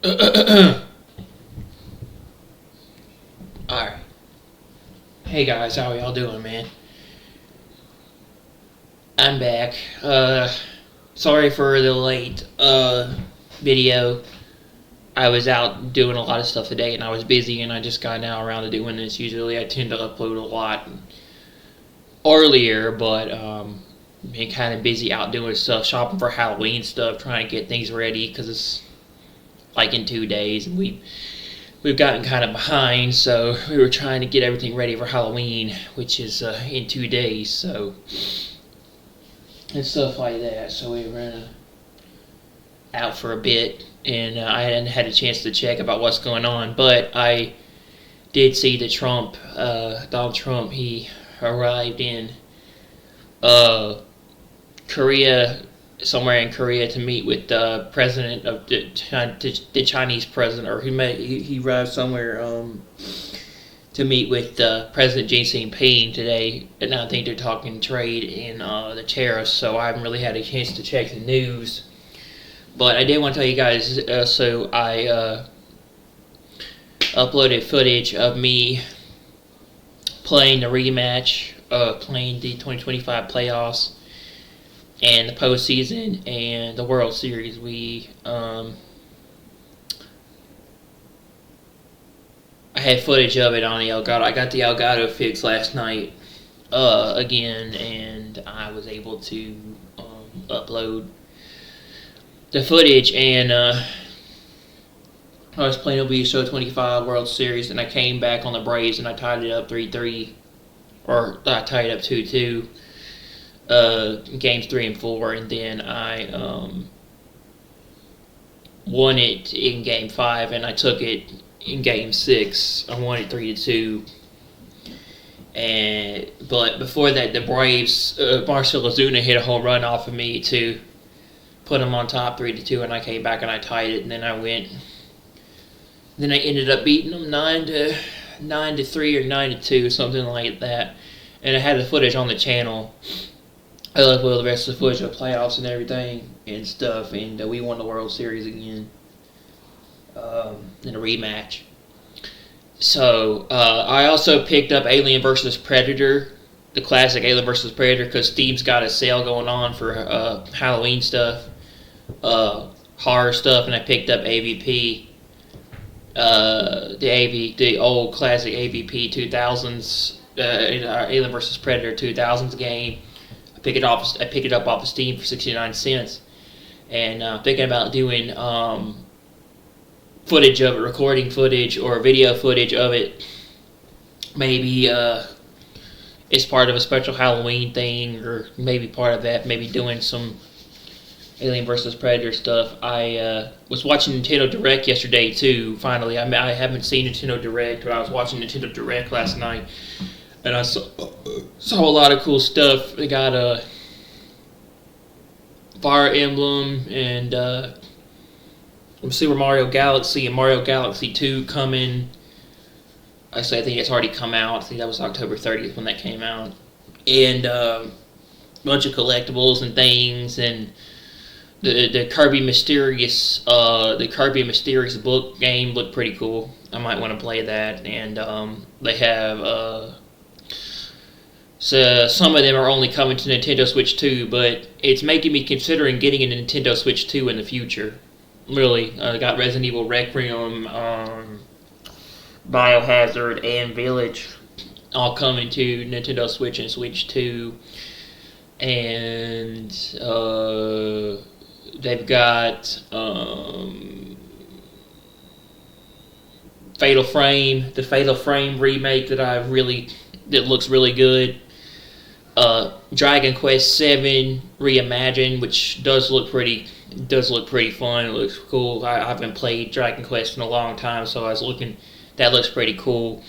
Alright. Hey guys, how y'all doing, man? I'm back. Sorry for the late video. I was out doing a lot of stuff today and I was busy and I just got now around to doing this. Usually I tend to upload a lot earlier, but been kind of busy out doing stuff, shopping for Halloween stuff, trying to get things ready because it's like in 2 days and we've gotten kind of behind, so we were trying to get everything ready for Halloween, which is in 2 days, so and stuff like that. So we were out for a bit, and I hadn't had a chance to check about what's going on, but I did see that Donald Trump, he arrived in Korea, somewhere in Korea, to meet with the president of the Chinese president, or he arrived somewhere to meet with President Xi Jinping today, and I think they're talking trade and the tariffs. So I haven't really had a chance to check the news, but I did want to tell you guys. So I uploaded footage of me playing the rematch, playing the 2025 playoffs and the postseason and the World Series. I had footage of it on the Elgato. I got the Elgato fixed last night again, and I was able to upload the footage. And I was playing OBSO 25 World Series, and I came back on the Braves, and I tied it up 3-3, or I tied it up 2-2. Games 3 and 4, and then I won it in Game 5, and I took it in Game 6. I won it 3-2. But before that, the Braves, Marcell Ozuna hit a home run off of me to put them on top 3-2, and I came back and I tied it, and then I ended up beating them 9-3 or 9-2, something like that. And I had the footage on the channel. I left with the rest of the footage of playoffs and everything and stuff, and we won the World Series again in a rematch. So I also picked up Alien vs. Predator, the classic Alien vs. Predator, because Steam's got a sale going on for Halloween stuff, horror stuff, and I picked up AVP, the old classic AVP 2000s, Alien vs. Predator 2000s game. I picked it up off of Steam for 69 cents, and thinking about doing footage of it, recording footage or video footage of it. Maybe it's part of a special Halloween thing, or maybe part of that. Maybe doing some Alien vs. Predator stuff. I was watching Nintendo Direct yesterday too. Finally, I haven't seen Nintendo Direct, but I was watching Nintendo Direct last night. And I saw a lot of cool stuff. They got a Fire Emblem and Super Mario Galaxy and Mario Galaxy 2 coming. I think it's already come out. I think that was October 30th when that came out. And a bunch of collectibles and things, and the Kirby Mysterious book game looked pretty cool. I might want to play that. And they have so some of them are only coming to Nintendo Switch 2, but it's making me considering getting a Nintendo Switch 2 in the future. Really, got Resident Evil Requiem, Biohazard, and Village all coming to Nintendo Switch and Switch 2, and they've got Fatal Frame, the Fatal Frame remake that looks really good. Dragon Quest VII Reimagined, which does look pretty fun. It looks cool. I haven't played Dragon Quest in a long time, so I was looking. That looks pretty cool.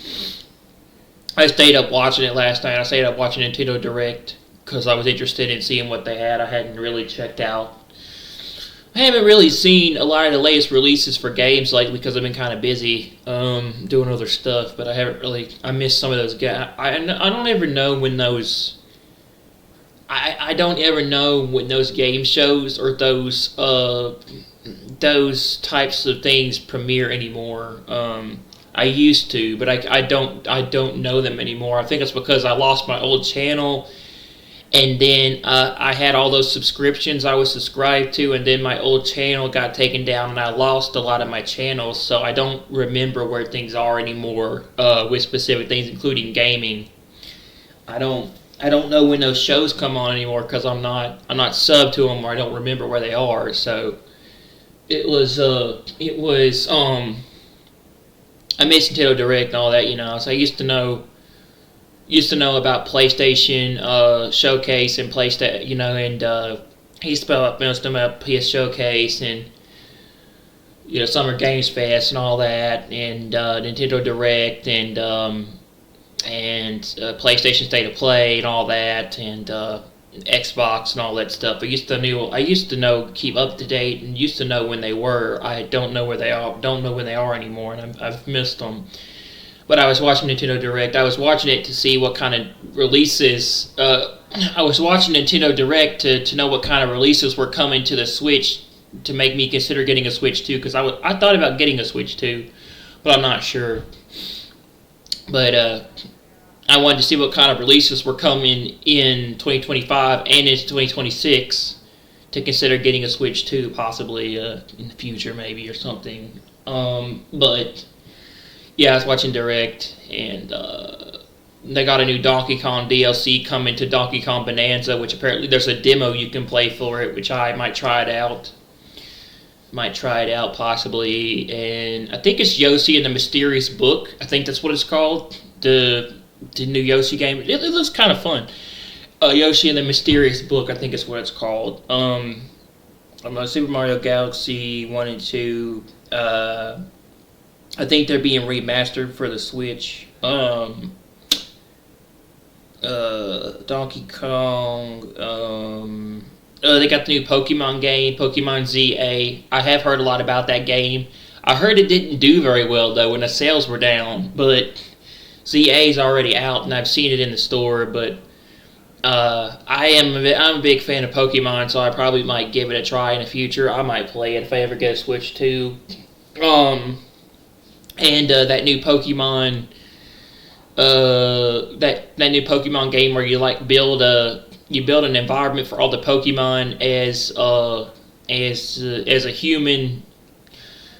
I stayed up watching it last night. I stayed up watching Nintendo Direct because I was interested in seeing what they had. I hadn't really checked out. I haven't really seen a lot of the latest releases for games lately because I've been kind of busy doing other stuff. But I missed some of those games. I don't ever know when those. I don't ever know when those game shows or those those types of things premiere anymore. I used to, but I don't know them anymore. I think it's because I lost my old channel, and then I had all those subscriptions I was subscribed to, and then my old channel got taken down, and I lost a lot of my channels, so I don't remember where things are anymore with specific things, including gaming. I don't know when those shows come on anymore because I'm not subbed to them, or I don't remember where they are. So it was I missed Nintendo Direct and all that, So I used to know about PlayStation Showcase and PlayStation, and he used to know about PS Showcase and Summer Games Fest and all that, and Nintendo Direct and PlayStation State of Play and all that, and Xbox and all that stuff. I used to know, keep up to date, and used to know when they were. I don't know where they are. Don't know when they are anymore, and I've missed them. But I was watching Nintendo Direct. I was watching it to see what kind of releases. I was watching Nintendo Direct to know what kind of releases were coming to the Switch to make me consider getting a Switch 2. Because I thought about getting a Switch 2, but I'm not sure. But I wanted to see what kind of releases were coming in 2025 and into 2026 to consider getting a Switch 2, possibly in the future, maybe, or something. But yeah, I was watching Direct, and they got a new Donkey Kong DLC coming to Donkey Kong Bonanza, which apparently there's a demo you can play for it, which I might try it out. Possibly. And I think it's Yoshi and the Mysterious Book. I think that's what it's called. The new Yoshi game. It looks kind of fun. Yoshi and the Mysterious Book, I think is what it's called. Super Mario Galaxy 1 and 2. I think they're being remastered for the Switch. Donkey Kong. They got the new Pokemon game, Pokemon ZA. I have heard a lot about that game. I heard it didn't do very well, though, when the sales were down. But ZA is already out, and I've seen it in the store. But I'm a big fan of Pokemon, so I probably might give it a try in the future. I might play it if I ever get a Switch 2. And that new Pokemon, that new Pokemon game where you build an environment for all the Pokemon as a human.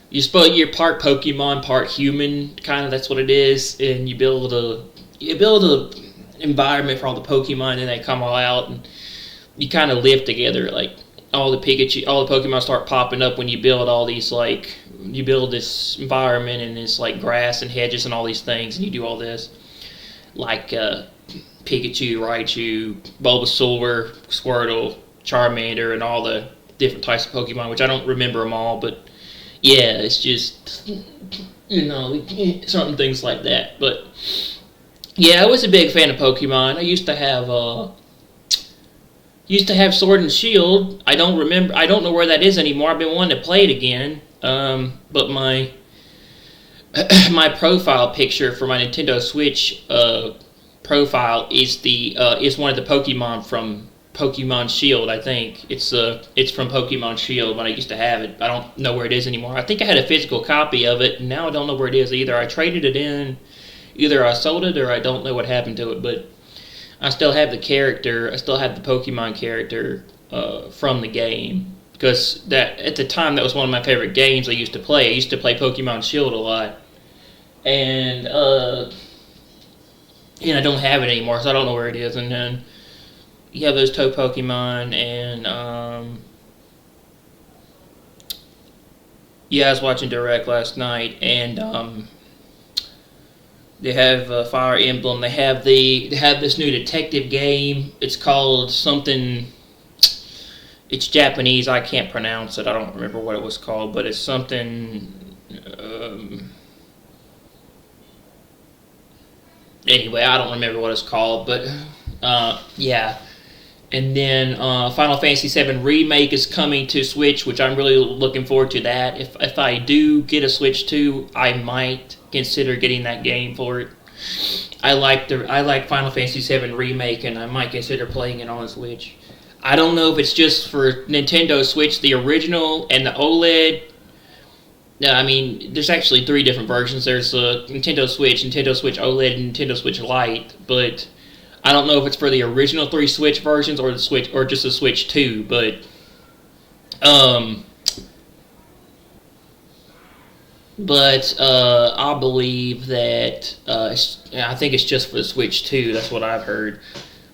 You're part Pokemon, part human, kind of. That's what it is, and you build a environment for all the Pokemon, and they come all out, and you kind of live together. Like all the Pokemon start popping up when you build all these you build this environment and this grass and hedges and all these things, and you do all this Pikachu, Raichu, Bulbasaur, Squirtle, Charmander, and all the different types of Pokemon, which I don't remember them all, but yeah, it's just certain things like that. But yeah, I was a big fan of Pokemon. I used to have Sword and Shield. I don't know where that is anymore. I've been wanting to play it again. But my profile picture for my Nintendo Switch profile is one of the Pokemon from Pokemon Shield. I think it's from Pokemon Shield when I used to have it. I don't know where it is anymore. I think I had a physical copy of it, and now I don't know where it is either. I traded it in. Either I sold it or I don't know what happened to it, but I still have the character. I still have the Pokemon character from the game. Because at the time, that was one of my favorite games I used to play. I used to play Pokemon Shield a lot. And I don't have it anymore, so I don't know where it is. And then you have those two Pokemon, and I was watching Direct last night, and they have Fire Emblem. They have this new detective game. It's called something. It's Japanese. I can't pronounce it. I don't remember what it was called, but it's something. Anyway, I don't remember what it's called, but yeah. And then Final Fantasy VII Remake is coming to Switch, which I'm really looking forward to that. If I do get a Switch 2, I might consider getting that game for it. I like Final Fantasy VII Remake, and I might consider playing it on the Switch. I don't know if it's just for Nintendo Switch, the original and the OLED. No, I mean, there's actually three different versions. There's a Nintendo Switch OLED, and Nintendo Switch Lite. But I don't know if it's for the original three Switch versions or the Switch or just the Switch 2. Um, but I believe that I think it's just for the Switch 2. That's what I've heard.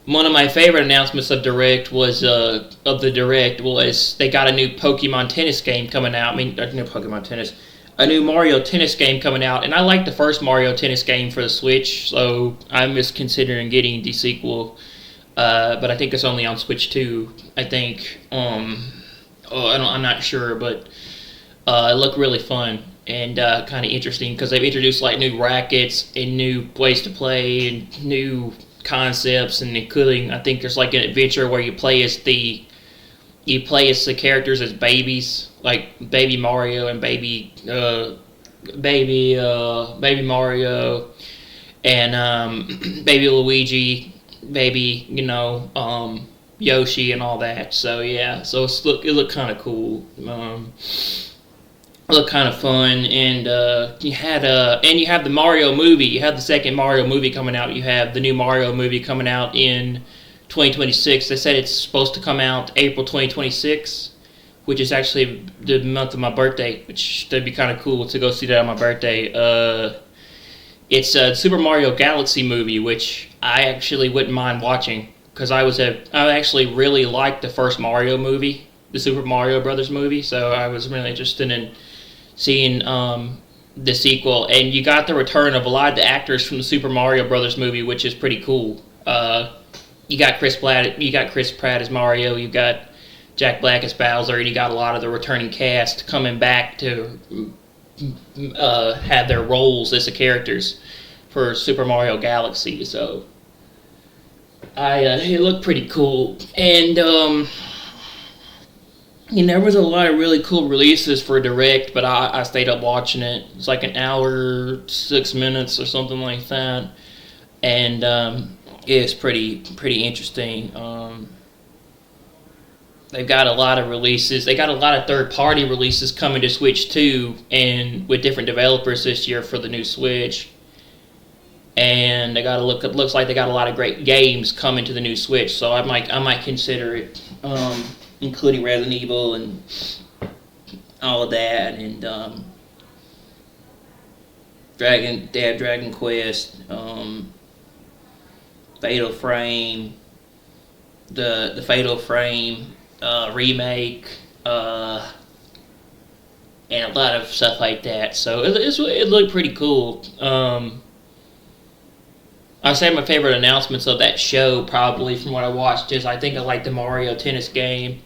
One of my favorite announcements of the Direct was they got a new Pokemon Tennis game coming out. I mean, new Pokemon Tennis, a new Mario Tennis game coming out, and I like the first Mario Tennis game for the Switch, so I'm just considering getting the sequel. But I think it's only on Switch 2. I think. I'm not sure, but it looked really fun and kind of interesting because they've introduced like new rackets and new ways to play and new concepts, and including I think there's like an adventure where you play as the characters as babies, like baby Mario and baby Mario and baby Luigi, baby Yoshi and all that. So yeah, so it looked kind of cool. Look kind of fun, and you have the Mario movie. You have the second Mario movie coming out. You have the new Mario movie coming out in 2026. They said it's supposed to come out April 2026, which is actually the month of my birthday, which that'd be kind of cool to go see that on my birthday. It's a Super Mario Galaxy movie, which I actually wouldn't mind watching because I actually really liked the first Mario movie, the Super Mario Brothers movie, so I was really interested in seeing the sequel, and you got the return of a lot of the actors from the Super Mario Brothers movie, which is pretty cool. You got Chris Pratt as Mario, you got Jack Black as Bowser, and you got a lot of the returning cast coming back to have their roles as the characters for Super Mario Galaxy. So it looked pretty cool, and there was a lot of really cool releases for Direct, but I stayed up watching it. It's like an hour, 6 minutes or something like that. And it's pretty interesting. They've got a lot of releases. They got a lot of third-party releases coming to Switch 2 and with different developers this year for the new Switch. And it looks like they got a lot of great games coming to the new Switch, so I might consider it. Including Resident Evil and all of that, and Dragon Quest, Fatal Frame, the Fatal Frame remake, and a lot of stuff like that. So it looked pretty cool. I'd say my favorite announcements of that show, probably from what I watched, is I think I liked the Mario Tennis game.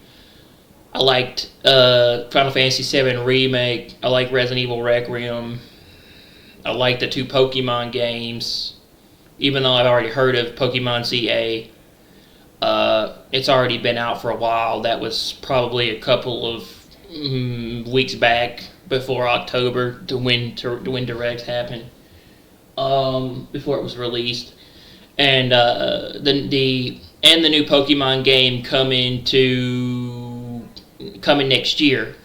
I liked Final Fantasy VII Remake. I like Resident Evil Requiem. I like the two Pokemon games. Even though I've already heard of Pokemon ZA, it's already been out for a while. That was probably a couple of weeks back before October to when Direct happened. Before it was released, and the new Pokemon game coming next year,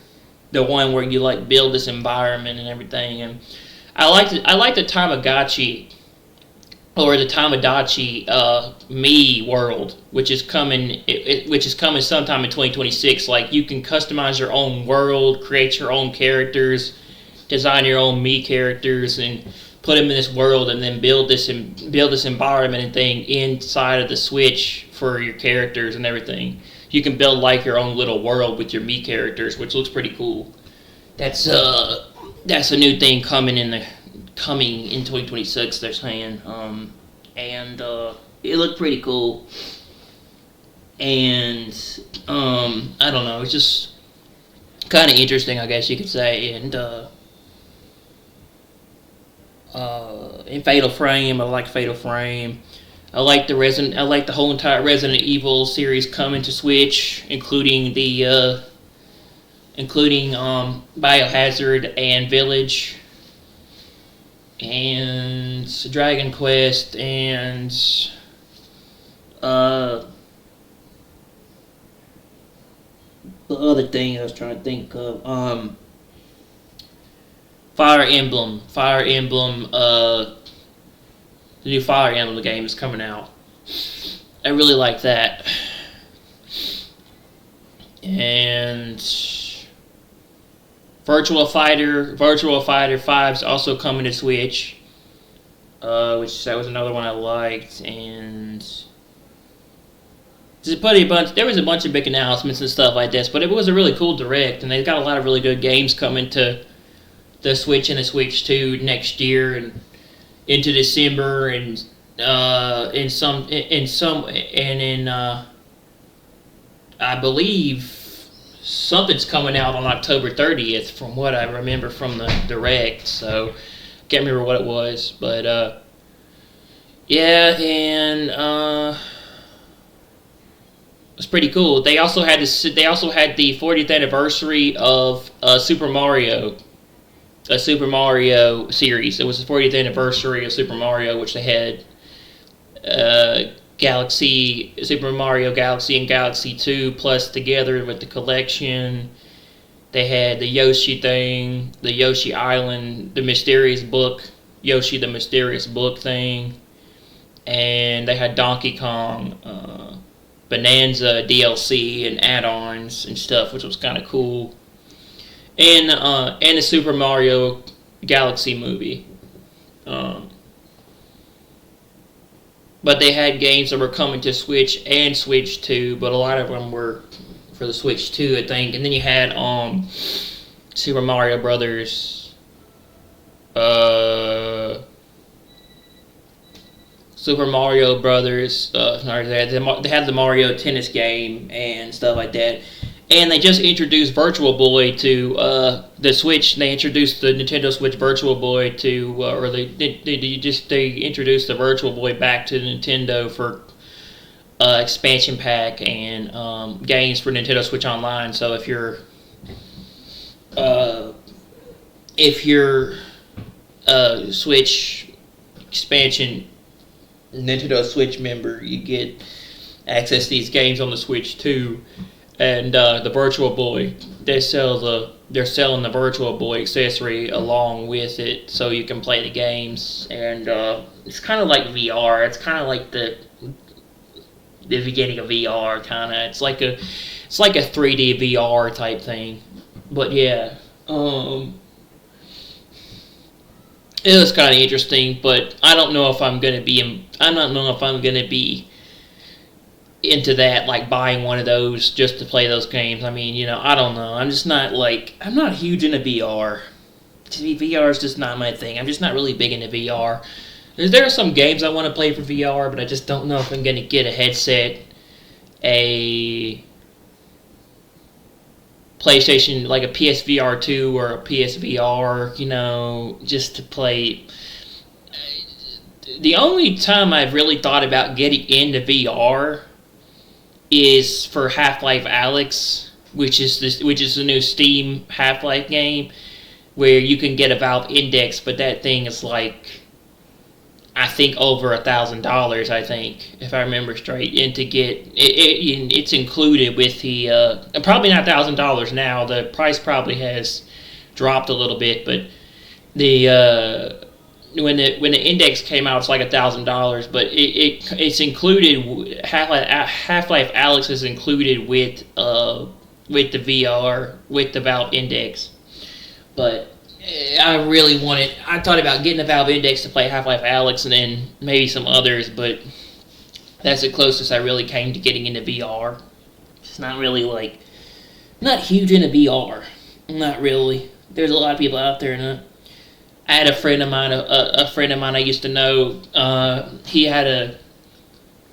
the one where you like build this environment and everything. And I like the Tamagotchi or the Tamagotchi Me world, which is coming sometime in 2026. Like you can customize your own world, create your own characters, design your own Me characters, and put them in this world, and then build this environment and thing inside of the Switch for your characters and everything. You can build like your own little world with your Me characters, which looks pretty cool. That's a new thing coming in 2026. They're saying, and it looked pretty cool. And I don't know, it's just kind of interesting, I guess you could say. And in Fatal Frame, I like Fatal Frame. I like the whole entire Resident Evil series coming to Switch, including Biohazard and Village, and Dragon Quest, and the other thing I was trying to think of. Fire Emblem. The new Fire Emblem game is coming out. I really like that. And Virtual Fighter 5 is also coming to Switch. Which that was another one I liked. And there was a bunch of big announcements and stuff like this, but it was a really cool direct, and they've got a lot of really good games coming to the Switch and the Switch 2 next year and into December, and I believe something's coming out on October 30th from what I remember from the direct. So can't remember what it was, but yeah, and it was pretty cool. They also had the 40th anniversary of Super Mario series. It was the 40th anniversary of Super Mario, which they had Super Mario Galaxy and Galaxy 2, plus together with the collection, they had the Yoshi thing, the Yoshi Island, the Mysterious Book, Yoshi the Mysterious Book thing, and they had Donkey Kong, Bonanza DLC and add-ons and stuff, which was kind of cool, and the Super Mario Galaxy movie. But they had games that were coming to Switch and Switch 2, but a lot of them were for the Switch 2, I think. And then you had Super Mario Brothers, Super Mario Brothers. They had the Mario Tennis game and stuff like that. And they just introduced Virtual Boy to the Switch. They introduced the Nintendo Switch Virtual Boy to, they introduced the Virtual Boy back to Nintendo for expansion pack and games for Nintendo Switch Online. So if you're Switch expansion Nintendo Switch member, you get access to these games on the Switch too. And the Virtual Boy, they're selling the Virtual Boy accessory along with it, so you can play the games. And it's kind of like VR. It's kind of like the beginning of VR, kind of. It's like a 3D VR type thing. But yeah, it was kind of interesting. But I don't know if I'm gonna be into that, like buying one of those just to play those games. I mean, I don't know. I'm not huge into VR. VR is just not my thing. I'm just not really big into VR. There are some games I want to play for VR, but I just don't know if I'm going to get a headset, a PlayStation, like a PSVR 2 or a PSVR, just to play. The only time I've really thought about getting into VR is for Half-Life Alyx, which is the new Steam Half-Life game, where you can get a Valve Index, but that thing is like, I think over $1,000. I think, if I remember straight, and to get it's included with the probably not $1,000 now. The price probably has dropped a little bit, but the when the index came out, it's like $1,000, but it's included. Half-Life Alyx is included with the VR, with the Valve Index. But I thought about getting a Valve Index to play Half-Life Alyx and then maybe some others, but that's the closest I really came to getting into VR. It's not really not huge into VR. Not really. There's a lot of people out there, I had a friend of mine I used to know. He had a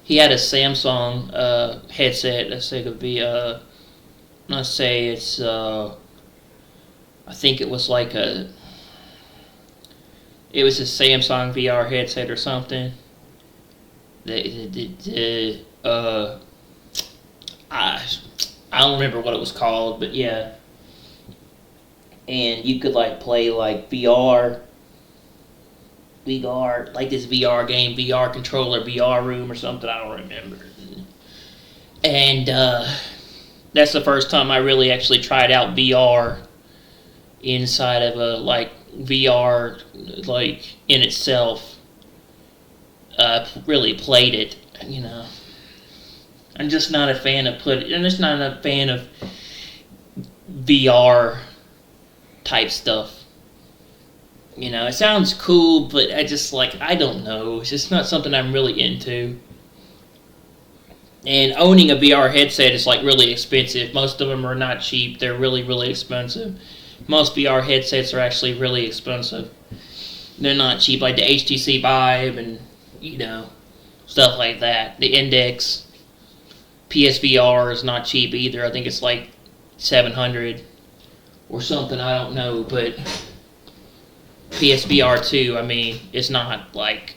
Samsung headset. Let's say it could be I think it was it was a Samsung VR headset or something. I don't remember what it was called, but yeah. And you could play VR, like this VR game, VR controller, VR room or something. I don't remember. And That's the first time I really actually tried out VR inside of a like VR like in itself. Really played it, you know. I'm just not a fan of I'm just not a fan of VR type stuff. You know, it sounds cool, but I don't know. It's just not something I'm really into. And owning a VR headset is like really expensive. Most of them are not cheap. They're really, really expensive. Most VR headsets are actually really expensive. They're not cheap, like the HTC Vive and, you know, stuff like that. The Index PSVR is not cheap either. I think it's like 700 or something. I don't know, but PSVR 2, I mean, it's not like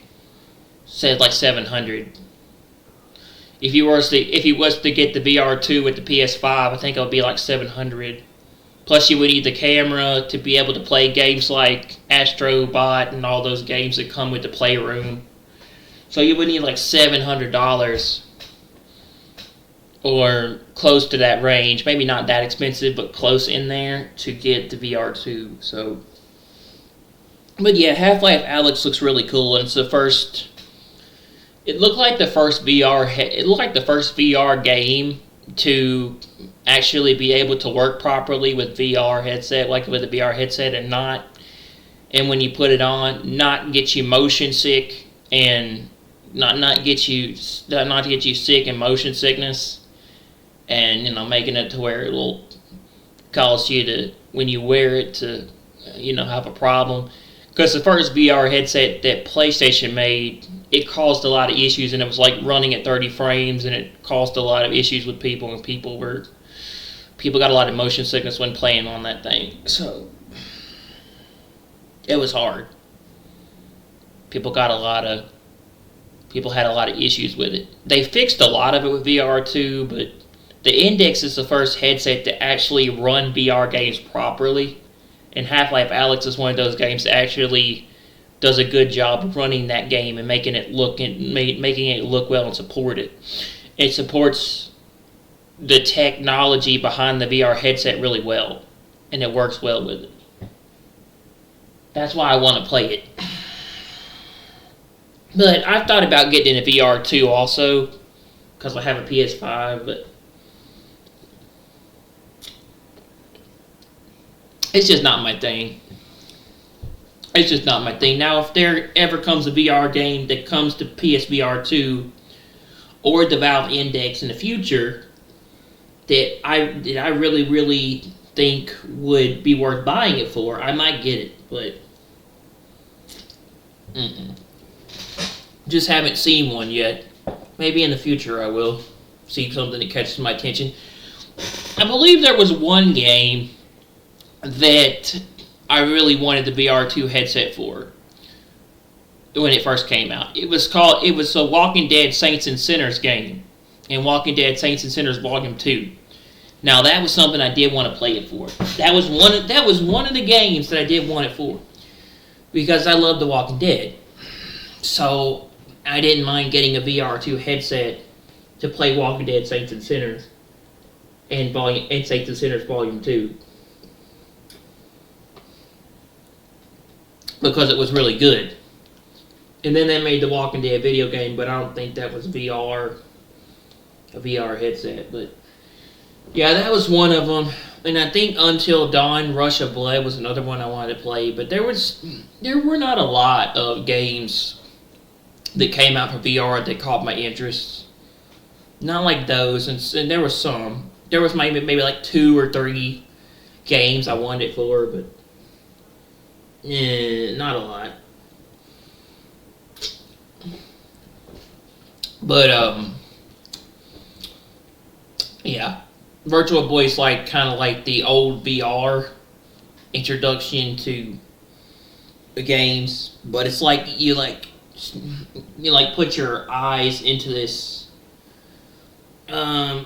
said like 700. If you was to get the VR 2 with the PS5, I think it would be like 700. Plus, you would need the camera to be able to play games like Astro Bot and all those games that come with the Playroom. So you would need like $700 or close to that range. Maybe not that expensive, but close in there to get the VR 2. So, but yeah, Half-Life Alyx looks really cool, and it's the first. It looked like the first VR. It looked like the first VR game to actually be able to work properly with VR headset, like with a VR headset, and when you put it on, not get you motion sick and not get you sick and motion sickness, and you know, making it to where it will cause you to, when you wear it, to have a problem. Because the first VR headset that PlayStation made, it caused a lot of issues, and it was like running at 30 frames, and it caused a lot of issues with people, and people got a lot of motion sickness when playing on that thing. So it was hard. People had a lot of issues with it. They fixed a lot of it with VR too, but the Index is the first headset to actually run VR games properly. And Half-Life Alyx is one of those games that actually does a good job of running that game and making it look well and support it. It supports the technology behind the VR headset really well, and it works well with it. That's why I want to play it. But I've thought about getting into VR too also, because I have a PS5, but it's just not my thing. It's just not my thing. Now, if there ever comes a VR game that comes to PSVR 2 or the Valve Index in the future that I really, really think would be worth buying it for, I might get it, but just haven't seen one yet. Maybe in the future I will see something that catches my attention. I believe there was one game that I really wanted the VR2 headset for when it first came out. It was a Walking Dead Saints and Sinners game, and Walking Dead Saints and Sinners Volume 2. Now that was something I did want to play it for. That was one of the games that I did want it for, because I love The Walking Dead. So I didn't mind getting a VR2 headset to play Walking Dead Saints and Sinners and Saints and Sinners Volume 2. Because it was really good. And then they made the Walking Dead video game, but I don't think that was a VR headset. But yeah, that was one of them. And I think Until Dawn, Rush of Blood was another one I wanted to play. But there were not a lot of games that came out for VR that caught my interest. Not like those, and there were some. There was maybe like 2 or 3 games I wanted it for, but not a lot. But yeah, Virtual Boy's kind of like the old VR introduction to the games, but it's like you put your eyes into this. I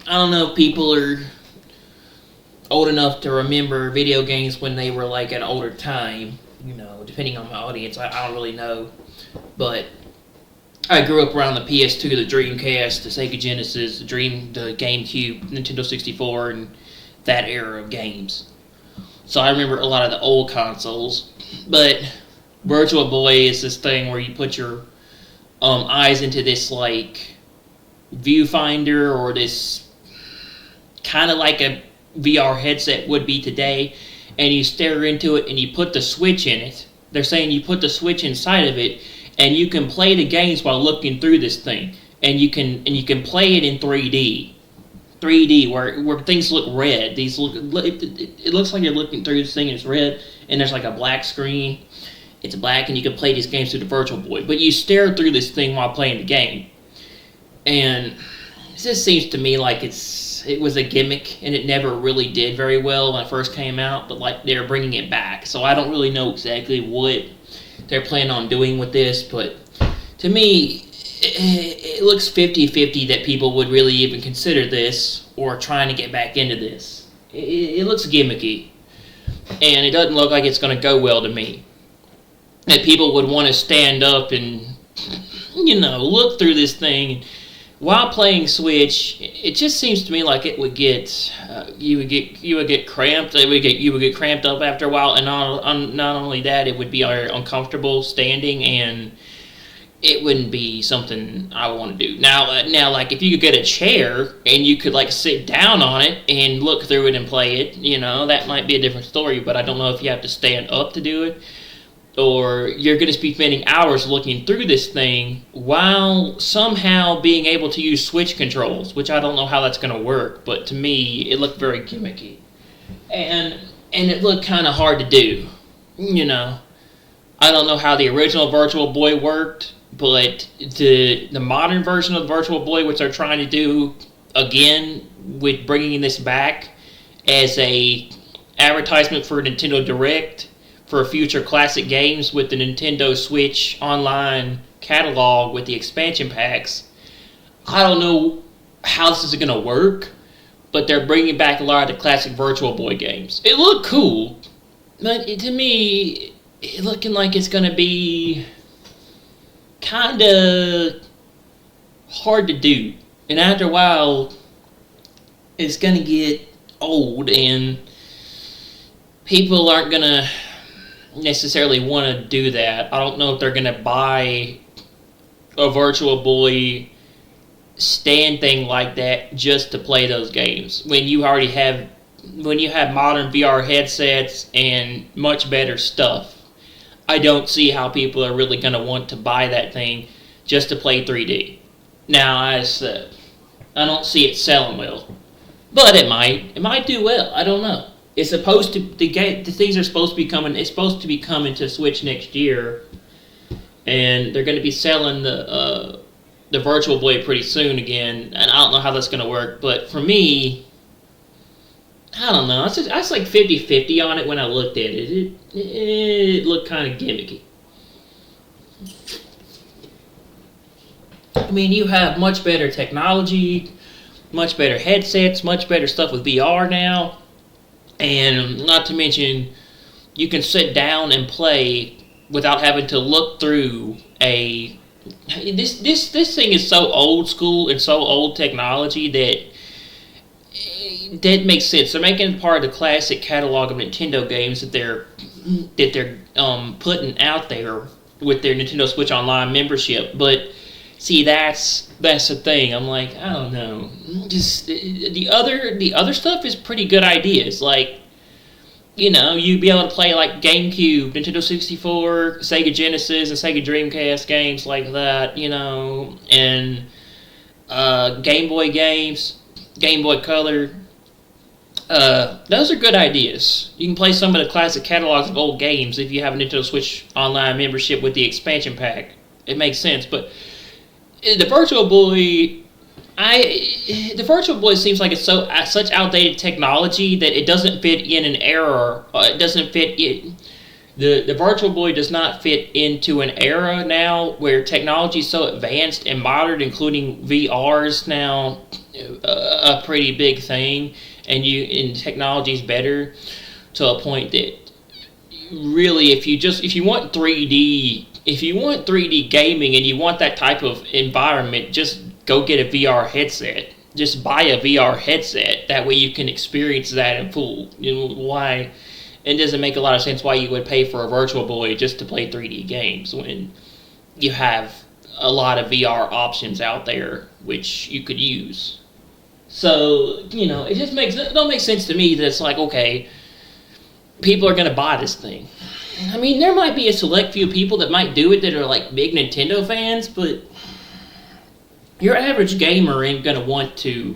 don't know if people are old enough to remember video games when they were at an older time, depending on my audience. I don't really know, but I grew up around the PS2, the Dreamcast, the Sega Genesis, the GameCube, Nintendo 64, and that era of games. So I remember a lot of the old consoles. But Virtual Boy is this thing where you put your eyes into this like viewfinder, or this kind of like a VR headset would be today, and you stare into it and you put the Switch in it. They're saying you put the Switch inside of it, and you can play the games while looking through this thing, and you can play it in 3D where things look red. It looks like you're looking through this thing and it's red, and there's like a black screen. It's black, and you can play these games through the Virtual Boy, but you stare through this thing while playing the game. And it just seems to me like it was a gimmick, and it never really did very well when it first came out, but like they're bringing it back. So I don't really know exactly what they're planning on doing with this, but to me, it looks 50-50 that people would really even consider this or trying to get back into this. It looks gimmicky, and it doesn't look like it's going to go well to me. That people would want to stand up and, look through this thing while playing Switch. It just seems to me like it would get you would get cramped. You would get cramped up after a while, and not only that, it would be uncomfortable standing, and it wouldn't be something I would want to do. Now, like if you could get a chair and you could like sit down on it and look through it and play it, that might be a different story. But I don't know if you have to stand up to do it, or you're going to be spending hours looking through this thing while somehow being able to use Switch controls, which I don't know how that's going to work, but to me, it looked very gimmicky. And it looked kind of hard to do, I don't know how the original Virtual Boy worked, but the modern version of the Virtual Boy, which they're trying to do again with bringing this back as a advertisement for Nintendo Direct, for future classic games with the Nintendo Switch online catalog with the expansion packs. I don't know how this is going to work, but they're bringing back a lot of the classic Virtual Boy games. It looked cool, but to me, it's looking like it's going to be kind of hard to do. And after a while, it's going to get old, and people aren't going to necessarily want to do that. I don't know if they're going to buy a Virtual Boy stand thing like that just to play those games when you have modern VR headsets and much better stuff. I don't see how people are really going to want to buy that thing just to play 3D. Now, as I said, I don't see it selling well, but it might do well. I don't know. It's supposed to the things are supposed to be coming. It's supposed to be coming to Switch next year, and they're going to be selling the Virtual Boy pretty soon again. And I don't know how that's going to work, but for me, I don't know. I was like 50-50 on it when I looked at it. It looked kind of gimmicky. I mean, you have much better technology, much better headsets, much better stuff with VR now. And not to mention, you can sit down and play without having to look through a... This thing is so old school and so old technology that makes sense. They're making it part of the classic catalog of Nintendo games that they're putting out there with their Nintendo Switch Online membership. But see, that's the thing. I'm like, I don't know. Just the other stuff is pretty good ideas. Like, you'd be able to play like GameCube, Nintendo 64, Sega Genesis, and Sega Dreamcast games like that. And Game Boy games, Game Boy Color. Those are good ideas. You can play some of the classic catalogs of old games if you have a Nintendo Switch Online membership with the expansion pack. It makes sense, but the Virtual Boy, the Virtual Boy seems like it's such outdated technology that it doesn't fit in an era. It doesn't fit in. The Virtual Boy does not fit into an era now where technology is so advanced and modern, including VR's now a pretty big thing, and technology is better to a point that really, if you want 3D gaming and you want that type of environment, just go get a VR headset. Just buy a VR headset. That way you can experience that in full. Why? It doesn't make a lot of sense why you would pay for a Virtual Boy just to play 3D games when you have a lot of VR options out there which you could use. So, it don't make sense to me that it's like, okay, people are going to buy this thing. I mean, there might be a select few people that might do it that are like big Nintendo fans, but your average gamer ain't going to want to,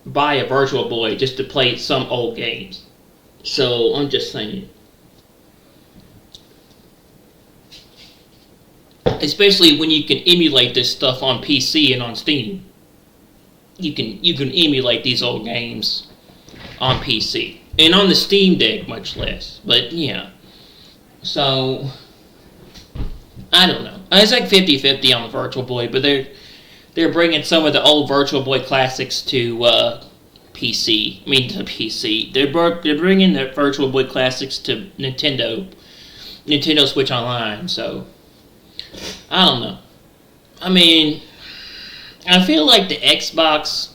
buy a Virtual Boy just to play some old games. So, I'm just saying. Especially when you can emulate this stuff on PC and on Steam. You can emulate these old games on PC. And on the Steam Deck, much less. But, yeah. So, I don't know. It's like 50-50 on the Virtual Boy, but they're bringing some of the old Virtual Boy classics to PC. I mean, to PC. They're bringing the Virtual Boy classics to Nintendo Switch Online, so I don't know. I mean, I feel like the Xbox...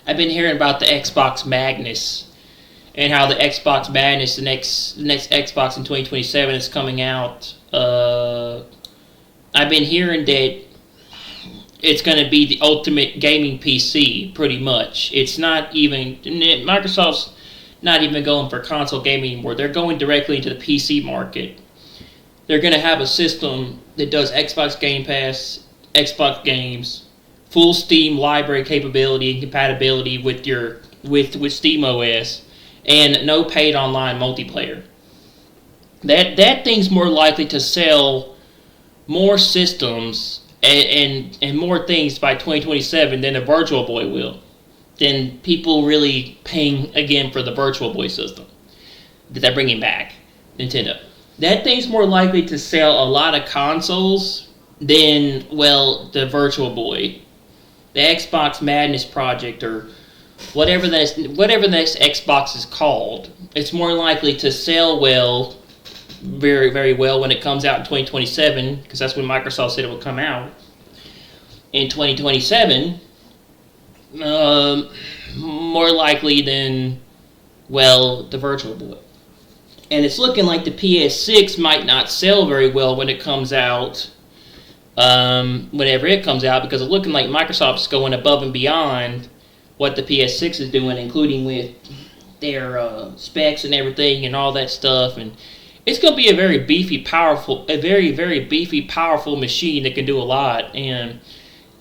I've been hearing about the Xbox Magnus and how the Xbox Magnus, the next Xbox in 2027 is coming out. I've been hearing that it's going to be the ultimate gaming PC, pretty much. It's not even... Microsoft's not even going for console gaming anymore. They're going directly into the PC market. They're going to have a system that does Xbox Game Pass, Xbox games, full Steam library capability and compatibility with Steam OS, and no paid online multiplayer. That thing's more likely to sell more systems and more things by 2027 than a Virtual Boy will. Than people really paying again for the Virtual Boy system that they're bringing back, Nintendo. That thing's more likely to sell a lot of consoles than, well, the Virtual Boy. The Xbox Madness Project, or whatever the next Xbox is called, it's more likely to sell well, very, very well, when it comes out in 2027, because that's when Microsoft said it would come out. In 2027, more likely than, well, the Virtual Boy. And it's looking like the PS6 might not sell very well when it comes out, whenever it comes out, because it's looking like Microsoft's going above and beyond what the PS6 is doing, including with their specs and everything and all that stuff. And it's going to be a very very beefy, powerful machine that can do a lot. And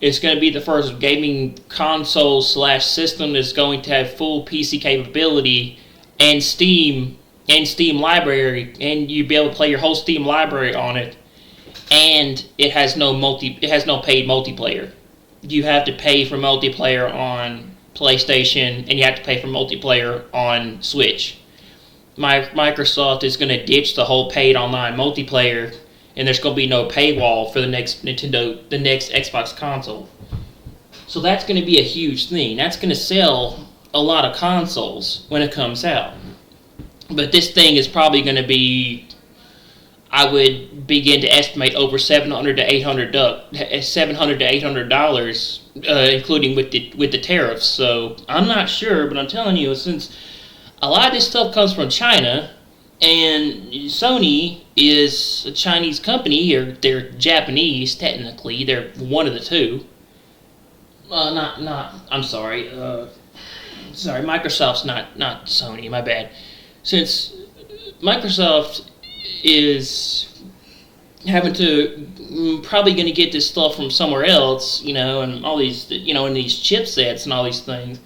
it's going to be the first gaming console / system that's going to have full PC capability and Steam library, and you'll be able to play your whole Steam library on it. And it has no paid multiplayer. You have to pay for multiplayer on PlayStation, and you have to pay for multiplayer on Switch. Microsoft is going to ditch the whole paid online multiplayer, and there's going to be no paywall for the next Xbox console. So that's going to be a huge thing. That's going to sell a lot of consoles when it comes out. But this thing is probably going to be, I would begin to estimate, over $700 to $800, including with the tariffs. So I'm not sure, but I'm telling you, since a lot of this stuff comes from China, and Sony is a Chinese company, or they're Japanese technically. They're one of the two. Microsoft's not Sony. My bad. Since Microsoft is having to probably going to get this stuff from somewhere else, and all these, and these chipsets and all these things.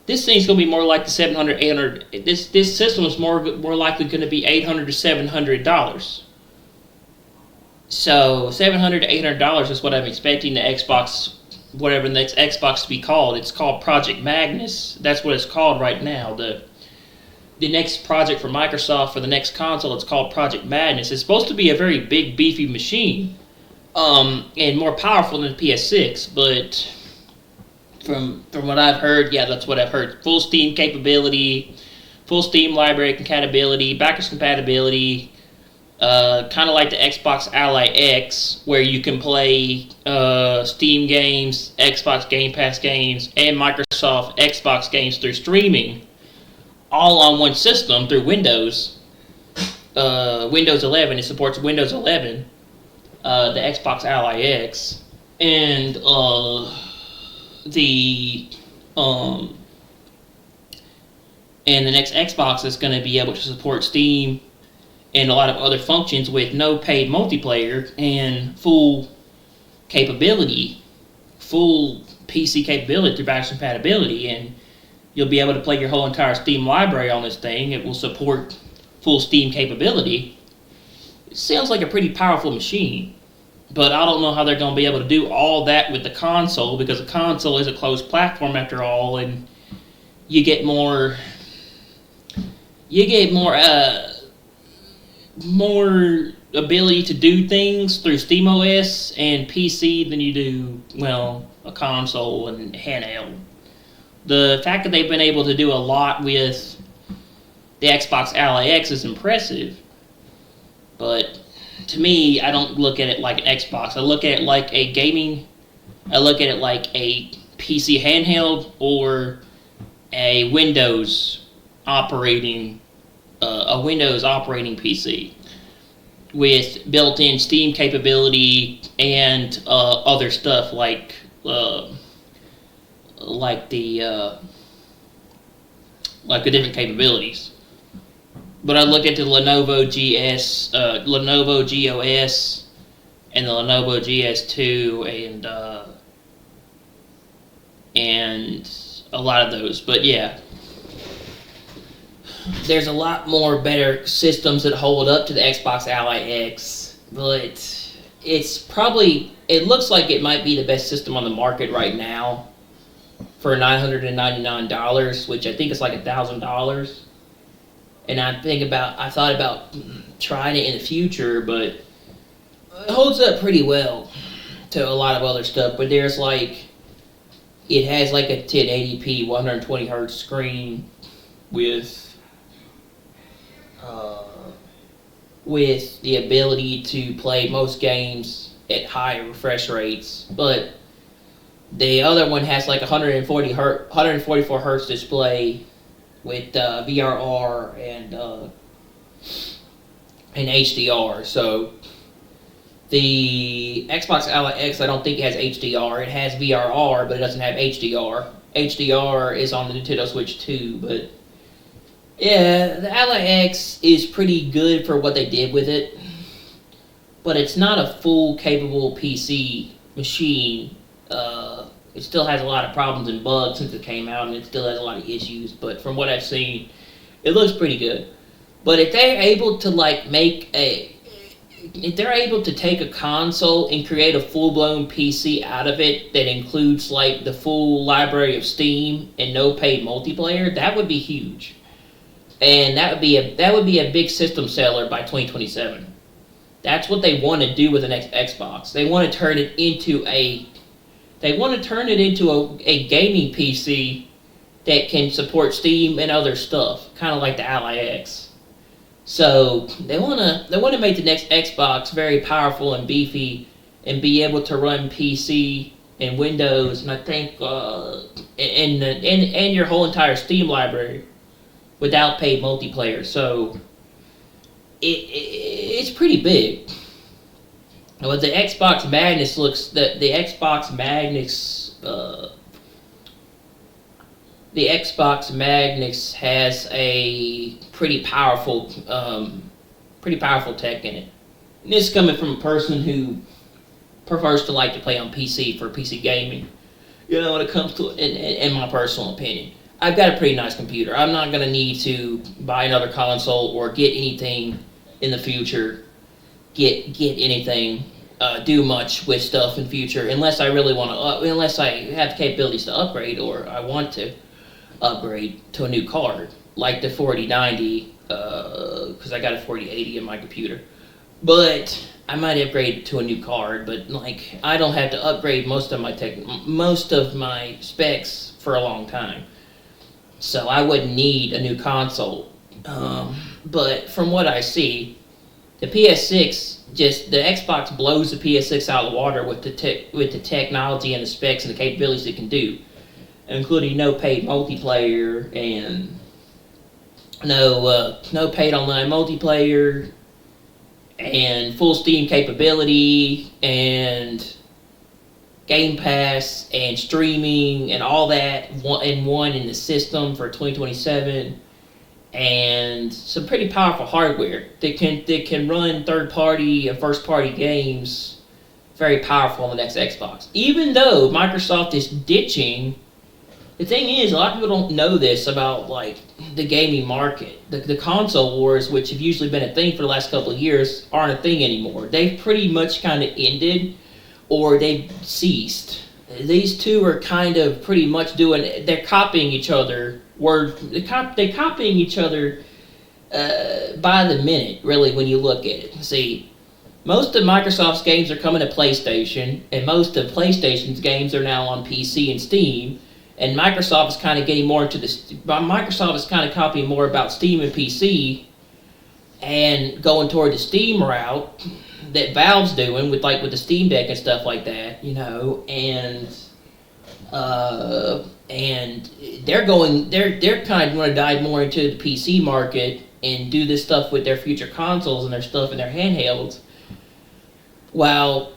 This thing's going to be more like the $700, $800. This system is more likely going to be $800 to $700. So $700 to $800 is what I'm expecting the Xbox, whatever the next Xbox to be called. It's called Project Magnus. That's what it's called right now. The next project for Microsoft for the next console, it's called Project Madness. It's supposed to be a very big, beefy machine, and more powerful than the PS6, but From what I've heard, yeah, that's what I've heard. Full Steam capability, full Steam library compatibility, backwards compatibility. Kind of like the Xbox Ally X, where you can play Steam games, Xbox Game Pass games, and Microsoft Xbox games through streaming, all on one system through Windows. Windows 11, it supports Windows 11, the Xbox Ally X, and the and the next Xbox is going to be able to support Steam and a lot of other functions with no paid multiplayer and full capability, full PC capability through backwards compatibility, and you'll be able to play your whole entire Steam library on this thing. It will support full Steam capability. It sounds like a pretty powerful machine, but I don't know how they're going to be able to do all that with the console, because the console is a closed platform after all, and you get more ability to do things through SteamOS and PC than you do, well, a console and handheld. The fact that they've been able to do a lot with the Xbox Ally X is impressive, but to me, I don't look at it like an Xbox. I look at it like a PC handheld or a Windows operating PC with built-in Steam capability and other stuff like the different capabilities. But I look at the Lenovo GOS, and the Lenovo GS2, and a lot of those. But yeah, there's a lot more better systems that hold up to the Xbox Ally X, but it looks like it might be the best system on the market right now for $999, which I think is like $1,000. And I thought about trying it in the future, but it holds up pretty well to a lot of other stuff. But it has like a 1080p 120 hertz screen with the ability to play most games at high refresh rates. But the other one has like 144 hertz display with VRR and HDR. So the Xbox Ally X, I don't think it has HDR. It has VRR, but it doesn't have HDR. HDR is on the Nintendo Switch too, but yeah, the Ally X is pretty good for what they did with it, but it's not a full capable PC machine. It still has a lot of problems and bugs since it came out, and it still has a lot of issues, but from what I've seen, it looks pretty good. But if they're able to if they're able to take a console and create a full-blown PC out of it that includes like the full library of Steam and no paid multiplayer, that would be huge. And that would be a big system seller by 2027. That's what they want to do with the next Xbox. They want to turn it into a gaming PC that can support Steam and other stuff, kind of like the Ally X. So they want to make the next Xbox very powerful and beefy and be able to run PC and Windows, and I think and your whole entire Steam library without paid multiplayer. So it's pretty big. But the Xbox Magnus the Xbox Magnus has a pretty powerful tech in it. And this is coming from a person who prefers to like to play on PC for PC gaming. You know, when it comes to in my personal opinion, I've got a pretty nice computer. I'm not going to need to buy another console or get anything in the future. Do much with stuff in the future unless I really want to, unless I have the capabilities to upgrade or I want to upgrade to a new card like the 4090, because I got a 4080 in my computer. But I might upgrade to a new card. But like, I don't have to upgrade most of my specs for a long time, so I wouldn't need a new console. But from what I see, the PS6, just the Xbox blows the PS6 out of the water with the technology and the specs and the capabilities it can do, including no paid multiplayer and no paid online multiplayer and full Steam capability and Game Pass and streaming and all that in the system for 2027, and some pretty powerful hardware that can run third party and first party games very powerful on the next Xbox. Even though Microsoft is ditching, the thing is, a lot of people don't know this about like the gaming market. The console wars, which have usually been a thing for the last couple of years, aren't a thing anymore. They've pretty much kind of ended, or they've ceased. These two are kind of pretty much they're copying each other. They're copying each other by the minute, really, when you look at it. See, most of Microsoft's games are coming to PlayStation, and most of PlayStation's games are now on PC and Steam. And Microsoft is kind of getting more into this. Microsoft is kind of copying more about Steam and PC, and going toward the Steam route that Valve's doing with the Steam Deck and stuff like that, and they're kind of going to dive more into the PC market and do this stuff with their future consoles and their stuff in their handhelds, while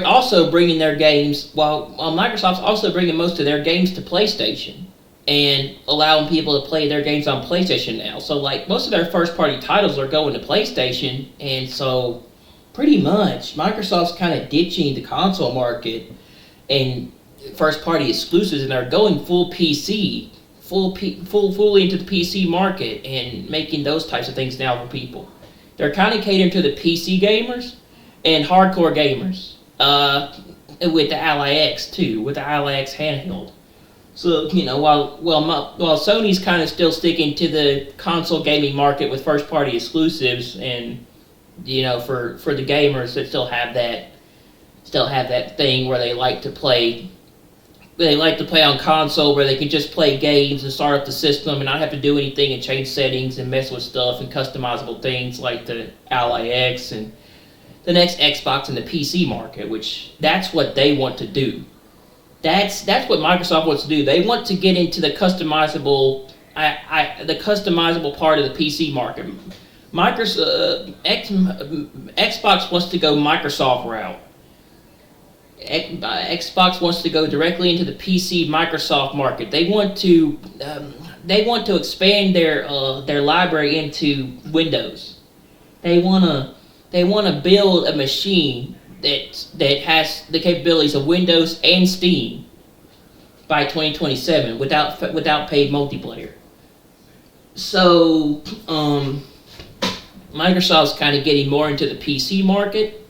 also bringing their games, while Microsoft's also bringing most of their games to PlayStation and allowing people to play their games on PlayStation now. So like most of their first party titles are going to PlayStation, and so pretty much Microsoft's kind of ditching the console market and first party exclusives, and they're going full PC, fully into the PC market and making those types of things now for people. They're kind of catering to the PC gamers and hardcore gamers. With the Ally X too, with the Ally X handheld. So while Sony's kind of still sticking to the console gaming market with first party exclusives, and for the gamers that still have that thing where they like to play on console, where they can just play games and start up the system and not have to do anything and change settings and mess with stuff and customizable things like the Ally X and the next Xbox in the PC market, which that's what they want to do. That's what Microsoft wants to do. They want to get into the customizable part of the PC market. Xbox wants to go Microsoft route. Xbox wants to go directly into the PC Microsoft market. They want to expand their library into Windows. They want to build a machine that has the capabilities of Windows and Steam by 2027 without paid multiplayer. So Microsoft's kind of getting more into the PC market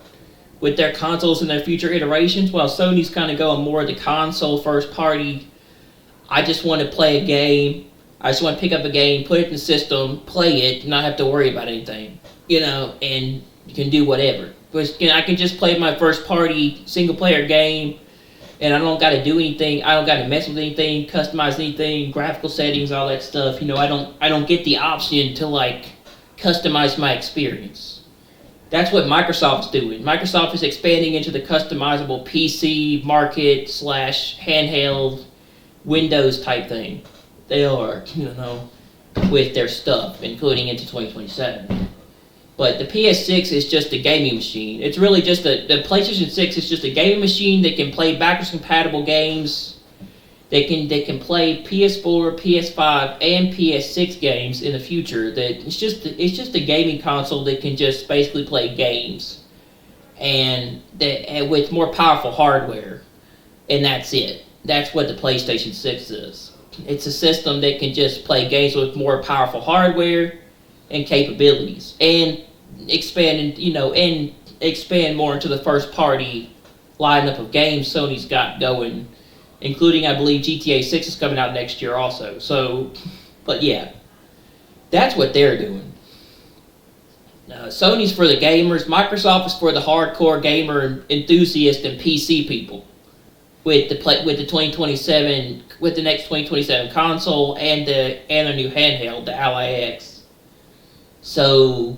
with their consoles and their future iterations, while Sony's kind of going more the console first party. I just want to play a game. I just want to pick up a game, put it in the system, play it, not have to worry about anything, and you can do whatever. I can just play my first party single player game, and I don't got to do anything. I don't got to mess with anything, customize anything, graphical settings, all that stuff. I don't get the option to customize my experience. That's what Microsoft's doing. Microsoft is expanding into the customizable PC market / handheld Windows type thing. They are, with their stuff, including into 2027. But the PS6 is just a gaming machine. It's really just the PlayStation 6 is just a gaming machine that can play backwards compatible games. They can play PS4, PS5, and PS6 games in the future. It's just a gaming console that can just basically play games, and with more powerful hardware, and that's it. That's what the PlayStation 6 is. It's a system that can just play games with more powerful hardware and capabilities, and expand more into the first party lineup of games Sony's got going, including, I believe, GTA 6 is coming out next year also. So, but yeah, that's what they're doing. Sony's for the gamers. Microsoft is for the hardcore gamer enthusiast and PC people. With the 2027 with the next 2027 console and their new handheld, the Ally X. So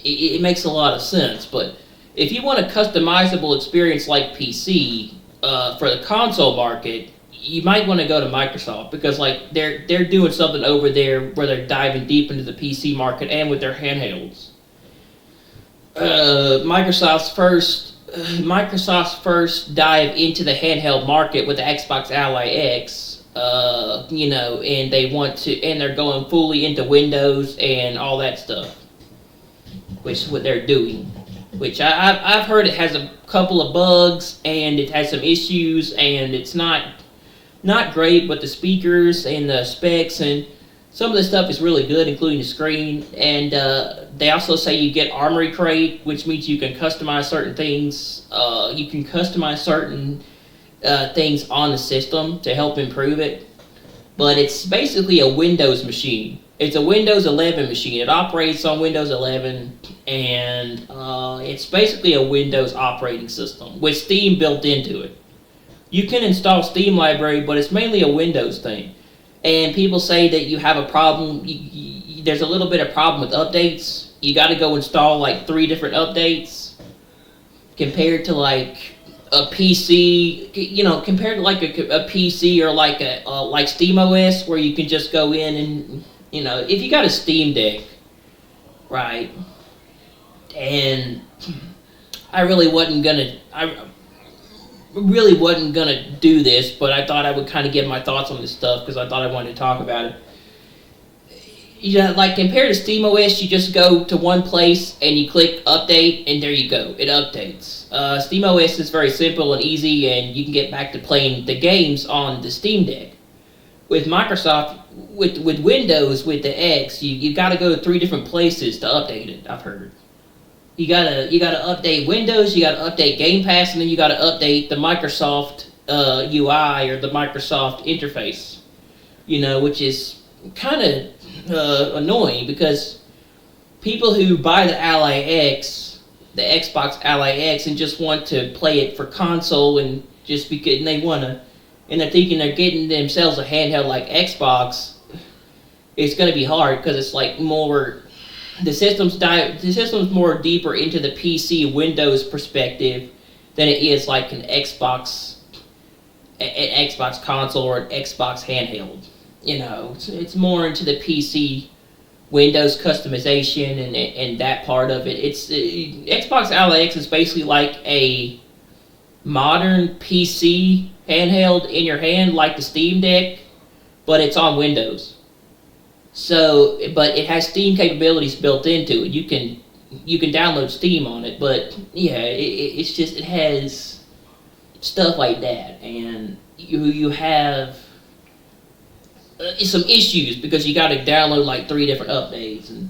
it makes a lot of sense. But if you want a customizable experience like PC for the console market, you might want to go to Microsoft because like they're doing something over there where they're diving deep into the PC market and with their handhelds. Microsoft's first dive into the handheld market with the Xbox Ally X, and they're going fully into Windows and all that stuff, which is what they're doing. Which I've heard it has a couple of bugs and it has some issues and it's not great, but the speakers and the specs and some of the stuff is really good, including the screen. And they also say you get Armory Crate, which means you can customize certain things. You can customize certain things on the system to help improve it. But it's basically a Windows machine. It's a Windows 11 machine. It operates on Windows 11, and it's basically a Windows operating system with Steam built into it. You can install Steam library, but it's mainly a Windows thing. And people say that you have a problem. There's a little bit of problem with updates. You got to go install like 3 different updates compared to like a PC. Compared to like a PC or like like SteamOS, where you can just go in and if you got a Steam Deck, right? And I really wasn't gonna do this, but I thought I would kind of give my thoughts on this stuff because I thought I wanted to talk about it. Like compared to SteamOS, you just go to one place and you click update, and there you go, it updates. SteamOS is very simple and easy, and you can get back to playing the games on the Steam Deck. With Microsoft, with Windows, with the X, you got to go to 3 different places to update it. I've heard. You gotta update Windows, you gotta update Game Pass, and then you gotta update the Microsoft UI or the Microsoft interface. Which is kind of annoying because people who buy the Ally X, the Xbox Ally X, and just want to play it for console and just because they're thinking they're getting themselves a handheld like Xbox, it's gonna be hard because it's like more. The system's more deeper into the PC Windows perspective than it is like an Xbox console or an Xbox handheld. It's more into the PC Windows customization and that part of it. It's Xbox Ally X is basically like a modern PC handheld in your hand, like the Steam Deck, but it's on Windows. So, but it has Steam capabilities built into it. You can download Steam on it, but yeah, it has stuff like that, and you have some issues because you got to download like 3 different updates and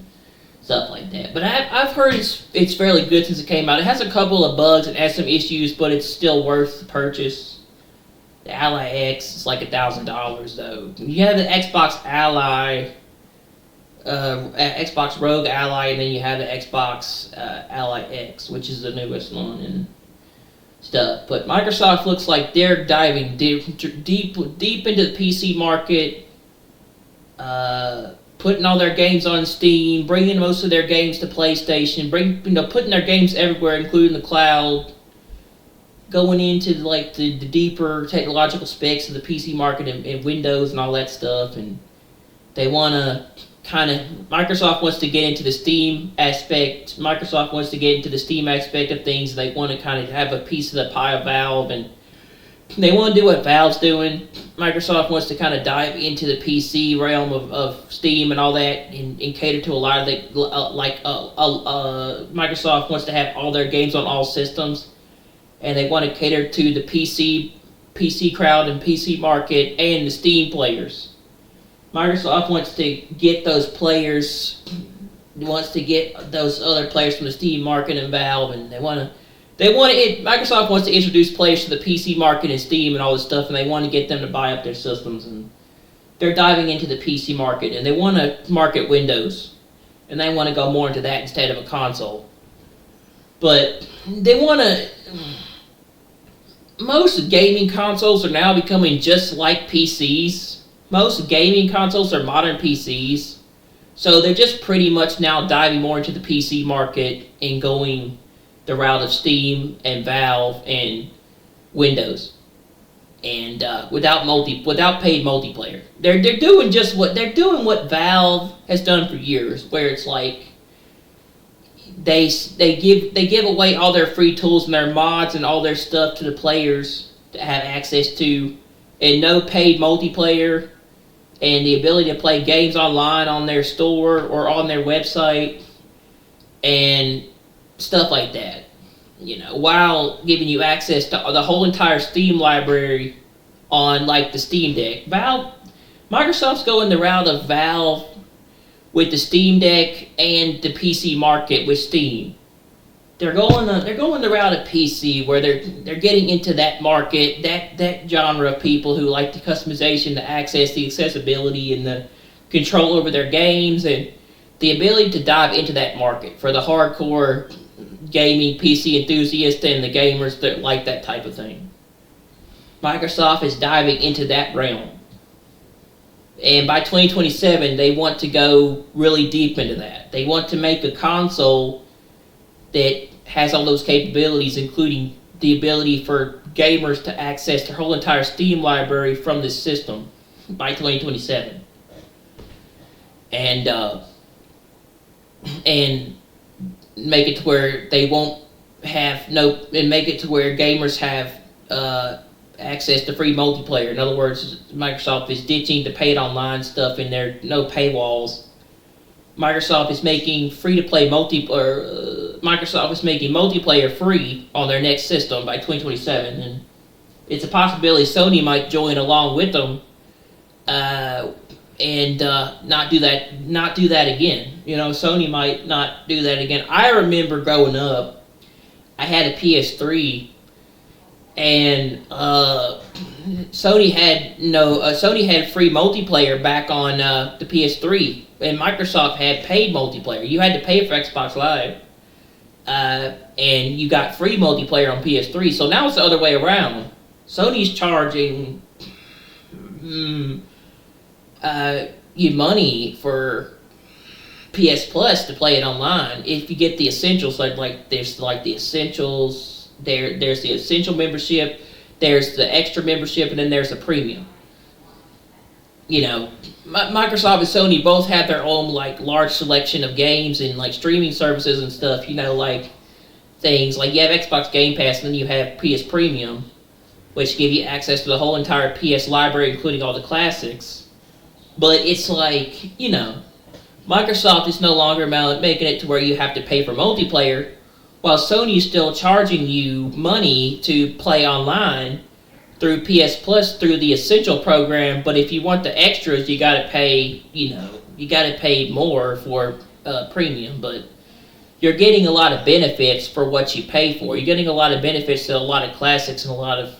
stuff like that. But I've heard it's fairly good since it came out. It has a couple of bugs and has some issues, but it's still worth the purchase. The Ally X is like $1,000 though. You have the Xbox Ally. Xbox Rogue Ally, and then you have the Xbox Ally X, which is the newest one and stuff. But Microsoft looks like they're diving deep into the PC market, putting all their games on Steam, bringing most of their games to PlayStation, putting their games everywhere, including the cloud, going into like the deeper technological specs of the PC market and Windows and all that stuff, and they want to. Microsoft wants to get into the Steam aspect. Microsoft wants to get into the Steam aspect of things. They want to kind of have a piece of the pie of Valve, and they want to do what Valve's doing. Microsoft wants to kind of dive into the PC realm of Steam and all that, and cater to a lot of the Microsoft wants to have all their games on all systems, and they want to cater to the PC crowd and PC market and the Steam players. Microsoft wants to get those players, wants to get those other players from the Steam market and Valve, and Microsoft wants to introduce players to the PC market and Steam and all this stuff, and they want to get them to buy up their systems, and they're diving into the PC market, and they want to market Windows. and they want to go more into that instead of a console. But they want to. Most gaming consoles are now becoming just like PCs. Most gaming consoles are modern PCs. So they're just pretty much now diving more into the PC market and going the route of Steam and Valve and Windows. And without paid multiplayer. They're doing what Valve has done for years, where it's like they give away all their free tools and their mods and all their stuff to the players to have access to, and no paid multiplayer, and the ability to play games online on their store or on their website and stuff like that. While giving you access to the whole entire Steam library on like the Steam Deck. Microsoft's going the route of Valve with the Steam Deck and the PC market with Steam. They're going the route of PC, where they're getting into that market, that genre of people who like the customization, the access, the accessibility, and the control over their games, and the ability to dive into that market for the hardcore gaming PC enthusiasts and the gamers that like that type of thing. Microsoft is diving into that realm. And by 2027, they want to go really deep into that. They want to make a console that has all those capabilities, including the ability for gamers to access their whole entire Steam library from this system by 2027. And make it to where they won't have and make it to where gamers have access to free multiplayer. In other words, Microsoft is ditching the paid online stuff in their no paywalls. Microsoft is making Microsoft is making multiplayer free on their next system by 2027, and it's a possibility Sony might join along with them and not do that again. Sony might not do that again. I remember growing up, I had a PS3, and Sony had free multiplayer back on the PS3, and Microsoft had paid multiplayer. You had to pay for Xbox Live, and you got free multiplayer on PS3. So now it's the other way around. Sony's charging you money for PS Plus to play it online if you get the essentials. There's the essentials. There's the essential membership, there's the extra membership, and then there's the premium. Microsoft and Sony both have their own large selection of games and streaming services and stuff. Things like you have Xbox Game Pass, and then you have PS Premium, which give you access to the whole entire PS library, including all the classics. But it's Microsoft is no longer making it to where you have to pay for multiplayer, while Sony is still charging you money to play online through PS Plus through the Essential program. But if you want the extras, you gotta pay. You gotta pay more for premium. But you're getting a lot of benefits for what you pay for. You're getting a lot of benefits to a lot of classics and a lot of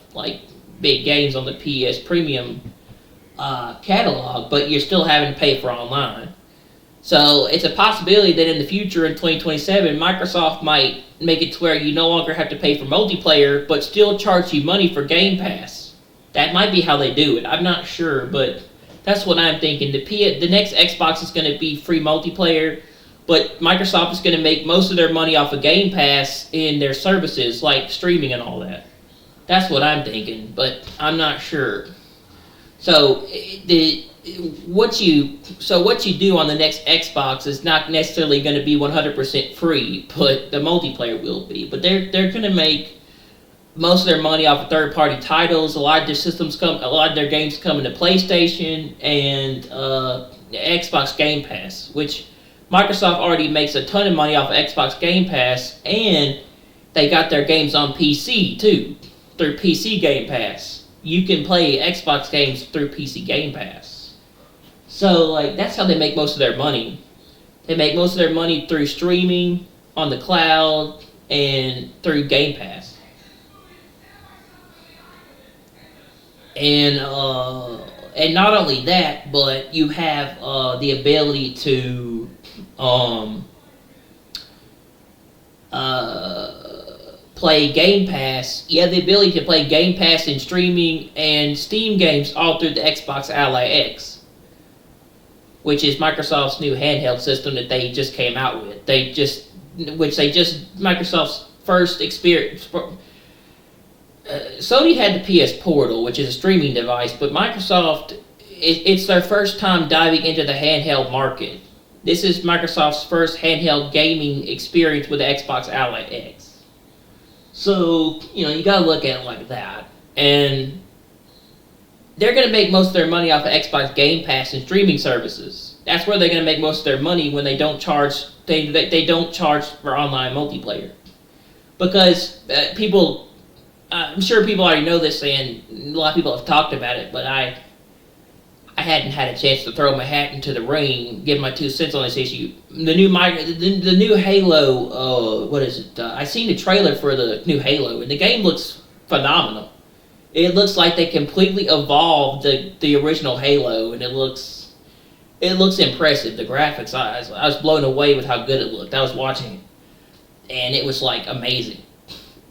big games on the PS Premium catalog. But you're still having to pay for online. So it's a possibility that in the future, in 2027, Microsoft might make it to where you no longer have to pay for multiplayer, but still charge you money for Game Pass. That might be how they do it. I'm not sure, but that's what I'm thinking. The next Xbox is going to be free multiplayer, but Microsoft is going to make most of their money off of Game Pass in their services, like streaming and all that. That's what I'm thinking, but I'm not sure. So what you do on the next Xbox is not necessarily going to be 100% free, but the multiplayer will be. But they're going to make most of their money off of third-party titles. A lot of their games come into PlayStation and Xbox Game Pass, which Microsoft already makes a ton of money off of Xbox Game Pass, and they got their games on PC too through PC Game Pass. You can play Xbox games through PC Game Pass. So, that's how they make most of their money. They make most of their money through streaming, on the cloud, and through Game Pass. And and not only that, but you have the ability to play Game Pass. You have the ability to play Game Pass and streaming and Steam games all through the Xbox Ally X, which is Microsoft's new handheld system that they just came out with. Microsoft's first experience. Sony had the PS Portal, which is a streaming device, but Microsoft, it's their first time diving into the handheld market. This is Microsoft's first handheld gaming experience with the Xbox Ally X. So, you gotta look at it like that. And they're gonna make most of their money off of Xbox Game Pass and streaming services. That's where they're gonna make most of their money when they don't charge they don't charge for online multiplayer. Because I'm sure people already know this, and a lot of people have talked about it, but I hadn't had a chance to throw my hat into the ring, give my 2 cents on this issue. The new Halo, what is it? I seen the trailer for the new Halo, and the game looks phenomenal. It looks like they completely evolved the original Halo, and it looks impressive. The graphics, I was blown away with how good it looked. I was watching it, and it was like amazing.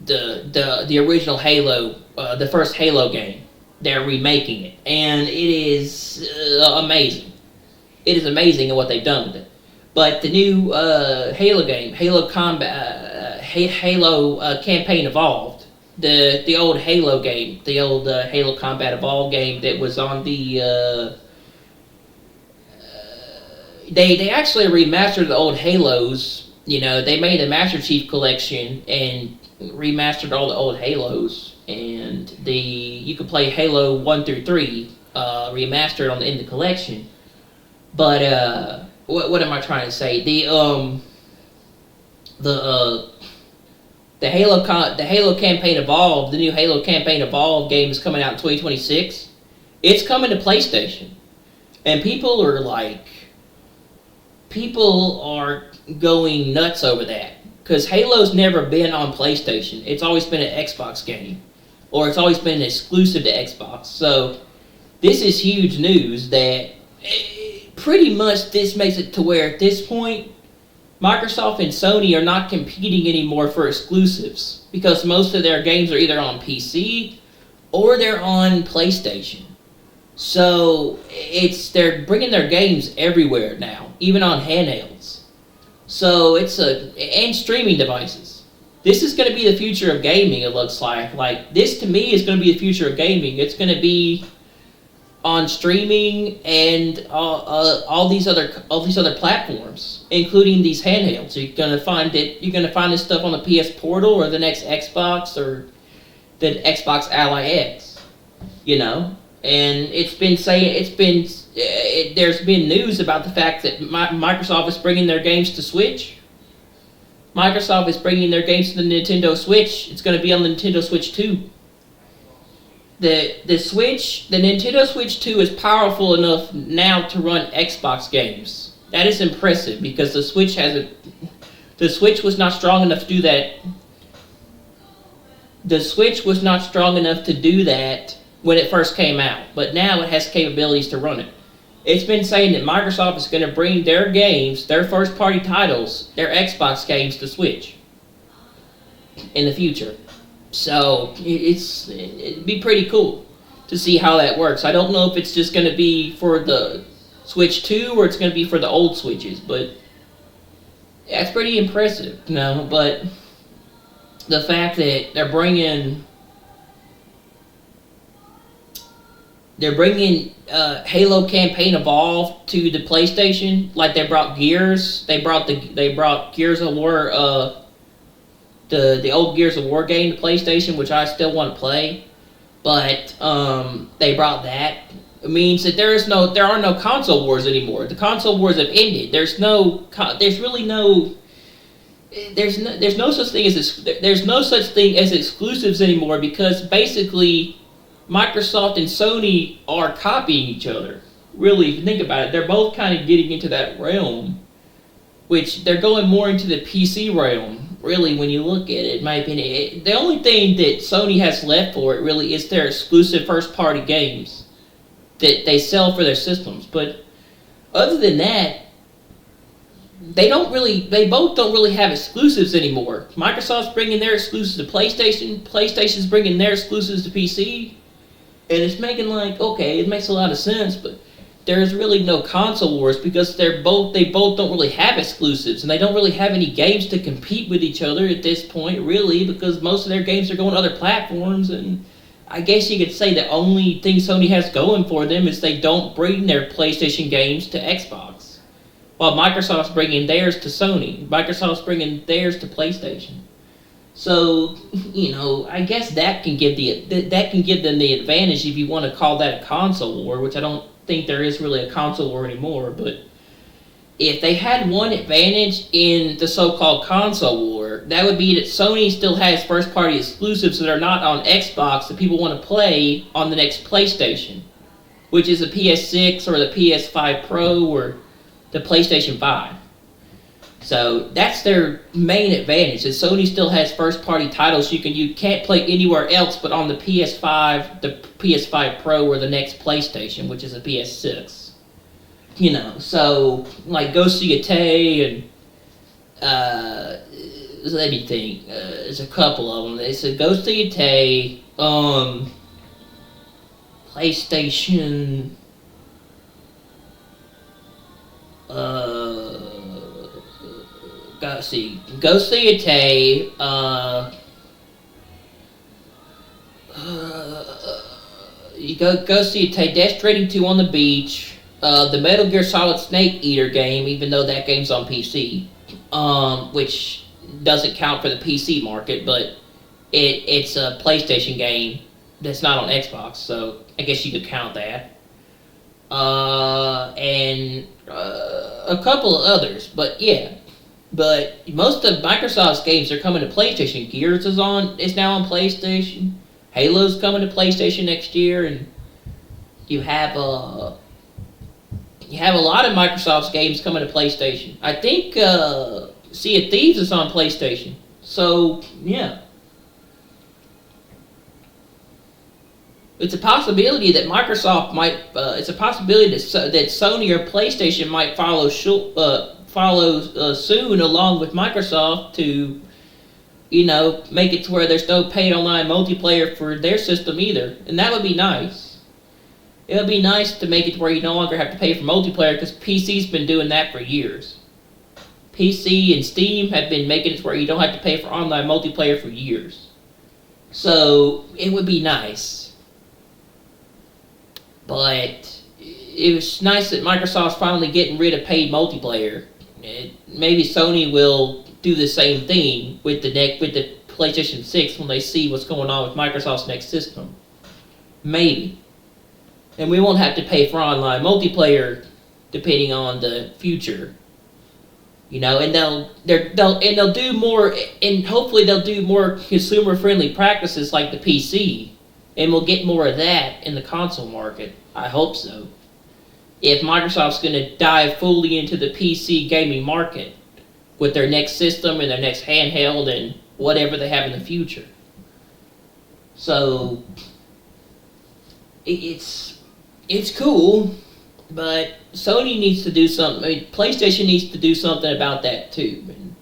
The original Halo, the first Halo game, they're remaking it, and it is amazing. It is amazing at what they've done with it. But the new Halo game, Halo Campaign Evolved, the old Halo game, the old Halo Combat Evolved game that was on the they actually remastered the old Halos. They made the Master Chief Collection and remastered all the old Halos, and you could play Halo 1 through 3 remastered in the collection. But what am I trying to say? The Halo Campaign Evolved, the new Halo Campaign Evolved game is coming out in 2026. It's coming to PlayStation, and people are going nuts over that. Because Halo's never been on PlayStation. It's always been an Xbox game. Or it's always been exclusive to Xbox. So, this is huge news that pretty much this makes it to where at this point, Microsoft and Sony are not competing anymore for exclusives. Because most of their games are either on PC or they're on PlayStation. So, they're bringing their games everywhere now. Even on handhelds. So and streaming devices. This is going to be the future of gaming. It looks like this to me is going to be the future of gaming. It's going to be on streaming and all these other platforms, including these handhelds. You're going to find this stuff on the PS Portal or the next Xbox or the Xbox Ally X. And there's been news about the fact that Microsoft is bringing their games to Switch. Microsoft is bringing their games to the Nintendo Switch. It's going to be on the Nintendo Switch 2. The Nintendo Switch 2 is powerful enough now to run Xbox games. That is impressive because the Switch was not strong enough to do that. The Switch was not strong enough to do that when it first came out, but now it has capabilities to run it. It's been saying that Microsoft is going to bring their games, their first-party titles, their Xbox games to Switch in the future. So it'd be pretty cool to see how that works. I don't know if it's just going to be for the Switch 2 or it's going to be for the old Switches, but that's pretty impressive, But the fact that they're bringing Halo Campaign Evolved to the PlayStation, like they brought Gears. They brought Gears of War, the old Gears of War game to PlayStation, which I still want to play. But they brought that. It means that there are no console wars anymore. The console wars have ended. There's no such thing as exclusives anymore, because basically Microsoft and Sony are copying each other. Really, if you think about it, they're both kind of getting into that realm, which they're going more into the PC realm. Really, when you look at it, in my opinion, the only thing that Sony has left for it really is their exclusive first-party games. that they sell for their systems. But other than that, they both don't really have exclusives anymore. Microsoft's bringing their exclusives to PlayStation. PlayStation's bringing their exclusives to PC. And it's making okay, it makes a lot of sense, but there's really no console wars because they both don't really have exclusives, and they don't really have any games to compete with each other at this point, really, because most of their games are going to other platforms. And I guess you could say the only thing Sony has going for them is they don't bring their PlayStation games to Xbox, while Microsoft's bringing theirs to Sony. Microsoft's bringing theirs to PlayStation. So, I guess that can give them the advantage if you want to call that a console war, which I don't think there is really a console war anymore. But if they had one advantage in the so-called console war, that would be that Sony still has first-party exclusives that are not on Xbox that people want to play on the next PlayStation, which is the PS6 or the PS5 Pro or the PlayStation 5. So that's their main advantage, is Sony still has first-party titles you can't play anywhere else but on the PS5, the PS5 Pro, or the next PlayStation, which is a PS6. So like Ghost of Yotei and let me think. There's a couple of them. It's a Ghost of Yotei, PlayStation. Let's see, Ghost of Yotei, Ghost of Yotei, Death Stranding 2 on the Beach, the Metal Gear Solid Snake Eater game, even though that game's on PC, which doesn't count for the PC market, but it's a PlayStation game that's not on Xbox, so I guess you could count that. And a couple of others, but yeah. But most of Microsoft's games are coming to PlayStation. Gears is now on PlayStation. Halo's coming to PlayStation next year, and you have a lot of Microsoft's games coming to PlayStation. I think Sea of Thieves is on PlayStation. So yeah, it's a possibility that Microsoft might. It's a possibility that Sony or PlayStation might follow soon along with Microsoft to, make it to where there's no paid online multiplayer for their system either. And that would be nice. It would be nice to make it to where you no longer have to pay for multiplayer, because PC's been doing that for years. PC and Steam have been making it to where you don't have to pay for online multiplayer for years. So it would be nice. But it was nice that Microsoft's finally getting rid of paid multiplayer. Maybe Sony will do the same thing with the PlayStation 6 when they see what's going on with Microsoft's next system. Maybe. And we won't have to pay for online multiplayer depending on the future. And they'll do more, and hopefully they'll do more consumer friendly practices like the PC, and we'll get more of that in the console market. I hope so. If Microsoft's going to dive fully into the PC gaming market with their next system and their next handheld and whatever they have in the future. So, it's cool, but Sony needs to do something. PlayStation needs to do something about that too. And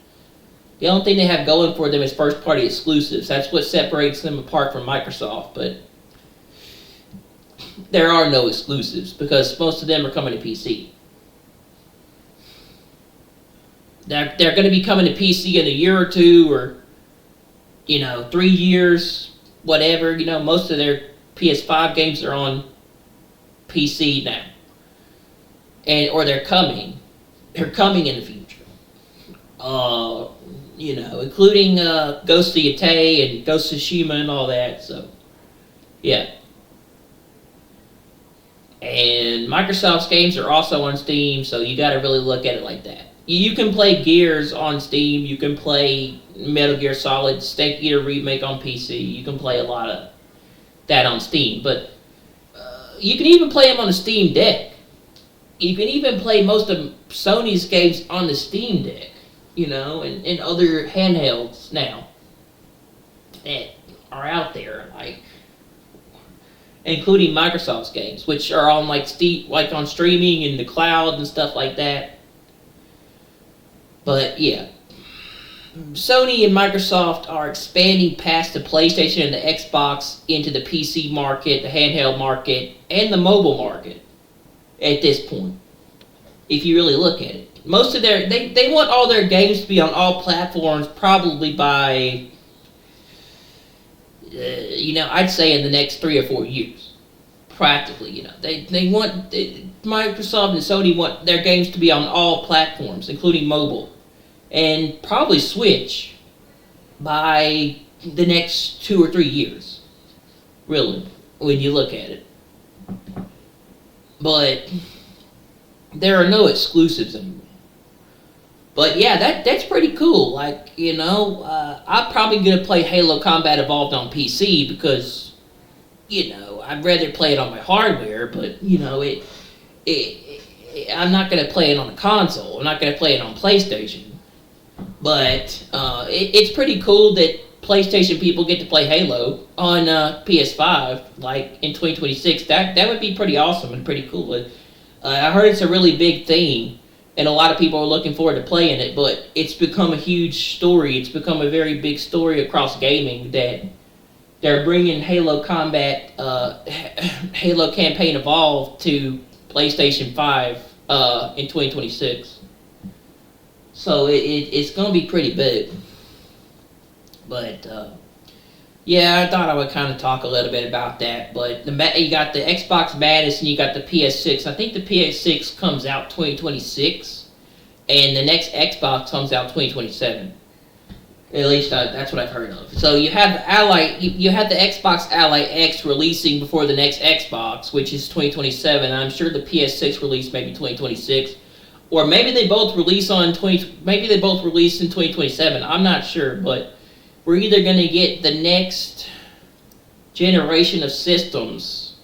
the only thing they have going for them is first-party exclusives. That's what separates them apart from Microsoft, but there are no exclusives because most of them are coming to PC. They're going to be coming to PC in a year or two, or 3 years, whatever. Most of their PS5 games are on PC now, or they're coming. They're coming in the future. Including Ghost of Yotei and Ghost of Tsushima and all that. So, yeah. And Microsoft's games are also on Steam, so you got to really look at it like that. You can play Gears on Steam. You can play Metal Gear Solid Snake Eater Remake on PC. You can play a lot of that on Steam. But you can even play them on the Steam Deck. You can even play most of Sony's games on the Steam Deck, and other handhelds now that are out there. including Microsoft's games, which are on like on streaming and the cloud and stuff like that. But yeah, Sony and Microsoft are expanding past the PlayStation and the Xbox into the PC market, the handheld market, and the mobile market at this point. If you really look at it, most of they want all their games to be on all platforms probably by I'd say in the next 3 or 4 years. Practically, they want Microsoft and Sony want their games to be on all platforms, including mobile, and probably Switch by the next 2 or 3 years. Really, when you look at it, but there are no exclusives anymore. But yeah, that's pretty cool. I'm probably gonna play Halo Combat Evolved on PC because, I'd rather play it on my hardware. But I'm not gonna play it on a console. I'm not gonna play it on PlayStation. But it's pretty cool that PlayStation people get to play Halo on PS5, like in 2026. That would be pretty awesome and pretty cool. But I heard it's a really big thing, and a lot of people are looking forward to playing it, but it's become a huge story. It's become a very big story across gaming that they're bringing Halo Campaign Evolved to PlayStation 5 in 2026. So it's going to be pretty big. But yeah, I thought I would kind of talk a little bit about that. But you got the Xbox Madness and you got the PS6. I think the PS6 comes out 2026, and the next Xbox comes out 2027. At least that's what I've heard of. So you have you have the Xbox Ally X releasing before the next Xbox, which is 2027. I'm sure the PS6 release maybe 2026, or maybe they both release Maybe they both release in 2027. I'm not sure, but we're either going to get the next generation of systems,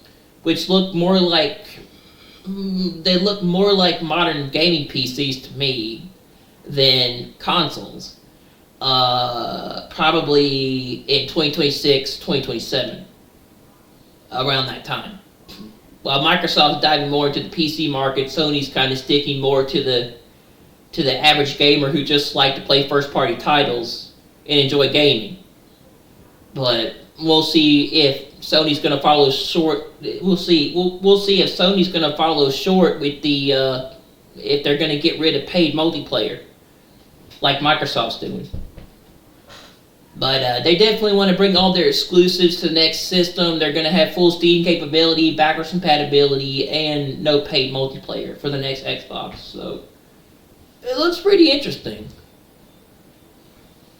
which look more like modern gaming PCs to me than consoles. Probably in 2026, 2027, around that time. While Microsoft's diving more into the PC market, Sony's kind of sticking more to the average gamer who just like to play first-party titles and enjoy gaming. But we'll see if Sony's going to follow short. We'll see if Sony's going to follow short with the if they're going to get rid of paid multiplayer like Microsoft's doing. But they definitely want to bring all their exclusives to the next system. They're going to have full Steam capability, backwards compatibility, and no paid multiplayer for the next Xbox. So it looks pretty interesting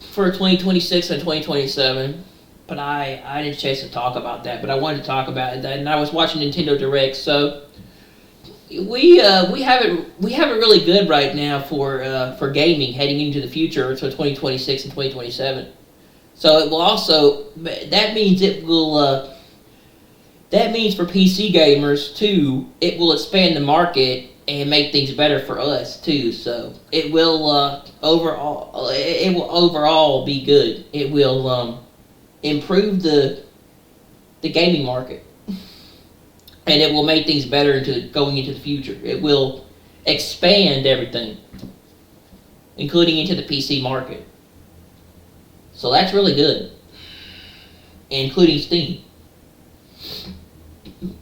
for 2026 and 2027. But I didn't chase to talk about that. But I wanted to talk about it, and I was watching Nintendo Direct. So we have it really good right now for gaming heading into the future, so 2026 and 2027. So it will also that means for PC gamers too. It will expand the market and make things better for us too. So it will overall be good. It will improve the gaming market, and it will make things better going into the future. It will expand everything, including into the PC market. So that's really good, including Steam.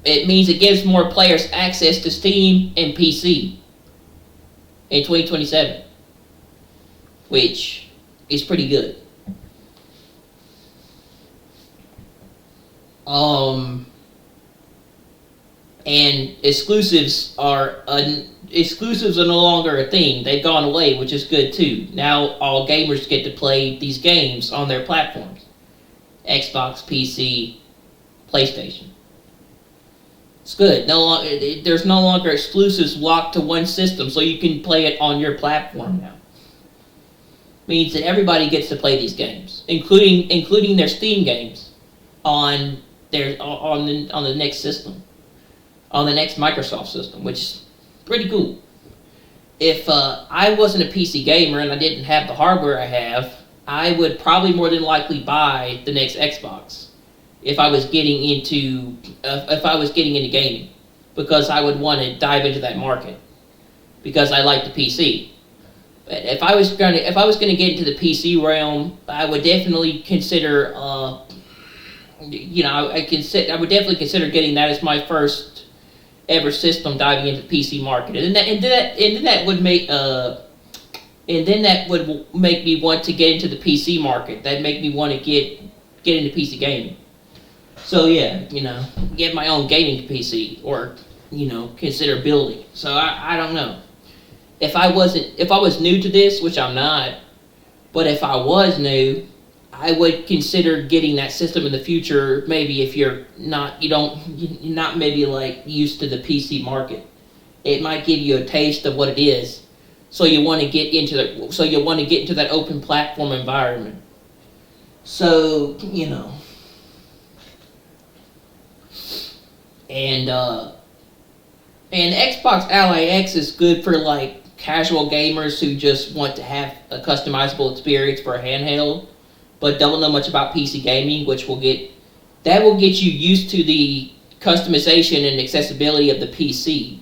It means it gives more players access to Steam and PC in 2027, which is pretty good. And exclusives are no longer a thing. They've gone away, which is good too. Now all gamers get to play these games on their platforms: Xbox, PC, PlayStation. It's good. There's no longer exclusives locked to one system, so you can play it on your platform now. Means that everybody gets to play these games, including their Steam games, on the next system, on the next Microsoft system, which is pretty cool. If I wasn't a PC gamer and I didn't have the hardware I have, I would probably more than likely buy the next Xbox if I was getting into gaming, because I would want to dive into that market because I like the PC. But if I was gonna get into the PC realm, I would definitely consider I would definitely consider getting that as my first ever system diving into the PC market, and then that would make me want to get into the PC market. That'd make me want to get into PC gaming. So yeah, get my own gaming PC, or consider building. So I don't know. If I was new to this, which I'm not, but if I was new, I would consider getting that system in the future. Maybe if you're not maybe like used to the PC market, it might give you a taste of what it is. So you want to get into that open platform environment. So and Xbox Ally X is good for like casual gamers who just want to have a customizable experience for a handheld, but don't know much about PC gaming, which will get you used to the customization and accessibility of the PC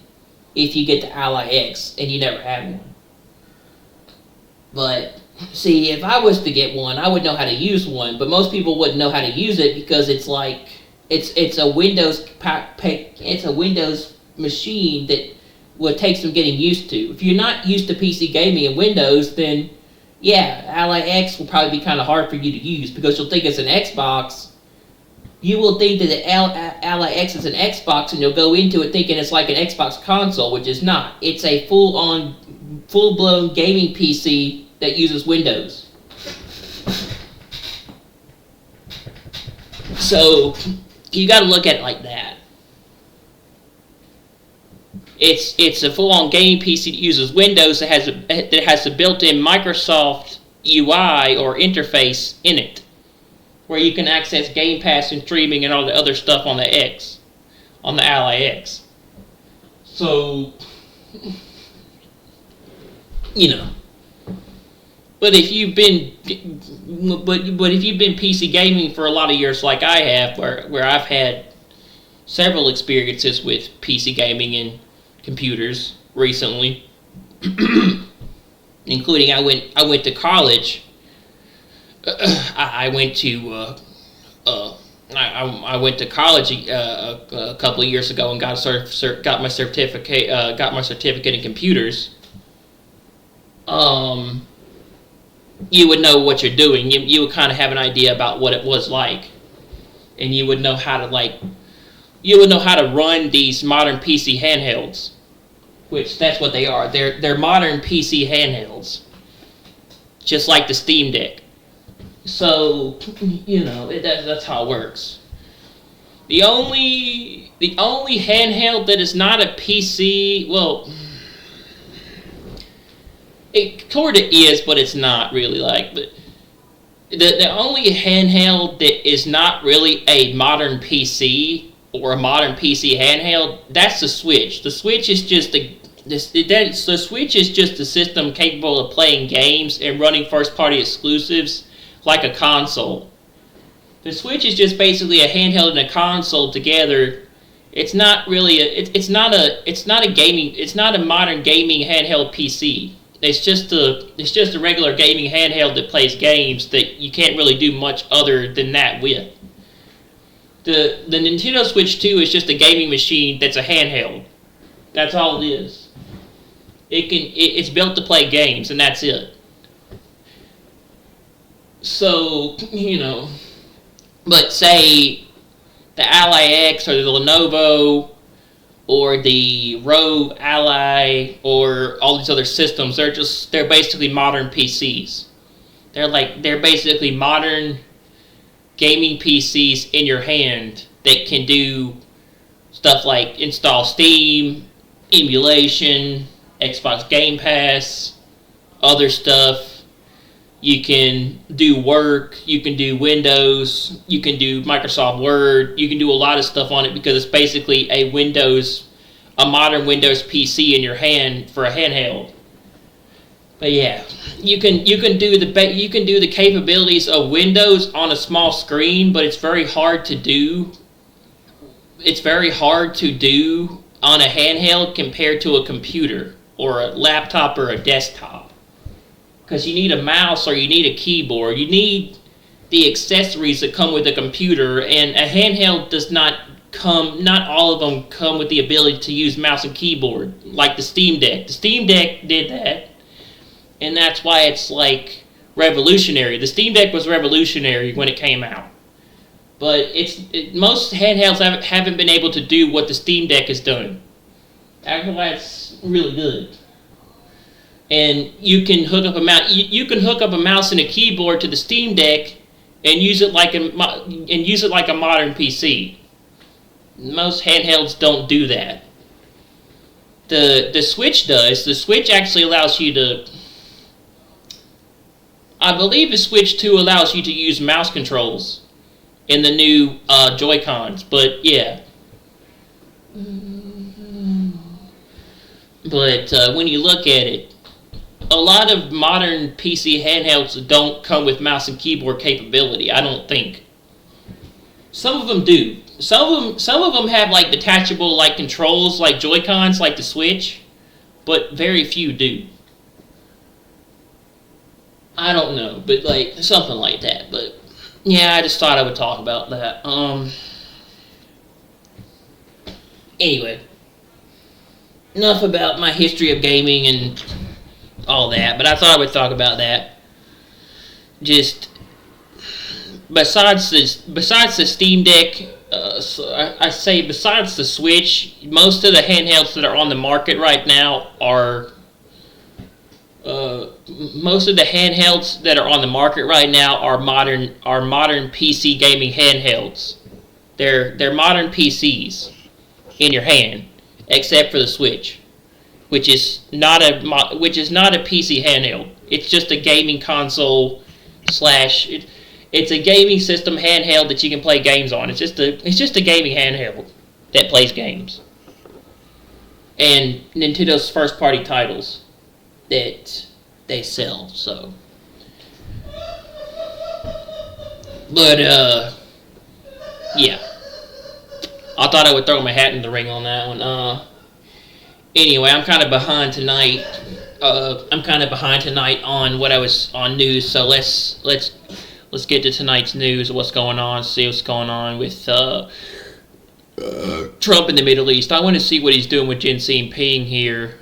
if you get the Ally X and you never had one. But see, if I was to get one, I would know how to use one, but most people wouldn't know how to use it because it's a Windows machine that would take some getting used to. If you're not used to PC gaming and Windows, then yeah, Ally X will probably be kind of hard for you to use because you'll think it's an Xbox. You will think that the Ally X is an Xbox, and you'll go into it thinking it's like an Xbox console, which is not. It's a full-blown gaming PC that uses Windows. So you got to look at it like that. It's a full-on gaming PC that uses Windows that has a built-in Microsoft UI or interface in it, where you can access Game Pass and streaming and all the other stuff on the Ally X. So, but if you've been PC gaming for a lot of years, like I have, where I've had several experiences with PC gaming and computers recently, including I went to college. I went to college a couple of years ago and got my certificate in computers. You would know what you're doing. You would kind of have an idea about what it was like, and you would know how to run these modern PC handhelds, which that's what they are. They're modern PC handhelds, just like the Steam Deck. So that's how it works. The only handheld that is not a PC, well, it sort of is, but it's not really like. But the only handheld that is not really a modern PC or a modern PC handheld, that's the Switch. The Switch is just a system capable of playing games and running first-party exclusives like a console. The Switch is just basically a handheld and a console together. It's not really it's not a modern gaming handheld PC. It's just a regular gaming handheld that plays games that you can't really do much other than that with. The Nintendo Switch 2 is just a gaming machine that's a handheld. That's all it is. It's built to play games, and that's it. So, but say the Ally X or the Lenovo or the Rogue Ally or all these other systems, they're basically modern PCs. They're basically modern gaming PCs in your hand that can do stuff like install Steam, emulation, Xbox Game Pass, other stuff. You can do work, you can do Windows, you can do Microsoft Word, you can do a lot of stuff on it because it's basically a modern Windows PC in your hand for a handheld. But yeah, you can do the capabilities of Windows on a small screen, but it's very hard to do. It's very hard to do on a handheld compared to a computer or a laptop or a desktop, because you need a mouse or you need a keyboard. You need the accessories that come with a computer, and a handheld does not come. Not all of them come with the ability to use mouse and keyboard, like the Steam Deck. The Steam Deck did that, and that's why it's like revolutionary. The Steam Deck was revolutionary when it came out, but most handhelds haven't been able to do what the Steam Deck has done. Actually, that's really good. And you can hook up a mouse. You can hook up a mouse and a keyboard to the Steam Deck and use it like a modern PC. Most handhelds don't do that. The Switch does. The Switch actually allows you to. I believe the Switch 2 allows you to use mouse controls in the new Joy-Cons, but yeah. But when you look at it, a lot of modern PC handhelds don't come with mouse and keyboard capability, I don't think. Some of them do. Some of them have like detachable like controls like Joy-Cons like the Switch, but very few do. I don't know, but like something like that. But yeah, I just thought I would talk about that. Anyway, enough about my history of gaming and all that. But I thought I would talk about that. Just besides the Steam Deck, I say besides the Switch, most of the handhelds that are on the market right now are. Most of the handhelds that are on the market right now are modern PC gaming handhelds. They're modern PCs in your hand, except for the Switch, which is not a PC handheld. It's just a gaming console slash. It's a gaming system handheld that you can play games on. It's just a gaming handheld that plays games, and Nintendo's first party titles that they sell. So, but yeah, I thought I would throw my hat in the ring on that one. Anyway, I'm kind of behind tonight. On what I was on news. So let's get to tonight's news. What's going on? See what's going on with Trump in the Middle East. I want to see what he's doing with Jin Jinping here.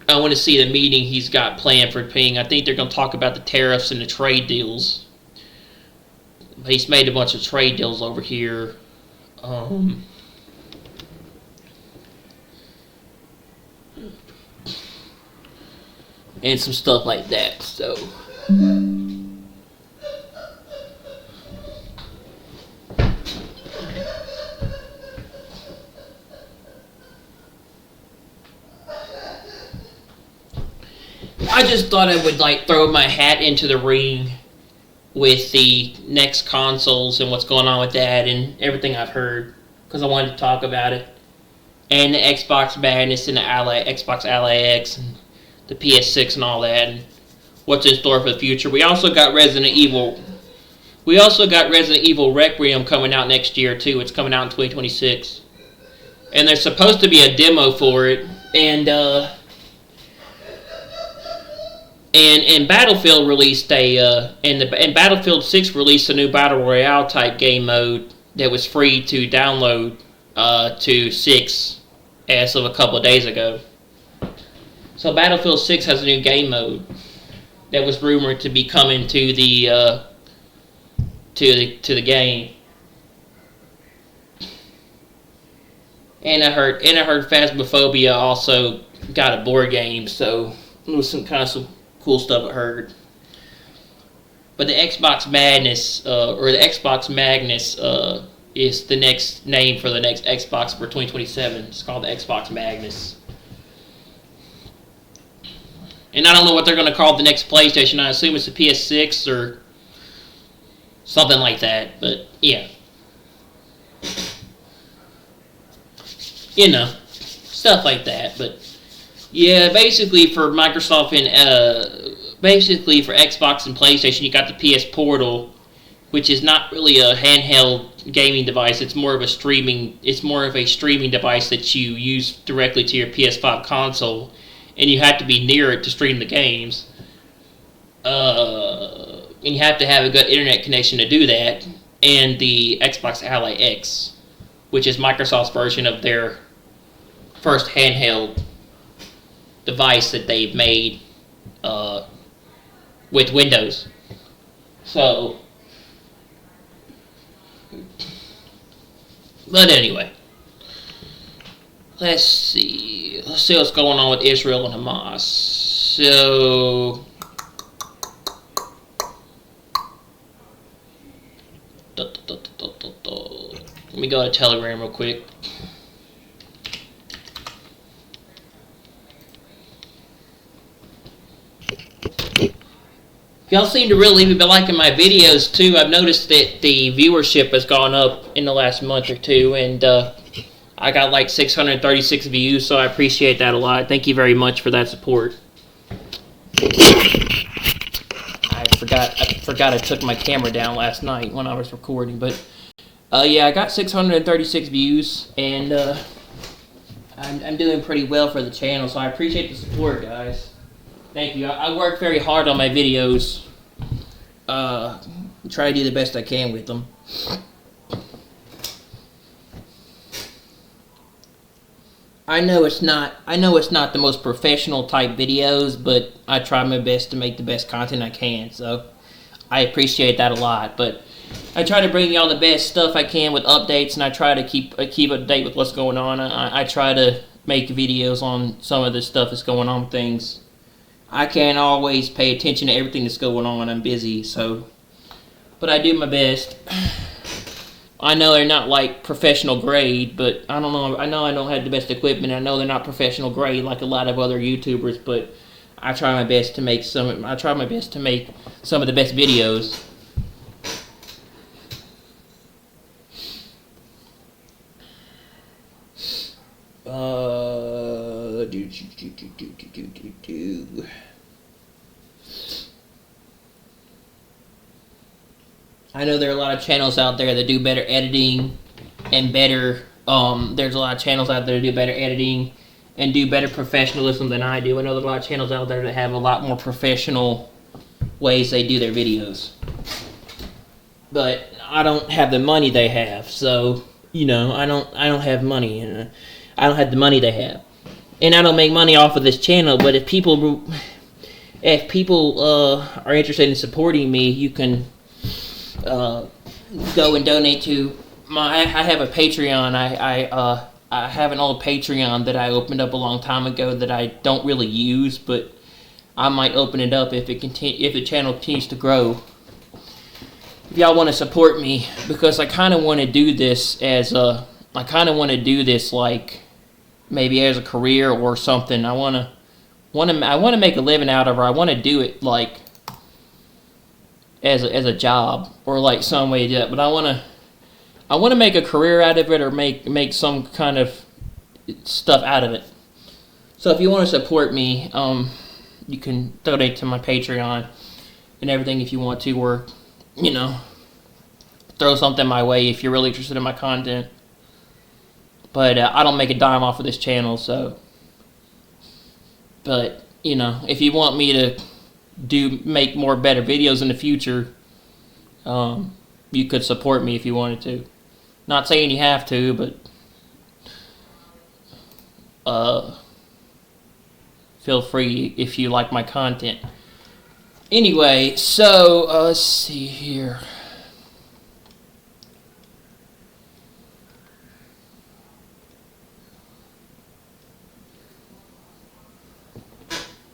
I want to see the meeting he's got planned for Ping. I think they're going to talk about the tariffs and the trade deals. He's made a bunch of trade deals over here. And some stuff like that. So. I just thought I would like throw my hat into the ring with the next consoles and what's going on with that and everything I've heard, because I wanted to talk about it, and the Xbox Madness and the Xbox Ally X and the PS6 and all that, and what's in store for the future. We also got Resident Evil Requiem coming out next year too. It's coming out in 2026, and there's supposed to be a demo for it, and Battlefield released and Battlefield 6 released a new Battle Royale type game mode that was free to download to 6 as of a couple of days ago. So Battlefield 6 has a new game mode that was rumored to be coming to the game. And I heard Phasmophobia also got a board game, so it was some cool stuff I heard. But the Xbox Madness, or the Xbox Magnus, is the next name for the next Xbox for 2027. It's called the Xbox Magnus. And I don't know what they're going to call the next PlayStation. I assume it's the PS6 or something like that. But, yeah. You know, stuff like that. But Yeah, basically for Microsoft and basically for Xbox and PlayStation, you got the PS Portal, which is not really a handheld gaming device. It's more of a streaming. It's more of a streaming device that you use directly to your PS5 console, and you have to be near it to stream the games. And you have to have a good internet connection to do that. And the Xbox Ally X, which is Microsoft's version of their first handheld device that they've made with Windows. So, but anyway, let's see what's going on with Israel and Hamas. So, let me go to Telegram real quick. Y'all seem to really be liking my videos too. I've noticed that the viewership has gone up in the last month or two, and I got like 636 views, so I appreciate that a lot. Thank you very much for that support. I forgot I took my camera down last night when I was recording, but yeah, I got 636 views, and I'm doing pretty well for the channel, so I appreciate the support, guys. Thank you. I work very hard on my videos. Try to do the best I can with them. I know it's not the most professional type videos, but I try my best to make the best content I can. So I appreciate that a lot. But I try to bring y'all the best stuff I can with updates, and I try to keep up to date with what's going on. I try to make videos on some of the stuff that's going on with things. I can't always pay attention to everything that's going on. I'm busy, so, but I do my best. I know they're not like professional grade, but I don't know. I know I don't have the best equipment. I know they're not professional grade like a lot of other YouTubers, but I try my best to make some. I try my best to make some of the best videos. I know there are a lot of channels out there that do better editing and better. There's a lot of channels out there that do better editing and do better professionalism than I do. I know there's a lot of channels out there that have a lot more professional ways they do their videos. But I don't have the money they have, so you know I don't have money. I don't have the money they have, and I don't make money off of this channel. But if people are interested in supporting me, you can go and donate to my. I have a Patreon. I have an old Patreon that I opened up a long time ago that I don't really use, but I might open it up if the channel continues to grow. If y'all want to support me, because I kind of want to do this like maybe as a career or something. I want to make a living out of it. I want to do it like as a job or like some way to do it. But I want to make a career out of it or make some kind of stuff out of it. So if you want to support me, you can donate to my Patreon and everything if you want to, or you know, throw something my way if you're really interested in my content. But I don't make a dime off of this channel, so. But you know, if you want me to make more better videos in the future, you could support me if you wanted to. Not saying you have to, but feel free if you like my content. Anyway, so let's see here.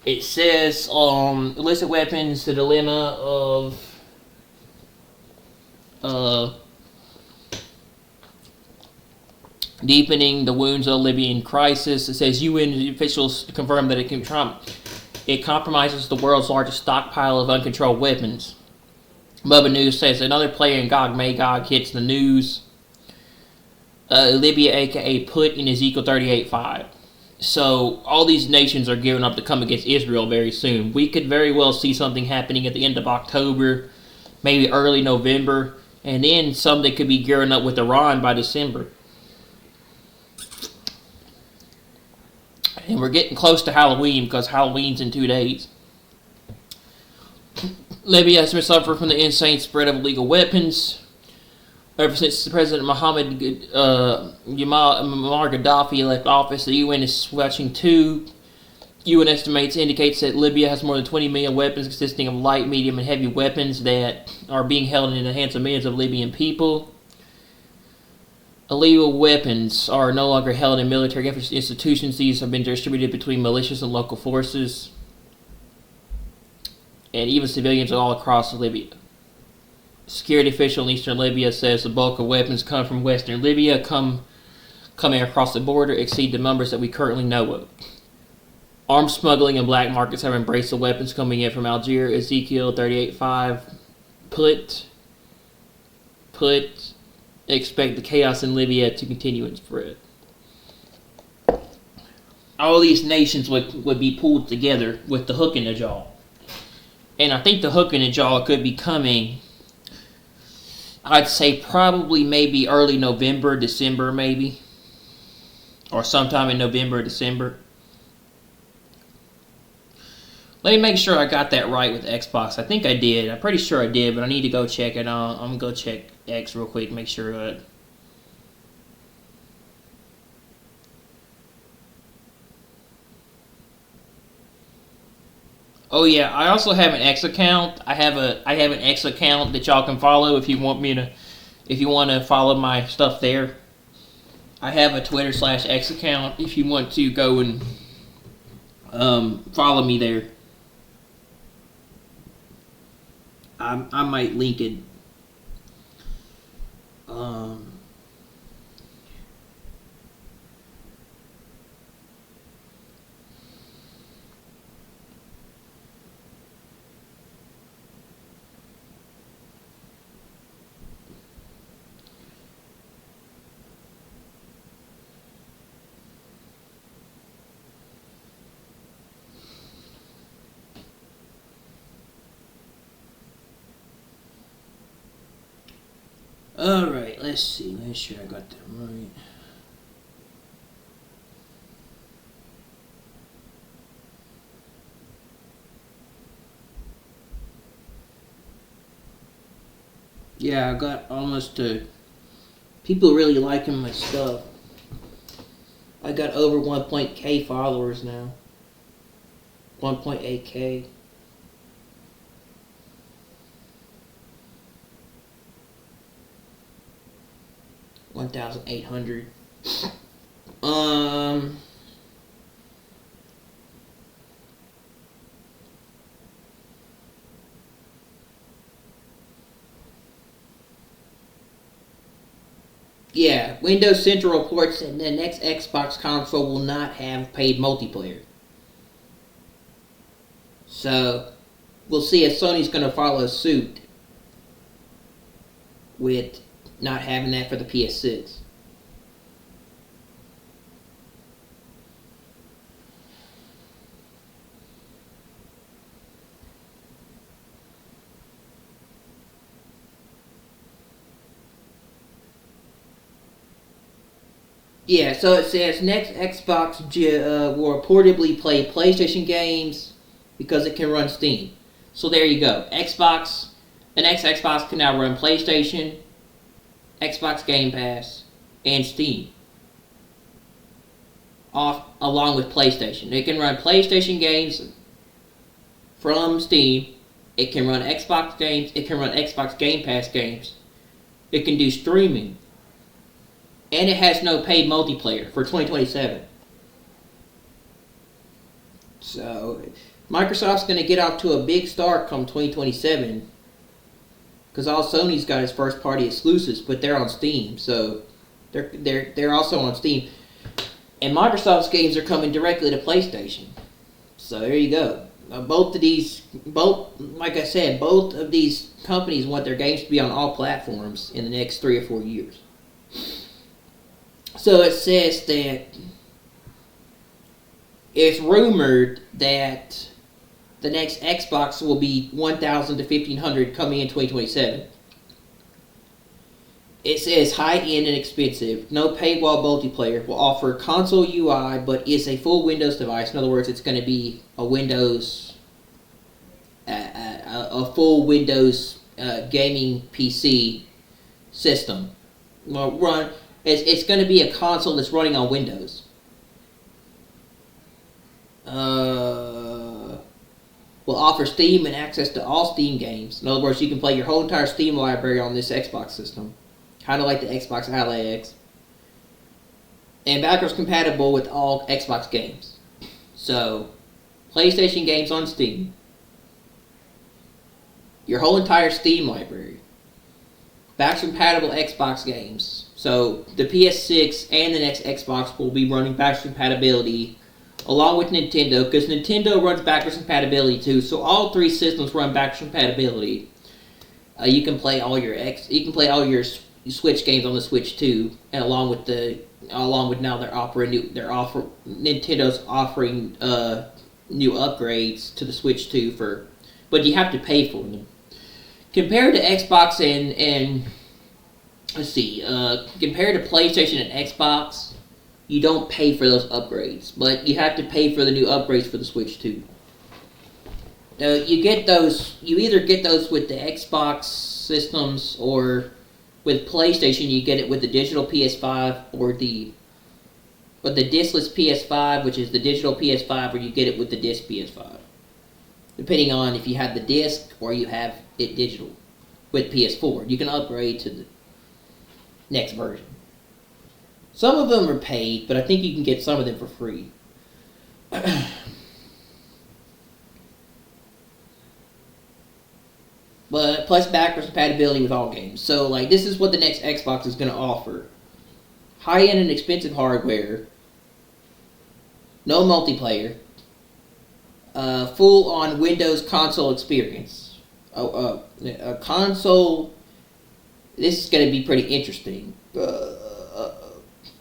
It says, illicit weapons, the dilemma of deepening the wounds of the Libyan crisis. It says UN officials confirm that it compromises the world's largest stockpile of uncontrolled weapons. Bubba News says another player in Gog Magog hits the news. Libya, aka put in Ezekiel 38:5. So all these nations are gearing up to come against Israel very soon. We could very well see something happening at the end of October, maybe early November, and then something could be gearing up with Iran by December. And we're getting close to Halloween because Halloween's in 2 days. Libya has been suffering from the insane spread of illegal weapons. Ever since President Muammar Gaddafi left office, the UN is watching too. UN estimates indicates that Libya has more than 20 million weapons consisting of light, medium, and heavy weapons that are being held in the hands of millions of Libyan people. Illegal weapons are no longer held in military institutions. These have been distributed between militias and local forces, and even civilians all across Libya. Security official in eastern Libya says the bulk of weapons come from western Libya, coming across the border exceed the numbers that we currently know of. Arms smuggling and black markets have embraced the weapons coming in from Algeria. Ezekiel 38:5 put expect the chaos in Libya to continue and spread. All these nations would be pulled together with the hook in the jaw. And I think the hook in the jaw could be coming, I'd say probably maybe early November, December maybe. Or sometime in November or December. Let me make sure I got that right with Xbox. I think I did. I'm pretty sure I did, but I need to go check it out. I'm going to go check X real quick, make sure. Oh yeah, I also have an X account. I have an X account that y'all can follow if you want to follow my stuff there. I have a Twitter/X account if you want to go and follow me there. I might link it. Alright, let's see. Make sure I got that right. Yeah, I got almost people really liking my stuff. I got over 1.k followers now. 1.8k. 1,800. Yeah, Windows Central reports that the next Xbox console will not have paid multiplayer. So, we'll see if Sony's going to follow suit with not having that for the PS6. Yeah, so it says next Xbox will reportedly play PlayStation games because it can run Steam. So there you go. The next Xbox can now run PlayStation, Xbox Game Pass, and Steam. Along with PlayStation. It can run PlayStation games from Steam. It can run Xbox games. It can run Xbox Game Pass games. It can do streaming. And it has no paid multiplayer for 2027. So, Microsoft's going to get off to a big start come 2027. Because all Sony's got is first party exclusives, but they're on Steam. So, they're also on Steam. And Microsoft's games are coming directly to PlayStation. So, there you go. Both of these companies want their games to be on all platforms in the next 3 or 4 years. So it says that it's rumored that the next Xbox will be 1,000 to 1,500 coming in 2027. It says high-end and expensive. No paywall multiplayer. Will offer console UI, but is a full Windows device. In other words, it's going to be a Windows, a full Windows gaming PC system. Well, it's going to be a console that's running on Windows. Will offer Steam and access to all Steam games. In other words, you can play your whole entire Steam library on this Xbox system. Kind of like the Xbox Ally X. And backwards compatible with all Xbox games. So, PlayStation games on Steam. Your whole entire Steam library. Backwards compatible Xbox games. So, the PS6 and the next Xbox will be running backwards compatibility along with Nintendo, because Nintendo runs backwards compatibility too. So all three systems run backwards compatibility. You can play all your Switch games on the Switch too, and along with now Nintendo's offering new upgrades to the Switch too but you have to pay for them. Compared to Xbox and compared to PlayStation and Xbox, you don't pay for those upgrades, but you have to pay for the new upgrades for the Switch too. You either get those with the Xbox systems, or with PlayStation you get it with the digital PS5 or the discless PS5, which is the digital PS5, or you get it with the disc PS5. Depending on if you have the disc or you have it digital. With PS4, you can upgrade to the next version. Some of them are paid, but I think you can get some of them for free. But plus backwards compatibility with all games. So this is what the next Xbox is going to offer. High-end and expensive hardware. No multiplayer. Full-on Windows console experience. A console. This is going to be pretty interesting.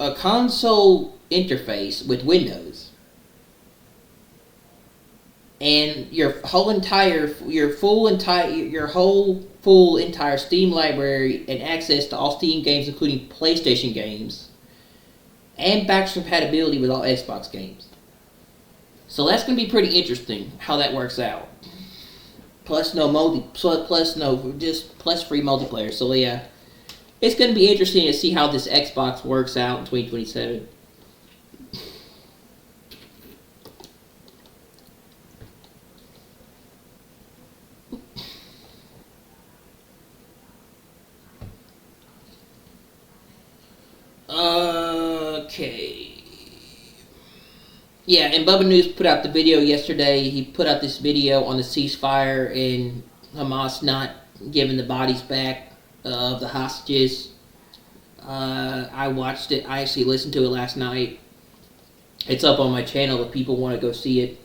A console interface with Windows, and your full entire Steam library and access to all Steam games, including PlayStation games, and backwards compatibility with all Xbox games. So that's going to be pretty interesting how that works out. Plus free multiplayer. So yeah. It's going to be interesting to see how this Xbox works out in 2027. Okay. Yeah, and Bubba News put out the video yesterday. He put out this video on the ceasefire and Hamas not giving the bodies back of the hostages. I watched it. I actually listened to it last night. It's up on my channel if people want to go see it.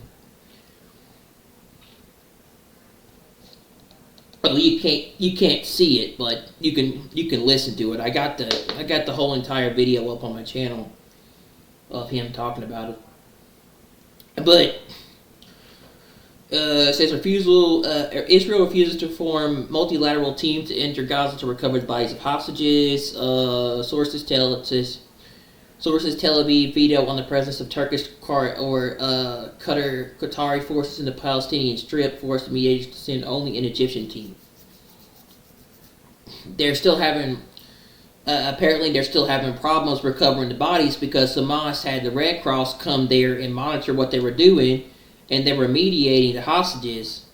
Well, you can't see it, but you can listen to it. I got the whole entire video up on my channel of him talking about it. But it says Israel refuses to form multilateral team to enter Gaza to recover the bodies of hostages. Sources tell Aviv veto on the presence of Turkish Qatari forces in the Palestinian Strip, forced the mediators to send only an Egyptian team. Apparently they're still having problems recovering the bodies because Hamas had the Red Cross come there and monitor what they were doing. And they were mediating the hostages,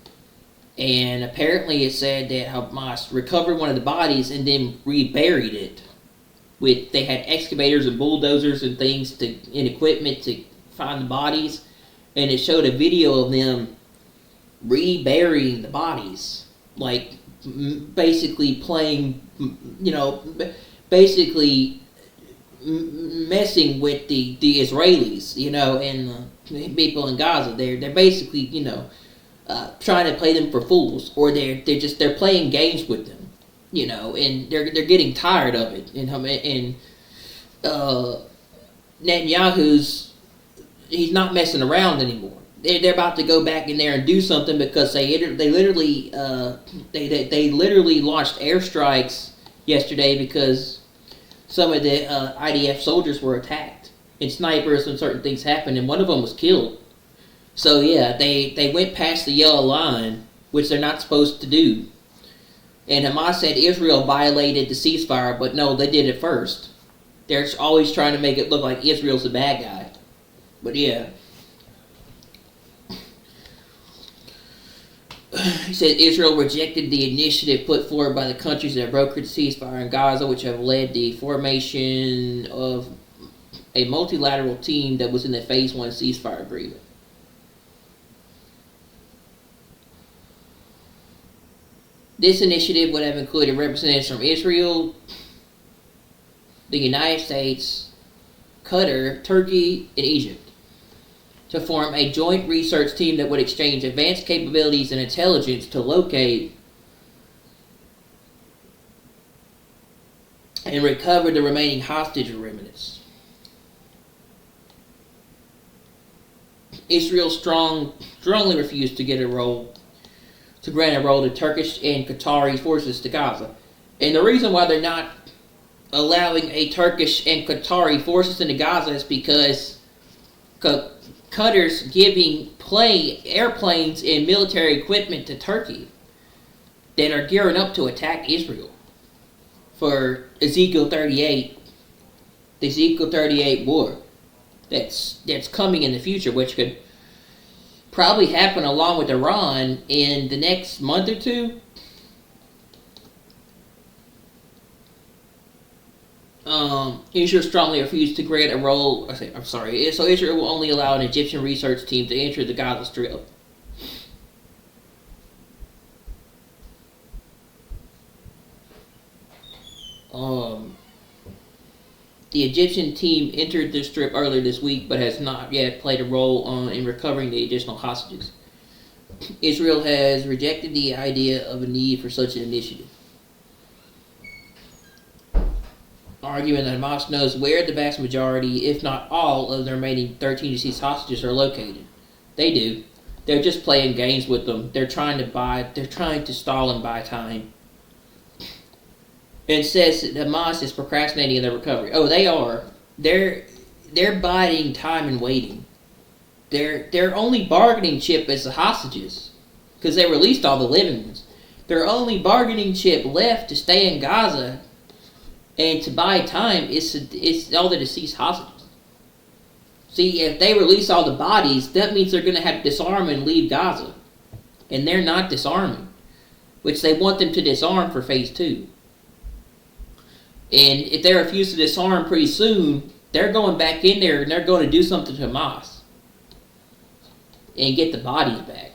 and apparently it said that Hamas recovered one of the bodies and then reburied it. They had excavators and bulldozers and things and equipment to find the bodies, and it showed a video of them reburying the bodies, basically playing, messing with the Israelis, and the people in Gaza. They're basically, trying to play them for fools, or they're playing games with them, and they're getting tired of it. And Netanyahu's he's not messing around anymore. They're about to go back in there and do something because they literally launched airstrikes yesterday because some of the IDF soldiers were attacked and snipers and certain things happened and one of them was killed. So yeah, they went past the yellow line, which they're not supposed to do. And Hamas said Israel violated the ceasefire, but no, they did it first. They're always trying to make it look like Israel's the bad guy. But yeah. He said Israel rejected the initiative put forward by the countries that brokered the ceasefire in Gaza, which have led the formation of a multilateral team that was in the Phase 1 ceasefire agreement. This initiative would have included representatives from Israel, the United States, Qatar, Turkey, and Egypt to form a joint research team that would exchange advanced capabilities and intelligence to locate and recover the remaining hostage remnants. Israel strongly refused to grant a role to Turkish and Qatari forces to Gaza. And the reason why they're not allowing a Turkish and Qatari forces into Gaza is because Qatar's giving airplanes and military equipment to Turkey that are gearing up to attack Israel for Ezekiel 38, the Ezekiel 38 war that's coming in the future, which could probably happen along with Iran in the next month or two. Israel strongly refused to grant a role. So Israel will only allow an Egyptian research team to enter the Gaza Strip. The Egyptian team entered the Strip earlier this week, but has not yet played a role in recovering the additional hostages. Israel has rejected the idea of a need for such an initiative, arguing that Hamas knows where the vast majority, if not all, of the remaining 13 deceased hostages are located. They do. They're just playing games with them. They're trying to stall and buy time. And it says that Hamas is procrastinating in their recovery. Oh, they are. They're biding time and waiting. Their only bargaining chip is the hostages, because they released all the living ones. Their only bargaining chip left to stay in Gaza and to buy time is all the deceased hostages. See, if they release all the bodies, that means they're going to have to disarm and leave Gaza. And they're not disarming, which they want them to disarm for Phase 2. And if they refuse to disarm pretty soon, they're going back in there and they're going to do something to Hamas and get the bodies back.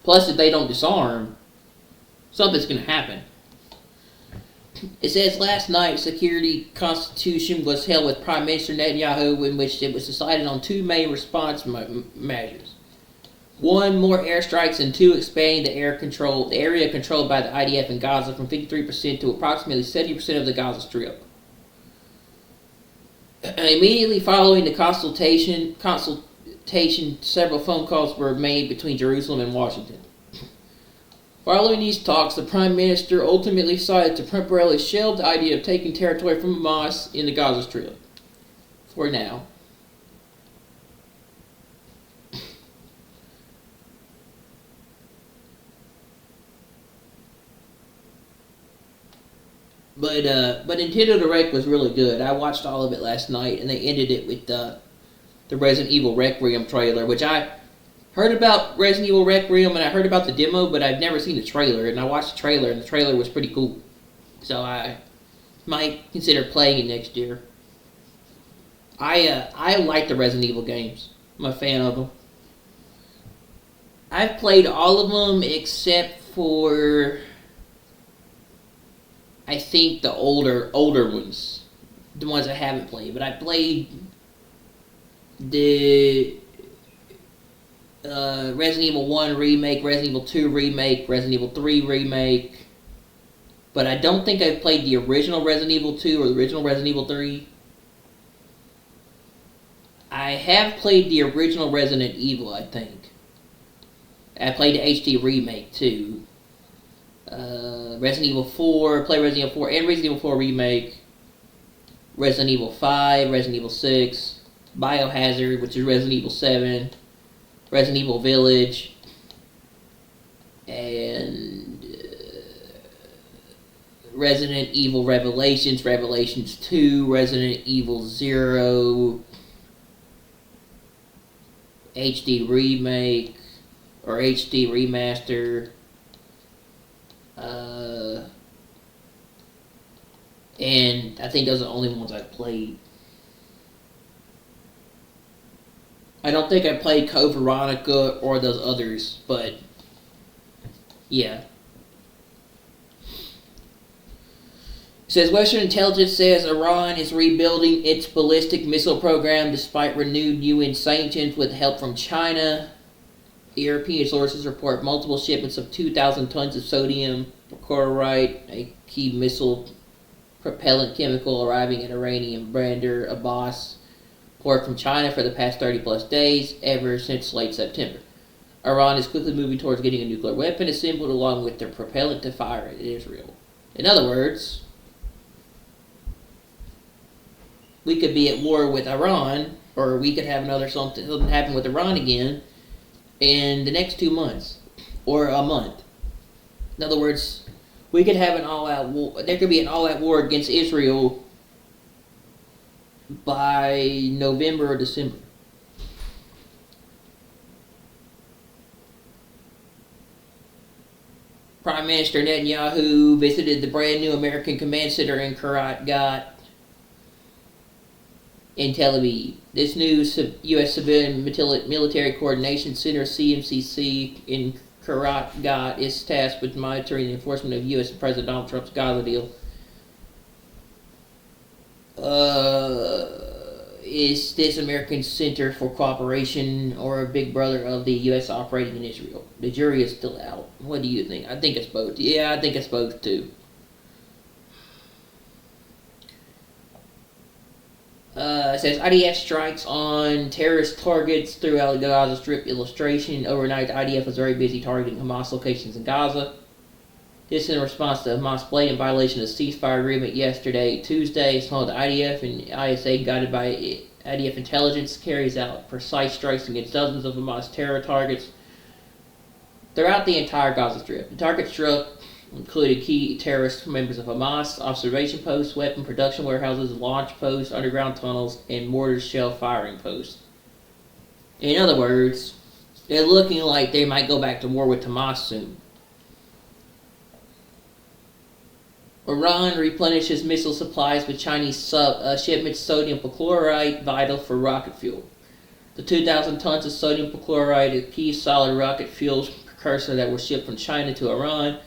Plus, if they don't disarm, something's going to happen. It says last night, Security Constitution was held with Prime Minister Netanyahu, in which it was decided on two main response measures. One, more airstrikes, and two, expanding the area controlled by the IDF in Gaza from 53% to approximately 70% of the Gaza Strip. Immediately following the consultation, several phone calls were made between Jerusalem and Washington. Following these talks, the Prime Minister ultimately decided to temporarily shelve the idea of taking territory from Hamas in the Gaza Strip. For now. But Nintendo Direct was really good. I watched all of it last night, and they ended it with the Resident Evil Requiem trailer, which I heard about Resident Evil Requiem, and I heard about the demo, but I've never seen the trailer, and I watched the trailer, and the trailer was pretty cool. So I might consider playing it next year. I like the Resident Evil games. I'm a fan of them. I've played all of them except for, I think, the older ones, the ones I haven't played. But I played the Resident Evil 1 remake, Resident Evil 2 remake, Resident Evil 3 remake. But I don't think I've played the original Resident Evil 2 or the original Resident Evil 3. I have played the original Resident Evil, I think. I played the HD remake too. Resident Evil 4, play Resident Evil 4 and Resident Evil 4 remake. Resident Evil 5, Resident Evil 6, Biohazard, which is Resident Evil 7, Resident Evil Village, and Resident Evil Revelations, Revelations 2, Resident Evil 0, HD remake, or HD remaster, and I think those are the only ones I've played. I don't think I played Code Veronica or those others, but yeah. It says Western intelligence says Iran is rebuilding its ballistic missile program despite renewed UN sanctions with help from China. European sources report multiple shipments of 2,000 tons of sodium perchlorate, a key missile propellant chemical, arriving at Iranian Bandar Abbas port from China for the past 30 plus days, ever since late September. Iran is quickly moving towards getting a nuclear weapon assembled along with their propellant to fire at Israel. In other words, we could be at war with Iran, or we could have something happen with Iran again in the next 2 months, or a month. In other words, we could have an all-out war. There could be an all-out war against Israel by November or December. Prime Minister Netanyahu visited the brand new American Command Center in Kiryat Gat in Tel Aviv. This new U.S. Civilian Military Coordination Center, CMCC, in Kiryat Gat is tasked with monitoring the enforcement of U.S. President Donald Trump's Gaza deal. Is this American Center for Cooperation or a big brother of the U.S. operating in Israel? The jury is still out. What do you think? I think it's both. Yeah, I think it's both too. It says IDF strikes on terrorist targets throughout the Gaza Strip. Illustration: overnight, the IDF was very busy targeting Hamas locations in Gaza. This in response to Hamas' blatant violation of the ceasefire agreement yesterday, Tuesday. The IDF and ISA, guided by IDF intelligence, carries out precise strikes against dozens of Hamas terror targets throughout the entire Gaza Strip. The targets struck included key terrorist members of Hamas, observation posts, weapon production warehouses, launch posts, underground tunnels, and mortar shell firing posts. In other words, they're looking like they might go back to war with Hamas soon. Iran replenishes missile supplies with Chinese shipments of sodium perchlorate, vital for rocket fuel. The 2,000 tons of sodium perchlorate is a key solid rocket fuel precursor that was shipped from China to Iran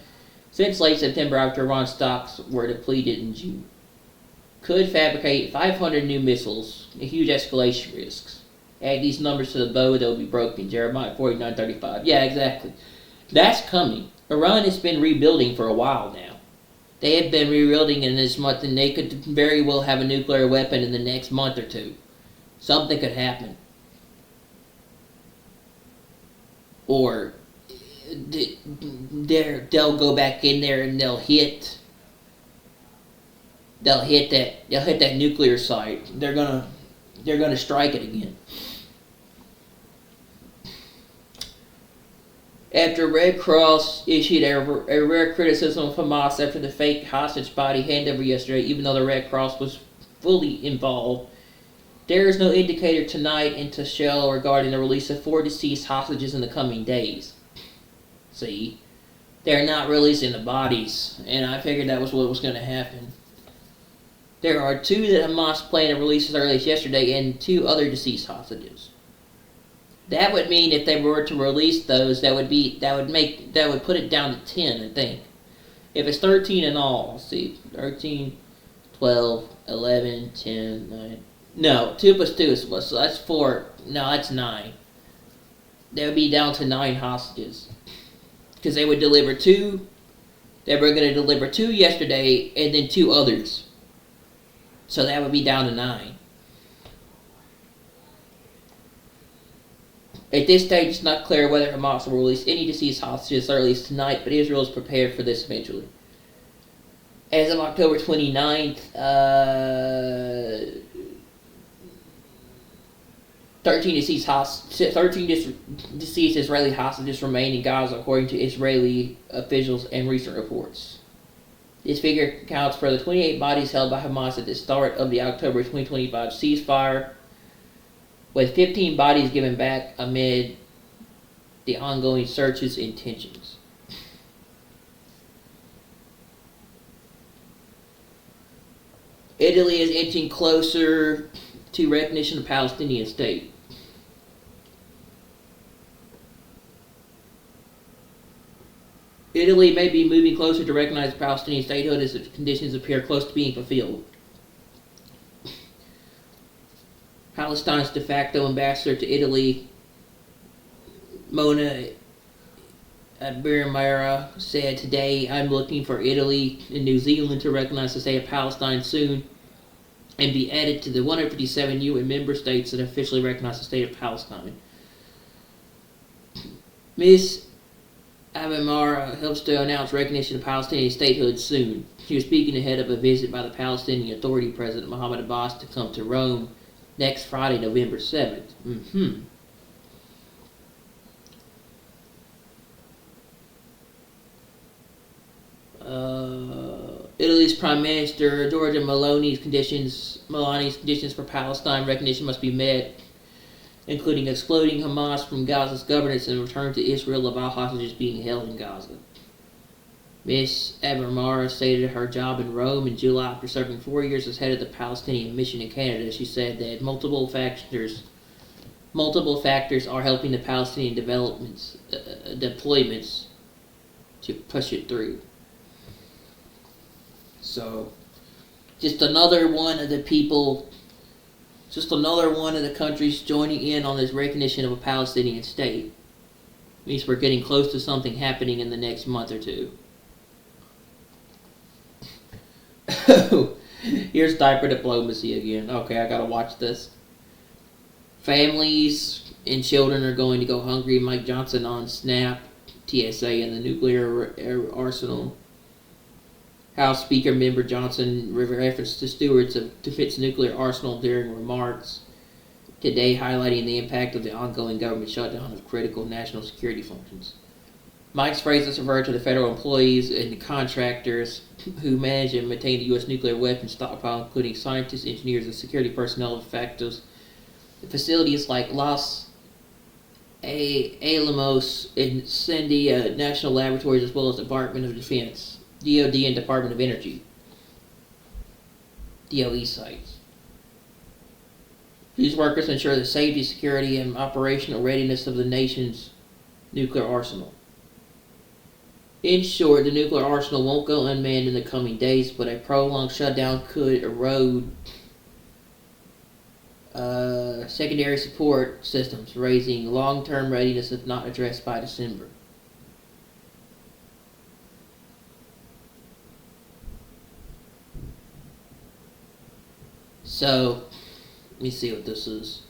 since late September after Iran's stocks were depleted in June. Could fabricate 500 new missiles, a huge escalation risks. Add these numbers to the bow, they'll be broken. Jeremiah 49:35. Yeah, exactly. That's coming. Iran has been rebuilding for a while now. They have been rebuilding in this month, and they could very well have a nuclear weapon in the next month or two. Something could happen. Or they'll go back in there and they'll hit that nuclear site. They're gonna strike it again. After Red Cross issued a rare criticism of Hamas after the fake hostage body handover yesterday, even though the Red Cross was fully involved, there is no indicator tonight into Shell regarding the release of 4 deceased hostages in the coming days. See, they're not releasing the bodies, and I figured that was what was going to happen. There are 2 that Hamas planned to release as early as yesterday, and 2 other deceased hostages. That would mean if they were to release those, that would put it down to 10, I think. If it's 13 in all, let's see, 13, 12, 11, 10, 9. No, 2 plus 2 is what? So that's 4. No, that's 9. That would be down to 9 hostages. Because they would deliver 2. They were going to deliver 2 yesterday, and then 2 others. So that would be down to 9. At this stage, it's not clear whether Hamas will release any deceased hostages as early as tonight, but Israel is prepared for this eventually. As of October 29th, 13 deceased Israeli hostages remain in Gaza, according to Israeli officials and recent reports. This figure accounts for the 28 bodies held by Hamas at the start of the October 2025 ceasefire, with 15 bodies given back amid the ongoing searches and tensions. Italy is inching closer to recognition of the Palestinian state. Italy may be moving closer to recognize Palestinian statehood as its conditions appear close to being fulfilled. Palestine's de facto ambassador to Italy, Mona Biramira, said today, "I'm looking for Italy and New Zealand to recognize the state of Palestine soon and be added to the 157 UN member states that officially recognize the state of Palestine." Ms. Abimara hopes to announce recognition of Palestinian statehood soon. She was speaking ahead of a visit by the Palestinian Authority President Mahmoud Abbas to come to Rome next Friday, November 7th. Italy's Prime Minister Giorgia Meloni's conditions for Palestine recognition must be met, including excluding Hamas from Gaza's governance and return to Israel of all hostages being held in Gaza. Ms. Abimara stated her job in Rome in July after serving 4 years as head of the Palestinian mission in Canada. She said that multiple factors are helping the Palestinian deployments to push it through. So, just another one of the countries joining in on this recognition of a Palestinian state. Means we're getting close to something happening in the next month or two. Here's diaper diplomacy again. Okay, I gotta watch this. Families and children are going to go hungry. Mike Johnson on SNAP, TSA, and the nuclear arsenal. House Speaker Member Johnson referenced to stewards of defense nuclear arsenal during remarks today, highlighting the impact of the ongoing government shutdown of critical national security functions. Mike's phrases refer to the federal employees and the contractors who manage and maintain the U.S. nuclear weapons stockpile, including scientists, engineers, and security personnel of facilities like Los Alamos and Sandia National Laboratories, as well as the Department of Defense, DoD, and Department of Energy, DOE sites. These workers ensure the safety, security, and operational readiness of the nation's nuclear arsenal. In short, the nuclear arsenal won't go unmanned in the coming days, but a prolonged shutdown could erode secondary support systems, raising long-term readiness if not addressed by December. So, let me see what this is.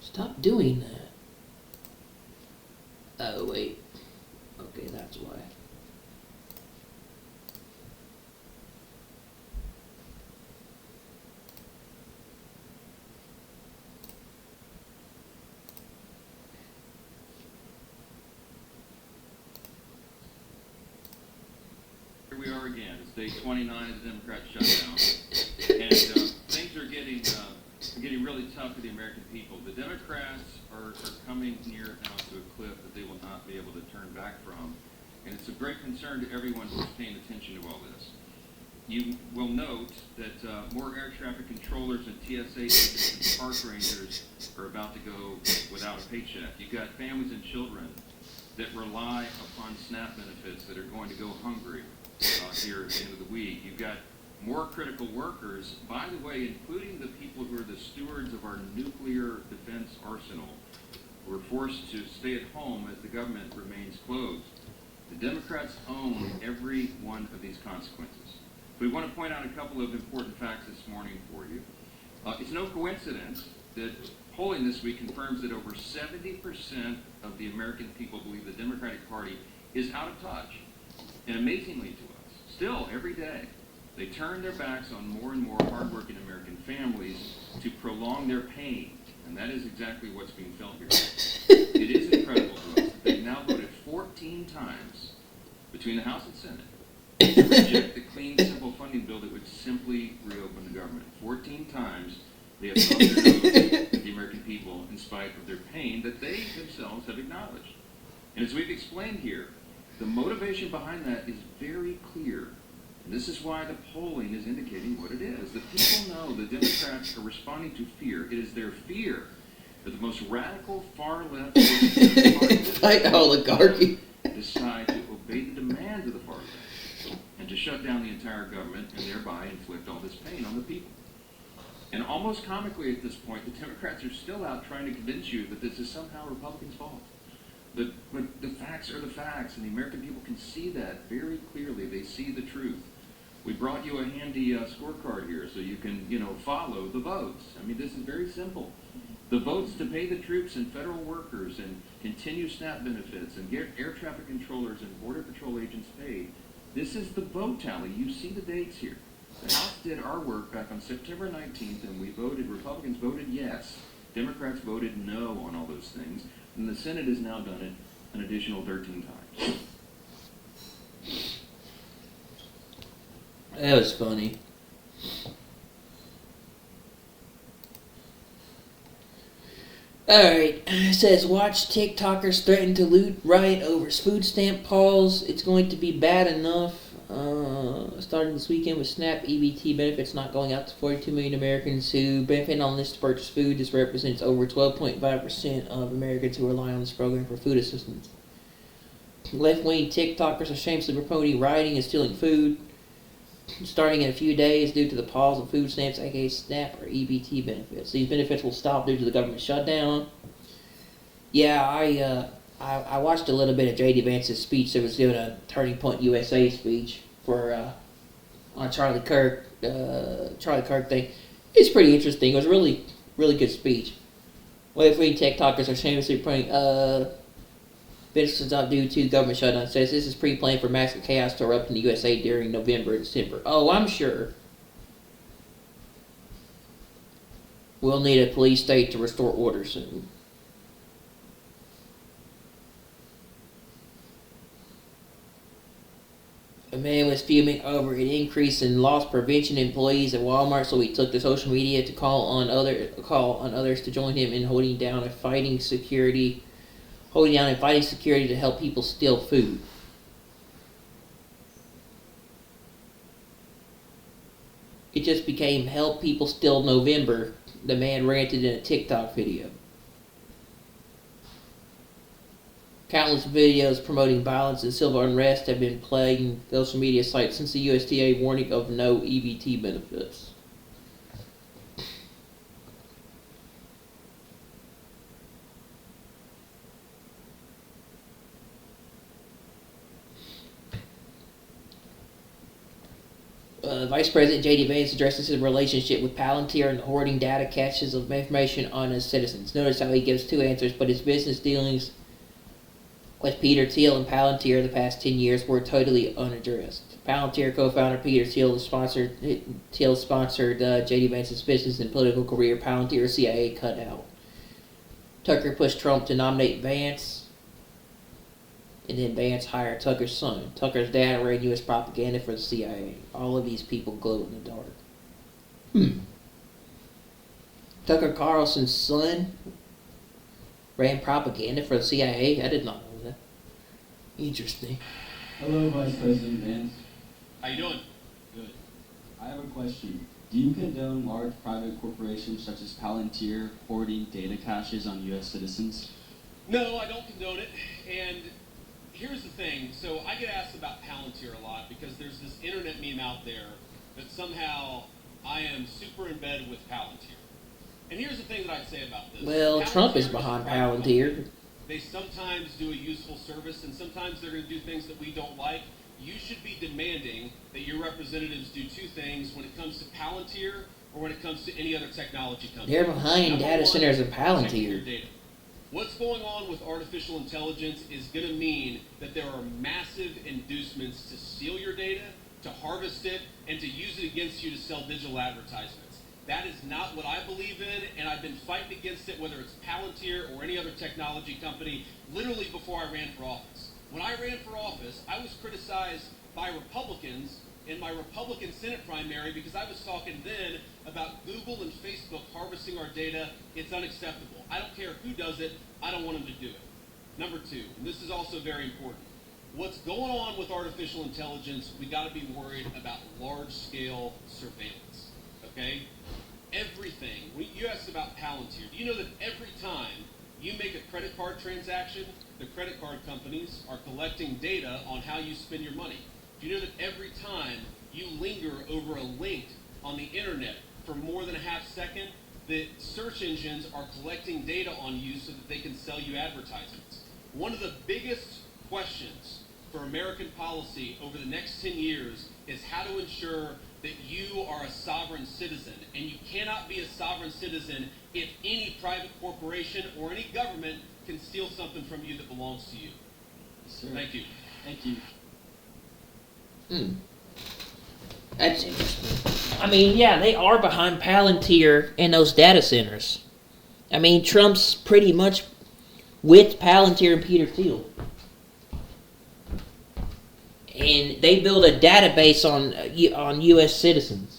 Stop doing that. Oh, wait. Okay, that's why. Here we are again. It's day 29 of the Democrat shutdown, and things are getting really tough for the American people. The Democrats are coming near now to a cliff that they will not be able to turn back from, and it's a great concern to everyone who's paying attention to all this. You will note that more air traffic controllers and TSA agents and park rangers are about to go without a paycheck. You've got families and children that rely upon SNAP benefits that are going to go hungry here at the end of the week. You've got more critical workers, by the way, including the people who are the stewards of our nuclear defense arsenal, who are forced to stay at home as the government remains closed. The Democrats own every one of these consequences. We want to point out a couple of important facts this morning for you. It's no coincidence that polling this week confirms that over 70% of the American people believe the Democratic Party is out of touch. And amazingly to us, still every day, they turn their backs on more and more hardworking American families to prolong their pain. And that is exactly what's being felt here. It is incredible to us that they've now voted 14 times between the House and Senate to reject the clean, simple funding bill that would simply reopen the government. 14 times they have thumbed their nose at the American people in spite of their pain that they themselves have acknowledged. And as we've explained here, the motivation behind that is very clear. And this is why the polling is indicating what it is. The people know the Democrats are responding to fear. It is their fear that the most radical far-left fight oligarchy decide to obey the demands of the far left and to shut down the entire government and thereby inflict all this pain on the people. And almost comically at this point, the Democrats are still out trying to convince you that this is somehow Republicans' fault. But the facts are the facts, and the American people can see that very clearly. They see the truth. We brought you a handy scorecard here so you can, follow the votes. I mean, this is very simple. The votes to pay the troops and federal workers and continue SNAP benefits and get air traffic controllers and border patrol agents paid. This is the vote tally. You see the dates here. The House did our work back on September 19th, and we voted. Republicans voted yes. Democrats voted no on all those things. And the Senate has now done it an additional 13 times. That was funny. Alright, it says, watch TikTokers threaten to loot riot over food stamp pause. It's going to be bad enough. Starting this weekend with SNAP EBT benefits not going out to 42 million Americans who benefit on this to purchase food. This represents over 12.5% of Americans who rely on this program for food assistance. Left-wing TikTokers are shamelessly promoting rioting and stealing food, starting in a few days due to the pause of food stamps, aka SNAP or EBT benefits. These benefits will stop due to the government shutdown. Yeah, I watched a little bit of J.D. Vance's speech. That was doing a Turning Point USA speech for on Charlie Kirk thing. It's pretty interesting. It was a really, really good speech. Left-wing TikTokers are shamelessly promoting benefits not due to government shutdown. Says this is pre-planned for massive chaos to erupt in the USA during November and December. Oh, I'm sure. We'll need a police state to restore order soon. A man was fuming over an increase in loss prevention employees at Walmart, so he took to social media to call on others to join him in holding down and fighting security to help people steal food. It just became Help People Steal November, the man ranted in a TikTok video. Countless videos promoting violence and civil unrest have been plaguing social media sites since the USDA warning of no EBT benefits. Vice President J.D. Vance addresses his relationship with Palantir and hoarding data caches of information on his citizens. Notice how he gives two answers, but his business dealings with Peter Thiel and Palantir the past 10 years were totally unaddressed. Palantir co-founder Peter Thiel sponsored J.D. Vance's business and political career. Palantir CIA cut out. Tucker pushed Trump to nominate Vance, and then Vance hired Tucker's son. Tucker's dad ran U.S. propaganda for the CIA. All of these people glow in the dark. Tucker Carlson's son ran propaganda for the CIA? I did not know that. Interesting. Hello, Vice President Vance. How you doing? Good. I have a question. Do you condone large private corporations such as Palantir hoarding data caches on U.S. citizens? No, I don't condone it. And here's the thing. So I get asked about Palantir a lot because there's this internet meme out there that somehow I am super embedded with Palantir. And here's the thing that I'd say about this. Well, Palantir Trump is a behind private Palantir. company. They sometimes do a useful service, and sometimes they're going to do things that we don't like. You should be demanding that your representatives do two things when it comes to Palantir or when it comes to any other technology company. They're behind Number data one, centers and protecting your Palantir. data. What's going on with artificial intelligence is going to mean that there are massive inducements to steal your data, to harvest it, and to use it against you to sell digital advertisements. That is not what I believe in, and I've been fighting against it, whether it's Palantir or any other technology company, literally before I ran for office. When I ran for office, I was criticized by Republicans in my Republican Senate primary because I was talking then about Google and Facebook harvesting our data. It's unacceptable. I don't care who does it. I don't want them to do it. Number two, and this is also very important. What's going on with artificial intelligence, we got to be worried about large-scale surveillance, okay? Everything. You asked about Palantir. Do you know that every time you make a credit card transaction, the credit card companies are collecting data on how you spend your money? Do you know that every time you linger over a link on the internet for more than a half second, the search engines are collecting data on you so that they can sell you advertisements? One of the biggest questions for American policy over the next 10 years is how to ensure that you are a sovereign citizen. And you cannot be a sovereign citizen if any private corporation or any government can steal something from you that belongs to you. Sir. Thank you. Thank you. That's interesting. I mean, yeah, they are behind Palantir and those data centers. I mean, Trump's pretty much with Palantir and Peter Thiel. And they build a database on U.S. citizens.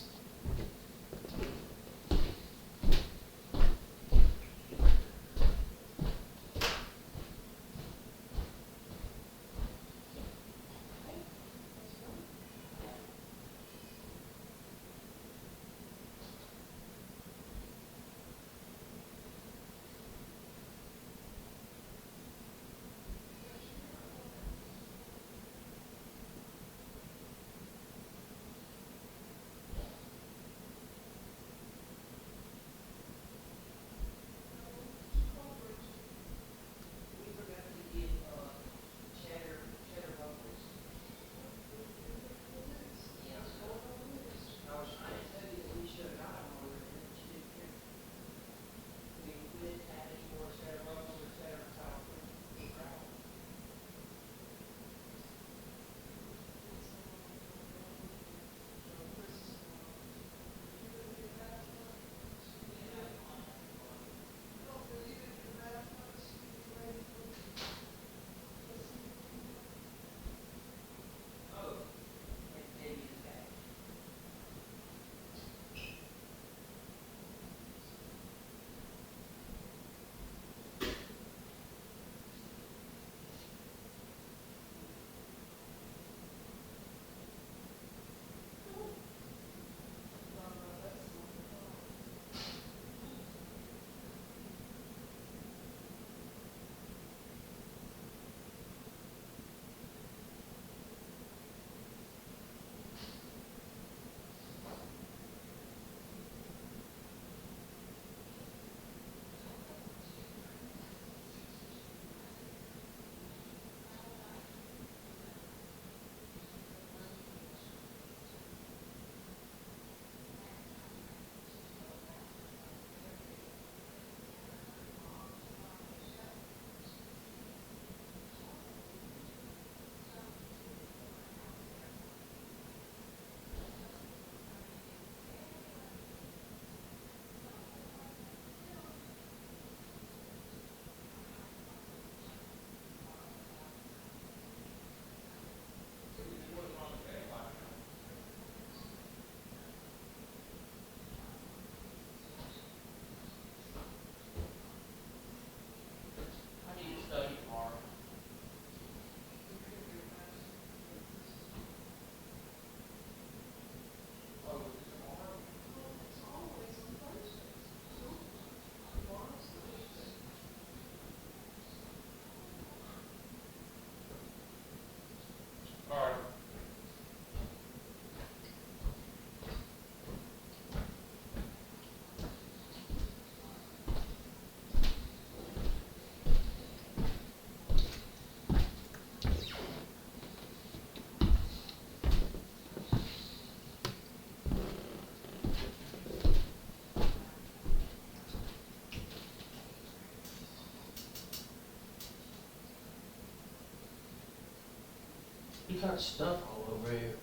got stuff all over here.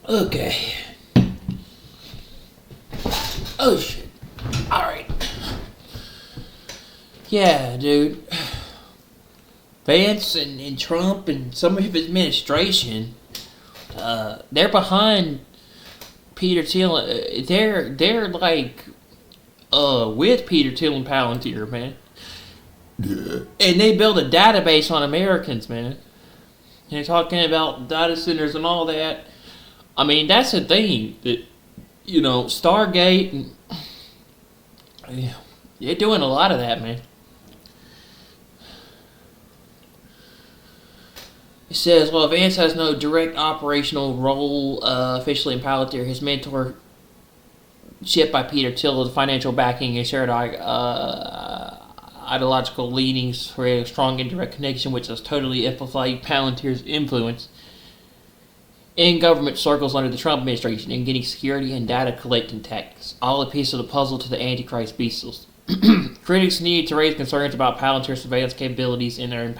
Okay. Oh shit. Alright. Yeah, dude. Vance and Trump and some of his administration, they're behind Peter Thiel. They're like with Peter Thiel and Palantir, man. And they build a database on Americans, man. And they're talking about data centers and all that. I mean, that's the thing that, you know, Stargate and they're doing a lot of that, man. It says, well, Vance has no direct operational role officially in Palantir. His mentorship by Peter Thiel, the financial backing, and shared ideological leanings for a strong indirect connection, which has totally amplified Palantir's influence in government circles under the Trump administration in getting security and data collecting tactics. All a piece of the puzzle to the Antichrist beast. Critics need to raise concerns about Palantir's surveillance capabilities and their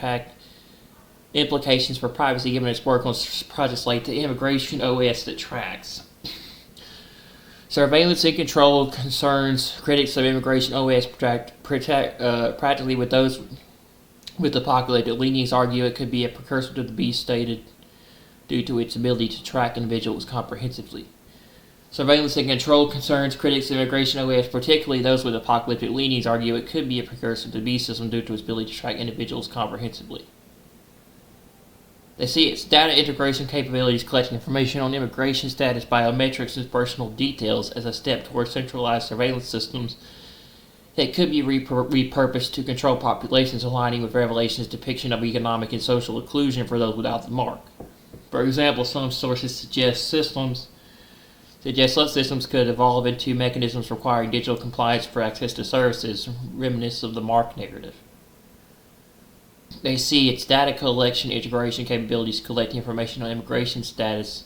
implications for privacy, given its work on projects like the Immigration OS that tracks. Surveillance and control concerns critics of Immigration OS practically with those with the populated leanings argue it could be a precursor to the beast stated due to its ability to track individuals comprehensively. Surveillance and control concerns critics of Immigration OS, particularly those with apocalyptic leanings, argue it could be a precursor to the beast system due to its ability to track individuals comprehensively. They see its data integration capabilities collecting information on immigration status, biometrics, and personal details as a step towards centralized surveillance systems that could be repurposed to control populations, aligning with Revelation's depiction of economic and social inclusion for those without the mark. For example, some sources suggest such systems could evolve into mechanisms requiring digital compliance for access to services, reminiscent of the mark narrative. They see its data collection integration capabilities collecting information on immigration status,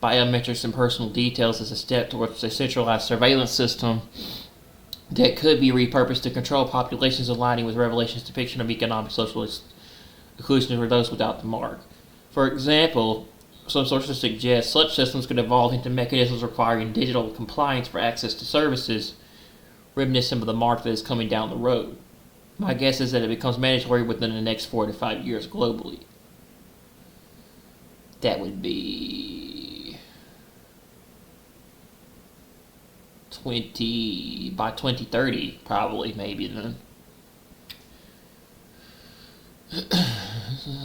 biometrics, and personal details as a step towards a centralized surveillance system that could be repurposed to control populations, aligning with Revelation's depiction of economic social inclusion for those without the mark. For example, some sources suggest such systems could evolve into mechanisms requiring digital compliance for access to services, reminiscent of the mark that is coming down the road. My guess is that it becomes mandatory within the next 4 to 5 years globally. That would be by 2030, probably, maybe then.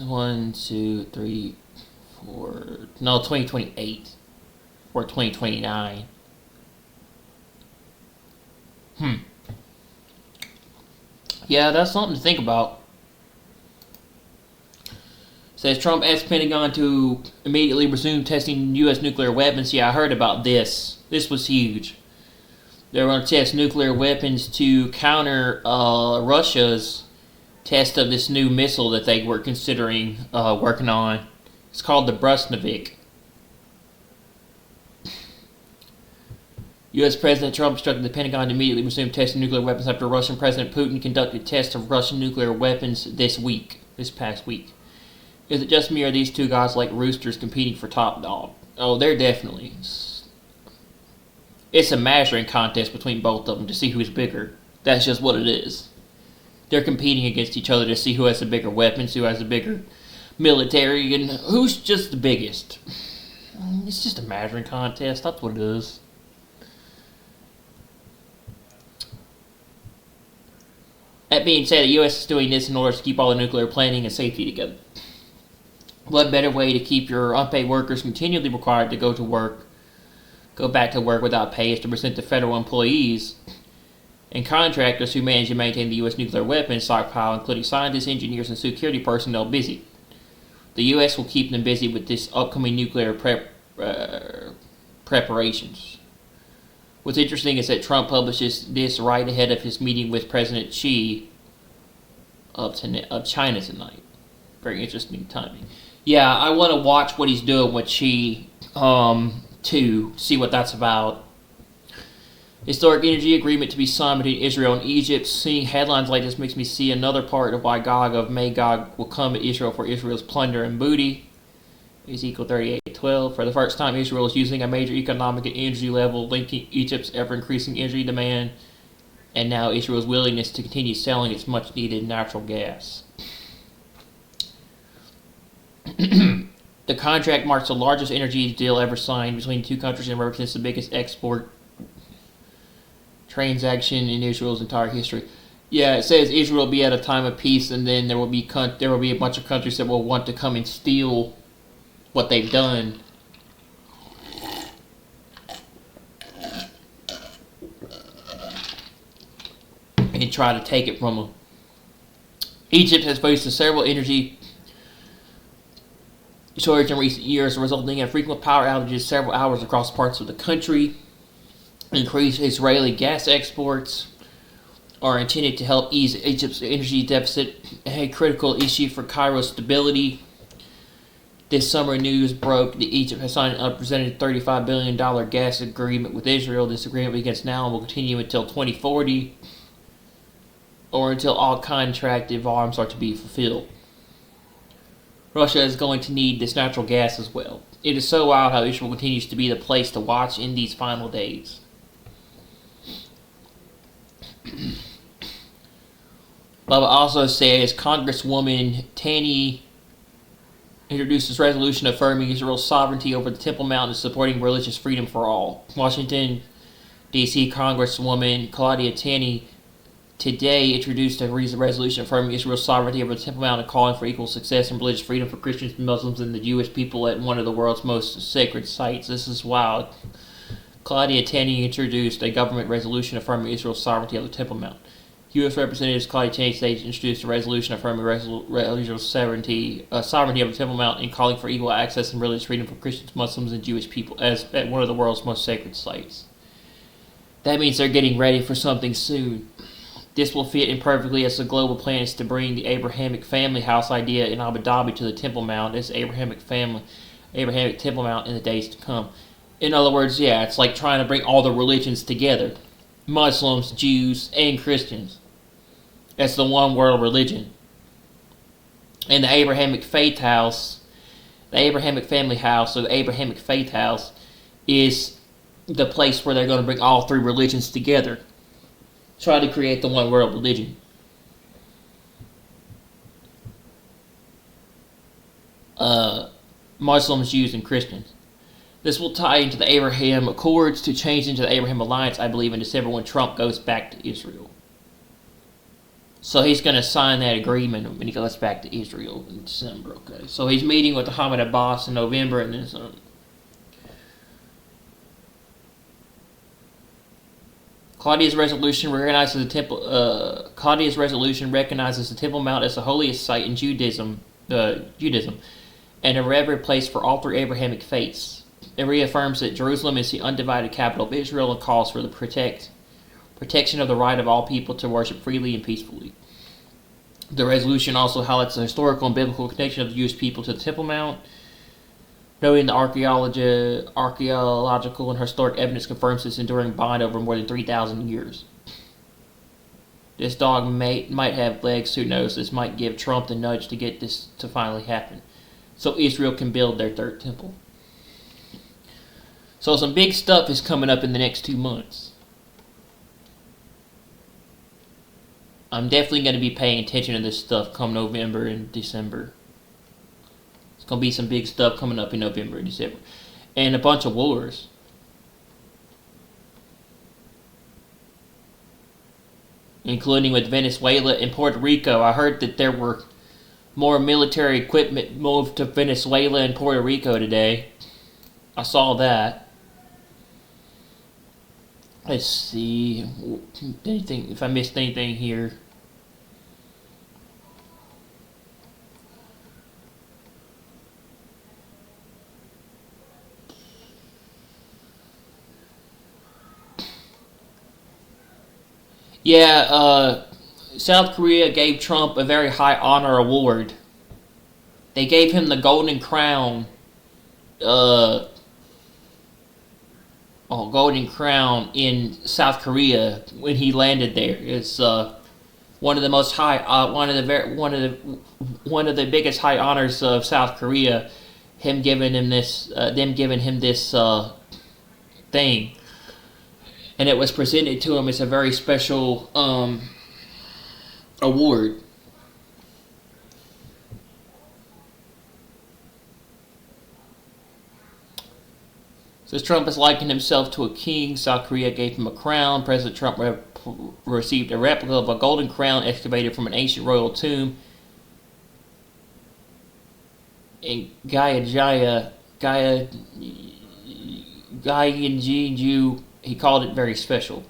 1, 2, 3, 4. No, 2028 or 2029. Yeah, that's something to think about. Says Trump asked Pentagon to immediately resume testing U.S. nuclear weapons. Yeah, I heard about this. This was huge. They're going to test nuclear weapons to counter Russia's test of this new missile that they were considering working on. It's called the Brusnevik. U.S. President Trump instructed the Pentagon to immediately resume testing nuclear weapons after Russian President Putin conducted tests of Russian nuclear weapons this past week. Is it just me or are these two guys like roosters competing for top dog? Oh, they're definitely. It's a measuring contest between both of them to see who's bigger. That's just what it is. They're competing against each other to see who has the bigger weapons, who has the bigger military, and who's just the biggest. It's just a measuring contest. That's what it is. That being said, the U.S. is doing this in order to keep all the nuclear planning and safety together. What better way to keep your unpaid workers continually required to go back to work without pay is to present the federal employees and contractors who manage and maintain the U.S. nuclear weapons stockpile, including scientists, engineers, and security personnel, busy. The U.S. will keep them busy with this upcoming nuclear preparations. What's interesting is that Trump publishes this right ahead of his meeting with President Xi of China tonight. Very interesting timing. Yeah, I want to watch what he's doing with Xi to see what that's about. Historic energy agreement to be signed between Israel and Egypt. Seeing headlines like this makes me see another part of why Magog will come to Israel for Israel's plunder and booty. Ezekiel 38:12. For the first time, Israel is using a major economic and energy level, linking Egypt's ever-increasing energy demand, and now Israel's willingness to continue selling its much-needed natural gas. The contract marks the largest energy deal ever signed between two countries and represents the biggest export transaction in Israel's entire history. Yeah, it says Israel will be at a time of peace, and then there will be a bunch of countries that will want to come and steal what they've done. And try to take it from them. Egypt has faced several energy shortage in recent years, resulting in frequent power outages several hours across parts of the country. Increased Israeli gas exports are intended to help ease Egypt's energy deficit, a critical issue for Cairo's stability. This summer, news broke that Egypt has signed an unprecedented $35 billion gas agreement with Israel. This agreement begins now and will continue until 2040, or until all contracted volumes are to be fulfilled. Russia is going to need this natural gas as well. It is so wild how Israel continues to be the place to watch in these final days. Bubba also says Congresswoman Taney introduces resolution affirming Israel's sovereignty over the Temple Mount and supporting religious freedom for all. Washington, D.C. Congresswoman Claudia Taney today introduced a resolution affirming Israel's sovereignty over the Temple Mount and calling for equal success and religious freedom for Christians, Muslims, and the Jewish people at one of the world's most sacred sites. This is wild. Claudia Taney introduced a government resolution affirming Israel's sovereignty over the Temple Mount. U.S. Representatives Claudia Taney today introduced a resolution affirming Israel's sovereignty over the Temple Mount and calling for equal access and religious freedom for Christians, Muslims, and Jewish people at one of the world's most sacred sites. That means they're getting ready for something soon. This will fit in perfectly as the global plan is to bring the Abrahamic family house idea in Abu Dhabi to the Temple Mount as Abrahamic Temple Mount in the days to come. In other words, yeah, it's like trying to bring all the religions together. Muslims, Jews, and Christians. That's the one world religion. And the Abrahamic faith house, the Abrahamic family house, or the Abrahamic faith house is the place where they're going to bring all three religions together. Try to create the one world religion. Muslims, Jews, and Christians. This will tie into the Abraham Accords to change into the Abraham Alliance, I believe, in December when Trump goes back to Israel. So he's going to sign that agreement when he goes back to Israel in December. Okay. So he's meeting with Ahmed Abbas in November, and then Claudia's resolution recognizes the Temple Mount as the holiest site in Judaism Judaism, and a reverent place for all three Abrahamic faiths. It reaffirms that Jerusalem is the undivided capital of Israel and calls for the protection of the right of all people to worship freely and peacefully. The resolution also highlights the historical and biblical connection of the Jewish people to the Temple Mount, noting the archaeological and historic evidence confirms this enduring bond over more than 3,000 years. This dog might have legs, who knows? This might give Trump the nudge to get this to finally happen, so Israel can build their third temple. So some big stuff is coming up in the next 2 months. I'm definitely going to be paying attention to this stuff come November and December. It's going to be some big stuff coming up in November and December. And a bunch of wars. Including with Venezuela and Puerto Rico. I heard that there were more military equipment moved to Venezuela and Puerto Rico today. I saw that. Let's see. Anything? If I missed anything here. Yeah, South Korea gave Trump a very high honor award. They gave him the Golden Crown. Golden Crown in South Korea when he landed there. It's one of the most high, one of the biggest high honors of South Korea. Them giving him this thing, and it was presented to him as a very special award. Says Trump has likened himself to a king. South Korea gave him a crown. President Trump received a replica of a golden crown excavated from an ancient royal tomb in Gyeongju. He called it very special.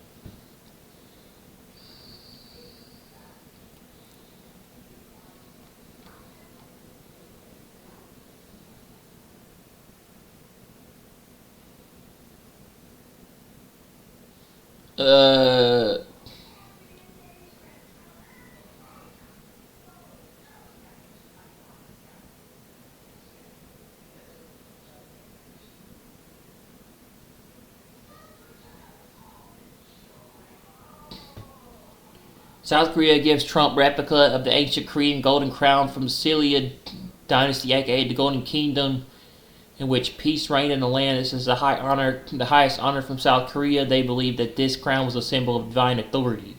South Korea gives Trump replica of the ancient Korean golden crown from the Silla dynasty, aka the Golden Kingdom, in which peace reigned in the land. This is the highest honor from South Korea. They believe that this crown was a symbol of divine authority.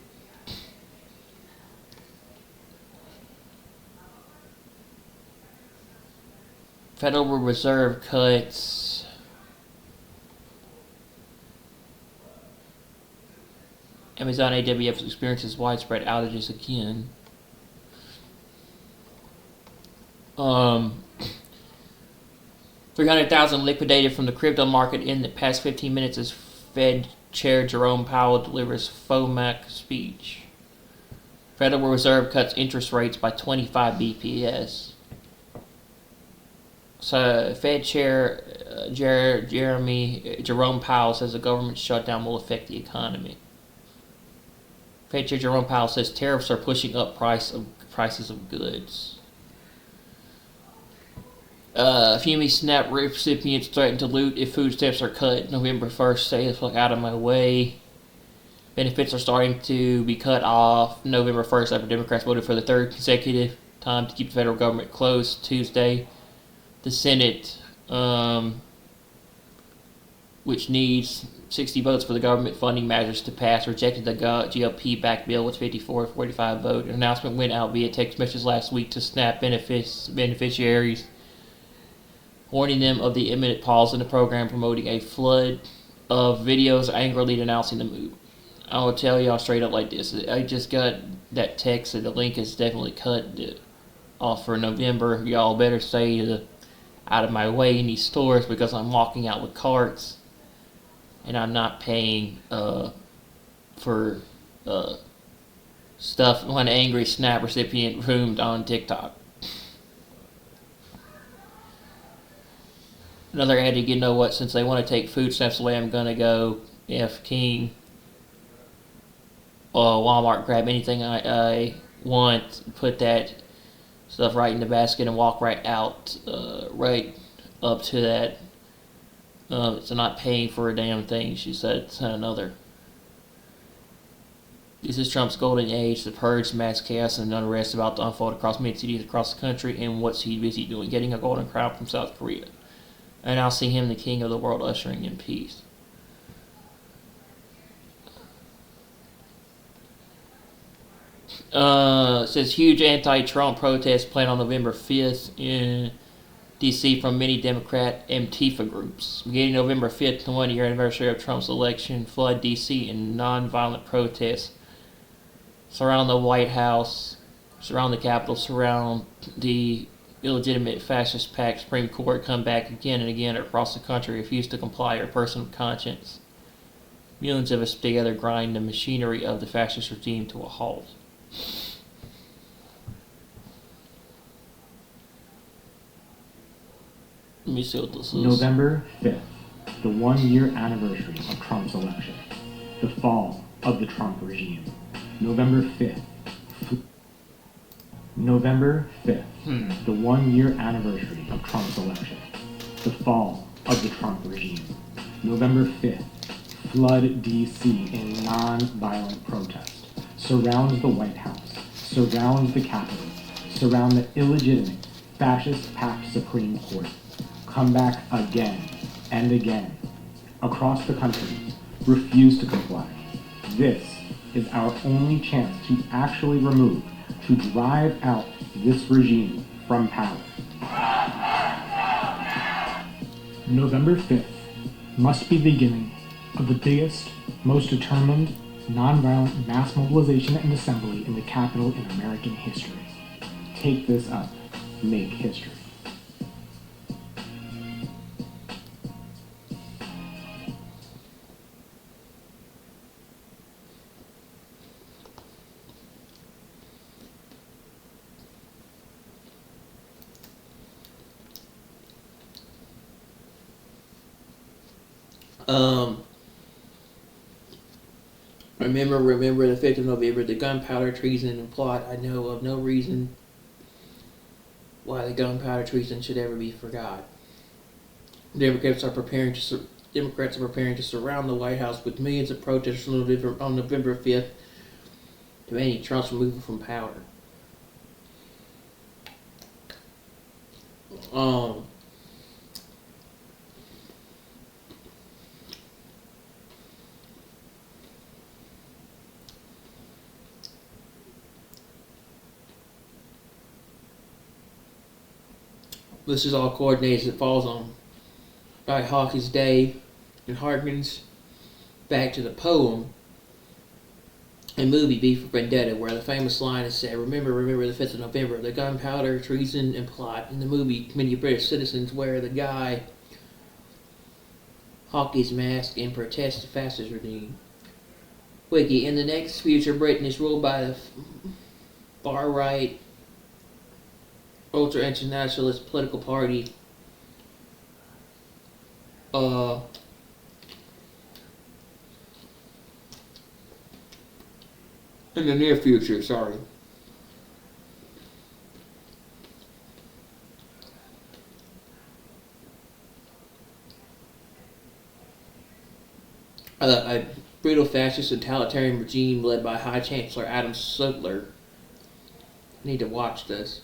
Federal Reserve cuts. Amazon AWS experiences widespread outages again. 300,000 liquidated from the crypto market in the past 15 minutes as Fed Chair Jerome Powell delivers FOMC speech. Federal Reserve cuts interest rates by 25 BPS. So Fed Chair Jerome Powell says the government shutdown will affect the economy. Fed Chair Jerome Powell says tariffs are pushing up prices of goods. FEMA SNAP recipients threaten to loot if food stamps are cut. November 1st, say the fuck out of my way. Benefits are starting to be cut off November 1st after Democrats voted for the third consecutive time to keep the federal government closed Tuesday. The Senate, which needs 60 votes for the government funding measures to pass, rejected the GOP-backed bill with 54-45 vote. An announcement went out via text message last week to SNAP beneficiaries, warning them of the imminent pause in the program, promoting a flood of videos angrily denouncing the move. I will tell y'all straight up like this. I just got that text and the link is definitely cut off for November. Y'all better stay out of my way in these stores because I'm walking out with carts. And I'm not paying for stuff. One angry SNAP recipient roomed on TikTok. Another added, you know what, since they want to take food stamps away, I'm going to go F King Walmart, grab anything I want, put that stuff right in the basket and walk right out, right up to that. So not paying for a damn thing, she said. Another. This is Trump's golden age, the purge, mass chaos, and unrest about to unfold across many cities across the country, and what's he busy doing? Getting a golden crown from South Korea. And I'll see him, the king of the world, ushering in peace. It says huge anti-Trump protest planned on November 5th in D.C. from many Democrat Antifa groups. Beginning November 5th, the one-year anniversary of Trump's election, flood D.C. in non-violent protests. Surround the White House, surround the Capitol, surround the illegitimate fascist-packed Supreme Court, come back again and again across the country, refuse to comply, or person of conscience. Millions of us together grind the machinery of the fascist regime to a halt. Let me see what this is. November 5th, the one-year anniversary of Trump's election. The fall of the Trump regime. November 5th. November 5th, the one-year anniversary of Trump's election. The fall of the Trump regime. November 5th, flood D.C. in non-violent protest. Surround the White House. Surround the Capitol. Surround the illegitimate, fascist-packed Supreme Court. Come back again and again. Across the country, refuse to comply. This is our only chance to actually remove, to drive out this regime from power. November 5th must be the beginning of the biggest, most determined, nonviolent mass mobilization and assembly in the Capitol in American history. Take this up. Make history. Remember the 5th of November, the gunpowder treason and plot. I know of no reason why the gunpowder treason should ever be forgot. Democrats are preparing to surround the White House with millions of protesters on November 5th, demanding Trump's removal from power. This is all coordinated as it falls on Guy Hawkins' Day and harkens back to the poem and movie V for Vendetta, where the famous line is said, remember the 5th of November, the gunpowder, treason, and plot. In the movie, many British citizens wear the Guy Hawkins mask and protest the fascist regime. Wiki, in the next future, Britain is ruled by the far-right ultra-internationalist political party in the near future, sorry. A brutal fascist totalitarian regime led by High Chancellor Adam Sutler. I need to watch this.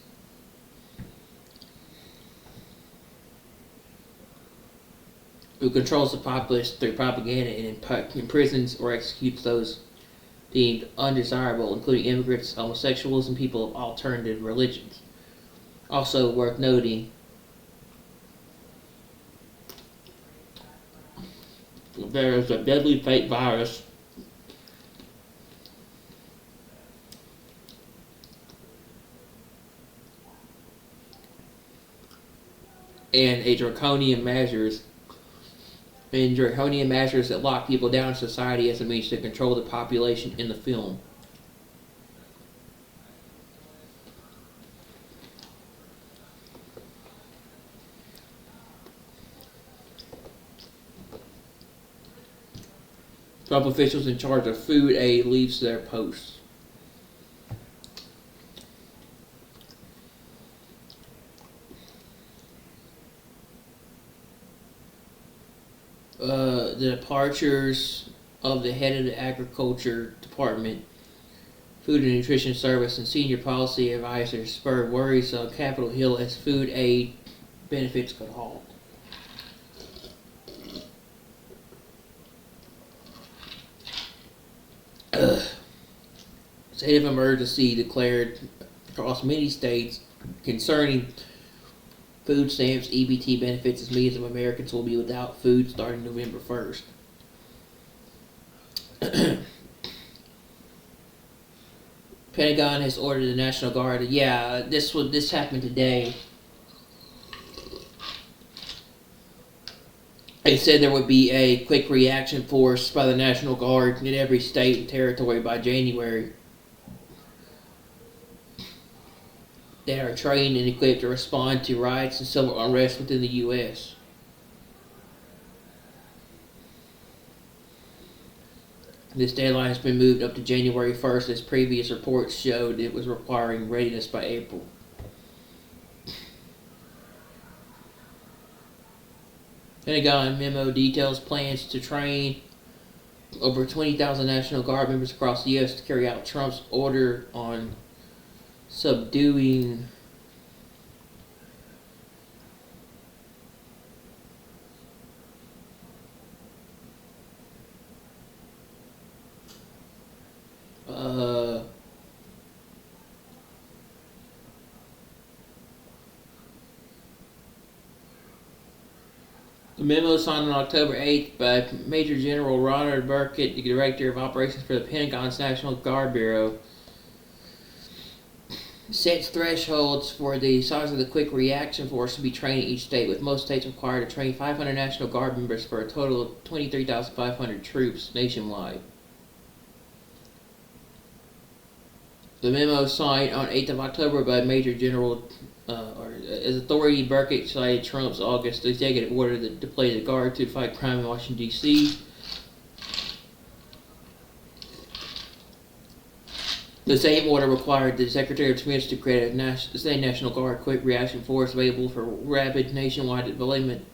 Who controls the populace through propaganda and imprisons or executes those deemed undesirable, including immigrants, homosexuals, and people of alternative religions. Also worth noting, there is a deadly fake virus and draconian measures that lock people down in society as a means to control the population in the film. Trump officials in charge of food aid leaves their posts. The departures of the head of the Agriculture Department, Food and Nutrition Service, and senior policy advisors spurred worries on Capitol Hill as food aid benefits could halt. State of emergency declared across many states concerning food stamps, EBT benefits, as millions of Americans will be without food starting November 1st. Pentagon has ordered the National Guard. Yeah, this happened today. It said there would be a quick reaction force by the National Guard in every state and territory by January. They are trained and equipped to respond to riots and civil unrest within the U.S. This deadline has been moved up to January 1st as previous reports showed it was requiring readiness by April. Pentagon memo details plans to train over 20,000 National Guard members across the U.S. to carry out Trump's order on subduing the memo signed on October 8th by Major General Ronald Burkett, the Director of Operations for the Pentagon's National Guard Bureau, sets thresholds for the size of the quick reaction force to be trained in each state, with most states required to train 500 National Guard members for a total of 23,500 troops nationwide. The memo signed on 8th of October by Major General as authority, Burkett cited Trump's August executive order that deployed the Guard to fight crime in Washington, D.C. The same order required the Secretary of Defense to create a state National Guard quick reaction force available for rapid nationwide deployment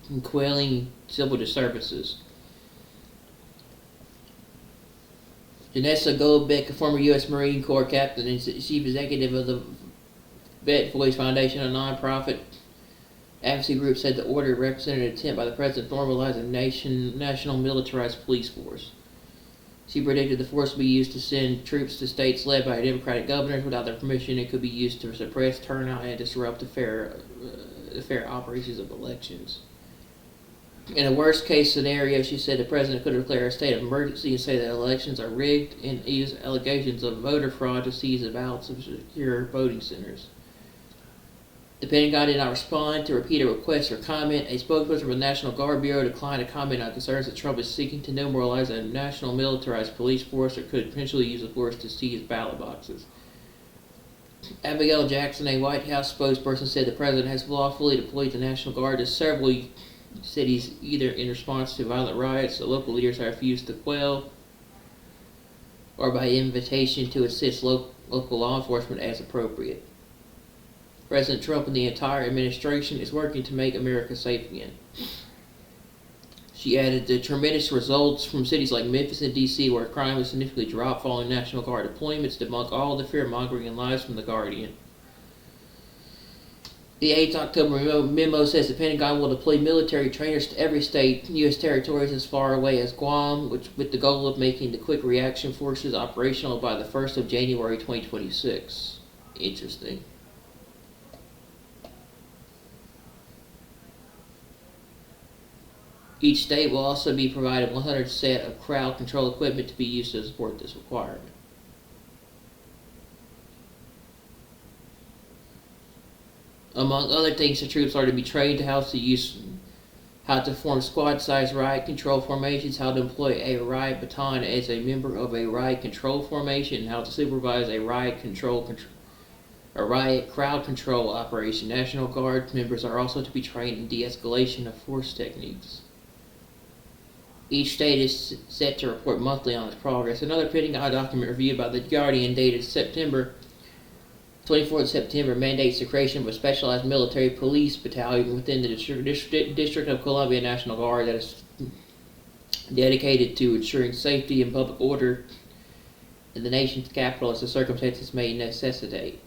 and quelling civil disturbances. Janessa Goldbeck, a former U.S. Marine Corps captain and chief executive of the Vet Voice Foundation, a nonprofit advocacy group, said the order represented an attempt by the president to normalize a national militarized police force. She predicted the force would be used to send troops to states led by Democratic governors without their permission. It could be used to suppress turnout and disrupt the fair operations of elections. In a worst-case scenario, she said the president could declare a state of emergency and say that elections are rigged and use allegations of voter fraud to seize the ballots of secure voting centers. The Pentagon did not respond to repeated requests for comment. A spokesperson for the National Guard Bureau declined to comment on concerns that Trump is seeking to demoralize a national militarized police force or could potentially use the force to seize ballot boxes. Abigail Jackson, a White House spokesperson, said the president has lawfully deployed the National Guard to several cities, either in response to violent riots that local leaders have refused to quell, or by invitation to assist local law enforcement as appropriate. President Trump and the entire administration is working to make America safe again. She added the tremendous results from cities like Memphis and D.C., where crime has significantly dropped following National Guard deployments, debunk all the fear-mongering and lies from The Guardian. The 8th October memo says the Pentagon will deploy military trainers to every state, U.S. territories as far away as Guam, with the goal of making the quick reaction forces operational by the 1st of January 2026. Interesting. Each state will also be provided 100 set of crowd control equipment to be used to support this requirement. Among other things, the troops are to be trained how to form squad-sized riot control formations, how to employ a riot baton as a member of a riot control formation, and how to supervise a riot crowd control operation. National Guard members are also to be trained in de-escalation of force techniques. Each state is set to report monthly on its progress. Another pending document reviewed by The Guardian dated September 24th September mandates the creation of a specialized military police battalion within the District of Columbia National Guard that is dedicated to ensuring safety and public order in the nation's capital as the circumstances may necessitate.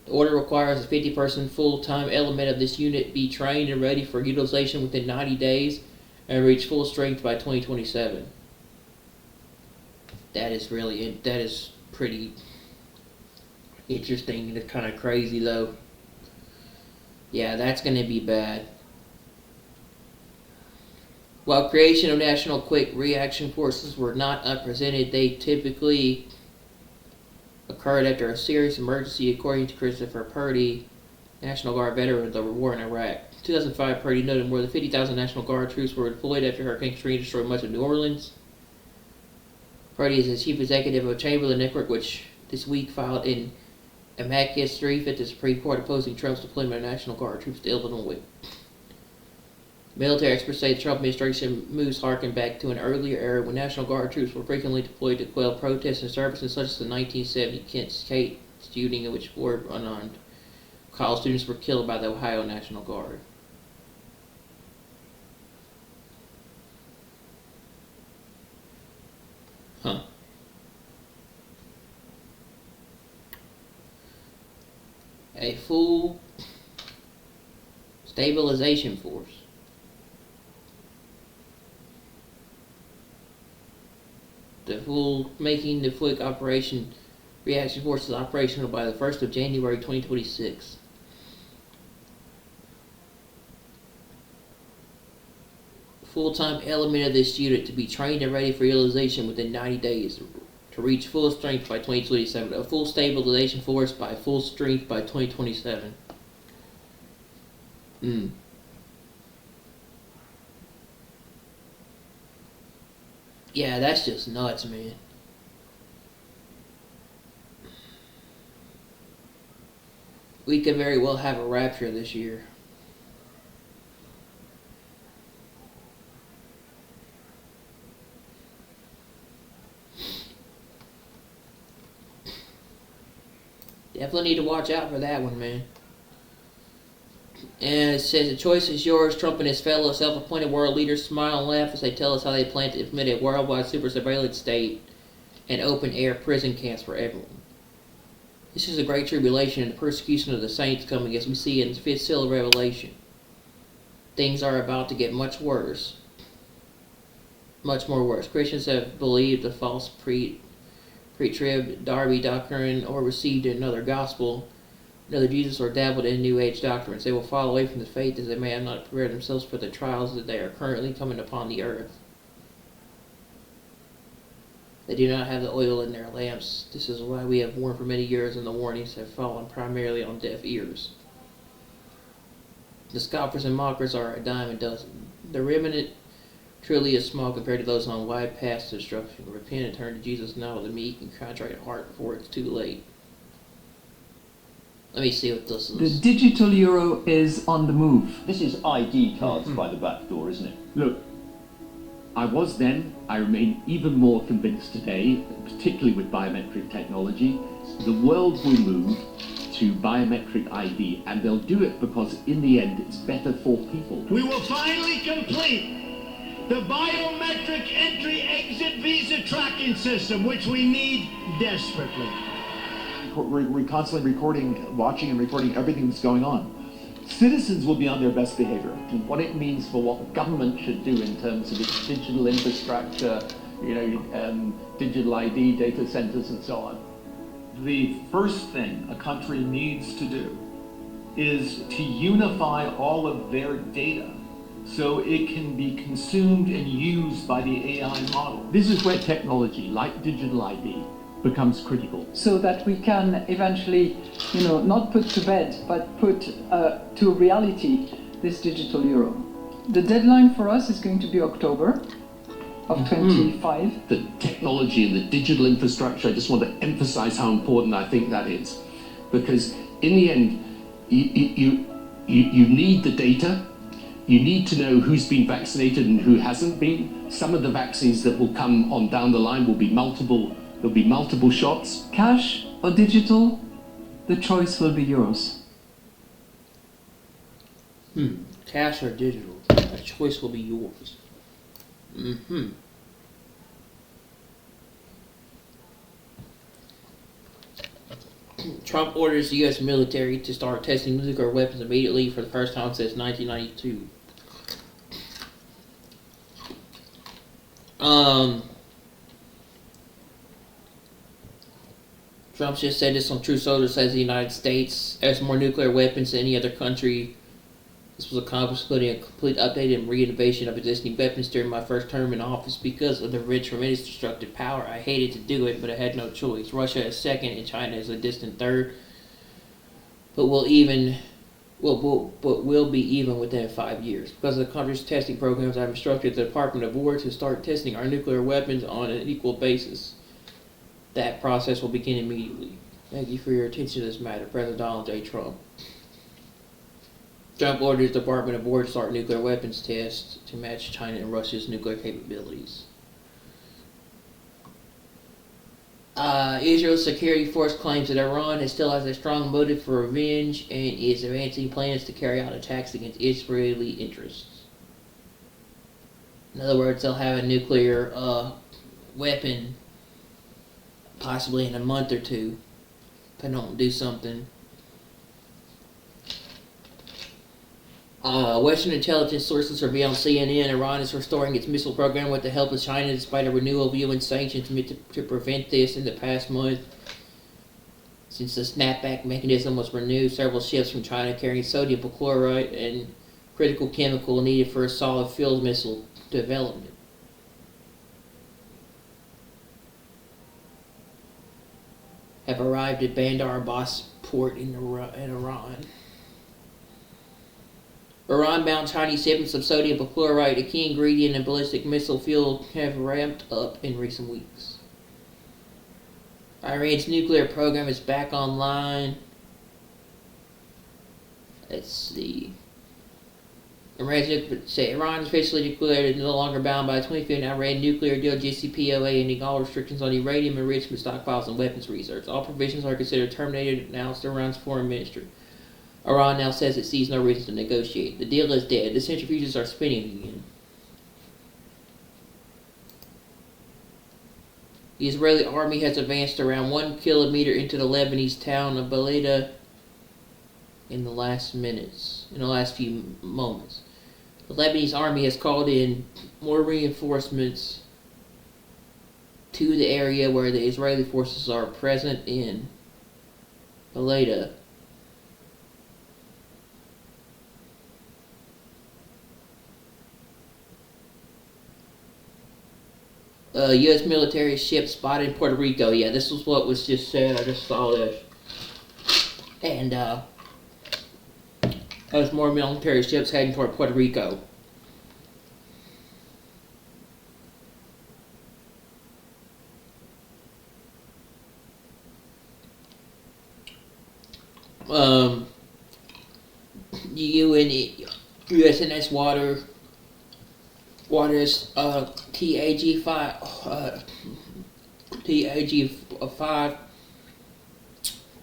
The order requires a 50-person full-time element of this unit be trained and ready for utilization within 90 days and reach full strength by 2027. That is pretty interesting. It's kind of crazy though. Yeah, that's going to be bad. While creation of National Quick Reaction Forces were not unprecedented, they typically occurred after a serious emergency, according to Christopher Purdy, National Guard veteran of the war in Iraq. In 2005, Purdy noted more than 50,000 National Guard troops were deployed after Hurricane Katrina destroyed much of New Orleans. Purdy is the chief executive of Chamberlain Network, which this week filed an amicus brief at the Supreme Court opposing Trump's deployment of National Guard troops to Illinois. Military experts say the Trump administration moves harken back to an earlier era when National Guard troops were frequently deployed to quell protests and insurrections, such as the 1970 Kent State shooting, in which 4 unarmed college students were killed by the Ohio National Guard. A full stabilization force. Making the Quick Reaction Forces operational by the 1st of January 2026. Full-time element of this unit to be trained and ready for utilization within 90 days to reach full strength by 2027. A full stabilization force by full strength by 2027. Yeah, that's just nuts, man. We could very well have a rapture this year. Definitely need to watch out for that one, man. And it says, the choice is yours. Trump and his fellow self-appointed world leaders smile and laugh as they tell us how they plan to implement a worldwide super surveillance state and open-air prison camps for everyone. This is a great tribulation and the persecution of the saints coming, as we see in the 5th seal of Revelation. Things are about to get much worse. Much more worse. Christians have believed the false pre-trib Darby doctrine or received another gospel, another Jesus, or dabbled in New Age doctrines. They will fall away from the faith as they may have not prepared themselves for the trials that they are currently coming upon the earth. They do not have the oil in their lamps. This is why we have warned for many years, and the warnings have fallen primarily on deaf ears. The scoffers and mockers are a dime a dozen. The remnant truly is small compared to those on wide paths to destruction. Repent and turn to Jesus now with a meek and contrite heart before it's too late. Let me see what this is. The digital euro is on the move. This is ID cards by the back door, isn't it? Look, I was then, I remain even more convinced today, particularly with biometric technology, the world will move to biometric ID, and they'll do it because in the end it's better for people. We will finally complete the biometric entry-exit visa tracking system, which we need desperately. We're constantly watching and recording everything that's going on. Citizens will be on their best behavior. And what it means for what government should do in terms of its digital infrastructure, digital ID, data centers, and so on. The first thing a country needs to do is to unify all of their data so it can be consumed and used by the AI model. This is where technology, like digital ID, becomes critical. So that we can eventually, not put to bed, but put to reality this digital euro. The deadline for us is going to be October of 25. The technology and the digital infrastructure, I just want to emphasize how important I think that is. Because in the end, you need the data, You need to know who's been vaccinated and who hasn't been. Some of the vaccines that will come on down the line will be there'll be multiple shots. Cash or digital, the choice will be yours. Cash or digital, a choice will be yours. Trump orders the U.S. military to start testing nuclear weapons immediately for the first time since 1992. Trump just said this on True Soldier, says the United States has more nuclear weapons than any other country. This was accomplished including a complete update and re-innovation of existing weapons during my first term in office. Because of the rich, tremendous destructive power, I hated to do it, but I had no choice. Russia is second and China is a distant third, but will be even within 5 years. Because of the country's testing programs, I've instructed the Department of War to start testing our nuclear weapons on an equal basis. That process will begin immediately. Thank you for your attention to this matter, President Donald J. Trump. Trump orders the Department of War to start nuclear weapons tests to match China and Russia's nuclear capabilities. Israel's security force claims that Iran still has a strong motive for revenge and is advancing plans to carry out attacks against Israeli interests. In other words, they'll have a nuclear weapon possibly in a month or two if they don't do something. Western intelligence sources reveal on CNN Iran is restoring its missile program with the help of China despite a renewal of UN sanctions to prevent this in the past month. Since the snapback mechanism was renewed, several ships from China carrying sodium perchlorate and critical chemical needed for a solid fuel missile development. Have arrived at Bandar Abbas port in Iran. Iran-bound Chinese shipments of sodium perchlorate, a key ingredient in ballistic missile fuel, have ramped up in recent weeks. Iran's nuclear program is back online. Let's see. Iran officially declared it no longer bound by the 2015 Iran nuclear deal JCPOA, ending all restrictions on uranium enrichment stockpiles and weapons research. All provisions are considered terminated, announced Iran's foreign ministry. Iran now says it sees no reason to negotiate. The deal is dead. The centrifuges are spinning again. The Israeli army has advanced around 1 kilometer into the Lebanese town of Balida in the last few moments. The Lebanese army has called in more reinforcements to the area where the Israeli forces are present in Balida. U.S. military ship spotted in Puerto Rico. Yeah, this was what was just said. I just saw this. And there's more military ships heading toward Puerto Rico. USNS Waters TAG-5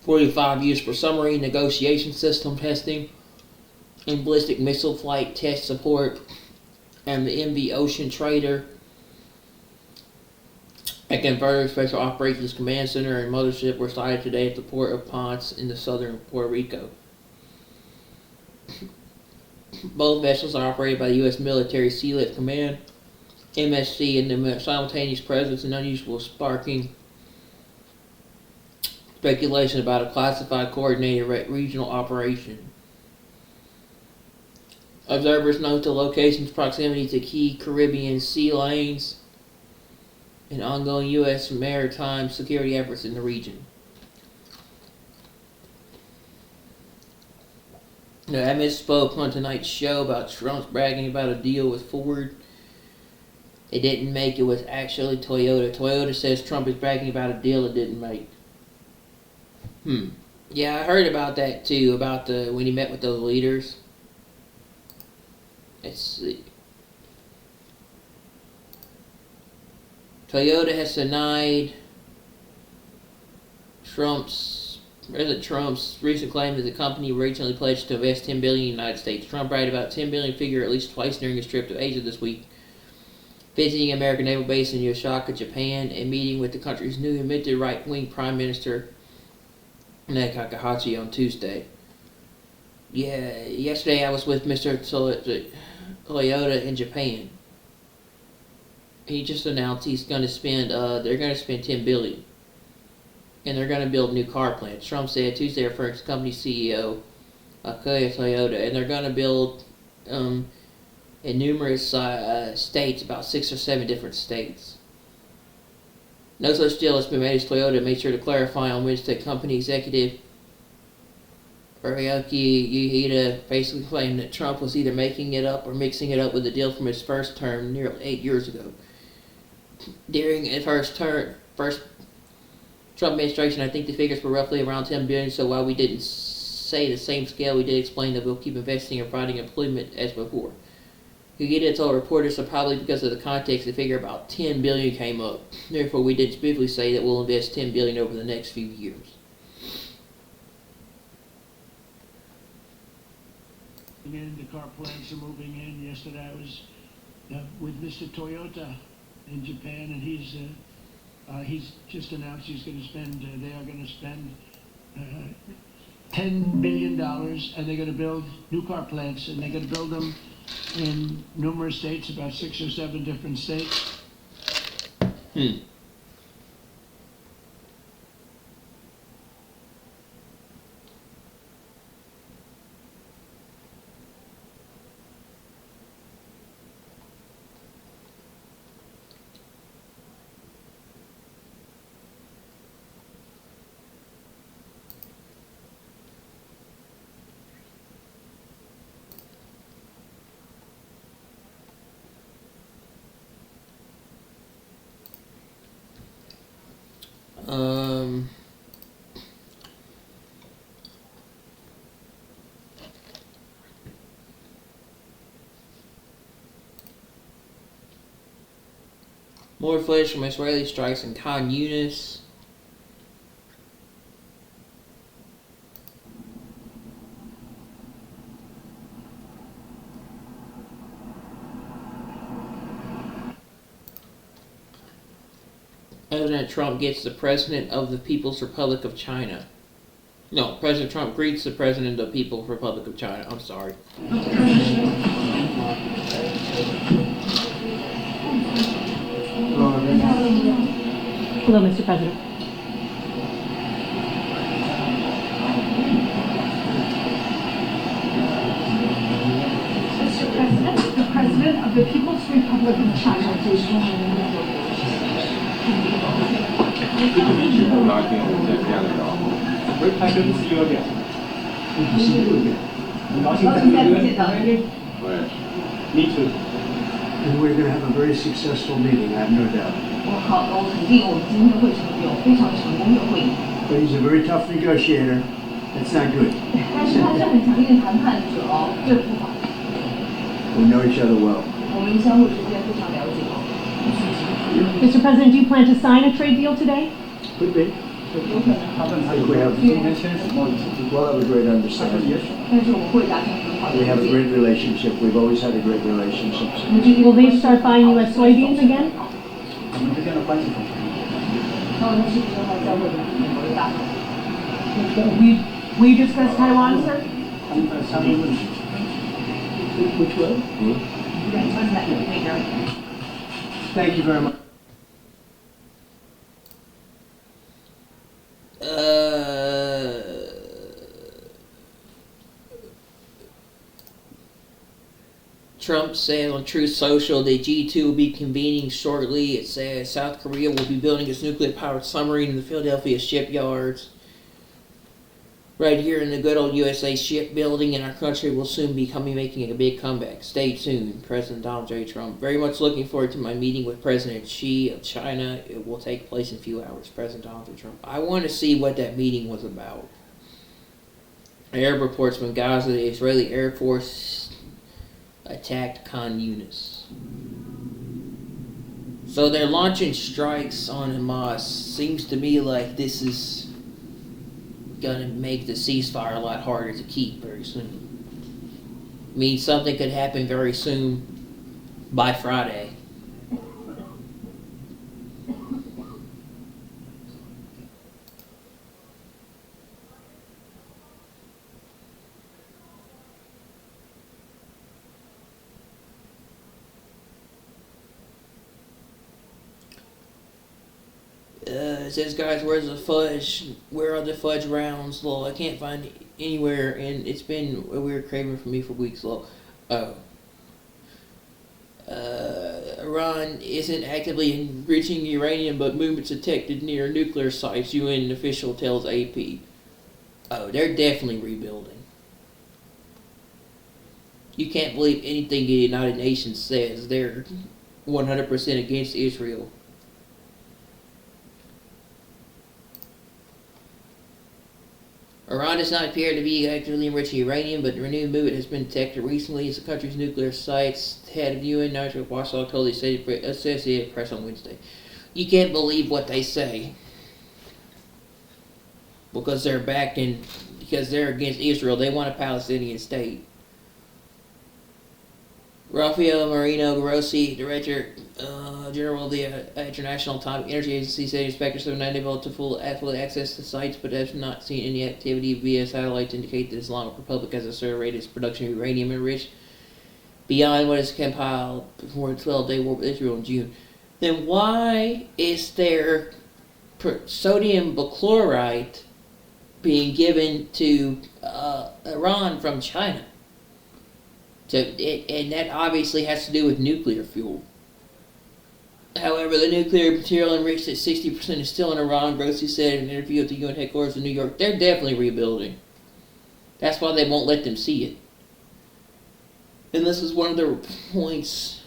45 used for submarine negotiation system testing and ballistic missile flight test support, and the MV Ocean Trader, a converted special operations command center and mothership, were sighted today at the port of Ponce in the southern Puerto Rico. Both vessels are operated by the U.S. Military Sealift Command, MSC, and the simultaneous presence and unusual sparking speculation about a classified coordinated regional operation. Observers note the location's proximity to key Caribbean sea lanes and ongoing U.S. maritime security efforts in the region. Now, I misspoke on tonight's show about Trump's bragging about a deal with Ford. It didn't make. It was actually Toyota. Toyota says Trump is bragging about a deal it didn't make. Yeah, I heard about that too, about when he met with those leaders. Let's see. Toyota has denied President Trump's recent claim that the company originally pledged to invest $10 billion in the United States. Trump bragged about $10 billion figure at least twice during his trip to Asia this week, visiting an American naval base in Yokosuka, Japan, and meeting with the country's new elected right-wing Prime Minister Takahashi on Tuesday. Yeah, yesterday I was with Mr. Toyota in Japan. He just announced he's going to spend. They're going to spend $10 billion, and they're going to build new car plants. Trump said Tuesday, referring to the company CEO Toyota, and they're going to build in numerous states, about 6 or 7 different states. No such deal has been made as Toyota made sure to clarify on Wednesday. Company executive Hiroki Yuhita basically claimed that Trump was either making it up or mixing it up with the deal from his first term nearly 8 years ago. During his first Trump administration, I think the figures were roughly around $10 billion. So while we didn't say the same scale, we did explain that we'll keep investing and providing employment as before. Yuhita told reporters that probably because of the context, the figure about $10 billion came up. Therefore, we didn't specifically say that we'll invest $10 billion over the next few years. In the car plants are moving in. Yesterday I was with Mr. Toyota in Japan, and he's just announced he's going to spend. They are going to spend $10 billion, and they're going to build new car plants, and they're going to build them in numerous states, about 6 or 7 different states. More footage from Israeli strikes in Khan Yunis. President Trump gets the President of the People's Republic of China. No, President Trump greets the President of the People's Republic of China. I'm sorry. Hello, Mr. President. Mr. President, the President of the People's Republic of China. Very happy to see you again. Good to see you again. Me too. And we're going to have a very successful meeting, I have no doubt. But he's a very tough negotiator. That's not good. We know each other well. Mr. President, do you plan to sign a trade deal today? Could be. I think we have a great understanding. We have a great relationship. We've always had a great relationship. Will they start buying U.S. soybeans again? Will you discuss Taiwan, sir? Which way? Thank you very much. Trump said on Truth Social that G2 will be convening shortly. It says South Korea will be building its nuclear-powered submarine in the Philadelphia shipyards. Right here in the good old USA shipbuilding, and our country will soon be making a big comeback. Stay tuned. President Donald J. Trump. Very much looking forward to my meeting with President Xi of China. It will take place in a few hours. President Donald J. Trump. I want to see what that meeting was about. Arab reports from Gaza, the Israeli Air Force attacked Khan Yunis. So they're launching strikes on Hamas. Seems to me like this is gonna make the ceasefire a lot harder to keep very soon. Means something could happen very soon by Friday. It says, guys, where's the fudge? Where are the fudge rounds? Lol, I can't find it anywhere, and it's been a weird craving for me for weeks. Lol. Oh. Iran isn't actively enriching uranium, but movements detected near nuclear sites, UN official tells AP. Oh, they're definitely rebuilding. You can't believe anything the United Nations says. They're 100% against Israel. Iran does not appear to be actively enriching uranium, but the renewed movement has been detected recently as the country's nuclear sites. Head of UN Nigel Watchdog told the Associated Press on Wednesday. You can't believe what they say because they're against Israel. They want a Palestinian state. Rafael Marino Grossi, Director General of the International Atomic Energy Agency, said inspectors have not been able to fully access the sites, but have not seen any activity via satellite to indicate that the Islamic Republic has accelerated its production of uranium enriched beyond what is compiled before the 12-day war with Israel in June. Then why is there sodium perchlorate being given to Iran from China? And that obviously has to do with nuclear fuel. However, the nuclear material enriched at 60% is still in Iran, Grossi said in an interview at the UN headquarters in New York. They're definitely rebuilding. That's why they won't let them see it. And this is one of the points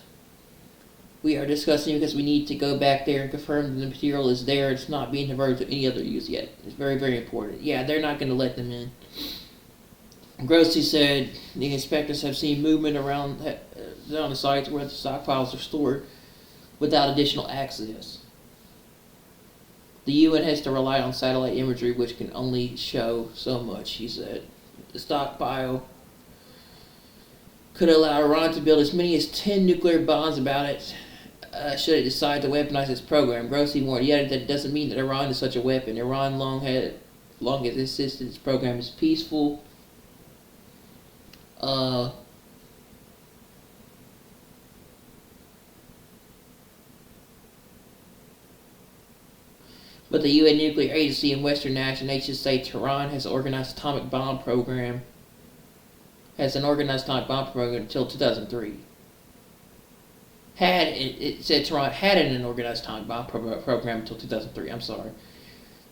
we are discussing because we need to go back there and confirm that the material is there. It's not being diverted to any other use yet. It's very, very important. Yeah, they're not going to let them in. Grossi said the inspectors have seen movement around the sites where the stockpiles are stored without additional access. The UN has to rely on satellite imagery, which can only show so much, he said. The stockpile could allow Iran to build as many as 10 nuclear bombs about it should it decide to weaponize its program. Grossi warned, yet that it doesn't mean that Iran is such a weapon. Iran long has insisted its program is peaceful. But the UN nuclear agency and Western nations say Tehran has an organized atomic bomb program until 2003. It said Tehran had an organized atomic bomb program until 2003. I'm sorry.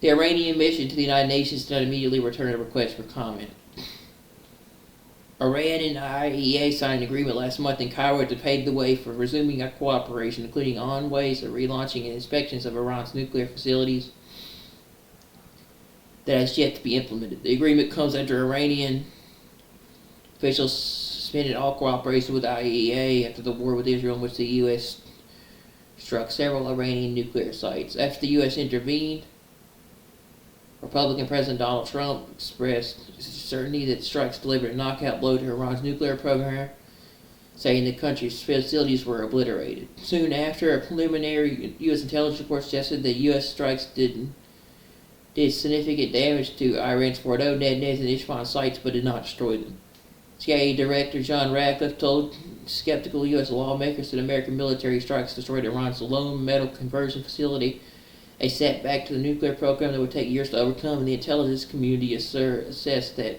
The Iranian mission to the United Nations did not immediately return a request for comment. Iran and the IAEA signed an agreement last month in Cairo to pave the way for resuming our cooperation, including on ways of relaunching and inspections of Iran's nuclear facilities that has yet to be implemented. The agreement comes after Iranian officials suspended all cooperation with the IAEA after the war with Israel, in which the U.S. struck several Iranian nuclear sites. After the U.S. intervened, Republican President Donald Trump expressed certainty that strikes delivered a knockout blow to Iran's nuclear program, saying the country's facilities were obliterated. Soon after, a preliminary U.S. intelligence report suggested that U.S. strikes did significant damage to Iran's Fordow, Natanz, and Isfahan sites, but did not destroy them. CIA Director John Radcliffe told skeptical U.S. lawmakers that American military strikes destroyed Iran's lone metal conversion facility, a setback to the nuclear program that would take years to overcome, and the intelligence community assessed that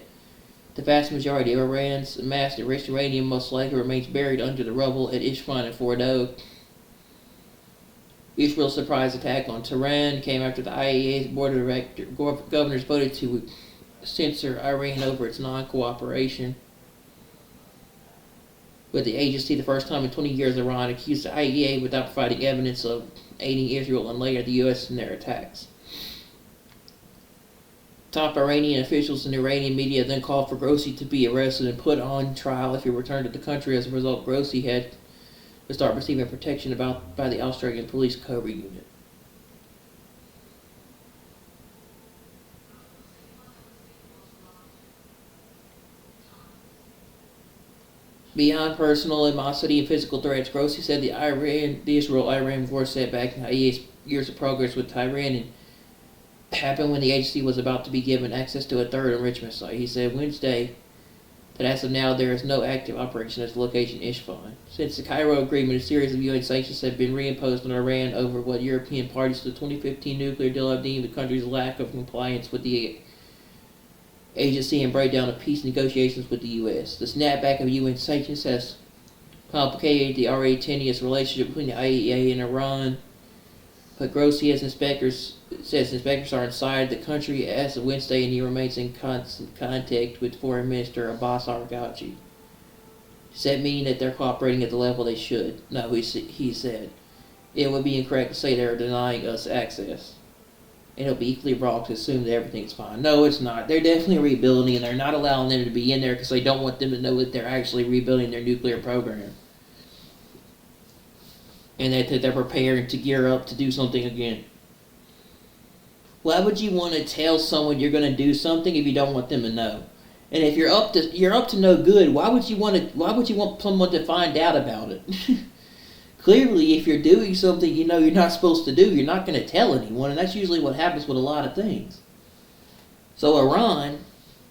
the vast majority of Iran's amassed enriched uranium most likely remains buried under the rubble at Isfahan and Fordow. Israel's surprise attack on Tehran came after the IAEA's board of governors voted to censor Iran over its non-cooperation with the agency. The first time in 20 years, Iran accused the IAEA without providing evidence of aiding Israel and later the U.S. in their attacks. Top Iranian officials and Iranian media then called for Grossi to be arrested and put on trial if he returned to the country. As a result, Grossi had to start receiving protection by the Australian Police Cobra Unit. Beyond personal animosity and physical threats, Grossi said the Israel-Iran war setback in IAEA's years of progress with Tehran happened when the agency was about to be given access to a third enrichment site. He said Wednesday that as of now there is no active operation at the location Isfahan. Since the Cairo Agreement, a series of UN sanctions have been reimposed on Iran over what European parties to the 2015 nuclear deal have deemed the country's lack of compliance with the agency and breakdown of peace negotiations with the U.S. The snapback of UN sanctions has complicated the already tenuous relationship between the IAEA and Iran. But Grossi says inspectors are inside the country as of Wednesday, and he remains in constant contact with Foreign Minister Abbas Araghchi. Does that mean that they're cooperating at the level they should? No, he said. It would be incorrect to say they're denying us access. And it'll be equally wrong to assume that everything's fine. No, it's not. They're definitely rebuilding, and they're not allowing them to be in there because they don't want them to know that they're actually rebuilding their nuclear program. And that they're preparing to gear up to do something again. Why would you want to tell someone you're going to do something if you don't want them to know? And if you're up to no good, why would you want someone to find out about it? Clearly, if you're doing something you know you're not supposed to do, you're not going to tell anyone, and that's usually what happens with a lot of things. So Iran,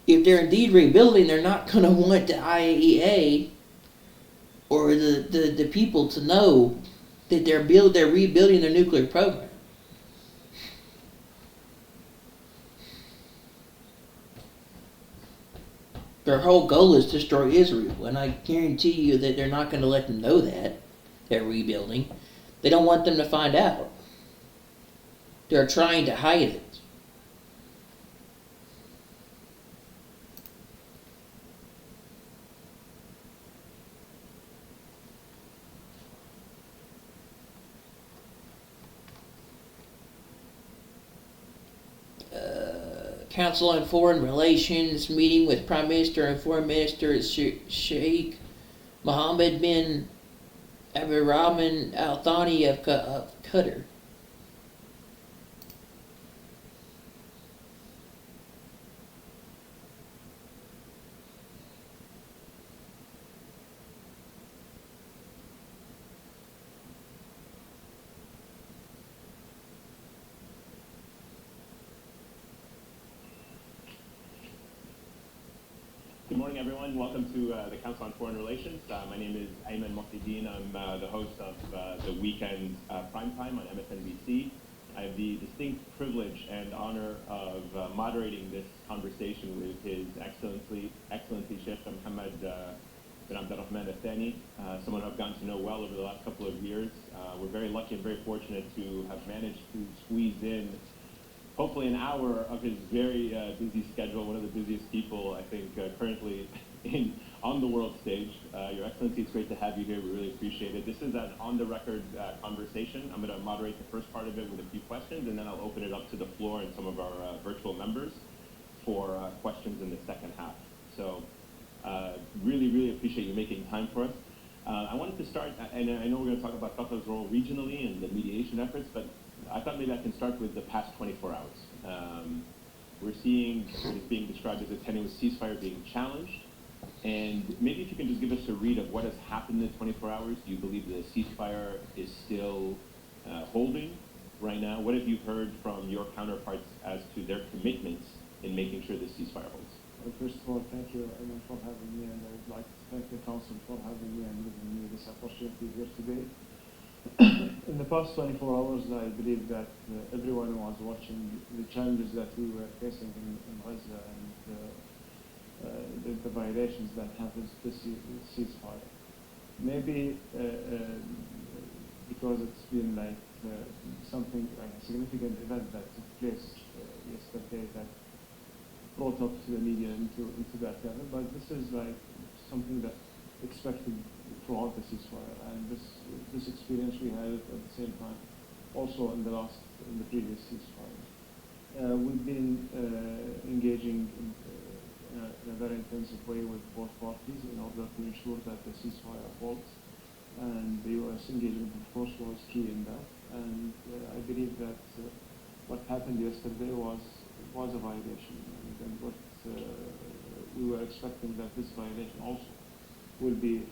if they're indeed rebuilding, they're not going to want the IAEA or the people to know that they're rebuilding their nuclear program. Their whole goal is to destroy Israel, and I guarantee you that they're not going to let them know that they're rebuilding. They don't want them to find out. They're trying to hide it. Council on Foreign Relations meeting with Prime Minister and Foreign Minister Sheikh Mohammed bin Abdurrahman Al Thani of Qatar. Good morning, everyone. Welcome to the Council on Foreign Relations. My name is Ayman Mohideen. I'm the host of the weekend primetime on MSNBC. I have the distinct privilege and honor of moderating this conversation with His Excellency Sheikh Mohammed bin Abdurrahman Al Thani, someone I've gotten to know well over the last couple of years. We're very lucky and very fortunate to have managed to squeeze in hopefully an hour of his very busy schedule, one of the busiest people, I think, currently on the world stage. Your Excellency, it's great to have you here. We really appreciate it. This is an on-the-record conversation. I'm going to moderate the first part of it with a few questions, and then I'll open it up to the floor and some of our virtual members for questions in the second half. So really, really appreciate you making time for us. I wanted to start, and I know we're going to talk about Qatar's role regionally and the mediation efforts, but I thought maybe I can start with the past 24 hours. We're seeing what is being described as a tenuous ceasefire being challenged. And maybe if you can just give us a read of what has happened in 24 hours. Do you believe the ceasefire is still holding right now? What have you heard from your counterparts as to their commitments in making sure this ceasefire holds? Well, first of all, thank you everyone for having me, and I would like to thank the Council for having me and giving me this opportunity here today. In the past 24 hours, I believe that everyone was watching the challenges that we were facing in Gaza and the violations that happened to the ceasefire. Maybe because it's been like something like a significant event that took place yesterday that brought up to the media into that level, but this is like something that expected throughout the ceasefire, and this experience we had at the same time also in the previous ceasefire. We've been engaging in a very intensive way with both parties in order to ensure that the ceasefire holds. And the U.S. engagement, of course, was key in that. And I believe that what happened yesterday was a violation. And what we were expecting that this violation also will be,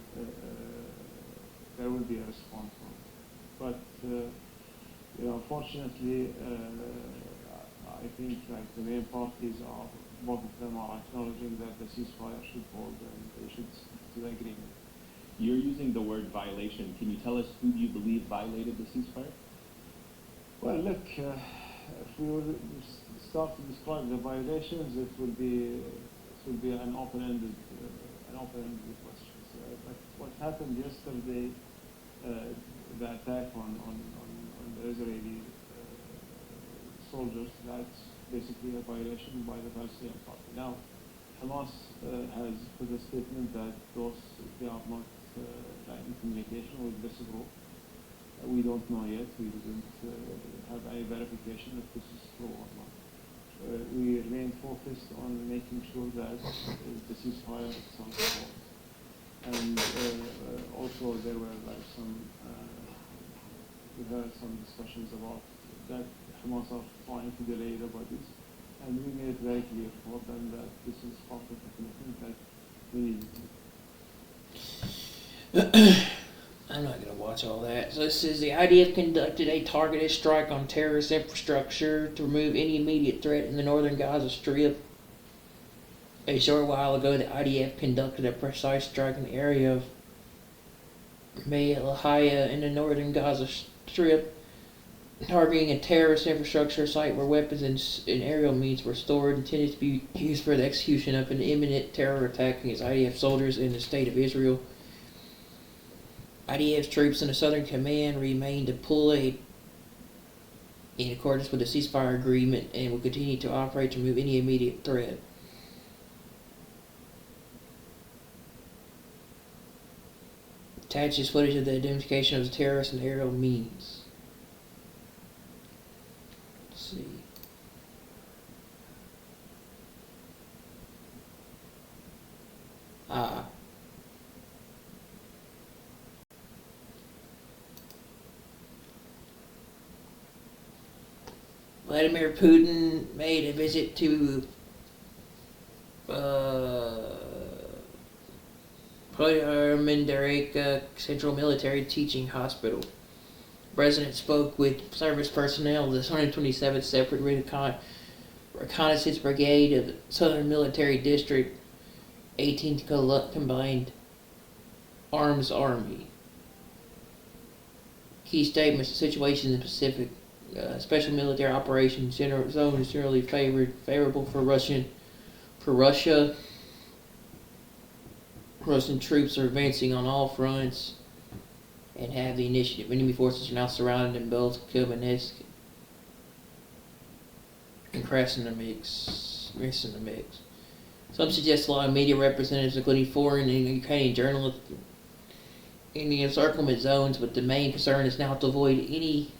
there will be a response on it. But, unfortunately, I think like the main parties are, both of them are acknowledging that the ceasefire should hold and they should stick to the agreement. You're using the word violation. Can you tell us who you believe violated the ceasefire? Well, look, if we were to start to describe the violations, it would be an open-ended question. But what happened yesterday, the attack on the Israeli soldiers, that's basically a violation by the Palestinian party. Now, Hamas has put a statement that they are not in communication with this group. We don't know yet. We didn't have any verification if this is true or not. We remain focused on making sure that the ceasefire itself holds. And also there were like we heard some discussions about that Hamas are trying to delay the bodies. And we made it very clear for them that this is part of the commitment that we need to. I'm not going to watch all that. So this says the IDF conducted a targeted strike on terrorist infrastructure to remove any immediate threat in the northern Gaza Strip. A short while ago, the IDF conducted a precise strike in the area of Mayalahaya in the northern Gaza Strip, targeting a terrorist infrastructure site where weapons and aerial means were stored, intended to be used for the execution of an imminent terror attack against IDF soldiers in the state of Israel. IDF troops in the Southern Command remain deployed in accordance with the ceasefire agreement and will continue to operate to remove any immediate threat. Attaches footage of the identification of the terrorists and aerial means. Let's see. Vladimir Putin made a visit to Polyarmendareka Central Military Teaching Hospital. The president spoke with service personnel of the 127th Separate Reconnaissance Brigade of the Southern Military District, 18th Combined Arms Army. Key statements: the situation in the Pacific Special Military Operations Zone is generally favorable for Russia. Russian troops are advancing on all fronts and have the initiative. Enemy forces are now surrounded in both Kubansk and Krasnodar. Some suggest a lot of media representatives, including foreign and Ukrainian journalists, in the encirclement zones, but the main concern is now to avoid any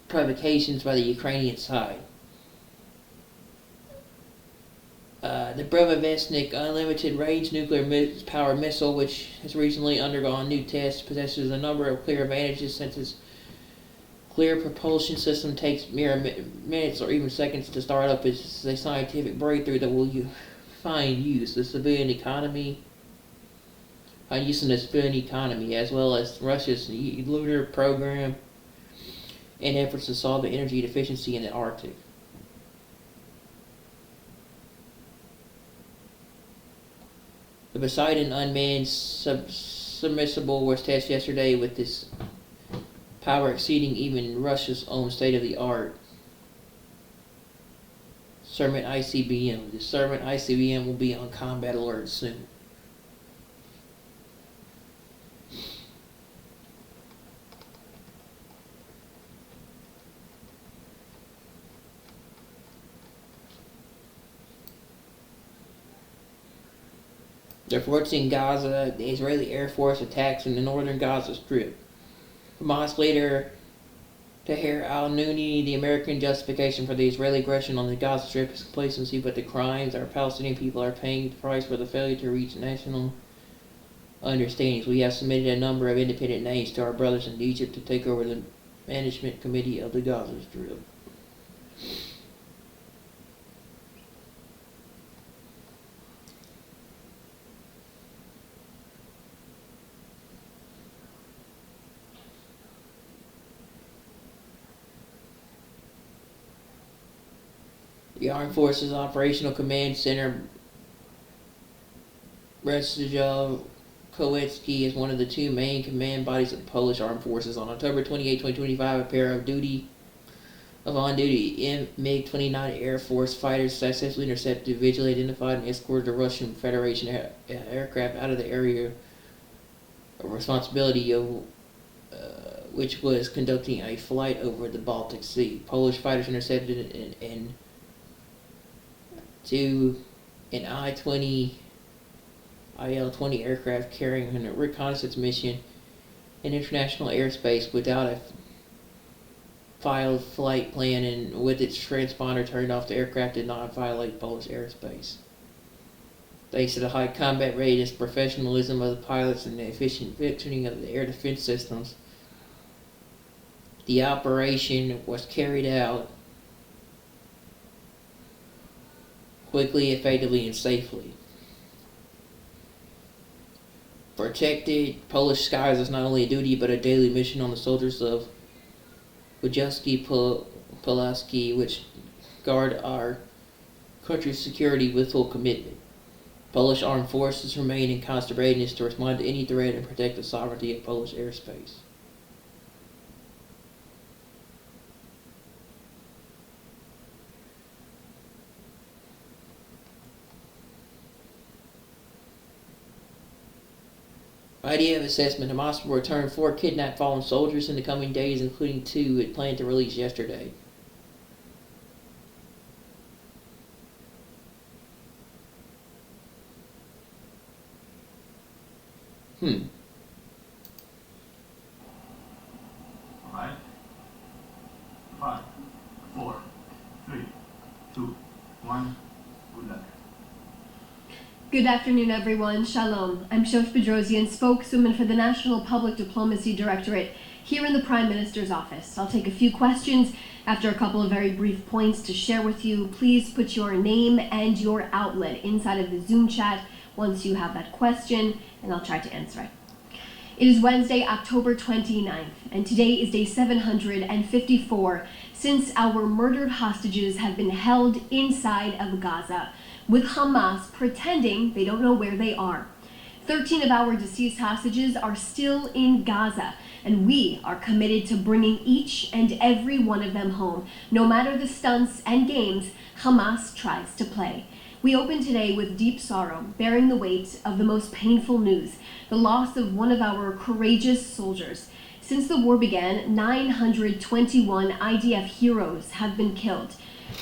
provocations by the Ukrainian side. The Brevovestnik unlimited range nuclear power missile, which has recently undergone new tests, possesses a number of clear advantages since its clear propulsion system takes mere minutes or even seconds to start up. It's a scientific breakthrough that will find use in the civilian economy, as well as Russia's lunar program and efforts to solve the energy deficiency in the Arctic. The Poseidon unmanned submersible was tested yesterday with this power exceeding even Russia's own state-of-the-art Serpent ICBM. The Serpent ICBM will be on combat alert soon. The reports in Gaza, the Israeli Air Force attacks in the northern Gaza Strip. Hamas leader Tahir al-Nouni, the American justification for the Israeli aggression on the Gaza Strip is complacency, but the crimes our Palestinian people are paying the price for the failure to reach national understandings. We have submitted a number of independent names to our brothers in Egypt to take over the management committee of the Gaza Strip. The Armed Forces Operational Command Center, Brzezinski Kowalski, is one of the two main command bodies of the Polish Armed Forces. On October 28, 2025, a pair of on-duty MiG-29 Air Force fighters successfully intercepted, visually identified, and escorted a Russian Federation aircraft out of the area of responsibility of which was conducting a flight over the Baltic Sea. Polish fighters intercepted an IL-20 aircraft carrying a reconnaissance mission in international airspace without a filed flight plan, and with its transponder turned off, the aircraft did not violate Polish airspace. Thanks to the high combat readiness, professionalism of the pilots, and the efficient functioning of the air defense systems, the operation was carried out quickly, effectively, and safely. Protected Polish skies is not only a duty but a daily mission on the soldiers of Wojciech Pulaski, which guard our country's security with full commitment. Polish armed forces remain in constant readiness to respond to any threat and protect the sovereignty of Polish airspace. IDF assessment: Hamas will return 4 kidnapped fallen soldiers in the coming days, including 2 it planned to release yesterday. Alright. 5, 4, 3, 2, 1. Good luck. Good afternoon, everyone. Shalom. I'm Shosh Bedrosian, spokeswoman for the National Public Diplomacy Directorate here in the Prime Minister's office. I'll take a few questions after a couple of very brief points to share with you. Please put your name and your outlet inside of the Zoom chat once you have that question, and I'll try to answer it. It is Wednesday, October 29th, and today is day 754 since our murdered hostages have been held inside of Gaza, with Hamas pretending they don't know where they are. 13 of our deceased hostages are still in Gaza, and we are committed to bringing each and every one of them home, no matter the stunts and games Hamas tries to play. We open today with deep sorrow, bearing the weight of the most painful news, the loss of one of our courageous soldiers. Since the war began, 921 IDF heroes have been killed.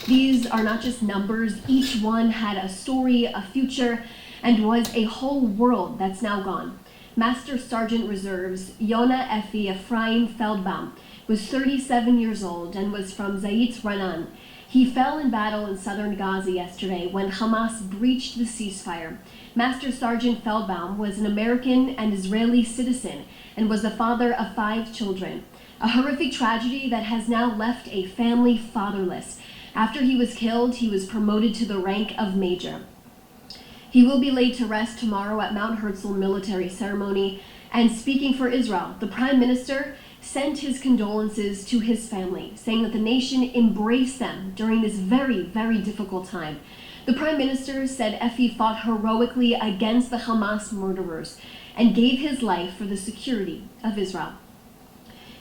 These are not just numbers. Each one had a story, a future, and was a whole world that's now gone. Master Sergeant Reserves Yona Efi Ephraim Feldbaum was 37 years old and was from Zayit Ranan. He fell in battle in southern Gaza yesterday when Hamas breached the ceasefire. Master Sergeant Feldbaum was an American and Israeli citizen and was the father of 5 children. A horrific tragedy that has now left a family fatherless. After he was killed, he was promoted to the rank of major. He will be laid to rest tomorrow at Mount Herzl military ceremony. And speaking for Israel, the Prime Minister sent his condolences to his family, saying that the nation embraced them during this very, very difficult time. The Prime Minister said Efi fought heroically against the Hamas murderers and gave his life for the security of Israel.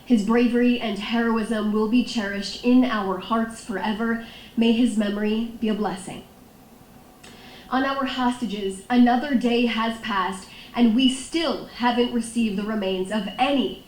His bravery and heroism will be cherished in our hearts forever. May his memory be a blessing. On our hostages, another day has passed, and we still haven't received the remains of any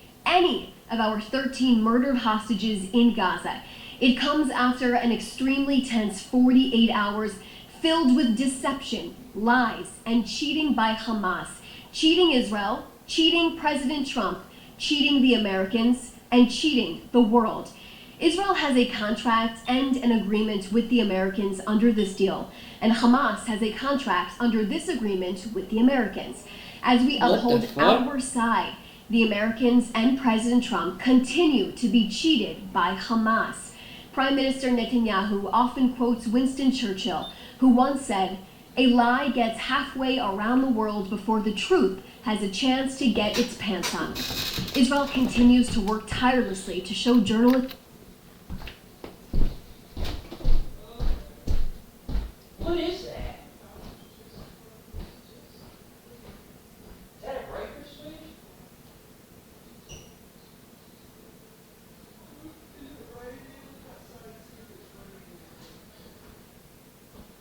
of our 13 murdered hostages in Gaza. It comes after an extremely tense 48 hours filled with deception, lies, and cheating by Hamas. Cheating Israel, cheating President Trump, cheating the Americans, and cheating the world. Israel has a contract and an agreement with the Americans under this deal, and Hamas has a contract under this agreement with the Americans. As we uphold our side, the Americans and President Trump continue to be cheated by Hamas. Prime Minister Netanyahu often quotes Winston Churchill, who once said, "A lie gets halfway around the world before the truth has a chance to get its pants on." Israel continues to work tirelessly to show journalists. What is that? Is that a breaker switch?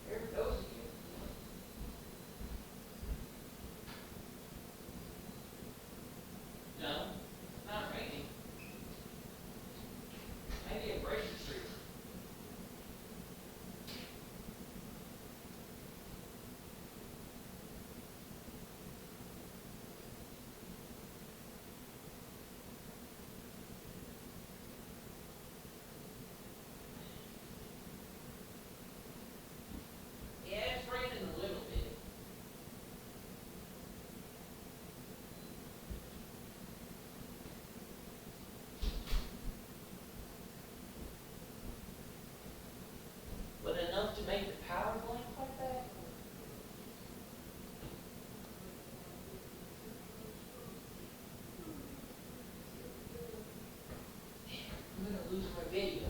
There it goes again. No, not raining. Maybe a breaker switch. Yeah, it's raining a little bit. But enough to make the power blink like that? I'm gonna lose my video.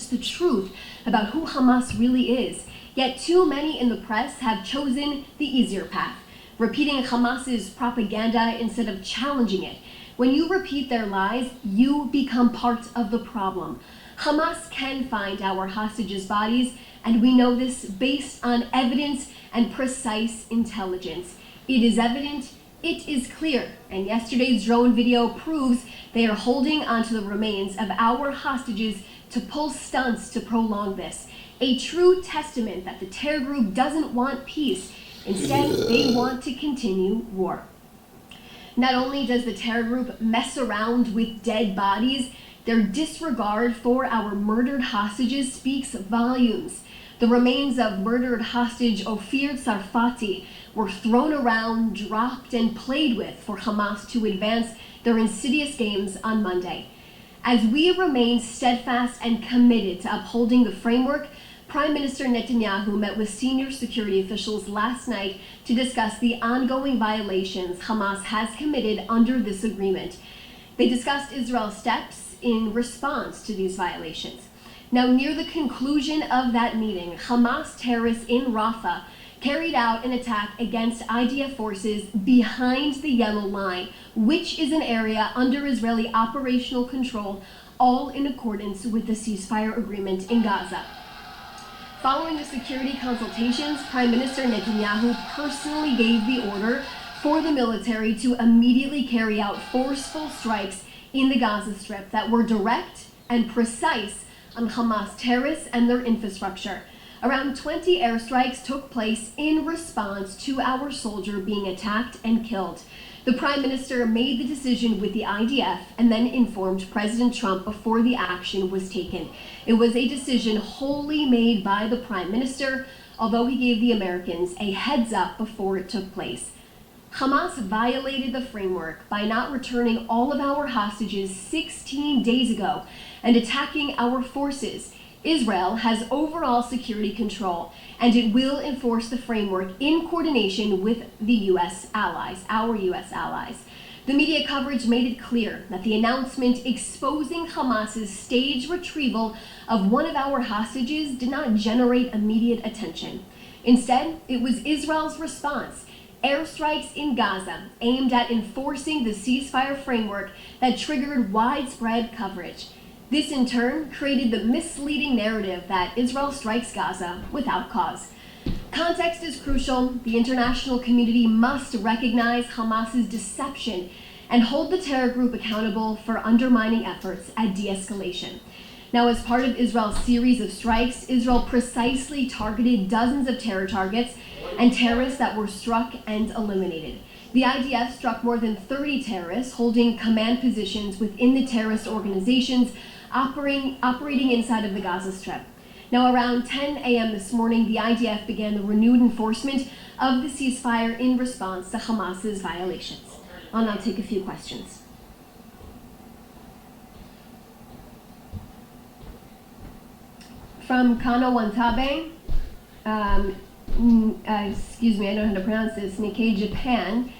The truth about who Hamas really is, yet too many in the press have chosen the easier path, repeating Hamas's propaganda instead of challenging it. When you repeat their lies, you become part of the problem. Hamas can find our hostages' bodies, and we know this based on evidence and precise intelligence. It is evident, it is clear, and yesterday's drone video proves they are holding onto the remains of our hostages to pull stunts to prolong this. A true testament that the terror group doesn't want peace. Instead, they want to continue war. Not only does the terror group mess around with dead bodies, their disregard for our murdered hostages speaks volumes. The remains of murdered hostage Ofir Sarfati were thrown around, dropped, and played with for Hamas to advance their insidious games on Monday. As we remain steadfast and committed to upholding the framework, Prime Minister Netanyahu met with senior security officials last night to discuss the ongoing violations Hamas has committed under this agreement. They discussed Israel's steps in response to these violations. Now, near the conclusion of that meeting, Hamas terrorists in Rafah carried out an attack against IDF forces behind the Yellow Line, which is an area under Israeli operational control, all in accordance with the ceasefire agreement in Gaza. Following the security consultations, Prime Minister Netanyahu personally gave the order for the military to immediately carry out forceful strikes in the Gaza Strip that were direct and precise on Hamas terrorists and their infrastructure. Around 20 airstrikes took place in response to our soldier being attacked and killed. The Prime Minister made the decision with the IDF and then informed President Trump before the action was taken. It was a decision wholly made by the Prime Minister, although he gave the Americans a heads up before it took place. Hamas violated the framework by not returning all of our hostages 16 days ago and attacking our forces. Israel has overall security control, and it will enforce the framework in coordination with the U.S. allies, our U.S. allies. The media coverage made it clear that the announcement exposing Hamas's staged retrieval of one of our hostages did not generate immediate attention. Instead, it was Israel's response, airstrikes in Gaza aimed at enforcing the ceasefire framework that triggered widespread coverage. This in turn created the misleading narrative that Israel strikes Gaza without cause. Context is crucial. The international community must recognize Hamas's deception and hold the terror group accountable for undermining efforts at de-escalation. Now, as part of Israel's series of strikes, Israel precisely targeted dozens of terror targets and terrorists that were struck and eliminated. The IDF struck more than 30 terrorists holding command positions within the terrorist organizations operating inside of the Gaza Strip. Now, around 10 a.m. this morning, the IDF began the renewed enforcement of the ceasefire in response to Hamas's violations. I'll now take a few questions. From Kano Wantabe, excuse me, I don't know how to pronounce this, Nikkei Japan.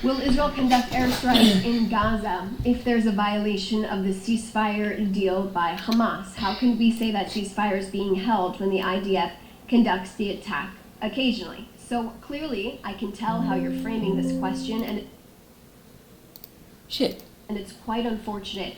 Will Israel conduct airstrikes in Gaza if there's a violation of the ceasefire deal by Hamas? How can we say that ceasefire is being held when the IDF conducts the attack occasionally? So clearly, I can tell how you're framing this question, and it's quite unfortunate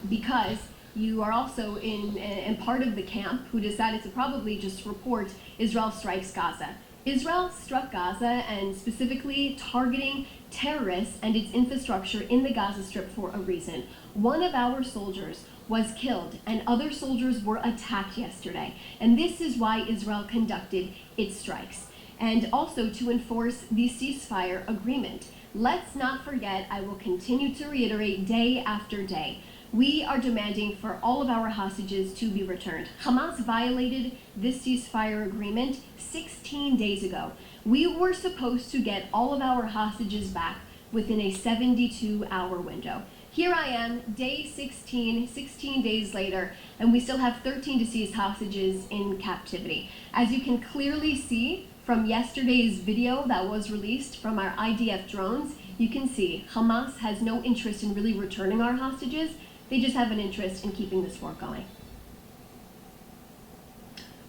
because you are also in part of the camp who decided to probably just report Israel strikes Gaza. Israel struck Gaza and specifically targeting terrorists and its infrastructure in the Gaza Strip for a reason. One of our soldiers was killed and other soldiers were attacked yesterday. And this is why Israel conducted its strikes. And also to enforce the ceasefire agreement. Let's not forget, I will continue to reiterate day after day, we are demanding for all of our hostages to be returned. Hamas violated this ceasefire agreement 16 days ago. We were supposed to get all of our hostages back within a 72-hour window. Here I am, day 16 days later, and we still have 13 deceased hostages in captivity. As you can clearly see from yesterday's video that was released from our IDF drones, you can see Hamas has no interest in really returning our hostages. They just have an interest in keeping this war going.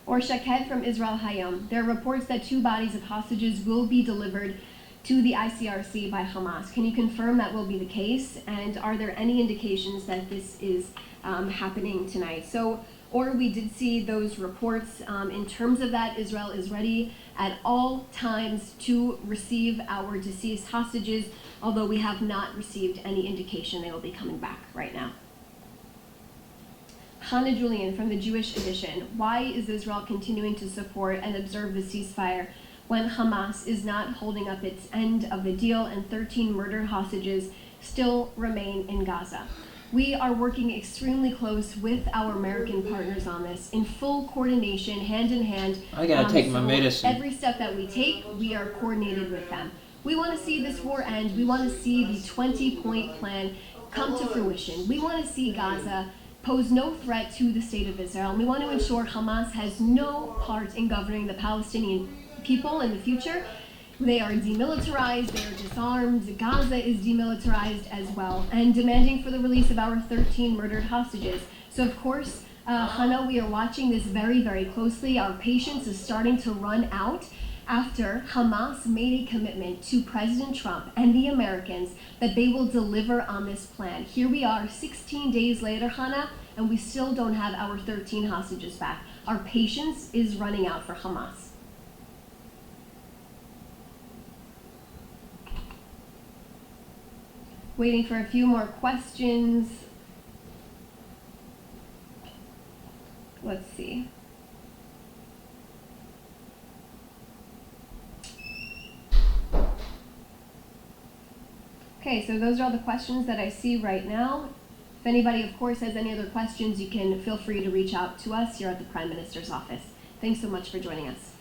Or Shaked from Israel Hayom. There are reports that 2 bodies of hostages will be delivered to the ICRC by Hamas. Can you confirm that will be the case? And are there any indications that this is happening tonight? Or we did see those reports. In terms of that, Israel is ready at all times to receive our deceased hostages, although we have not received any indication they will be coming back right now. Hannah Julian from the Jewish Edition. Why is Israel continuing to support and observe the ceasefire when Hamas is not holding up its end of the deal and 13 murdered hostages still remain in Gaza? We are working extremely close with our American partners on this, in full coordination, hand in hand. I gotta take my medicine. Every step that we take, we are coordinated with them. We want to see this war end. We want to see the 20-point plan come to fruition. We want to see Gaza pose no threat to the state of Israel. We want to ensure Hamas has no part in governing the Palestinian people in the future. They are demilitarized, they are disarmed, Gaza is demilitarized as well, and demanding for the release of our 13 murdered hostages. So of course, Hannah, we are watching this very, very closely. Our patience is starting to run out after Hamas made a commitment to President Trump and the Americans that they will deliver on this plan. Here we are 16 days later, Hannah, and we still don't have our 13 hostages back. Our patience is running out for Hamas. Waiting for a few more questions. Let's see. Okay, so those are all the questions that I see right now. If anybody, of course, has any other questions, you can feel free to reach out to us here at the Prime Minister's office. Thanks so much for joining us.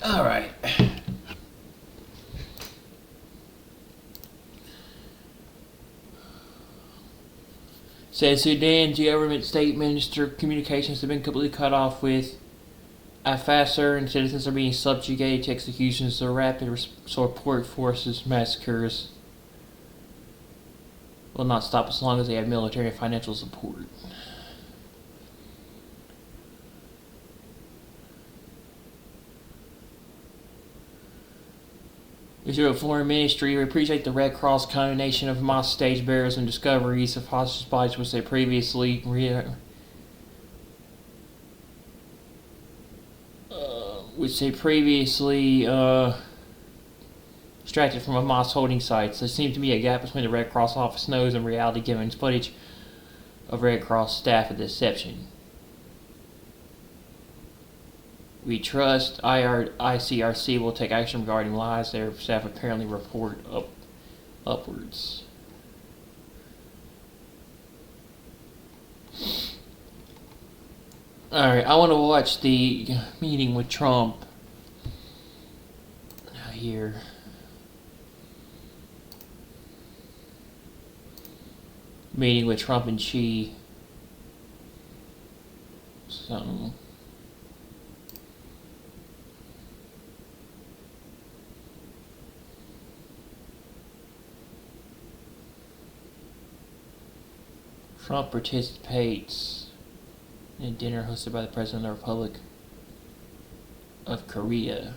All right. Says Sudan's government state minister communications have been completely cut off with Al-Fasser, and citizens are being subjugated to executions or rapid support forces massacres will not stop as long as they have military and financial support. Israel Foreign Ministry, we appreciate the Red Cross condemnation of mosque stage burials and discoveries of hostage bodies which they previously extracted from a mosque holding sites. There seems to be a gap between the Red Cross office knows and reality given footage of Red Cross staff at the deception. We trust ICRC will take action regarding lies their staff apparently report upwards. Alright, I want to watch the meeting with Trump here. Meeting with Trump and Xi. So Trump participates in a dinner hosted by the President of the Republic of Korea.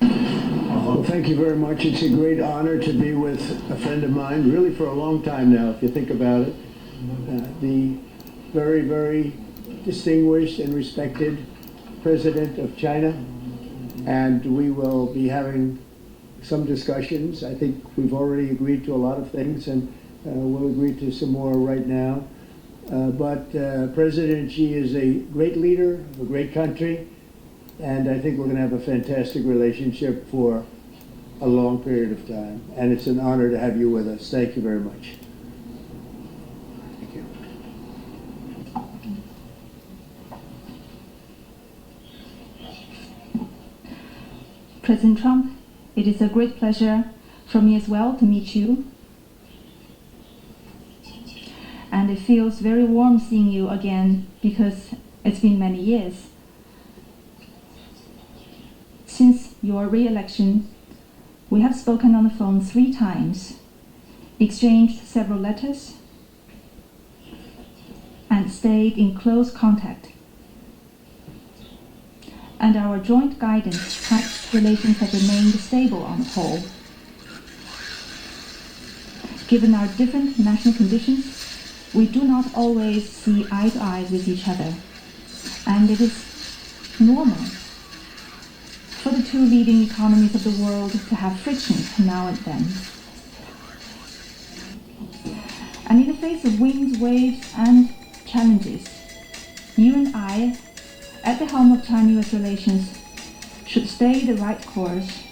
Well, thank you very much. It's a great honor to be with a friend of mine, really for a long time now, if you think about it. The very, very distinguished and respected President of China. And we will be having some discussions. I think we've already agreed to a lot of things, and we'll agree to some more right now. But President Xi is a great leader of a great country, and I think we're going to have a fantastic relationship for a long period of time. And it's an honor to have you with us. Thank you very much. Thank you. President Trump, it is a great pleasure for me as well to meet you. And it feels very warm seeing you again because it's been many years. Since your re-election, we have spoken on the phone 3 times, exchanged several letters, and stayed in close contact. And our joint guidance relations have remained stable on the whole. Given our different national conditions, we do not always see eye to eye with each other, and it is normal for the 2 leading economies of the world to have frictions now and then. And in the face of winds, waves, and challenges, you and I, at the helm of China-US relations, should stay the right course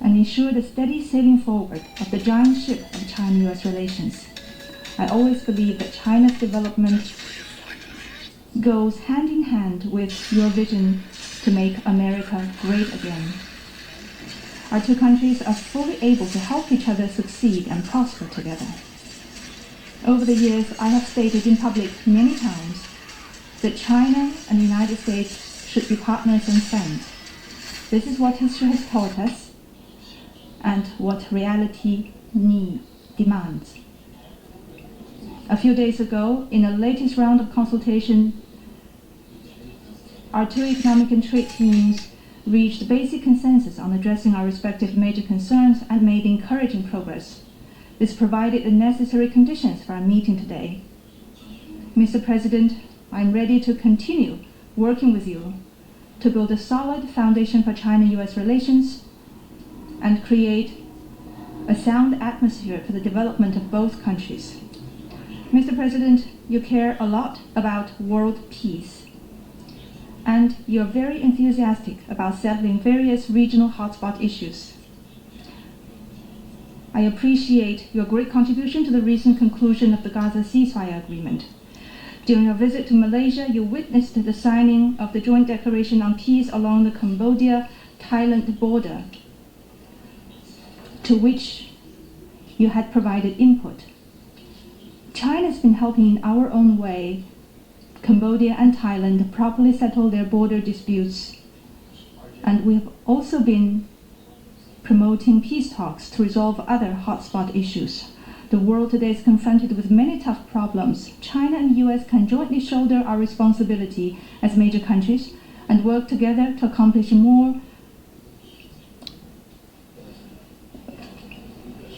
and ensure the steady sailing forward of the giant ship of China-US relations. I always believe that China's development goes hand in hand with your vision to make America great again. Our 2 countries are fully able to help each other succeed and prosper together. Over the years, I have stated in public many times that China and the United States should be partners and friends. This is what history has taught us and what reality demands. A few days ago, in the latest round of consultation, our 2 economic and trade teams reached basic consensus on addressing our respective major concerns and made encouraging progress. This provided the necessary conditions for our meeting today. Mr. President, I'm ready to continue working with you to build a solid foundation for China-US relations and create a sound atmosphere for the development of both countries. Mr. President, you care a lot about world peace, and you're very enthusiastic about settling various regional hotspot issues. I appreciate your great contribution to the recent conclusion of the Gaza ceasefire agreement. During your visit to Malaysia, you witnessed the signing of the Joint Declaration on Peace along the Cambodia-Thailand border, to which you had provided input. China's been helping in our own way Cambodia and Thailand properly settle their border disputes, and we have also been promoting peace talks to resolve other hotspot issues. The world today is confronted with many tough problems. China and the US can jointly shoulder our responsibility as major countries and work together to accomplish more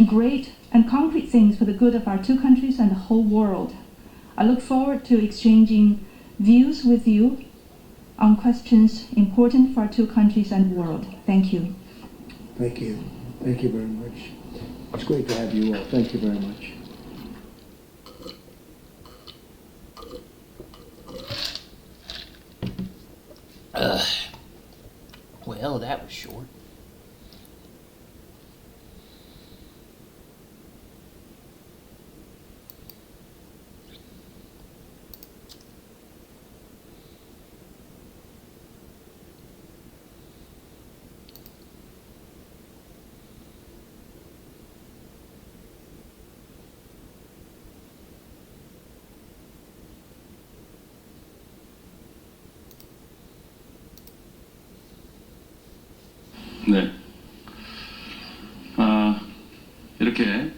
great and concrete things for the good of our two countries and the whole world. I look forward to exchanging views with you on questions important for our two countries and world. Thank you. Thank you. Thank you very much. It's great to have you all. Thank you very much. Well, that was short. 네. 이렇게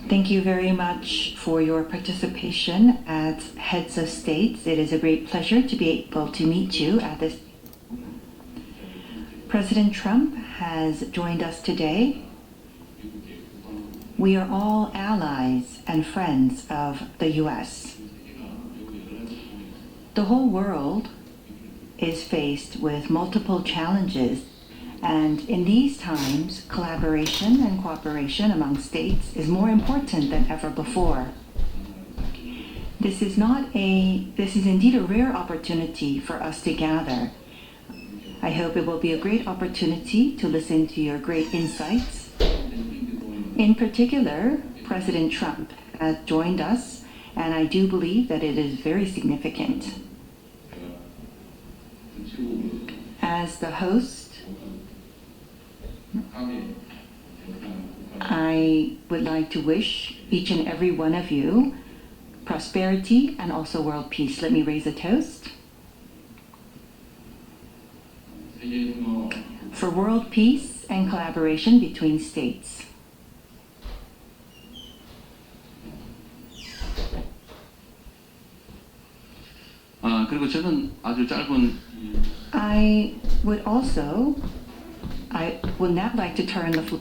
Thank you very much for your participation as heads of states. It is a great pleasure to be able to meet you at this. President Trump has joined us today. We are all allies and friends of the US. The whole world is faced with multiple challenges, and in these times, collaboration and cooperation among states is more important than ever before. This is indeed a rare opportunity for us to gather. I hope it will be a great opportunity to listen to your great insights. In particular, President Trump has joined us, and I do believe that it is very significant. As the host, I would like to wish each and every one of you prosperity and also world peace. Let me raise a toast. For world peace and collaboration between states. 그리고 저는 아주 짧은 I would not like to turn the floor.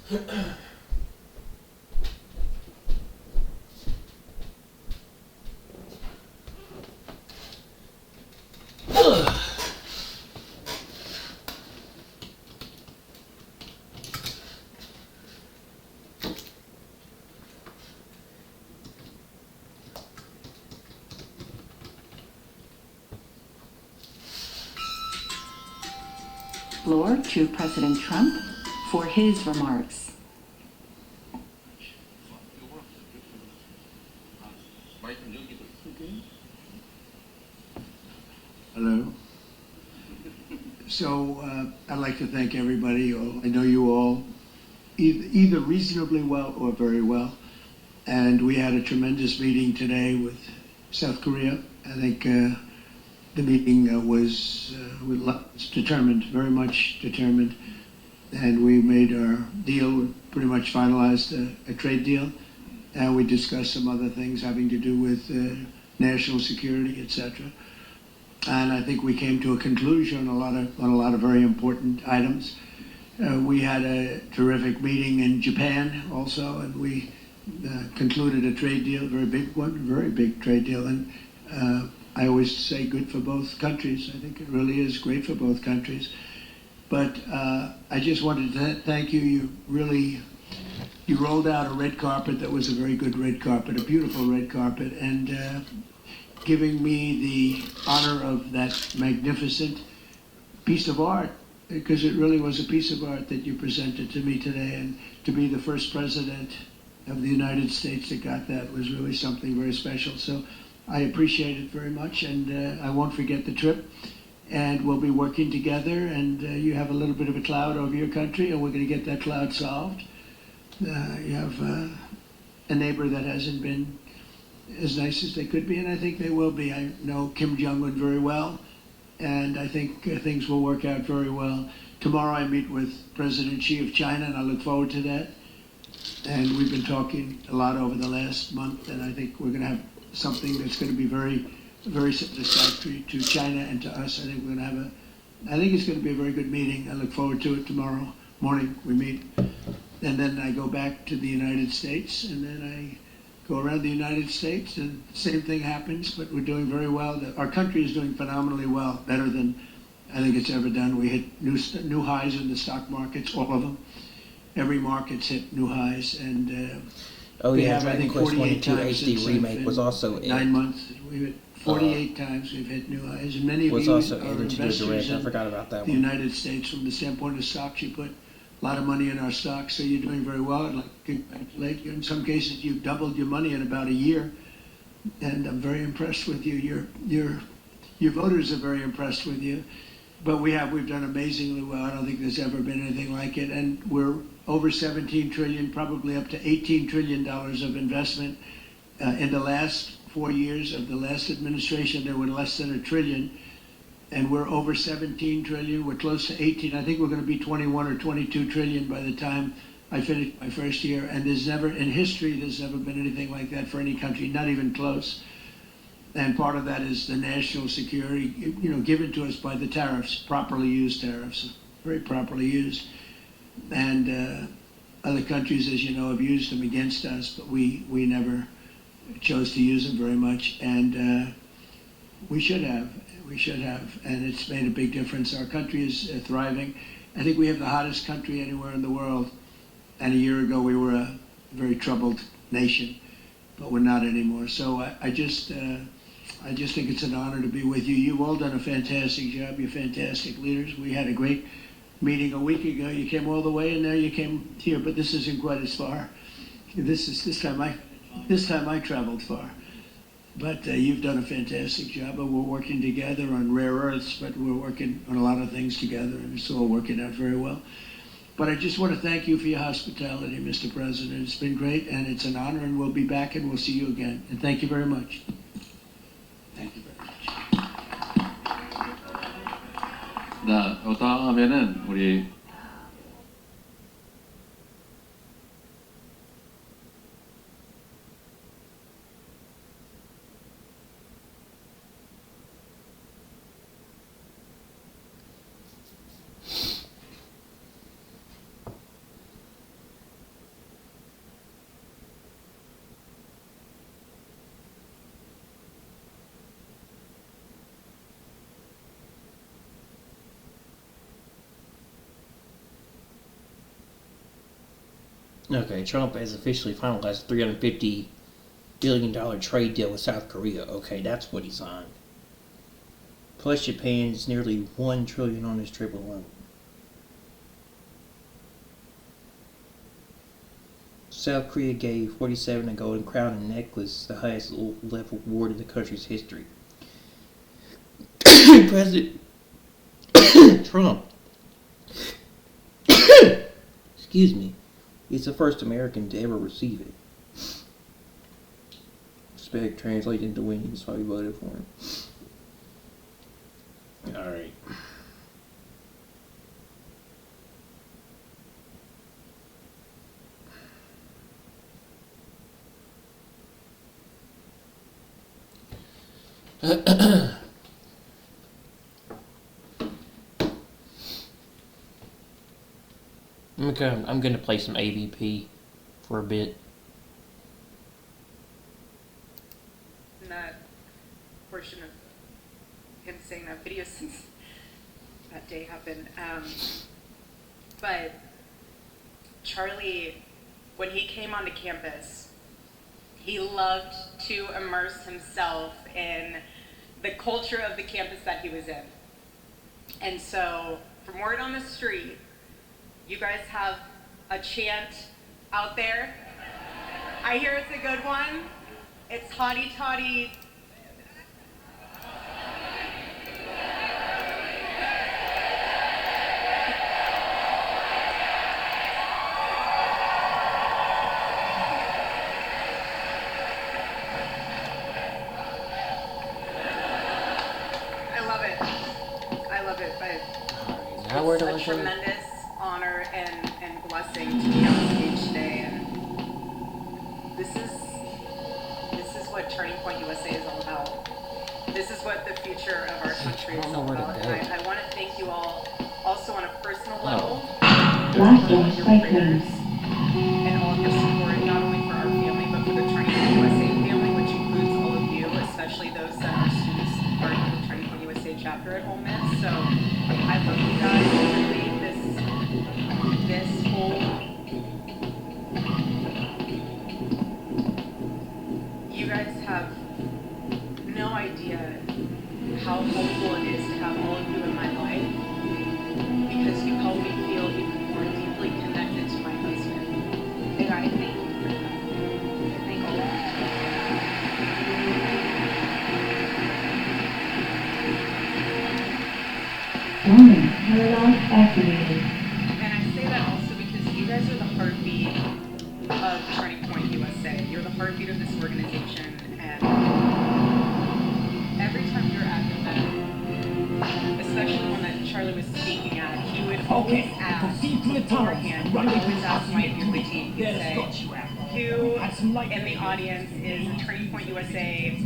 Floor to President Trump for his remarks. Hello. So I'd like to thank everybody. I know you all either reasonably well or very well. And we had a tremendous meeting today with South Korea. I think the meeting was determined, very much determined. And we made our deal, pretty much finalized a trade deal. And we discussed some other things having to do with national security, etc. And I think we came to a conclusion on a lot of very important items. We had a terrific meeting in Japan also, and we concluded a trade deal, a very big one, very big trade deal. And I always say good for both countries. I think it really is great for both countries. But I just wanted to thank you. You rolled out a red carpet that was a very good red carpet, a beautiful red carpet, and giving me the honor of that magnificent piece of art, because it really was a piece of art that you presented to me today, and to be the first president of the United States that got that was really something very special. So I appreciate it very much, and I won't forget the trip. And we'll be working together, and you have a little bit of a cloud over your country, and we're going to get that cloud solved. You have a neighbor that hasn't been as nice as they could be, and I think they will be. I know Kim Jong-un very well, and I think things will work out very well. Tomorrow I meet with President Xi of China, and I look forward to that. And we've been talking a lot over the last month, and I think we're going to have something that's going to be very, very satisfactory to China and to us. I think we're going to have I think it's going to be a very good meeting. I look forward to it. Tomorrow morning we meet, and then I go back to the United States, and then I go around the United States, and the same thing happens, but we're doing very well. Our country is doing phenomenally well, better than I think it's ever done. We hit new highs in the stock markets, all of them. Every market's hit new highs, and we have, Dragon I think, Quest 48 22 times HD since remake in was also 9 months. We've hit 48 times we've hit new highs, and many of was you also are added to the investors direct. I in forgot about that the one. United States from the standpoint of stocks. You put a lot of money in our stocks, so you're doing very well. I'd like to congratulate you. In some cases, you've doubled your money in about a year, and I'm very impressed with you. Your voters are very impressed with you. But we've done amazingly well. I don't think there's ever been anything like it, and we're over 17 trillion, probably up to $18 trillion of investment. In the last 4 years of the last administration, there were less than $1 trillion. And we're over 17 trillion. We're close to 18. I think we're going to be 21 or 22 trillion by the time I finish my first year. And there's never been anything like that for any country, not even close. And part of that is the national security, given to us by the tariffs, properly used tariffs, very properly used. And other countries, as you know, have used them against us, but we never chose to use them very much. And we should have. And it's made a big difference. Our country is thriving. I think we have the hottest country anywhere in the world. And a year ago, we were a very troubled nation, but we're not anymore. So I just think it's an honor to be with you. You've all done a fantastic job. You're fantastic leaders. We had a great meeting a week ago. You came all the way, and now you came here. But this isn't quite as far. This time I traveled far. But you've done a fantastic job, and we're working together on rare earths, but we're working on a lot of things together, and it's all working out very well. But I just want to thank you for your hospitality, Mr. President. It's been great, and it's an honor, and we'll be back, and we'll see you again. And thank you very much. Thank you very much. 네, 다음에는 우리 Okay, Trump has officially finalized a $350 billion trade deal with South Korea. Okay, that's what he signed. Plus Japan's nearly $1 trillion on this trip alone. South Korea gave 47 a golden crown and necklace, the highest level award in the country's history. President Trump, excuse me, he's the first American to ever receive it. Respect translates into winning, so I voted for him. Alright. I'm gonna play some AVP for a bit. In that portion of him saying that video since that day happened. But Charlie, when he came onto campus, he loved to immerse himself in the culture of the campus that he was in. And so, from word on the street, you guys have a chant out there. I hear it's a good one. It's hotty toddy. It's a tremendous honor and blessing to be on stage today, and this is what Turning Point USA is all about. This is what the future of our country is all about. And I want to thank you all also on a personal level for all of your prayers and all of your support, not only for our family, but for the Turning Point USA family, which includes all of you, especially those that are students part of the Turning Point USA chapter at Ole Miss. So I love you guys. Really, this whole, you guys have no idea how helpful it is to have all of you in my life, because you help me feel even more deeply connected to my husband. And I thank you for that. I thank all of you. Warning, paradox activated. And I say that also because you guys are the heartbeat of Turning Point USA. You're the heartbeat of this organization, and every time you're at the event, especially the one that Charlie was speaking at, he would always ask beforehand, he would always ask my team, he'd say, who in the audience is a Turning Point USA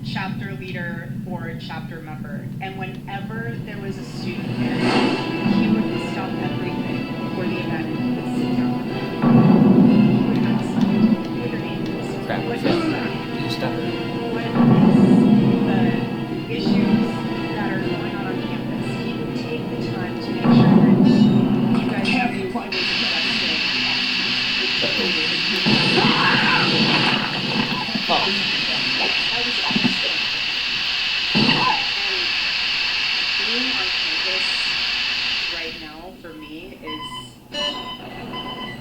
chapter leader or chapter member? And whenever there was a student there, he would stop everything before the event and he would sit down with them. He would ask them what their name is. Crap, What is is that? what is the issues that are going on campus? He would take the time to make sure that you guys knew who was invested. Being on campus right now for me is,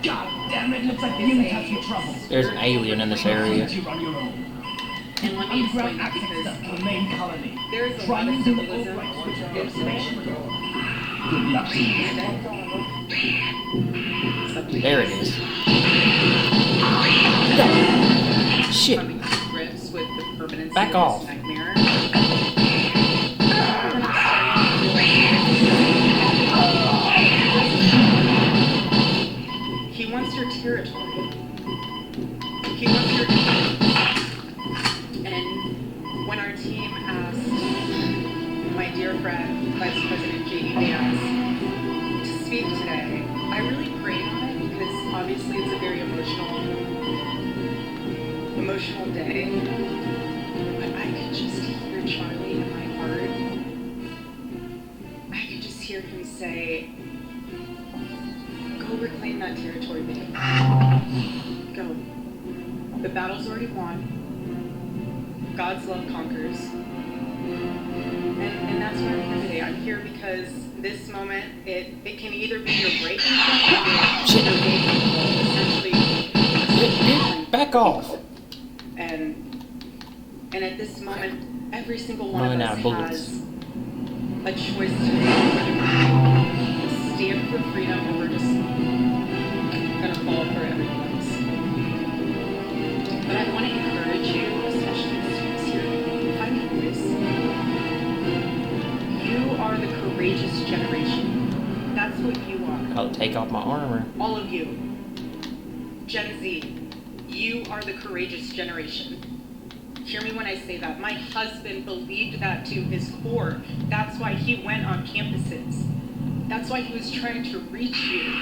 God damn it, looks like the unit has some trouble. There's an alien in this area. and let me explain that because the main colony. there is a lot of symbolism information. Good luck to you. There it is. Shit. Coming to grips with the permanency Back of off. this nightmare. He wants your territory. He wants your influence. And when our team asked my dear friend, Vice President J.D. Vance, to speak today, I really prayed on it because obviously it's a very emotional day. But I could just hear Charlie in my heart. I could just hear him say, go reclaim that territory, babe. Go. The battle's already won. God's love conquers. And that's why I'm here today. I'm here because this moment, it can either be your breaking point or your gating point, essentially. Back off. And at this moment, every single one of us has a choice to make, whether we stand for freedom or we're just gonna fall for everything else. But I want to encourage you, especially the students here, find your voice. You are the courageous generation. That's what you are. I'll take off my armor. All of you. Gen Z, you are the courageous generation. Hear me when I say that. My husband believed that to his core. That's why he went on campuses. That's why he was trying to reach you. You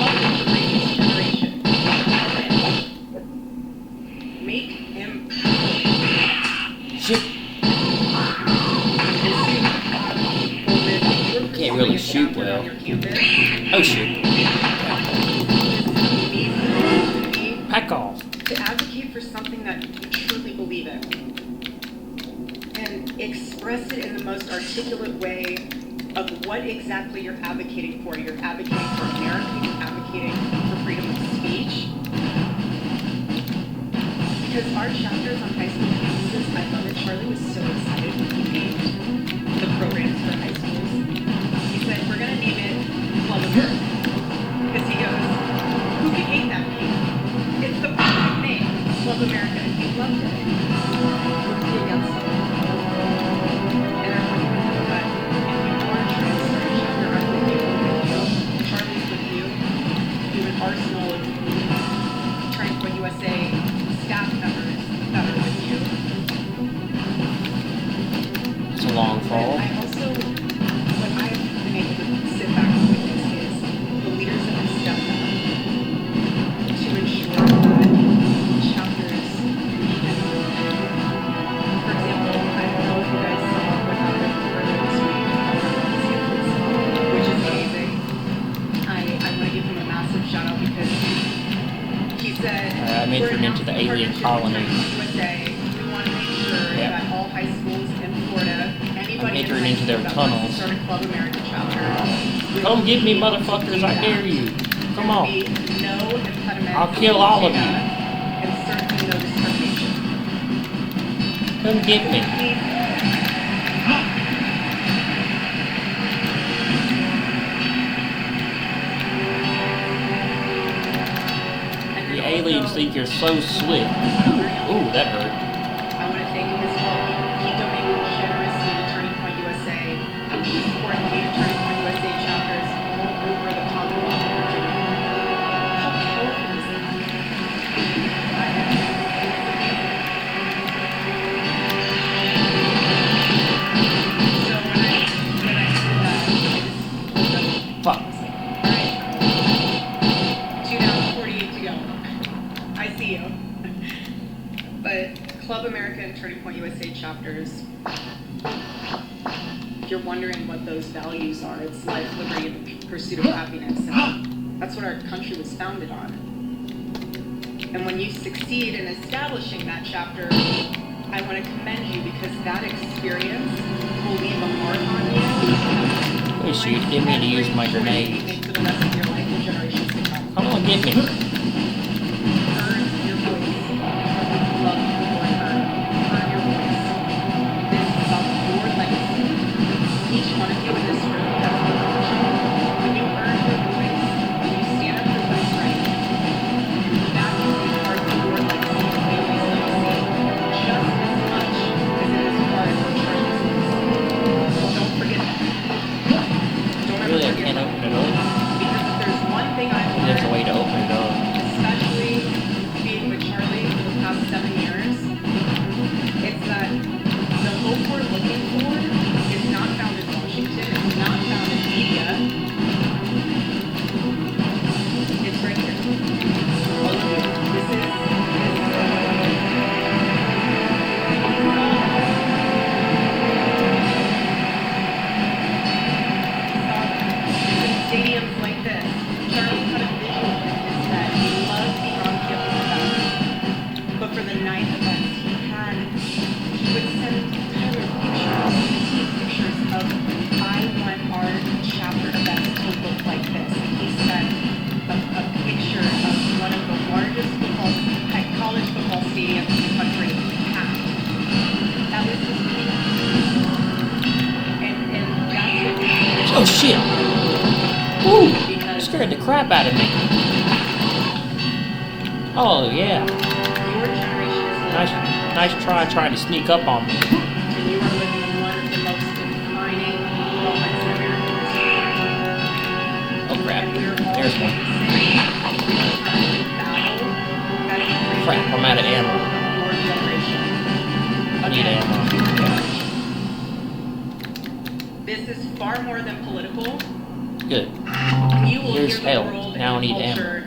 are the courageous generation. Make him shit. Can't really shoot well. Oh shit. Back off. To advocate for something that you truly believe in and express it in the most articulate way of what exactly you're advocating for. You're advocating for America, you're advocating for freedom of speech. Because our chapters on high school campuses, I love it. Charlie was so excited when he named the programs for high schools. He said, we're going to name it Club America. Because he goes, who can hate that name? It's the perfect name, Club America, and he loved it. Who's against it? And I want you to know that if you are trying to start a chapter, I'm with you. Charlie's with you. You have an arsenal of Turning Point USA staff members that are with you. It's a long fall. I also, what I've been able to sit back and witness is the leaders that have stepped up to ensure that chapters can, for example, I don't know if you guys saw what happened earlier this week which is amazing. I want to give him a massive shout out because he said, I made it into the alien colony. USA, we want to make sure that all high schools in Florida, anybody in high into their school that tunnels. wants to start a Club America chapter, Come get me, motherfuckers! I dare you! Come on! no impediment. I'll kill all of you! And certainly no discrimination. Come get me! The aliens think you're so slick. Ooh, that hurt. I want to thank him as well. He donated generously to Turning Point USA. He supported the Turning Point USA chapters all over the Commonwealth of Virginia. How powerful is that? So when I said that, I just fuck. Alright. 2 down, 48 to go. I see you. But Club America and Turning Point USA chapters, if you're wondering what those values are, it's life, liberty, and the pursuit of happiness. And that's what our country was founded on. And when you succeed in establishing that chapter, I want to commend you because that experience will leave a mark on you. Hey, shoot, didn't mean to use my grenade. For the rest of your life and generations to come. Come on, get me. Earn your voice. Love people and earn your voice. This is about your legacy. Each one of you in this room has a legacy. When you earn your voice, when you stand up for what's right, that will be part of your legacy, your family's legacy, just as much as it is part of your Charlie's legacy. Don't forget that. Don't ever Really, I forget can't that. open it up. Because if there's one thing I've There's a learned way to open it up. crap out of me. Oh yeah. Your generation is Nice try trying to sneak up on me. and you are living in one of the most defining moments in American history. Oh crap. And we are all There's one. Crap, I'm out of ammo. your generation. I need ammo. This is far more than political. Good. You will Here's hear the hell. world Now I and need ammo. culture,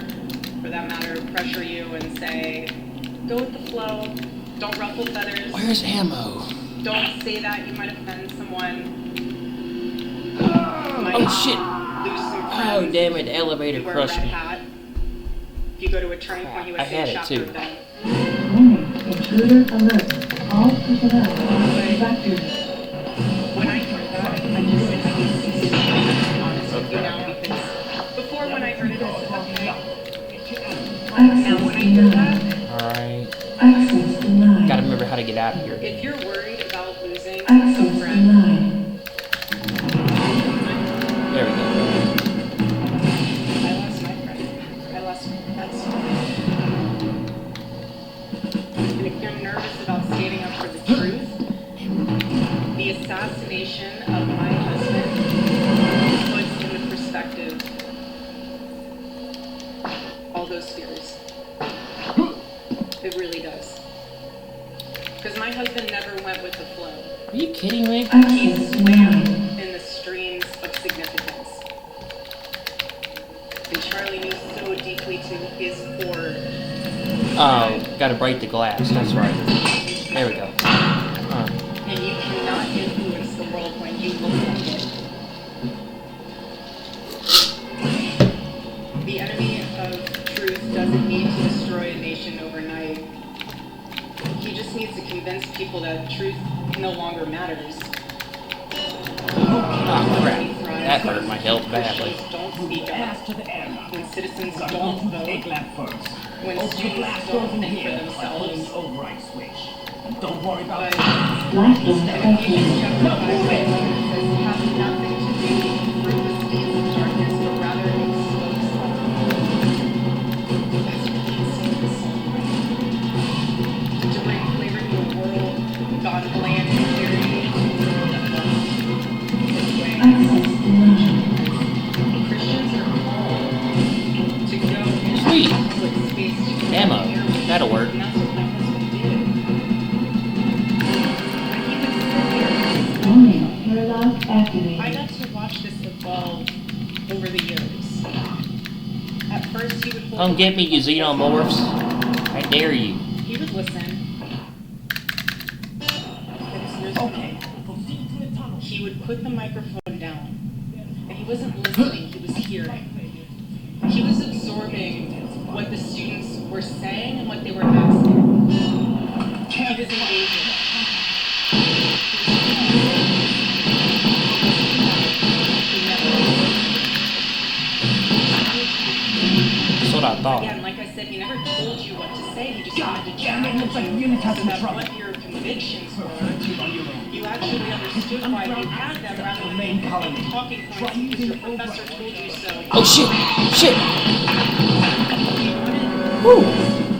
for that matter, pressure you and say, go with the flow, don't ruffle feathers. Where's ammo? Don't say that, you might offend someone. Oh shit! Lose some friends. Oh damn it, the elevator You wear a crushed red me. hat. If you go to a Turning Point I USA had it chapter too. event. Warning, intruder alert. All personnel evacuate. When I heard that, I just said, honest with you now, because before when I heard it, I said, okay. Now when I hear that, Alright. Access denied. Gotta remember how to get out of here. if you're worried about losing a Access friend, denied. There we go. I lost my friend. I lost my best friend. And if you're nervous about standing up for the truth, the assassination of my husband puts into perspective all those fears. It really does. Because my husband never went with the flow. Are you kidding me? He swam in the streams of significance. And Charlie knew so deeply to his core. Oh, gotta break the glass. That's right. There we go. And you cannot influence the world when you look like it. The enemy of truth doesn't need to destroy a nation overnight. He just needs to convince people that truth no longer matters. Oh crap. That hurt my health badly. Don't speak up. When citizens don't vote. When students don't think for themselves. Don't worry about it. Ephesians chapter 5 says, have nothing to do with fruitless deeds of darkness, but rather expose them. That's what he says. To bring flavor to a world gone bland and weary, Christians are called to go into Sweet. public space to Ammo. That'll work. and that's what my husband did. Warning, paradox activated. I got to watch this evolve over the years. At first, he would hold Come get me, you xenomorphs. I dare you. He would listen. Okay. He would put the microphone down. And he wasn't listening, he was hearing. He was absorbing what the students were saying and what they were asking. He was engaging. That's what I thought. Again, like I said, he never told you what to say. He just wanted to challenge you so that what your convictions were, you actually understood why you had them rather than main talking points because your professor told you so. Oh shit! Shit! Woo!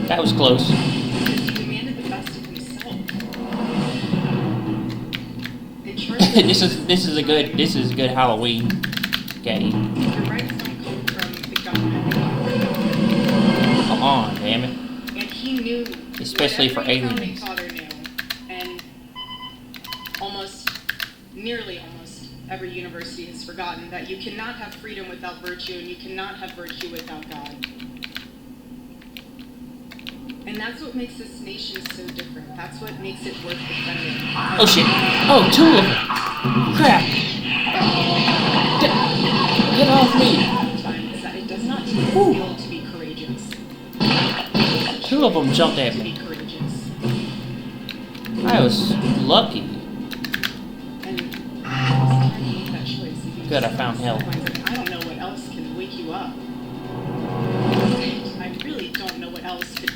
That was close. He demanded the best of himself. This is a good Halloween game. Your rights don't come from the government. Come on, damn it. And he knew, Especially for what every founding aliens. father knew, and nearly almost every university has forgotten that you cannot have freedom without virtue, and you cannot have virtue without God. And that's what makes this nation so different. That's what makes it worth defending. Oh shit! Oh, two of them! Crap! Get off me! Is that it does not take skill to be courageous. Two of them jumped at me. I was lucky. Good, I found help. I don't know what else can wake you up. I really don't know what else could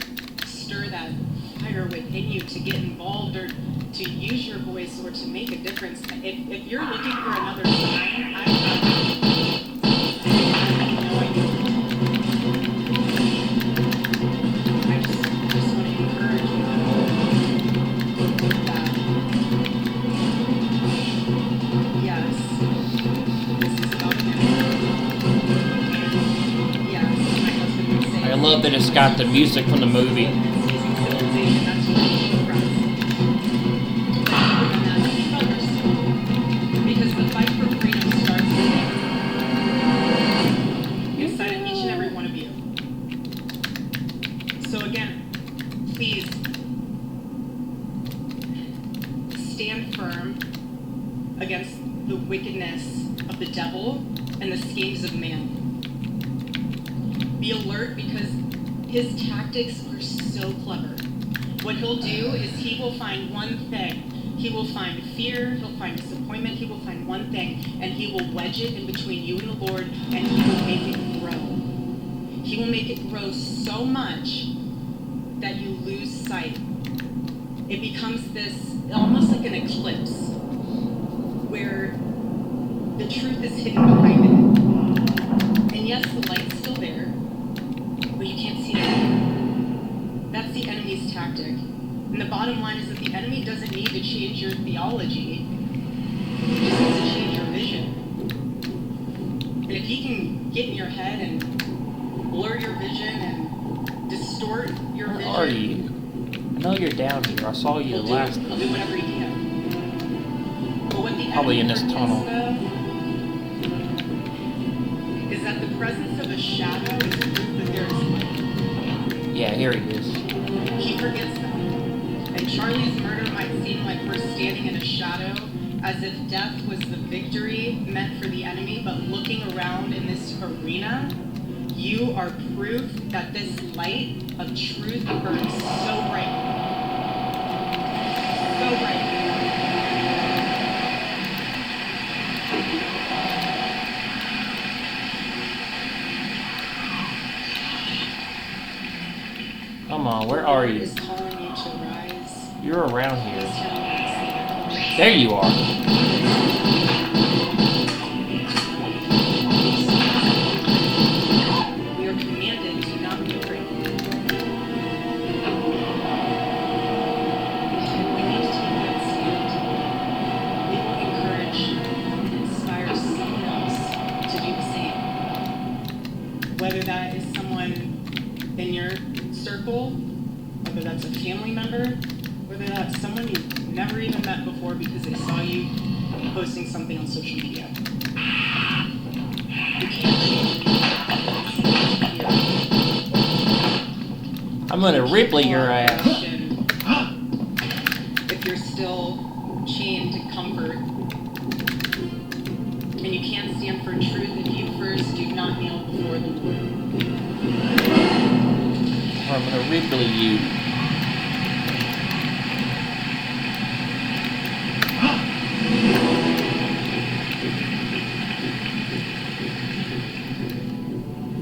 stir that fire within you to get involved or to use your voice or to make a difference. If you're looking for another sign, I have no idea. love that it's got the music from the movie. Because the fight for freedom starts inside of each and every one of you. So again, please stand firm against the wickedness of the devil and the schemes of man. Be alert because his tactics are so clever. What he'll do is he will find one thing. He will find fear, he'll find disappointment, he will find one thing, and he will wedge it in between you and the Lord, and he will make it grow. He will make it grow so much that you lose sight. It becomes this, almost like an eclipse, where the truth is hidden behind it. And yes, the light's still there, but you can't see it. That's the enemy's tactic. And the bottom line is that the enemy doesn't need to change your theology. He just needs to change your vision. And if he can get in your head and blur your vision and distort your Where vision. are you? I know you're down here. I saw you last He'll do whatever he can. But what the probably in enemy this tunnel. forgets, though, is that the presence of a shadow is proof that there is light. Yeah, here he is. He forgets that. And Charlie's murder might seem like we're standing in a shadow, as if death was the victory meant for the enemy, but looking around in this arena, you are proof that this light of truth burns so bright. So bright. Come on, where are you? Is calling you to rise. You're around here. There you are. We are commanded to not be afraid. We need to take that stand. It will encourage and inspire someone else to do the same. Whether that is someone in your circle, whether that's a family member, whether that's someone you've never even met before because they saw you posting something on social media. You can't change people. I'm gonna Ripley your ass. If you're still chained to comfort and you can't stand for truth if you first do not kneel before the Lord. I'm gonna Ripley you.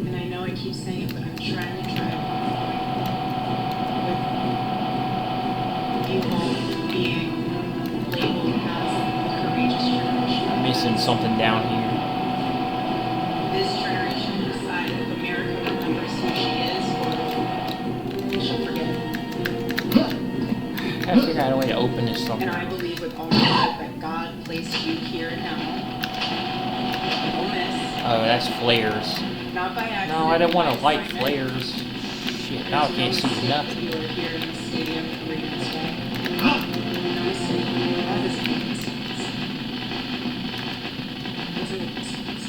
And I know I keep saying it, but I'm trying to try with you all being labeled as the courageous generation. I'm missing something down here. This generation will decide if America remembers who she is or she'll forget. I gotta figure out a way to open this And somewhere. I believe with all my heart that God placed you here and now. Don't miss. Oh, that's flares. Not by accident. No, I don't want to by light assignment. flares. Shit, now I can't see nothing. You are here in the stadium for Ravens Day. No mistake. God doesn't make mistakes. Doesn't make mistakes.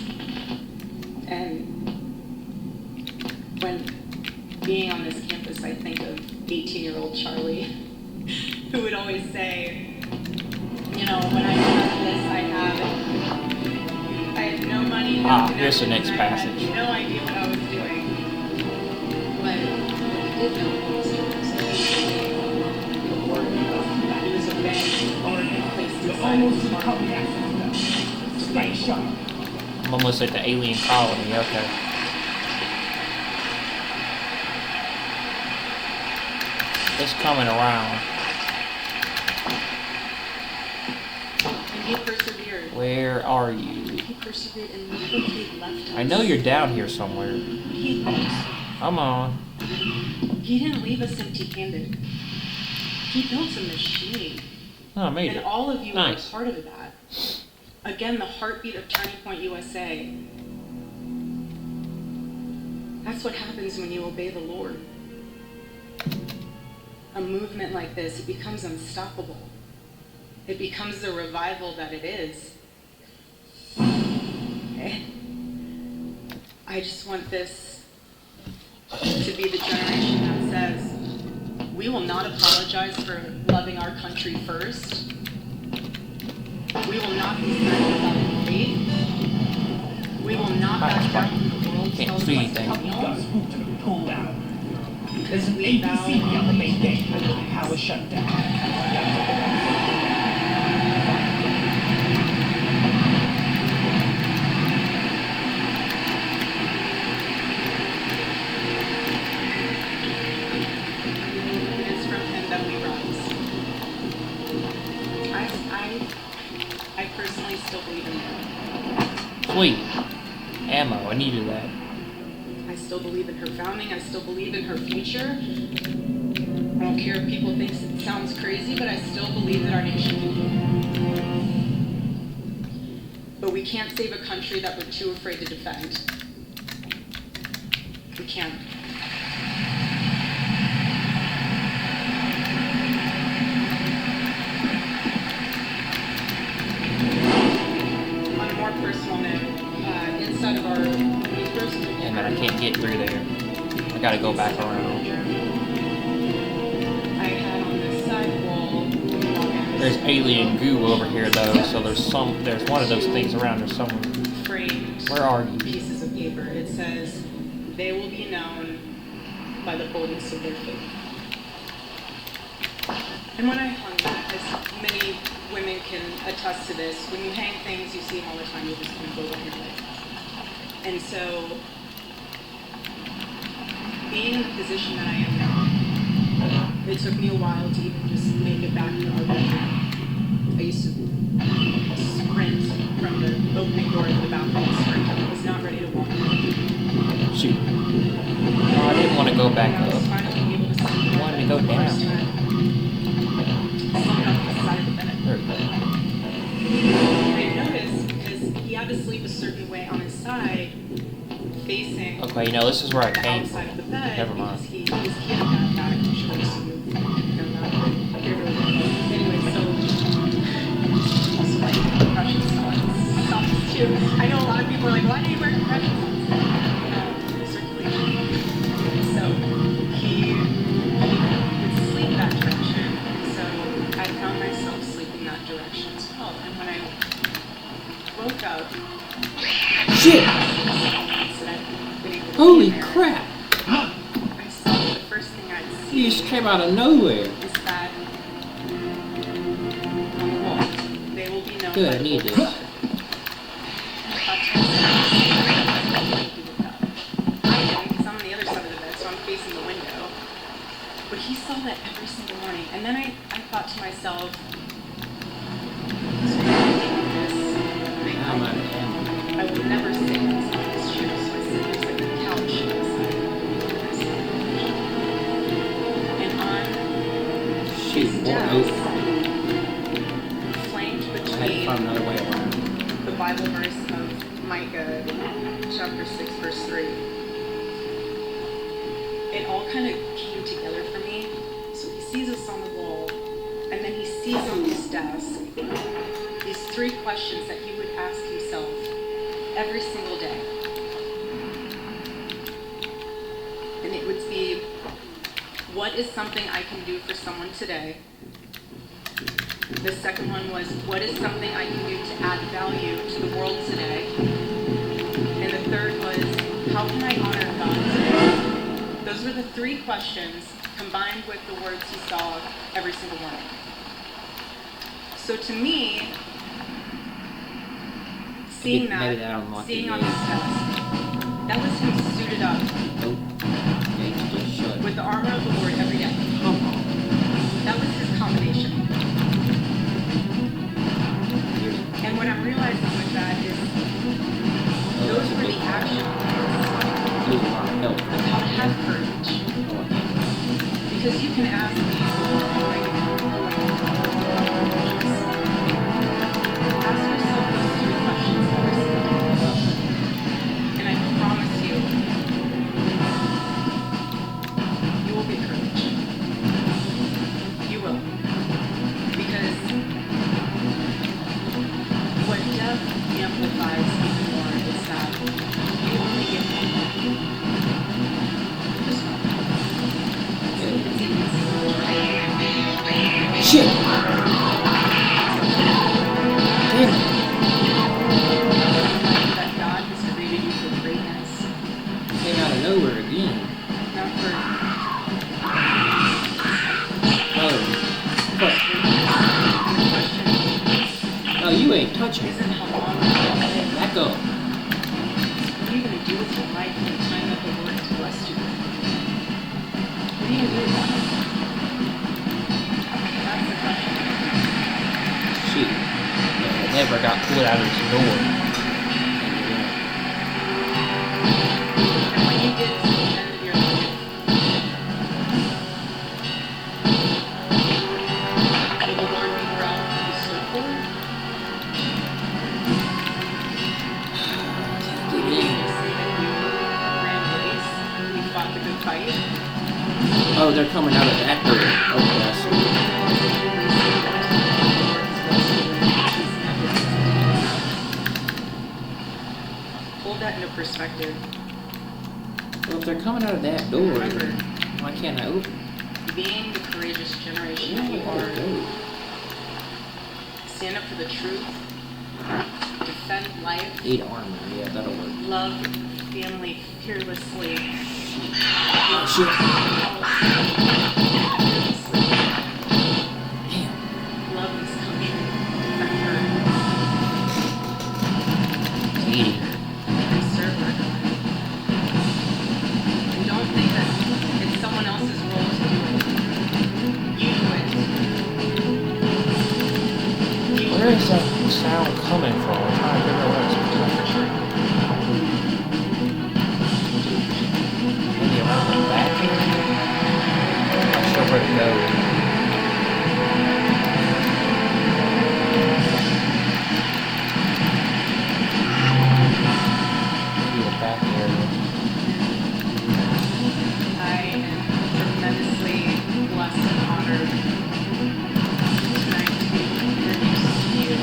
And when being on this campus, I think of 18-year-old Charlie, who would always say, you know, when I have this, I had no money. No Here's the next connections, passage. I had no idea what I was doing. But he did know what he was doing. So the Lord, he was obeying the Lord and placed inside of his heart to fight sharp. I'm almost at the alien colony, okay. It's coming around. And he persevered. Where are you? He persevered and look what he left us. I know you're down here somewhere. He left us. Come on. He didn't leave us empty-handed. He built a machine. Oh, I made And it. all of you Nice. are part of that. Again, the heartbeat of Turning Point USA That's what happens when you obey the Lord. A movement like this, it becomes unstoppable. It becomes the revival that it is. And I just want this to be the generation that says, we will not apologize for loving our country first. We will not be silent about faith. We will not back down when the world tells us to pull out. Because we ABC government day for the power shutdown. It's from him that we rise. I personally still believe in him. Sweet. Ammo, I needed that. I still believe in her founding. I still believe in her future. I don't care if people think it sounds crazy, but I still believe that our nation can do. But we can't save a country that we're too afraid to defend. We can't. On a more personal note, inside of our first Yeah, but I can't get through there. I gotta go back around. I had on this side wall. There's alien goo over here though, so there's one of those things around there somewhere. Framed Where are you? pieces of paper. It says, "They will be known by the boldness of their faith." And when I hung that, as many women can attest to this, when you hang things, you see them all the time. You just kind of go on your life. And so, being in the position that I am now, it took me a while to even just make it back to our bedroom. I used to sprint from the opening door to the bathroom. I was not ready to walk. Shoot. Oh, I didn't want to go back up. I wanted to go down. I noticed because he had to sleep a certain way on his side, facing Okay, you know, this is where I the came outside from. of the bed. Never mind. He had a bad back. I'm sure he's moved. Anyway, so also like compression socks too. I know a lot of people are like, why do you wear compression socks? Circulation. So he would sleep that direction. So I found myself sleeping that direction as well. And when I woke up, shit! Holy crap! I saw the first thing I'd see. You just came out of nowhere. Is that on the wall, they will be known Good, by I need the this. boldness. And I thought to myself, I didn't, because I'm on the other side of the bed, so I'm facing the window. But he saw that every single morning. And then I thought to myself, I will never sit in this chair, so I sit next to the couch outside. And on his desk, flanked between the Bible verse of Micah, chapter 6, verse 3. It all kind of came together for me. So he sees us on the wall, and then he sees on his desk these 3 questions that he would ask himself every single day. And it would be, what is something I can do for someone today? The second one was, what is something I can do to add value to the world today? And the third was, how can I honor God today? Those were the 3 questions combined with the words he saw every single morning. So to me, seeing on his desk, that was him suited up with the armor of the Lord every day. That was his combination. And what I'm realizing with that is, those were the actions of how to have courage. Because you can ask me, ask yourself those 3 questions every single day. And I promise you, nowhere again. Not for Oh. Fuck. No, you ain't touching it. Back up. what are you gonna do with your life in the time that the Lord has blessed you? What are you gonna do with that? That's the question. Shit. I never got pulled out of this door. And when you get to the end of your life, will the Lord be proud of you stood for? Will you say that you ran a race, you fought the good fight? Oh, they're coming out of that door. Okay, I see. Hold that into perspective. Well, if they're coming out of that door, Remember, then why can't I open it? being the courageous generation that you are, stand up for the truth, defend life, 8 armor, yeah, that'll work. love family fearlessly. Shit. Love this country, defend her, Eating. and serve her. And don't think that it's someone else's role to do it. You do it. Where is that sound coming from? I'm trying to figure out where it's coming from. Maybe around the back here? I'm not sure where to go. Maybe the back area. I am tremendously blessed and honored tonight to be introduced to you.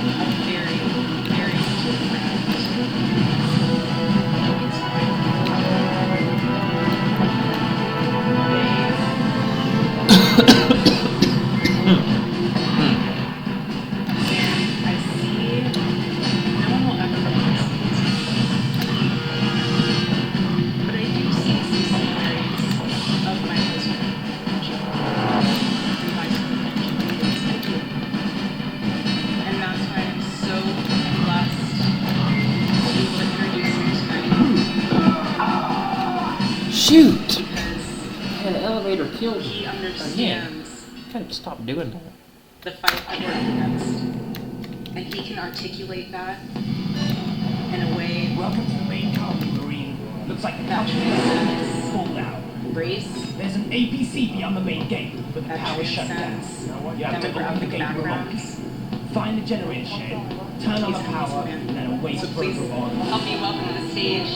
A very, very dear friend. And I see no one will ever replace me. But I do see some similarities of my husband, the Vice President. And that's why I'm so blessed to be able to introduce him tonight. Shoot! Yeah, the elevator killed He me. understands Gotta stop doing that. the fight that we're up against. And he can articulate that in a way. Welcome to the main colony, Marine. Looks like the couch is full now. Race. There's an APC beyond the main gate, but the power shut down. You have to open the gate remotely. Find the generator shed, turn on the power, and await So for please the on. help me welcome to the stage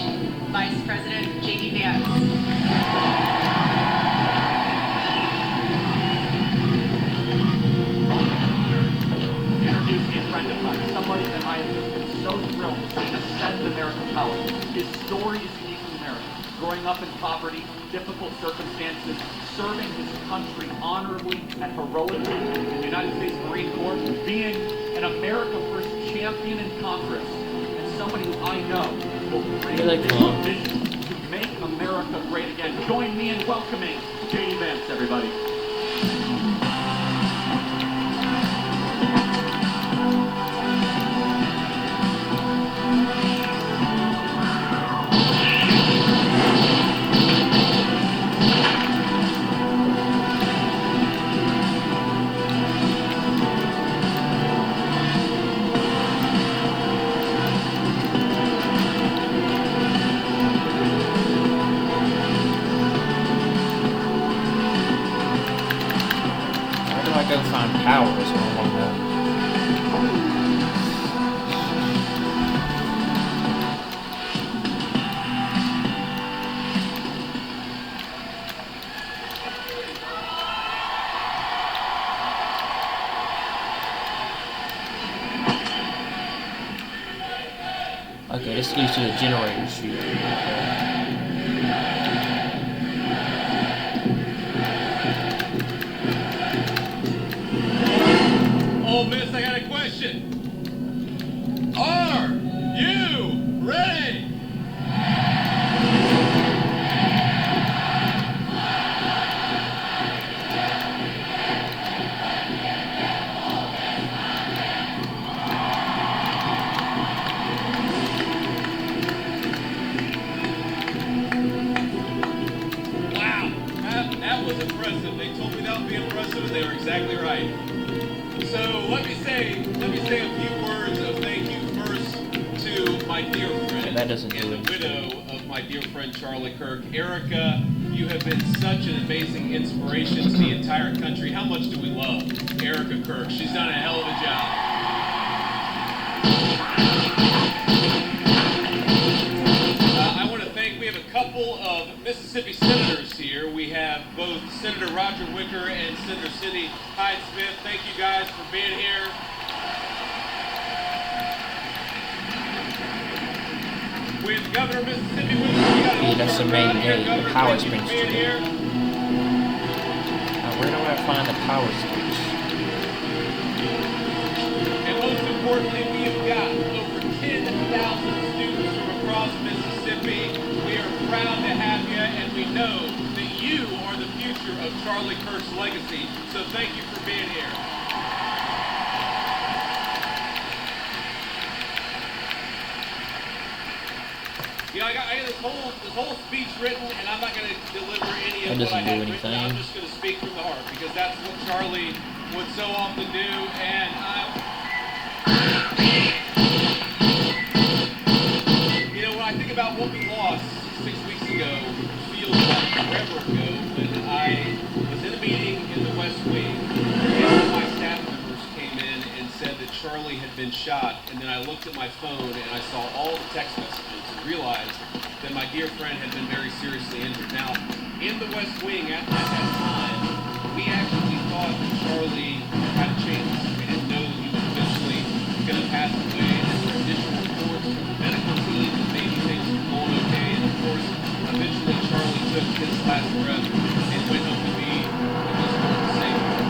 Vice President J.D. Vance. Introduce me a friend of mine, somebody that I have just been so thrilled to see ascend American power. His story is unique in America. Growing up in poverty, difficult circumstances, serving his country honorably and heroically in the United States Marine Corps, being an America First champion in Congress, and somebody who I know will bring this vision to make America great again. Join me in welcoming J.D. Vance, everybody. Where do I go find power is what I want to know. Okay, this leads to the generator chute. Oh, miss, I got a question. Are you ready? exactly right. So let me say a few words of thank you first to my dear friend that doesn't and the widow of my dear friend Charlie Kirk. Erica, you have been such an amazing inspiration to the entire country. How much do we love Erica Kirk? She's done a hell of a job. I want to thank, we have a couple of Mississippi senators here. We have both Senator Roger Wicker and Senator Cindy Hyde-Smith. Thank you guys for being here. With Governor of Mississippi, yeah, that's the main gate, the power springs to it. Where do I find the power switch? And most importantly, we have got over 10,000 students from across Mississippi. We are proud to have you, and we know that you are the future of Charlie Kirk's legacy. So thank you for being here. You know, I got this whole speech written, and I'm not going to deliver any of what I have written. I'm just going to speak from the heart, because that's what Charlie would so often do. And you know, when I think about what we lost 6 weeks ago, feels like forever ago, when I was in a meeting in the West Wing, and one of my staff members came in and said that Charlie had been shot, and then I looked at my phone and I saw all the text messages and realized that my dear friend had been very seriously injured. Now, in the West Wing at that time, we actually thought that Charlie had a chance. We didn't know that he was eventually going to pass away. There were additional reports from the medical team that maybe things were going okay. And of course, eventually Charlie took his last breath and went home to be with his Lord and Savior.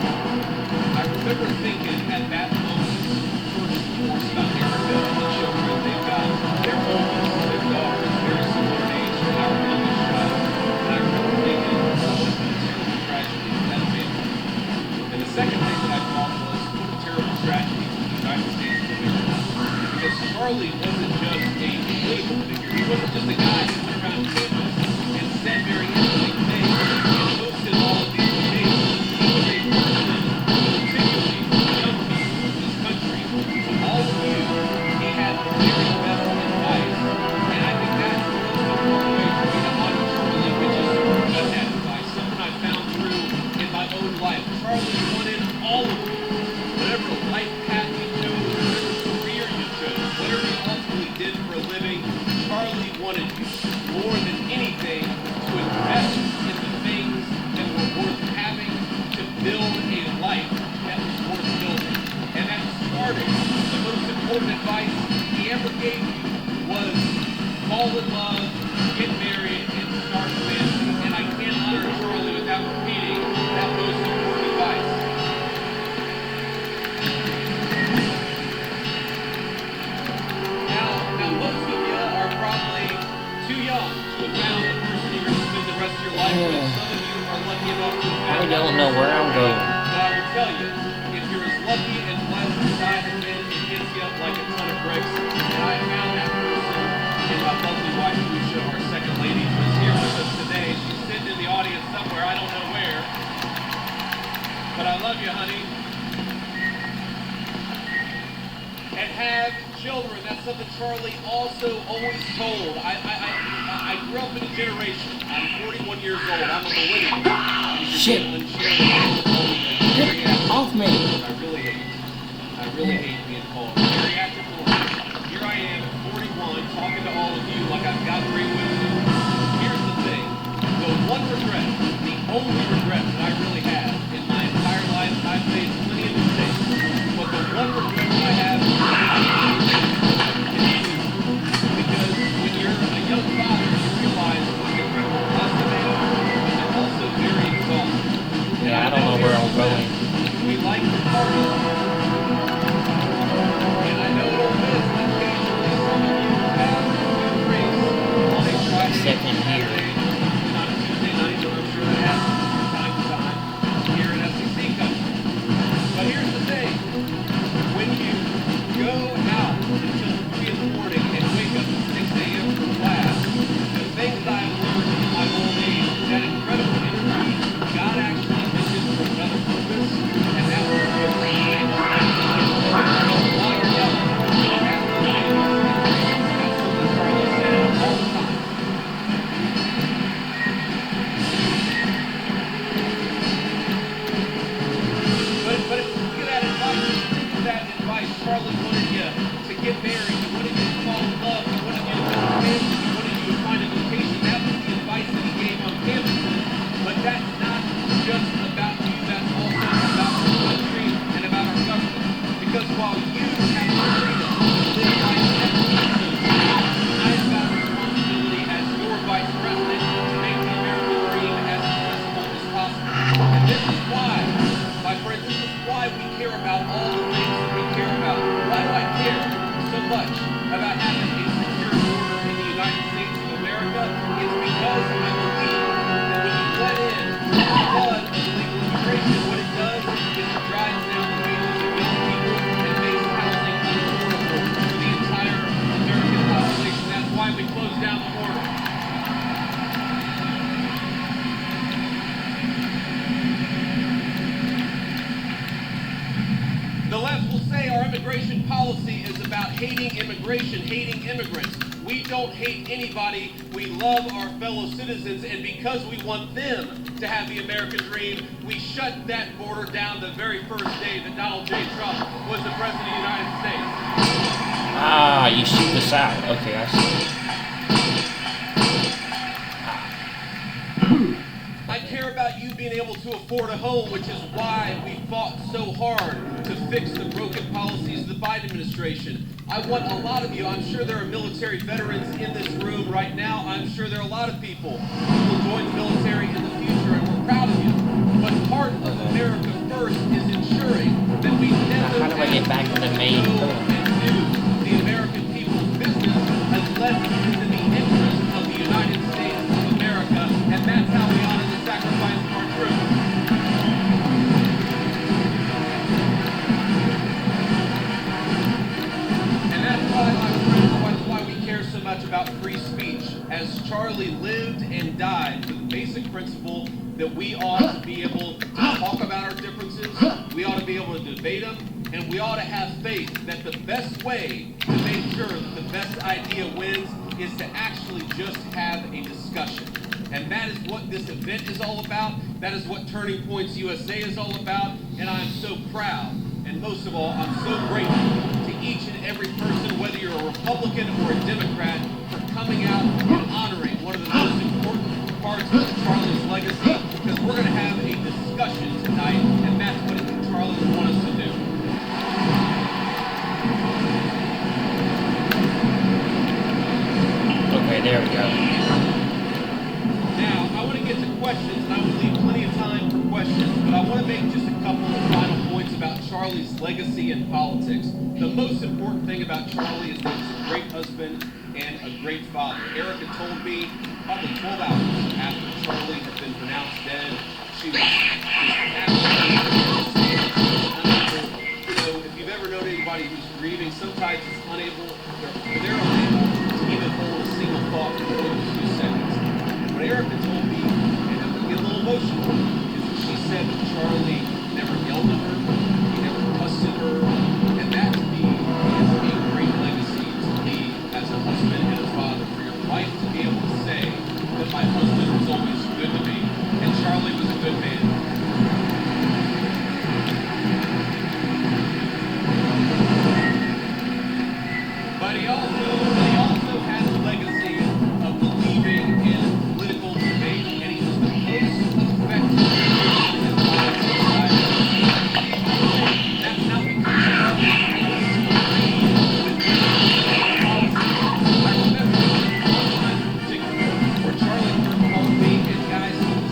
I remember thinking at that moment, first and foremost, about Erica and the children. They've got their oldest, their daughter, very similar in age to our youngest child. And I remember thinking, what a terrible tragedy for that family. And the second thing that I thought was, what a terrible tragedy for the United States of America. Because Charlie wasn't just a political figure. He wasn't just a guy who went around campus and said very interesting things and hosted all of these debates. He was a person, particularly for young people in this country, to all of you, he had the very best advice. And I think that's the most important way for me to honor Charlie, which is just that advice, something I found true in my own life. Charlie wanted all of you, whatever life path you chose, whatever career you chose, whatever you ultimately did for a living, Charlie wanted you more than anything to invest in the things that were worth having, to build a life that was worth building. And that started, the most important advice he ever gave you was fall in love, get married, and start a family. And I can't honor Charlie without repeating that most important advice. Now most of you are probably too young to have found the person you're going to spend the rest of your life with. Some of you are lucky enough to have I don't know where I'm going. But I will tell you, if you're as lucky and blessed as I have been, it hits you up like a ton of bricks. And I found that person in my lovely wife, Lucia, our second lady, who is here with us today. She's sitting in the audience somewhere, I don't know where. But I love you, honey. And have children. That's something Charlie also always told. I grew up in a generation. I'm 41 years old. I'm a millennial. Shit. Get off me. I really hate being called a geriatric millennial. Here I am at 41 talking to all of you like I've got great wisdom. Here's the thing. The one regret, the only regret that I really have in my entire life, I've made plenty of mistakes, but the one regret that I have is because when you're a young father, you realize what's incredible blessed of it, and also very exhausting. Yeah, I don't know where I'm going. We like to party. And I know it'll miss occasionally some of you have drinks on a Friday Second here. not a Tuesday night, but I'm sure that happens from time to time here in SEC country. But here's the thing. When you go out until 3 in the morning and wake up at 6 a.m. for class, the things that I've learned in my old age, that incredible energy, God actually misses for another purpose. hating immigration, hating immigrants. We don't hate anybody. We love our fellow citizens, and because we want them to have the American dream, we shut that border down the very first day that Donald J. Trump was the President of the United States. Ah, you shoot this out. Okay, I see. I care about you being able to afford a home, which is why we fought so hard to fix the broken policies of the Biden administration. I want a lot of you, I'm sure there are military veterans in this room right now. I'm sure there are a lot of people who will join the military in the future, and we're proud of you. But part of America First is ensuring that we never How do I get back to the main point? the American people's business unless it is in the interest of the United States of America, and that's how we honor the sacrifice of our troops. And that's why, my friends, that's why we care so much about free speech. As Charlie lived and died for the basic principle that we ought to be able to talk about our differences, we ought to be able to debate them, and we ought to have faith that the best way to make sure that the best idea wins is to actually just have a discussion. And that is what this event is all about. That is what Turning Points USA is all about. And I'm so proud, and most of all, I'm so grateful to each and every person, whether you're a Republican or a Democrat, for coming out and honoring one of the most important parts of Charlie's legacy, because we're going to have a discussion tonight, and that's what Charlie wants us to do. Okay, there we go. Now, I want to get to questions, and I will leave plenty of time for questions, but I want to make just a couple of final points about Charlie's legacy in politics. The most important thing about Charlie is that he's a great husband and a great father. Erica told me probably 12 hours after Charlie had been pronounced dead, she was absolutely unable. You know, if you've ever known anybody who's grieving, sometimes it's unable, they're unable to even hold a single thought for more than 2 seconds. What Erica told me, and I'm going to get a little emotional, is that she said that Charlie never yelled at her, he never cussed at her, and that to me is a great legacy to me as a husband and a father, for your wife to be able to say that my husband was always good to me, and Charlie was a good man. But he also has a legacy of believing in political debate, and he was the most effective in That's not because Charlie I remember one time in particular where Charlie Kirk called me, and guys, he was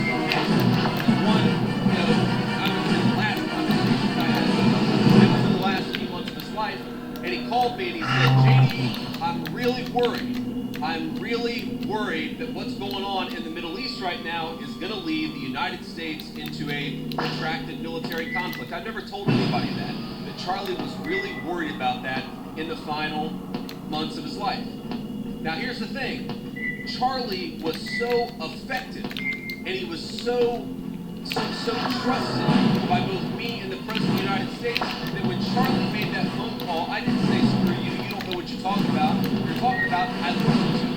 one, you know, I was in the last conversation I had with him. It was in the last few months of his life. And he called me and he said, JD, I'm really worried. I'm really worried that what's going on in the Middle East right now is going to lead the United States into a protracted military conflict. I've never told anybody that Charlie was really worried about that in the final months of his life. Now here's the thing. Charlie was so effective and he was so trusted by both me and the President of the United States that when Charlie made that phone call, I didn't say, screw you, you don't know what you're talking about. You're talking about, I listened to you.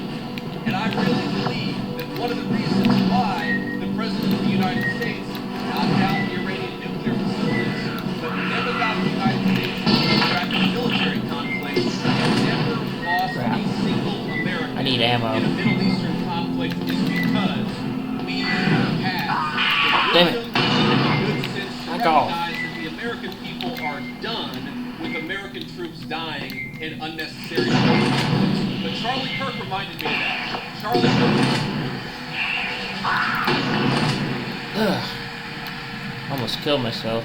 And I really believe that one of the reasons why the President of the United States knocked out the Iranian nuclear facilities, but never got the United States into a military conflict, and never lost a single American need ammo. in a Middle Eastern conflict is because we have Damn it. good sense to Back off. recognize that the American people are done with American troops dying in unnecessary ways. But Charlie Kirk reminded me of that. Charlie Kirk. Almost killed myself.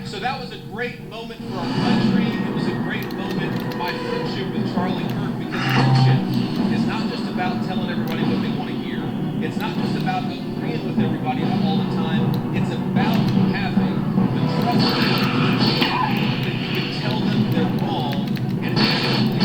So that was a great moment for our country. It was a great moment for my friendship with Charlie Kirk, because friendship is not just about telling everybody what they want to hear. It's not just about agreeing with everybody all the time. It's about having the trust that you can tell them they're wrong and actually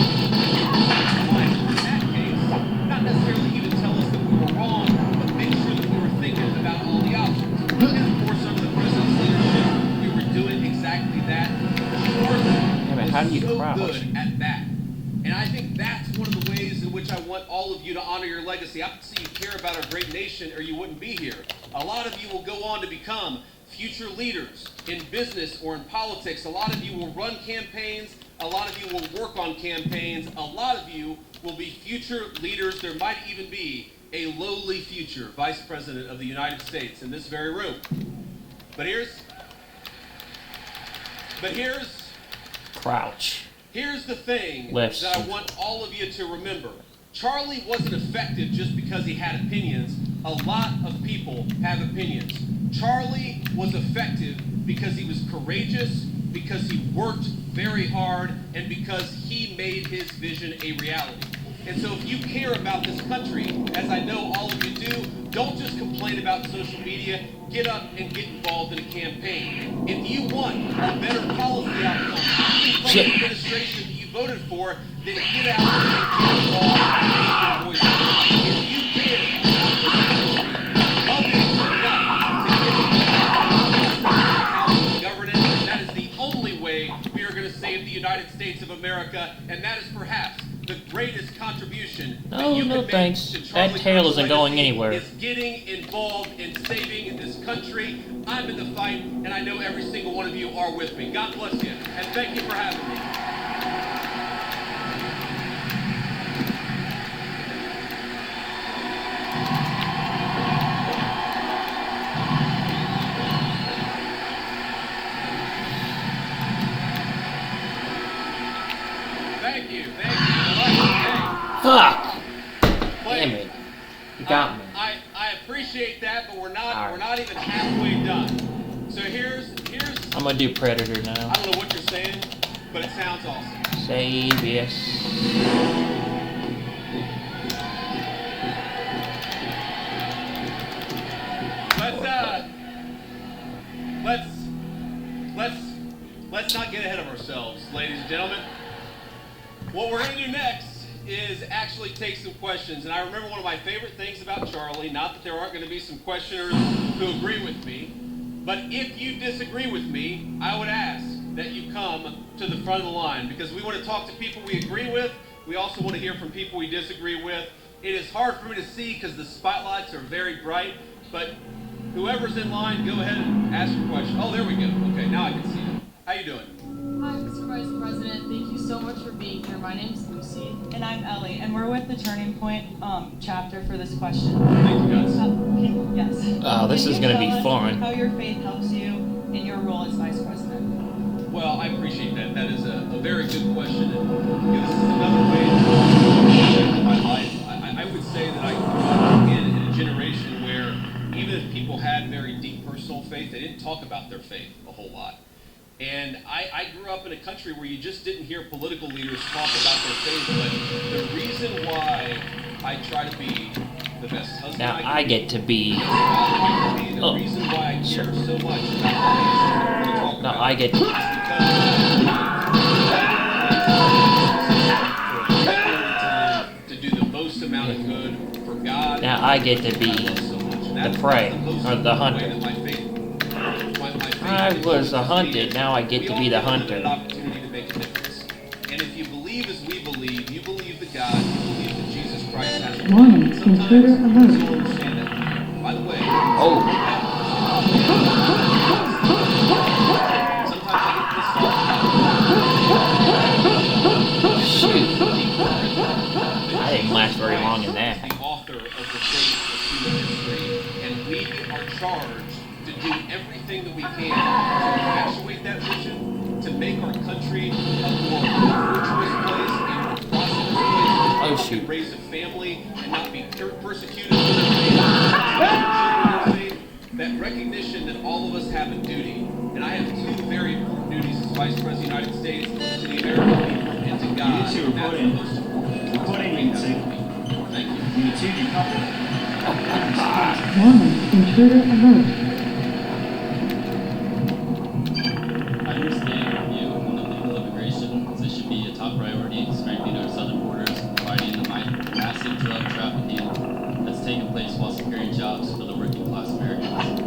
in that case, not necessarily even tell us that we were wrong, but make sure that we were thinking about all the options. And of course, under the president's leadership, we were doing exactly that. Charlie How do you was so crouch? good at that all of you to honor your legacy. I can see you care about our great nation or you wouldn't be here. A lot of you will go on to become future leaders in business or in politics. A lot of you will run campaigns. A lot of you will work on campaigns. A lot of you will be future leaders. There might even be a lowly future Vice President of the United States in this very room. But here's Crouch. Here's the thing Left. that I want all of you to remember. Charlie wasn't effective just because he had opinions. A lot of people have opinions. Charlie was effective because he was courageous, because he worked very hard, and because he made his vision a reality. And so if you care about this country, as I know all of you do, don't just complain about social media. Get up and get involved in a campaign. If you want a better policy outcome from the administration that you voted for, then get out and get involved and make your voice heard. If you care about this country, love it enough to get governance, that is the only way we are going to save the United States of America, and that is perhaps the greatest contribution that you can make to that tail isn't going anywhere. is getting involved in saving this country. I'm in the fight, and I know every single one of you are with me. God bless you, and thank you for having me. Thank you. Fuck! Damn it. You got me. I appreciate that, but we're not even halfway done. So here's I'm gonna do Predator now. I don't know what you're saying, but it sounds awesome. Save, yes. Let's not get ahead of ourselves, ladies and gentlemen. What we're going to do next is actually take some questions. And I remember one of my favorite things about Charlie, not that there aren't going to be some questioners who agree with me, but if you disagree with me, I would ask that you come to the front of the line, because we want to talk to people we agree with. We also want to hear from people we disagree with. It is hard for me to see because the spotlights are very bright, but whoever's in line, go ahead and ask your question. Oh, there we go. Okay, now I can see it. How you doing? Hi, Mr. Vice President. Thank you so much for being here. My name's Lucy. And I'm Ellie, and we're with the Turning Point chapter for this question. Thank you, guys. Yes. Oh, this is going to be fun. How your faith helps you in your role as Vice President? Well, I appreciate that. That is a very good question. And this is another way to my life. I would say that I grew up in a generation where even if people had very deep personal faith, they didn't talk about their faith a whole lot. And I grew up in a country where you just didn't hear political leaders talk about their faith, but the reason why I try to be the best husband Now I get to be... the reason why I care so much about all the issues we're going to talk about. Now I get to do the most amount of good for God. Now I get to be the prey, or the hunter. I was a hunted, now I get to be the hunter. And if you believe as we believe, you believe that God, you believe that Jesus Christ has a Warning, intruder alert. By the way, shoot. I didn't last very long in that. The author of the faith of human history, and we are charged to do everything that we can to perpetuate that vision, to make our country a more virtuous place, a more prosperous place, to raise a family and not be persecuted for their faith, that recognition that all of us have a duty. And I have two very important duties as Vice President of the United States, to the American people and to God. You two reporting. Reporting meeting. Thank you. You two, you copy? Warning, intruder alert. I understand your view on the legal immigration, as it should be a top priority, strengthening our southern borders, fighting the massive drug trafficking that's taking place while securing jobs for the working class Americans.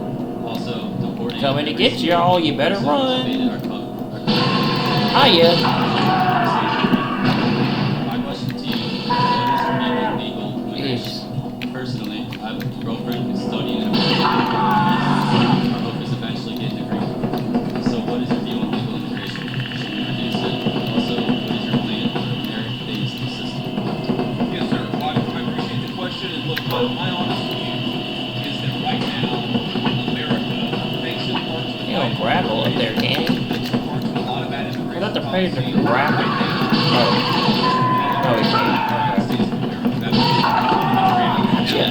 Also, deporting... Coming to get y'all, you better run. Hiya. My question to you, what is remaining legal Personally, I have a girlfriend who's studying in America. Our hope is eventually get a degree. So what is your view on legal immigration? Should we reduce it? Also, what is your plan for a merit-based system? Yes, sir. Well, I appreciate the question. And look, my honest view is that right now, America, thanks in part to the You don't grapple up there, can you? a lot of bad I thought the predator could grapple. Oh. No, he can't. Okay.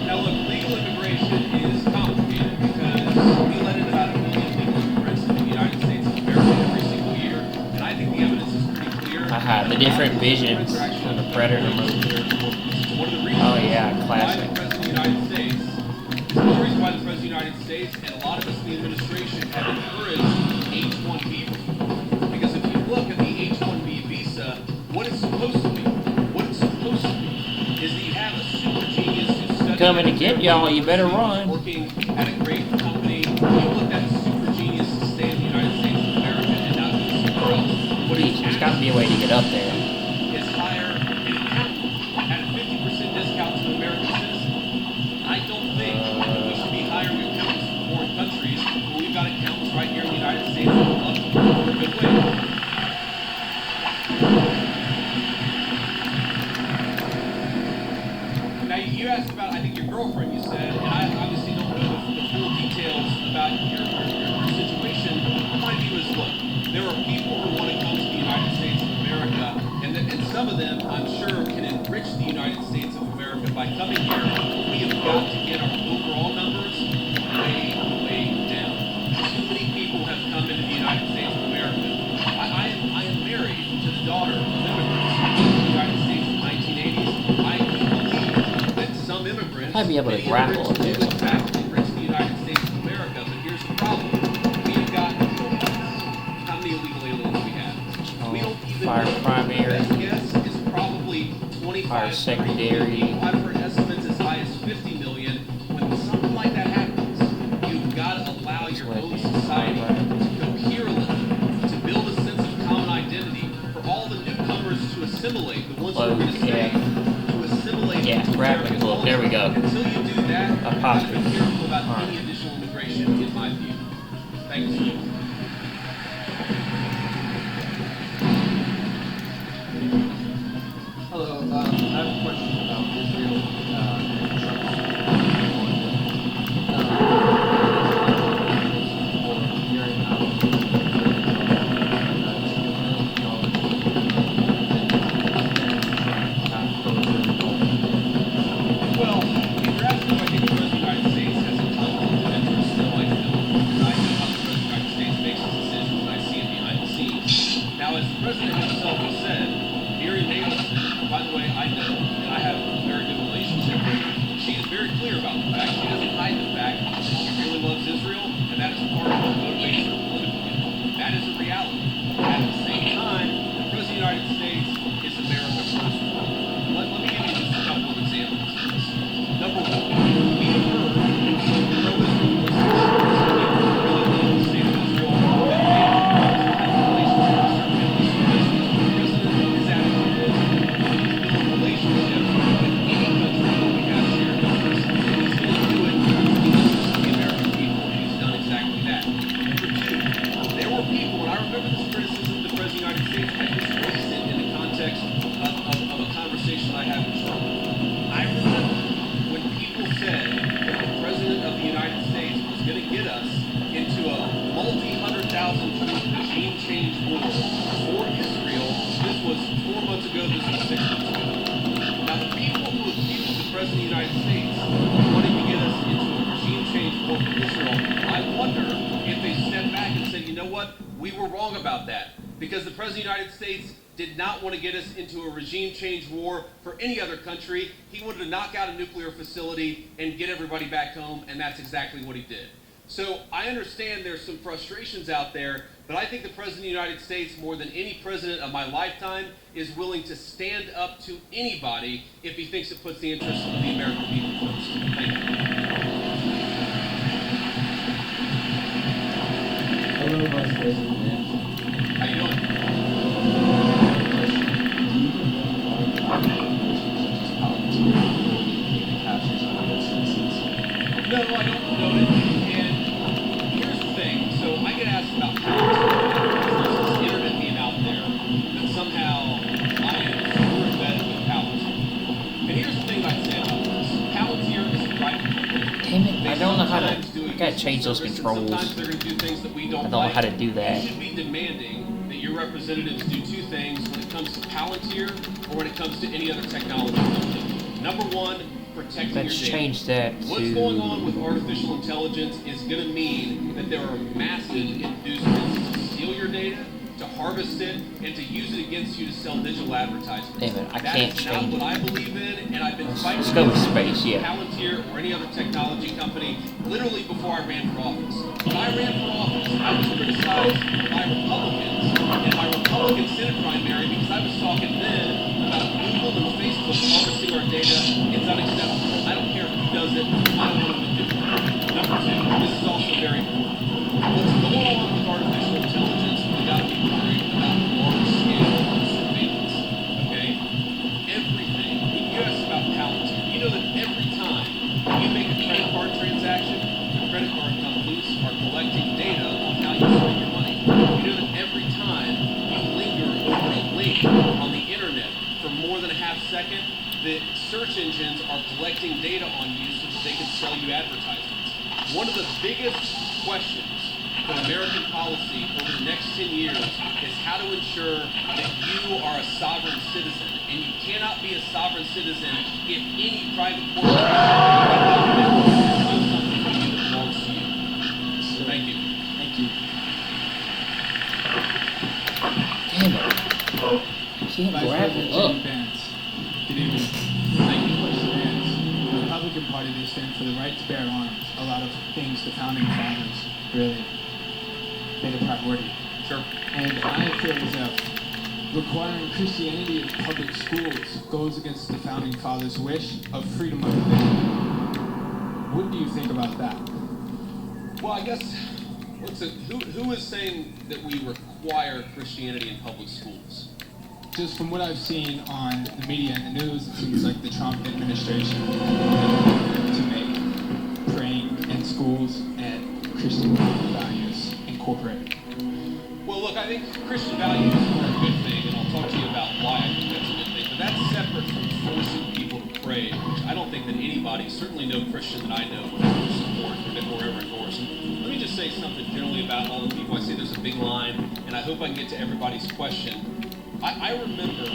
Now, look, legal immigration is complicated because we let in about 1 million legal immigrants into the United States of America every single year, and I think the evidence is pretty clear. Aha, the different visions of the predator movie. Oh yeah, classic. Why the President of the United States, it's one of the reasons why the President of the United States and a lot of us in the administration have encouraged H-1B reform. Because if you look at the H-1B visa, what it's supposed to be, is that you have a super genius who's studying coming to get y'all, you better run. Working at a great company. You want that super genius to stay in the United States of America and not go somewhere else. What There's got to be a way to get up there. Is hire an accountant at a 50% discount to an American citizen. I don't think that we should be hiring accountants from foreign countries when we've got accountants right here in the United States who would love to work for a good wage. Now, you asked about, I think, your girlfriend, you said, and I obviously don't know the full details about your situation. My view is, look, there are people who want to come to the United States of America, and some of them, I'm sure, can enrich the United States of America by coming here. We have got to get our overall numbers way, way down. Too many people have come into the United States of America. I am married to the daughter of immigrants who came to the United States in the 1980s. I do believe that some immigrants, I'd be able to grapple do in fact enrich the United States of America, but here's the problem. We have got how many illegal aliens we have. We don't even know. Primary. Best guess is probably 25, secondary. I've heard estimates as high as 50 million. When something like that happens, you've got to allow your own society to cohere a little, to build a sense of common identity for all the newcomers to assimilate, the ones who are going to stay, to assimilate. Yeah, grappling hook. There we go. Until you do that, you've got to be careful about Apostrophe. any additional immigration, in my view. Thank you. Hello, I have a question about Israel and Well, if you're asking if I think the President of the United States has a conflict of interest, no, I don't. Because I know how the President of the United States makes his decisions and I see it behind the scenes. Now, as the President himself has said, Mary Nailson, by the way, I know, and I have a very good relationship with her, she is very clear about the fact, she doesn't hide the fact that she really loves Israel, and that is part of what motivates her politically. That is a reality. At the same time, the President of the United States is America first. Let me give you just a couple of examples. Number one, we have heard some pro-Israel voices really love the state of Israel, that they have relationships with certain Middle Eastern nations. The President is attitude is he's building relationships with any country that we have shared interests, and he's going to do it to the American people, and he's done exactly that. Number two, there were people, and I remember this criticism of the President of the United States, I just raised it in the context of a conversation I had with Trump. I remember when people said that the President of the United States was going to get us into a multi-100,000 troop regime change war for Israel. This was 4 months ago, this was 6 months ago. Now, the people who accused the President of the United States of wanting to get us into a regime change war for Israel, I wonder if they stepped back and said, you know what, we were wrong about that. Because the President of the United States did not want to get us into a regime change war for any other country. He wanted to knock out a nuclear facility and get everybody back home, and that's exactly what he did. So I understand there's some frustrations out there, but I think the President of the United States, more than any president of my lifetime, is willing to stand up to anybody if he thinks it puts the interests of the American people first. Thank you. Hello, Vice President Nancy. How you doing? gotta change those controls. Sometimes they're going to do things that we don't I don't know how to do that. You should be demanding that your representatives do two things when it comes to Palantir or when it comes to any other technology company. Number one, protecting Let's your data. change that to... What's going on with artificial intelligence is going to mean that there are massive inducements to steal your data, to harvest it, and to use it against you to sell digital advertisements. Damn it, I can't change That's not what I believe in, and I've been fighting let's go with against space, yeah. Palantir or any other technology company literally before I ran for office. When I ran for office, I was criticized by Republicans in my Republican Senate primary because I was talking then about Google and Facebook harvesting our data. It's unacceptable. I don't care who does it. I don't want them to do it. Number two, this is also very important. What's going on with artificial intelligence, we got to be worried about large-scale surveillance. Okay? Everything. You asked about Palantir. You know that every time you make a credit card transaction, the credit card companies are collecting data on how you spend your money. You know that every time you linger over a link on the internet for more than a half second, the search engines are collecting data on you so that they can sell you advertisements. One of the biggest questions for American policy over the next 10 years is how to ensure that you are a sovereign citizen. And you cannot be a sovereign citizen if any private corporation steals something from you that belongs to you. Thank you. Thank you. Damn it. Can't grab it up. Good evening. My question is, the Republican Party, they stand for the right to bear arms. A lot of things the founding fathers really made a priority. Sure. And I feel as though requiring Christianity in public schools goes against the founding fathers' wish of freedom of religion. What do you think about that? Well, I guess, who is saying that we require Christianity in public schools? Just from what I've seen on the media and the news, it seems like the Trump administration to make praying in schools and Christian values incorporated. Well, look, I think Christian values are a good thing, and I'll talk to you about why I think that's a good thing. But that's separate from forcing people to pray, which I don't think that anybody, certainly no Christian that I know, would ever support or ever endorse. And let me just say something generally about all the people. I say there's a big line, and I hope I can get to everybody's question. I remember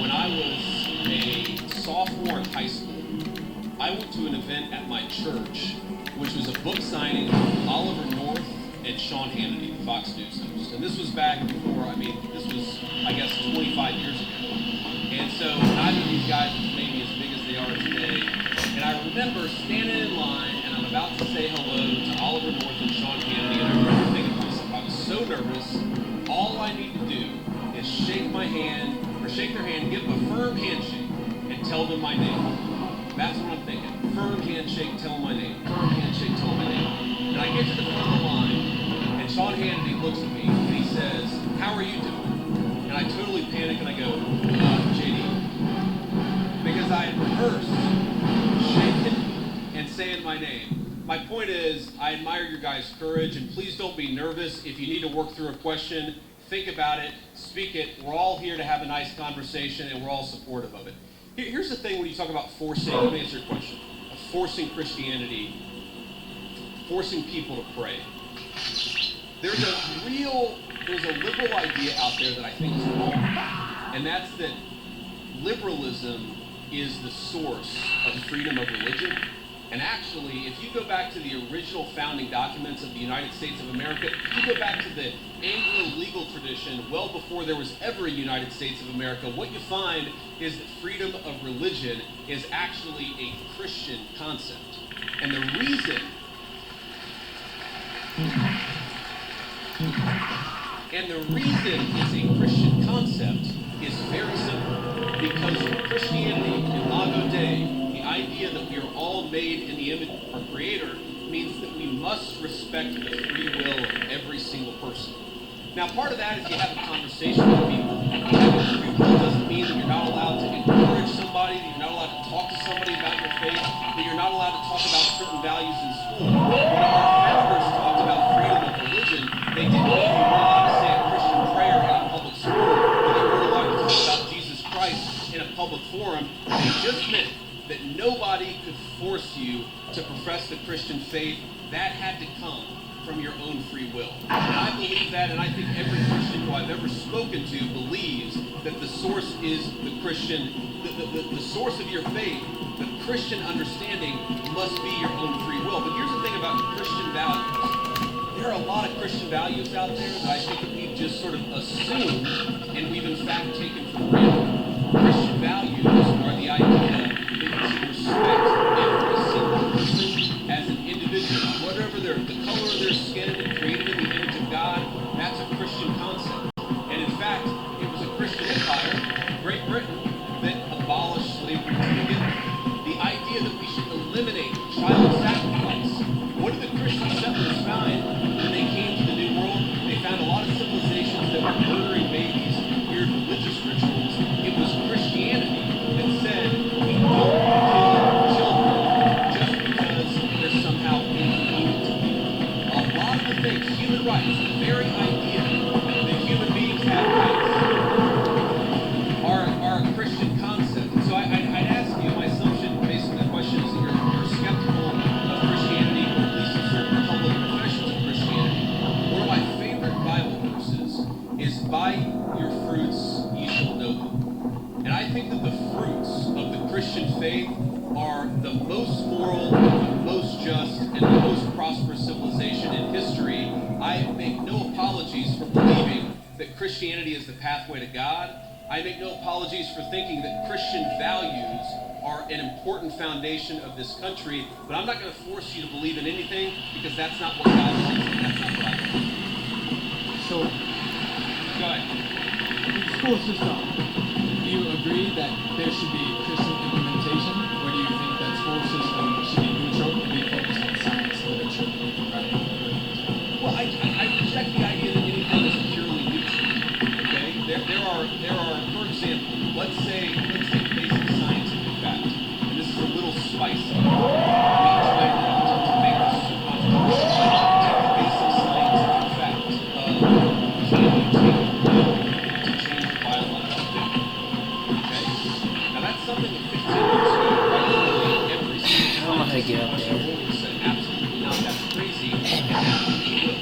when I was a sophomore in high school, I went to an event at my church, which was a book signing of Oliver North and Sean Hannity, the Fox News host. And this was back before, this was, I guess, 25 years ago. And so neither of these guys was maybe as big as they are today. And I remember standing in line, and I'm about to say hello to Oliver North and Sean Hannity, and I remember thinking to myself, I was so nervous, all I need to do is shake my hand, or shake their hand, give them a firm handshake, and tell them my name. That's what I'm thinking. Firm handshake, tell them my name. Firm handshake, tell them my name. And I get to the front of the line, and Sean Hannity looks at me, and he says, "How are you doing?" And I totally panic, and I go, JD. Because I had rehearsed shaking and saying my name. My point is, I admire your guys' courage, and please don't be nervous. If you need to work through a question, think about it, speak it. We're all here to have a nice conversation, and we're all supportive of it. Here's the thing when you talk about forcing, let me answer your question, forcing Christianity, forcing people to pray. There's a liberal idea out there that I think is wrong, and that's that liberalism is the source of freedom of religion. And actually, if you go back to the original founding documents of the United States of America, if you go back to the Anglo legal tradition well before there was ever a United States of America, what you find is that freedom of religion is actually a Christian concept. And the reason it's a Christian concept is very simple. Because Christianity, Imago Dei, the idea that we are all made in the image of our Creator, means that we must respect the free will of every single person. Now, part of that is you have a conversation with people. Having free will doesn't mean that you're not allowed to encourage somebody, that you're not allowed to talk to somebody about your faith, that you're not allowed to talk about certain values in school. When our founders talked about freedom of religion, they didn't mean you weren't allowed to say a Christian prayer in a public school, or that you weren't allowed to talk about Jesus Christ in a public forum. They just meant that nobody could force you to profess the Christian faith. That had to come from your own free will. And I believe that, and I think every Christian who I've ever spoken to believes that the source is the Christian, the source of your faith, the Christian understanding must be your own free will. But here's the thing about Christian values. There are a lot of Christian values out there that I think that we've just sort of assumed and we've in fact taken for granted. Christian values are the idea that you should respect every single person as an individual, whatever the color of their skin, and created in the image of God. That's a Christian concept. And in fact, it was a Christian empire, Great Britain, that abolished slavery to begin with. The idea that we should eliminate child sacrifice. What did the Christian settlers find when they came to the New World? They found a lot of civilizations that were murdering babies and weird religious rituals. It was Christianity that said, we don't kill children just because they're somehow inconvenient to people. A lot of the things, human rights, the very idea that human beings have rights, are a Christian concept. And so I'd ask you, my assumption based on the question is that you're skeptical of Christianity, or at least of certain public professions of Christianity. One of my favorite Bible verses is, by your fruits ye shall know them. And I think that the fruits of the Christian faith are the most moral, the most just, and the most prosperous civilization in history. I make no apologies for believing that Christianity is the pathway to God. I make no apologies for thinking that Christian values are an important foundation of this country, but I'm not going to force you to believe in anything, because that's not what God wants, and that's not what I want. So, Go ahead. the school system, do you agree that there should be Christian implementation, or do you think that school system should be neutral and be focused on science, literature, right? Well, I reject the idea that anything is purely neutral. Okay, there are, for example, let's take basic scientific fact, and this is a little spicy. I'm not trying to make this too controversial. Take the basic scientific fact of, can you take a pill to change your biological date? Okay, now that's something that 15 years ago, quite literally every single I don't know how to get up there. said absolutely not, that's crazy, and now we will.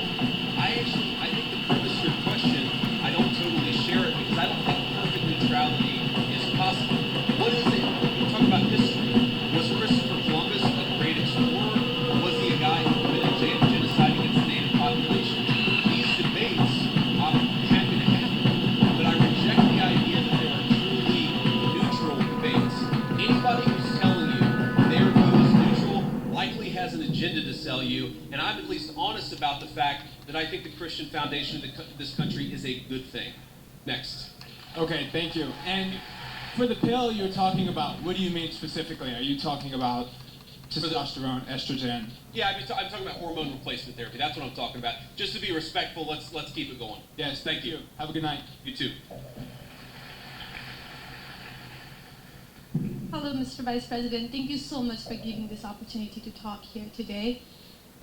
I think the premise of your question, I don't totally share it, because I don't think perfect neutrality is possible. What is it? You talk about history. Was Christopher Columbus a great explorer, or was he a guy who committed genocide against the native population? These debates, I'm happy to have them, but I reject the idea that there are truly neutral debates. Anybody who's telling you their view is neutral likely has an agenda to sell you, and I'm at least honest about the fact that I think the Christian foundation of this country is a good thing. Next. Okay, thank you. And for the pill you're talking about, what do you mean specifically? Are you talking about testosterone, estrogen? Yeah, I'm talking about hormone replacement therapy. That's what I'm talking about. Just to be respectful, let's keep it going. Yes, thank you. Have a good night. You too. Hello, Mr. Vice President. Thank you so much for giving this opportunity to talk here today.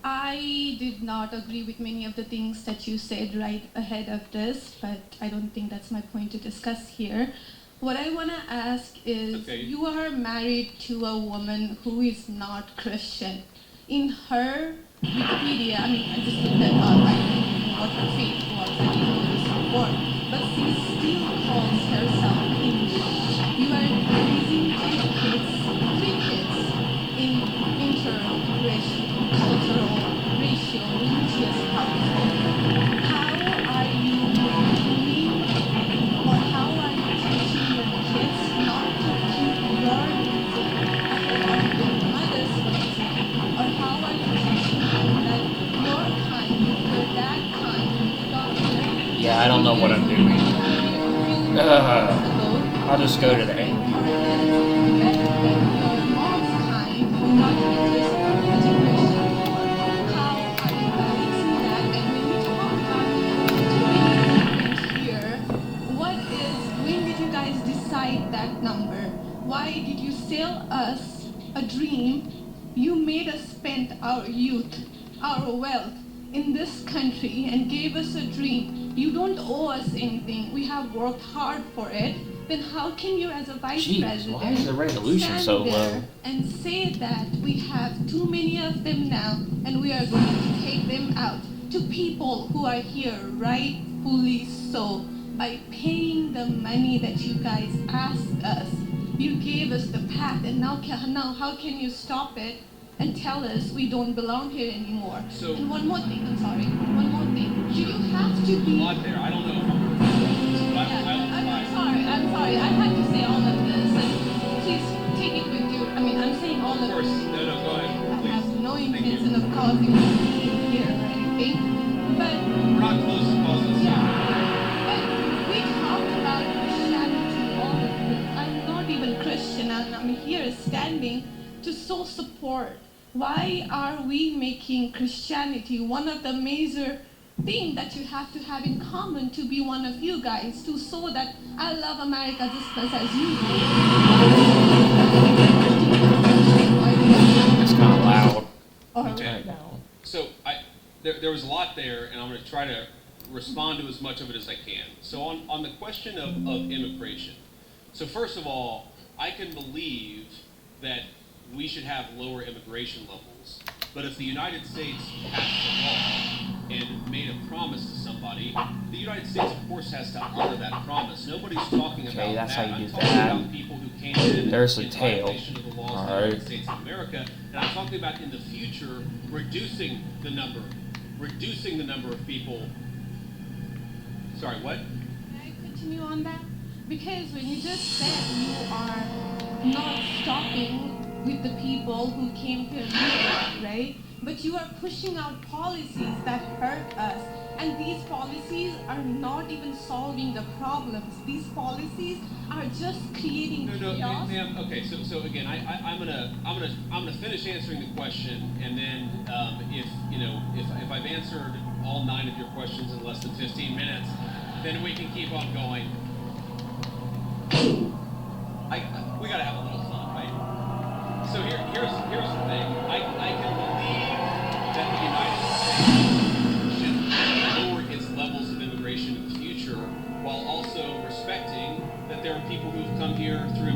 I did not agree with many of the things that you said right ahead of this, but I don't think that's my point to discuss here. What I want to ask is, you are married to a woman who is not Christian. In her Wikipedia, I mean, I just looked that up, I don't know what her faith was, I didn't know this before, but she still calls herself Hindu. You are raising three kids in interracial, cultural, racial, religious household. How are you doing, or how are you teaching your kids not to keep your religion ahead of their mother's religion? Or how are you teaching them that your kind, your dad kind, without Yeah, I don't know what I'm doing. I'll just go to the end. That number? Why did you sell us a dream? You made us spend our youth, our wealth in this country and gave us a dream. You don't owe us anything. We have worked hard for it. then how can you as a vice Jeez, president why is the resolution stand so there low? and say that we have too many of them now and we are going to take them out to people who are here rightfully so by paying the money that you guys asked us? You gave us the path, and now how can you stop it and tell us we don't belong here anymore? So, and one more thing, I'm sorry, one more thing. Do you have to be... a lot there. I don't know if I'm but I'm sorry. I had to say all of this. And please take it with you. I mean, I'm saying all of this. Of course. No, go ahead. I have no intention of causing pain here or anything. But we're not close to causing. But we talked about Christianity all of this. I'm not even Christian, and I'm here standing to show support. Why are we making Christianity one of the major thing that you have to have in common to be one of you guys, to show that I love America just as you do? It's kind of loud. Okay. So there was a lot there, and I'm going to try to respond to as much of it as I can. So on the question of immigration. So first of all, I can believe that we should have lower immigration levels. But if the United States passed a law and made a promise to somebody, the United States, of course, has to honor that promise. Nobody's talking about that's that. how you I'm do talking that. about people who came in There's the in tail. violation of the laws of the United States of America. And I'm talking about in the future reducing the number of people. Sorry, what? Can I continue on that? Because when you just said you are not stopping with the people who came here legally, right? But you are pushing out policies that hurt us. And these policies are not even solving the problems. These policies are just creating chaos. Ma'am. Okay, so again, I'm gonna finish answering the question, and then if I've answered all 9 of your questions in less than 15 minutes, then we can keep on going. We gotta have a little fun, right? So here's the thing. I can believe that the United States should lower its levels of immigration in the future, while also respecting that there are people who've come here through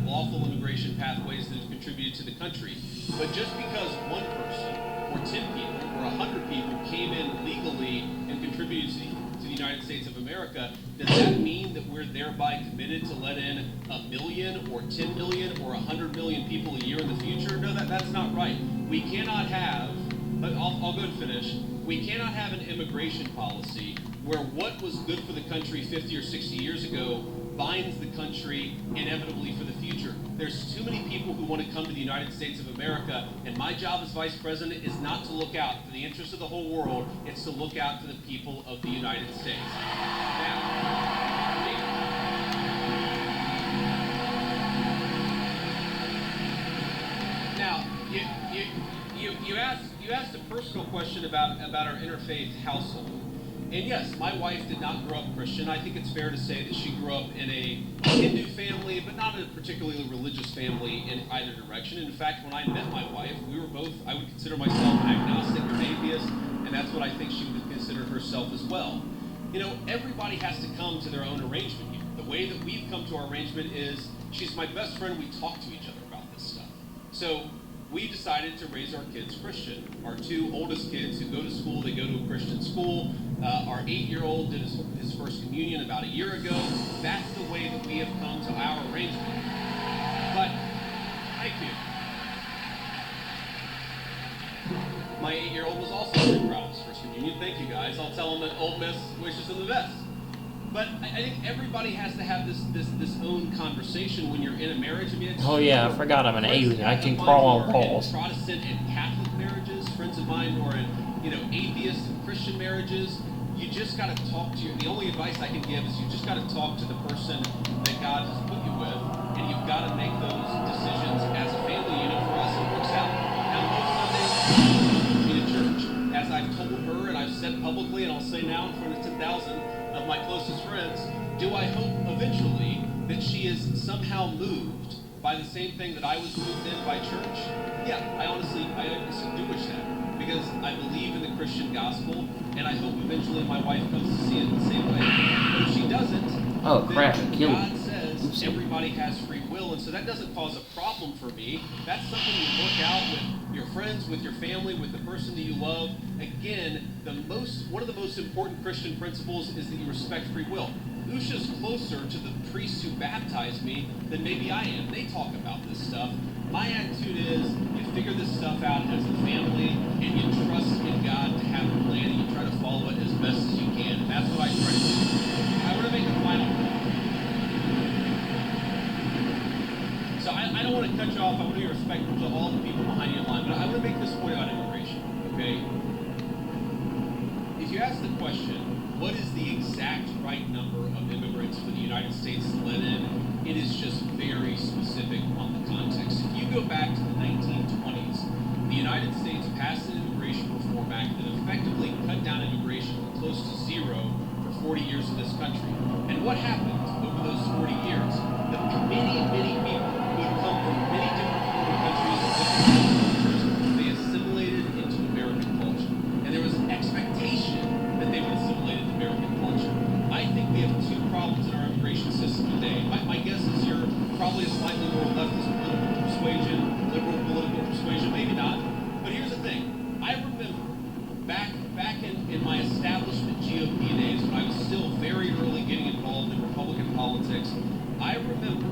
lawful immigration pathways that have contributed to the country. But just because one person, or 10 people, or 100 people came in legally and contributed to the United States of America, does that mean that we're thereby committed to let in 1 million or 10 million or 100 million people a year in the future? No, that's not right. We cannot have, I'll go and finish, we cannot have an immigration policy where what was good for the country 50 or 60 years ago binds the country inevitably for the future. There's too many people who want to come to the United States of America, and my job as Vice President is not to look out for the interests of the whole world, it's to look out for the people of the United States. Now, you asked a personal question about our interfaith household. And yes, my wife did not grow up Christian. I think it's fair to say that she grew up in a Hindu family, but not in a particularly religious family in either direction. In fact, when I met my wife, we were both, I would consider myself an agnostic or atheist, and that's what I think she would consider herself as well. You know, everybody has to come to their own arrangement here. The way that we've come to our arrangement is, she's my best friend, we talk to each other about this stuff. So we decided to raise our kids Christian. Our 2 oldest kids who go to school, they go to a Christian school. Our 8-year-old did his first communion about a year ago. That's the way that we have come to our arrangement. But, thank you. My 8-year-old was also very proud of his first communion. Thank you, guys. I'll tell him that Old Miss wishes him the best. But I think everybody has to have this own conversation when you're in a marriage. I mean, Oh yeah, I forgot I'm an alien. I can crawl on walls. Protestant and Catholic marriages, friends of mine, or in atheist and Christian marriages, you just got to talk to the only advice I can give is you just got to talk to the person that God has put you with, and you've got to make those decisions as a family unit. For us, it works out. Now, most Sundays, I be to church. As I've told her, and I've said publicly, and I'll say now in front of 10,000 of my closest friends, do I hope eventually that she is somehow moved by the same thing that I was moved in by church? Yeah, I honestly do wish that, because I believe in the Christian gospel, and I hope eventually my wife comes to see it the same way. But if she doesn't, oh crap, then kill God everybody has free will, and so that doesn't cause a problem for me. That's something you work out with your friends, with your family, with the person that you love. Again, one of the most important Christian principles is that you respect free will. Usha's closer to the priests who baptized me than maybe I am. They talk about this stuff. My attitude is you figure this stuff out as a family and you trust in God to have a plan and you try to follow it as best as you can. And that's what I try to do. I want to make a final point. So I don't want to cut you off. I want to be respectful to all the people behind you in line. But I want to make this point about immigration, okay? If you ask the question, what is the exact right number of immigrants for the United States to let in, it is just very specific on the context. If you go back to the 1920s, the United States passed an Immigration Reform Act that effectively cut down immigration from close to zero for 40 years in this country. And what happened over those 40 years? The many people who had come from many different foreign countries and different cultures, they assimilated into American culture. And there was an expectation that they would assimilate into American culture. I think we have two problems in our immigration system today. My guess is you're probably a slightly more leftist political persuasion, liberal political persuasion, maybe not. But here's the thing. I remember back in my establishment GOP days when I was still very early getting involved in Republican politics, I remember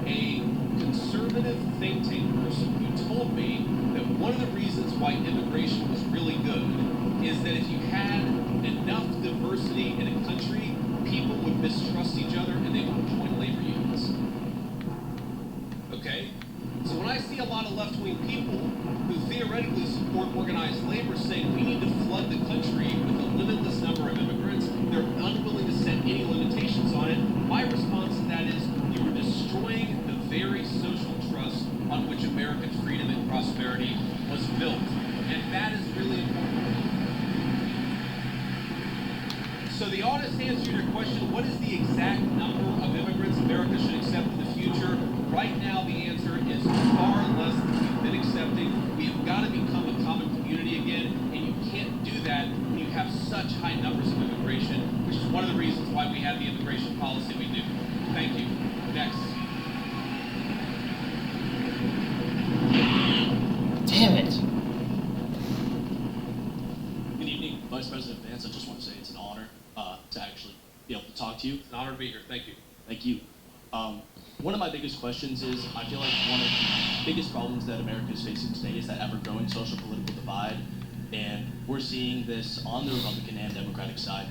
a conservative think tank person who told me that one of the reasons why immigration was really good is that if you had enough diversity in a country, people would mistrust each other and they would join labor unions. Okay? So when I see a lot of left-wing people who theoretically support organized labor saying we need to flood the country with a limitless number of immigrants, they're unwilling to set any limitations on it, my response to that is you are destroying the very social trust on which American freedom and prosperity was built. And that is really important. So the honest answer to your question, what is the exact number of immigrants America should accept in the future? Right now the answer is far less than we've been accepting. We have got to become a common community again, and you can't do that when you have such high numbers of immigration, which is one of the reasons why we have the immigration policy we do. Thank you. Next. Damn it. Good evening, Vice President Vance. I just want to say it's an honor to actually be able to talk to you. It's an honor to be here. Thank you. Thank you. One of my biggest questions is, I feel like one of the biggest problems that America is facing today is that ever-growing social political divide, and we're seeing this on the Republican and Democratic side.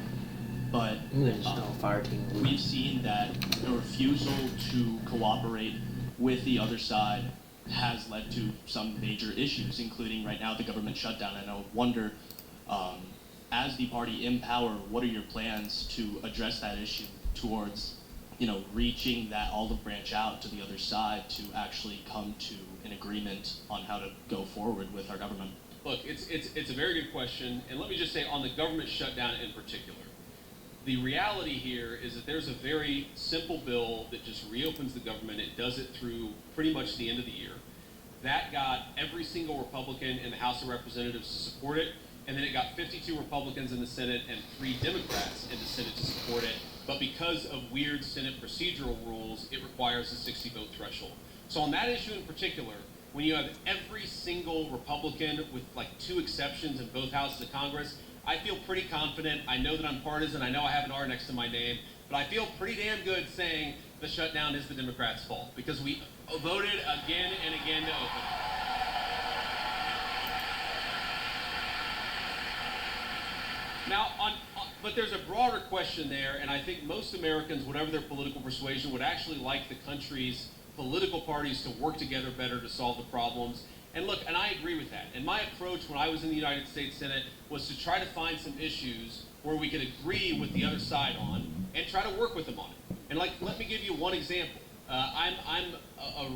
But we've seen that the refusal to cooperate with the other side has led to some major issues, including right now the government shutdown. And I wonder, as the party in power, what are your plans to address that issue towards, reaching that olive branch out to the other side to actually come to an agreement on how to go forward with our government? Look, it's a very good question, and let me just say on the government shutdown in particular, the reality here is that there's a very simple bill that just reopens the government. It does it through pretty much the end of the year. That got every single Republican in the House of Representatives to support it, and then it got 52 Republicans in the Senate and 3 Democrats in the Senate to support it. But because of weird Senate procedural rules, it requires a 60-vote threshold. So on that issue in particular, when you have every single Republican with like 2 exceptions in both houses of Congress, I feel pretty confident. I know that I'm partisan. I know I have an R next to my name, but I feel pretty damn good saying the shutdown is the Democrats' fault because we voted again and again to open it. Now, but there's a broader question there, and I think most Americans, whatever their political persuasion, would actually like the country's political parties to work together better to solve the problems. And look, and I agree with that. And my approach when I was in the United States Senate was to try to find some issues where we could agree with the other side on and try to work with them on it. And let me give you one example. I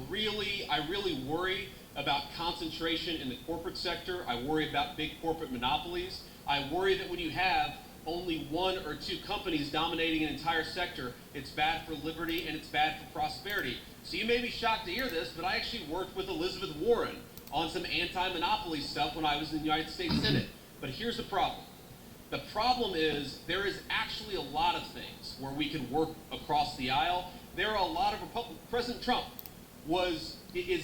really worry about concentration in the corporate sector. I worry about big corporate monopolies. I worry that when you have only 1 or 2 companies dominating an entire sector, it's bad for liberty and it's bad for prosperity. So you may be shocked to hear this, but I actually worked with Elizabeth Warren on some anti-monopoly stuff when I was in the United States Senate. But here's the problem. The problem is there is actually a lot of things where we could work across the aisle. there are a lot of President Trump is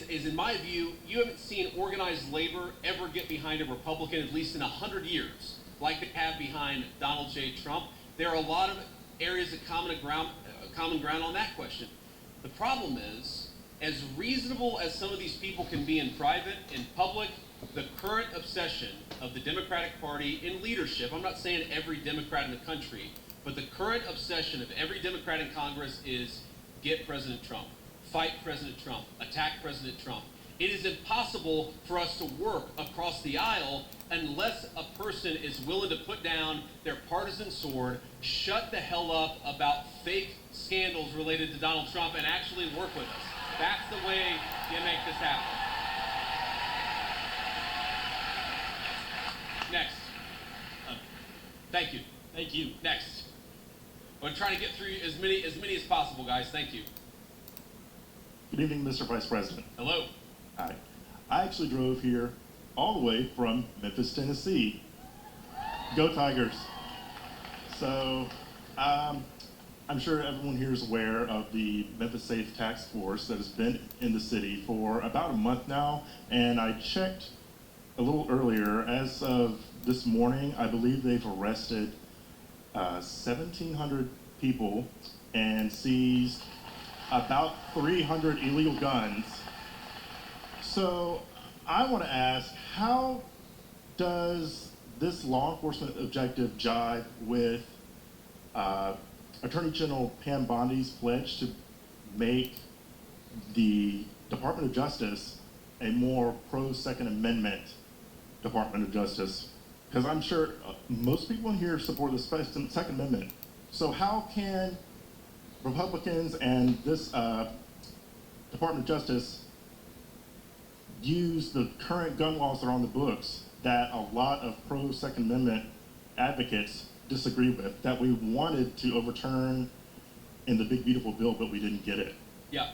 in my view, you haven't seen organized labor ever get behind a Republican at least in 100 years, like they have behind Donald J. Trump. There are a lot of areas of common ground on that question. The problem is, as reasonable as some of these people can be in private, in public, the current obsession of the Democratic Party in leadership, I'm not saying every Democrat in the country, but the current obsession of every Democrat in Congress is get President Trump, fight President Trump, attack President Trump. It is impossible for us to work across the aisle unless a person is willing to put down their partisan sword, shut the hell up about fake scandals related to Donald Trump, and actually work with us. That's the way you make this happen. Next. Thank you. Thank you. Next. I'm going to try to get through as many as possible, guys. Thank you. Good evening, Mr. Vice President. Hello. Hi. I actually drove here all the way from Memphis, Tennessee. Go Tigers. So, I'm sure everyone here is aware of the Memphis Safe Task Force that has been in the city for about a month now, and I checked a little earlier. As of this morning, I believe they've arrested 1,700 people and seized about 300 illegal guns. So I want to ask, how does this law enforcement objective jive with Attorney General Pam Bondi's pledge to make the Department of Justice a more pro-Second Amendment Department of Justice? Because I'm sure most people in here support the Second Amendment. So how can Republicans and this Department of Justice use the current gun laws that are on the books that a lot of pro-Second Amendment advocates disagree with, that we wanted to overturn in the big beautiful bill, but we didn't get it? Yeah.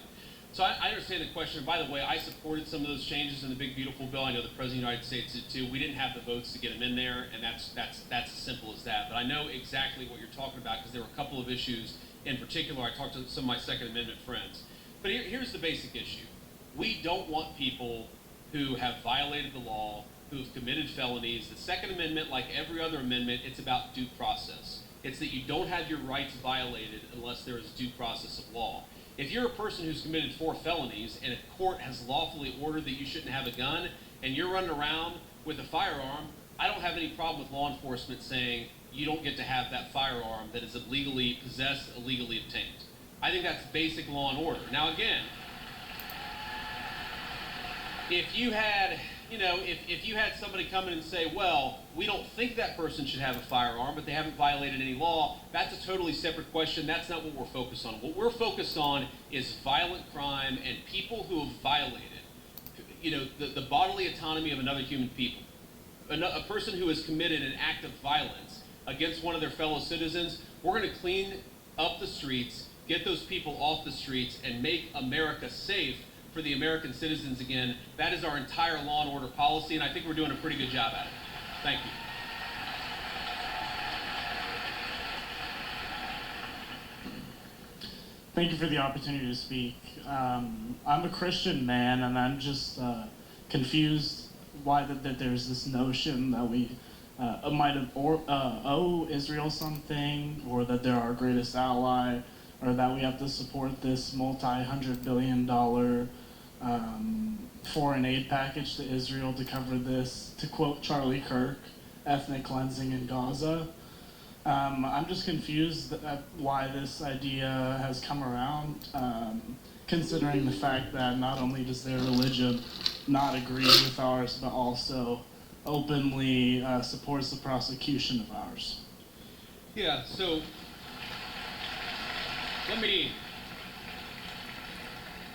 So I understand the question. By the way, I supported some of those changes in the big beautiful bill. I know the President of the United States did too. We didn't have the votes to get them in there, and that's as simple as that. But I know exactly what you're talking about because there were a couple of issues in particular. I talked to some of my Second Amendment friends. But here's the basic issue. We don't want people who have violated the law, who have committed felonies. The Second Amendment, like every other amendment, it's about due process. It's that you don't have your rights violated unless there is due process of law. If you're a person who's committed 4 felonies and a court has lawfully ordered that you shouldn't have a gun and you're running around with a firearm, I don't have any problem with law enforcement saying you don't get to have that firearm that is illegally possessed, illegally obtained. I think that's basic law and order. Now again, if you had somebody come in and say, well, we don't think that person should have a firearm, but they haven't violated any law, that's a totally separate question. That's not what we're focused on. What we're focused on is violent crime and people who have violated, the bodily autonomy of another human people. A person who has committed an act of violence against one of their fellow citizens, we're going to clean up the streets, get those people off the streets, and make America safe for the American citizens again. That is our entire law and order policy, and I think we're doing a pretty good job at it. Thank you. Thank you for the opportunity to speak. I'm a Christian man, and I'm just confused why that there's this notion that we might owe Israel something, or that they're our greatest ally, or that we have to support this multi-hundred-billion-dollar foreign aid package to Israel to cover this, to quote Charlie Kirk, ethnic cleansing in Gaza. I'm just confused at why this idea has come around, considering the fact that not only does their religion not agree with ours, but also openly supports the prosecution of ours. Yeah, so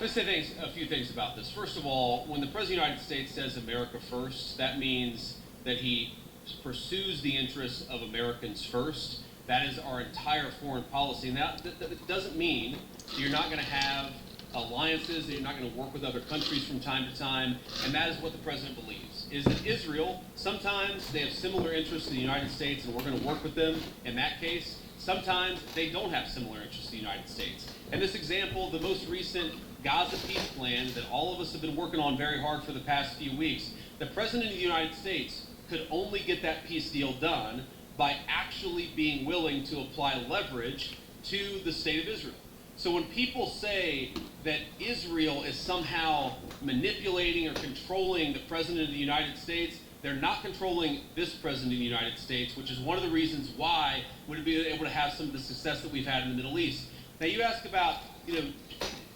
let's say a few things about this. First of all, when the President of the United States says America first, that means that he pursues the interests of Americans first. That is our entire foreign policy. And that doesn't mean you're not going to have alliances, that you're not going to work with other countries from time to time, and that is what the president believes, is that Israel, sometimes they have similar interests in the United States and we're going to work with them in that case. Sometimes they don't have similar interests in the United States. And this example, the most recent Gaza peace plan that all of us have been working on very hard for the past few weeks, the president of the United States could only get that peace deal done by actually being willing to apply leverage to the state of Israel. So when people say that Israel is somehow manipulating or controlling the president of the United States, they're not controlling this president of the United States, which is one of the reasons why we've been able to have some of the success that we've had in the Middle East. Now you ask about,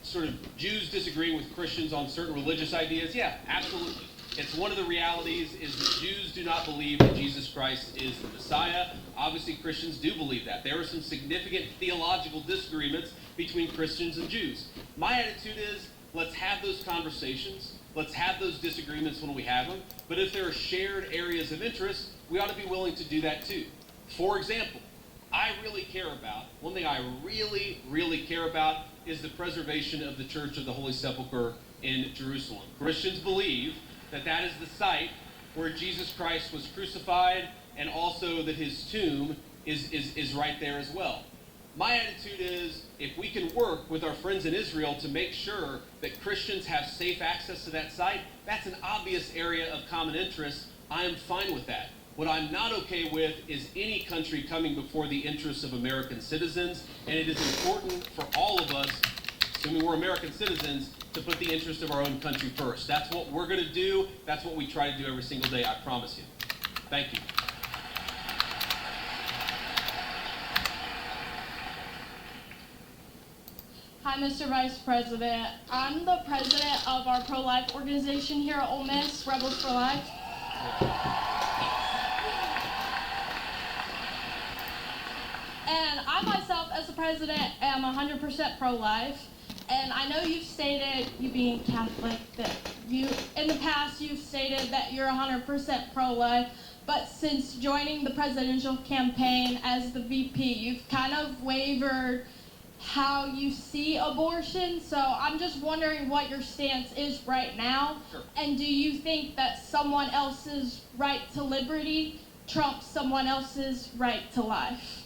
sort of Jews disagreeing with Christians on certain religious ideas. Yeah, absolutely. It's one of the realities is that Jews do not believe that Jesus Christ is the Messiah. Obviously, Christians do believe that. There are some significant theological disagreements between Christians and Jews. My attitude is, let's have those conversations. Let's have those disagreements when we have them. But if there are shared areas of interest, we ought to be willing to do that too. For example, I really care about, one thing I really, really care about is the preservation of the Church of the Holy Sepulchre in Jerusalem. Christians believe that that is the site where Jesus Christ was crucified, and also that his tomb is right there as well. My attitude is, if we can work with our friends in Israel to make sure that Christians have safe access to that site, that's an obvious area of common interest. I am fine with that. What I'm not okay with is any country coming before the interests of American citizens, and it is important for all of us, assuming we're American citizens, to put the interest of our own country first. That's what we're going to do. That's what we try to do every single day, I promise you. Thank you. Hi, Mr. Vice President. I'm the president of our pro-life organization here at Ole Miss, Rebels for Life. And I myself, as the president, am 100% pro-life. And I know you've stated, you being Catholic, that you, in the past, you've stated that you're 100% pro-life. But since joining the presidential campaign as the VP, you've kind of wavered how you see abortion. So I'm just wondering what your stance is right now. Sure. And do you think that someone else's right to liberty trumps someone else's right to life?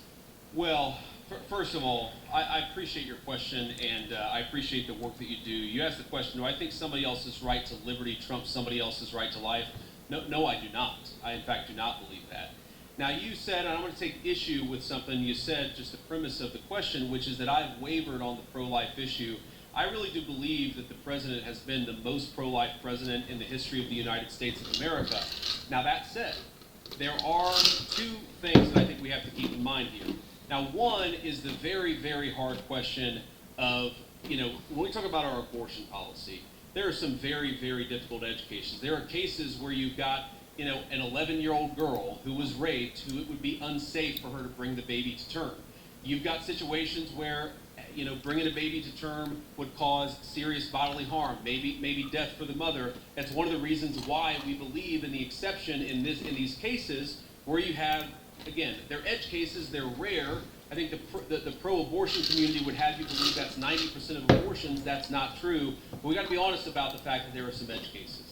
Well, first of all, I appreciate your question, and I appreciate the work that you do. You asked the question, do I think somebody else's right to liberty trumps somebody else's right to life? No, I do not. I, in fact, do not believe that. Now, you said, and I'm going to take issue with something you said, just the premise of the question, which is that I've wavered on the pro-life issue. I really do believe that the president has been the most pro-life president in the history of the United States of America. Now, that said, there are two things that I think we have to keep in mind here. Now, one is the very, very hard question of, when we talk about our abortion policy, there are some very, very difficult educations. There are cases where you've got, an 11-year-old girl who was raped, who it would be unsafe for her to bring the baby to term. You've got situations where, bringing a baby to term would cause serious bodily harm, maybe death for the mother. That's one of the reasons why we believe in the exception in these cases where you have, again, they're edge cases, they're rare. I think the pro-abortion community would have you believe that's 90% of abortions. That's not true. But we got to be honest about the fact that there are some edge cases.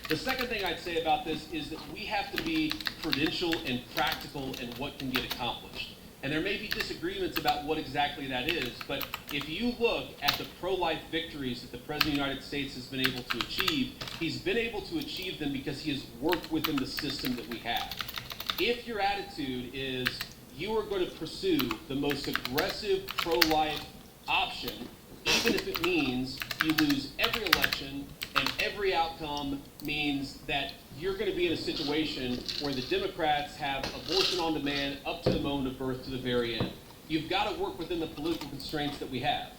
The second thing I'd say about this is that we have to be prudential and practical in what can get accomplished. And there may be disagreements about what exactly that is, but if you look at the pro-life victories that the President of the United States has been able to achieve, he's been able to achieve them because he has worked within the system that we have. If your attitude is you are going to pursue the most aggressive pro-life option, even if it means you lose every election and every outcome means that you're going to be in a situation where the Democrats have abortion on demand up to the moment of birth to the very end. You've got to work within the political constraints that we have.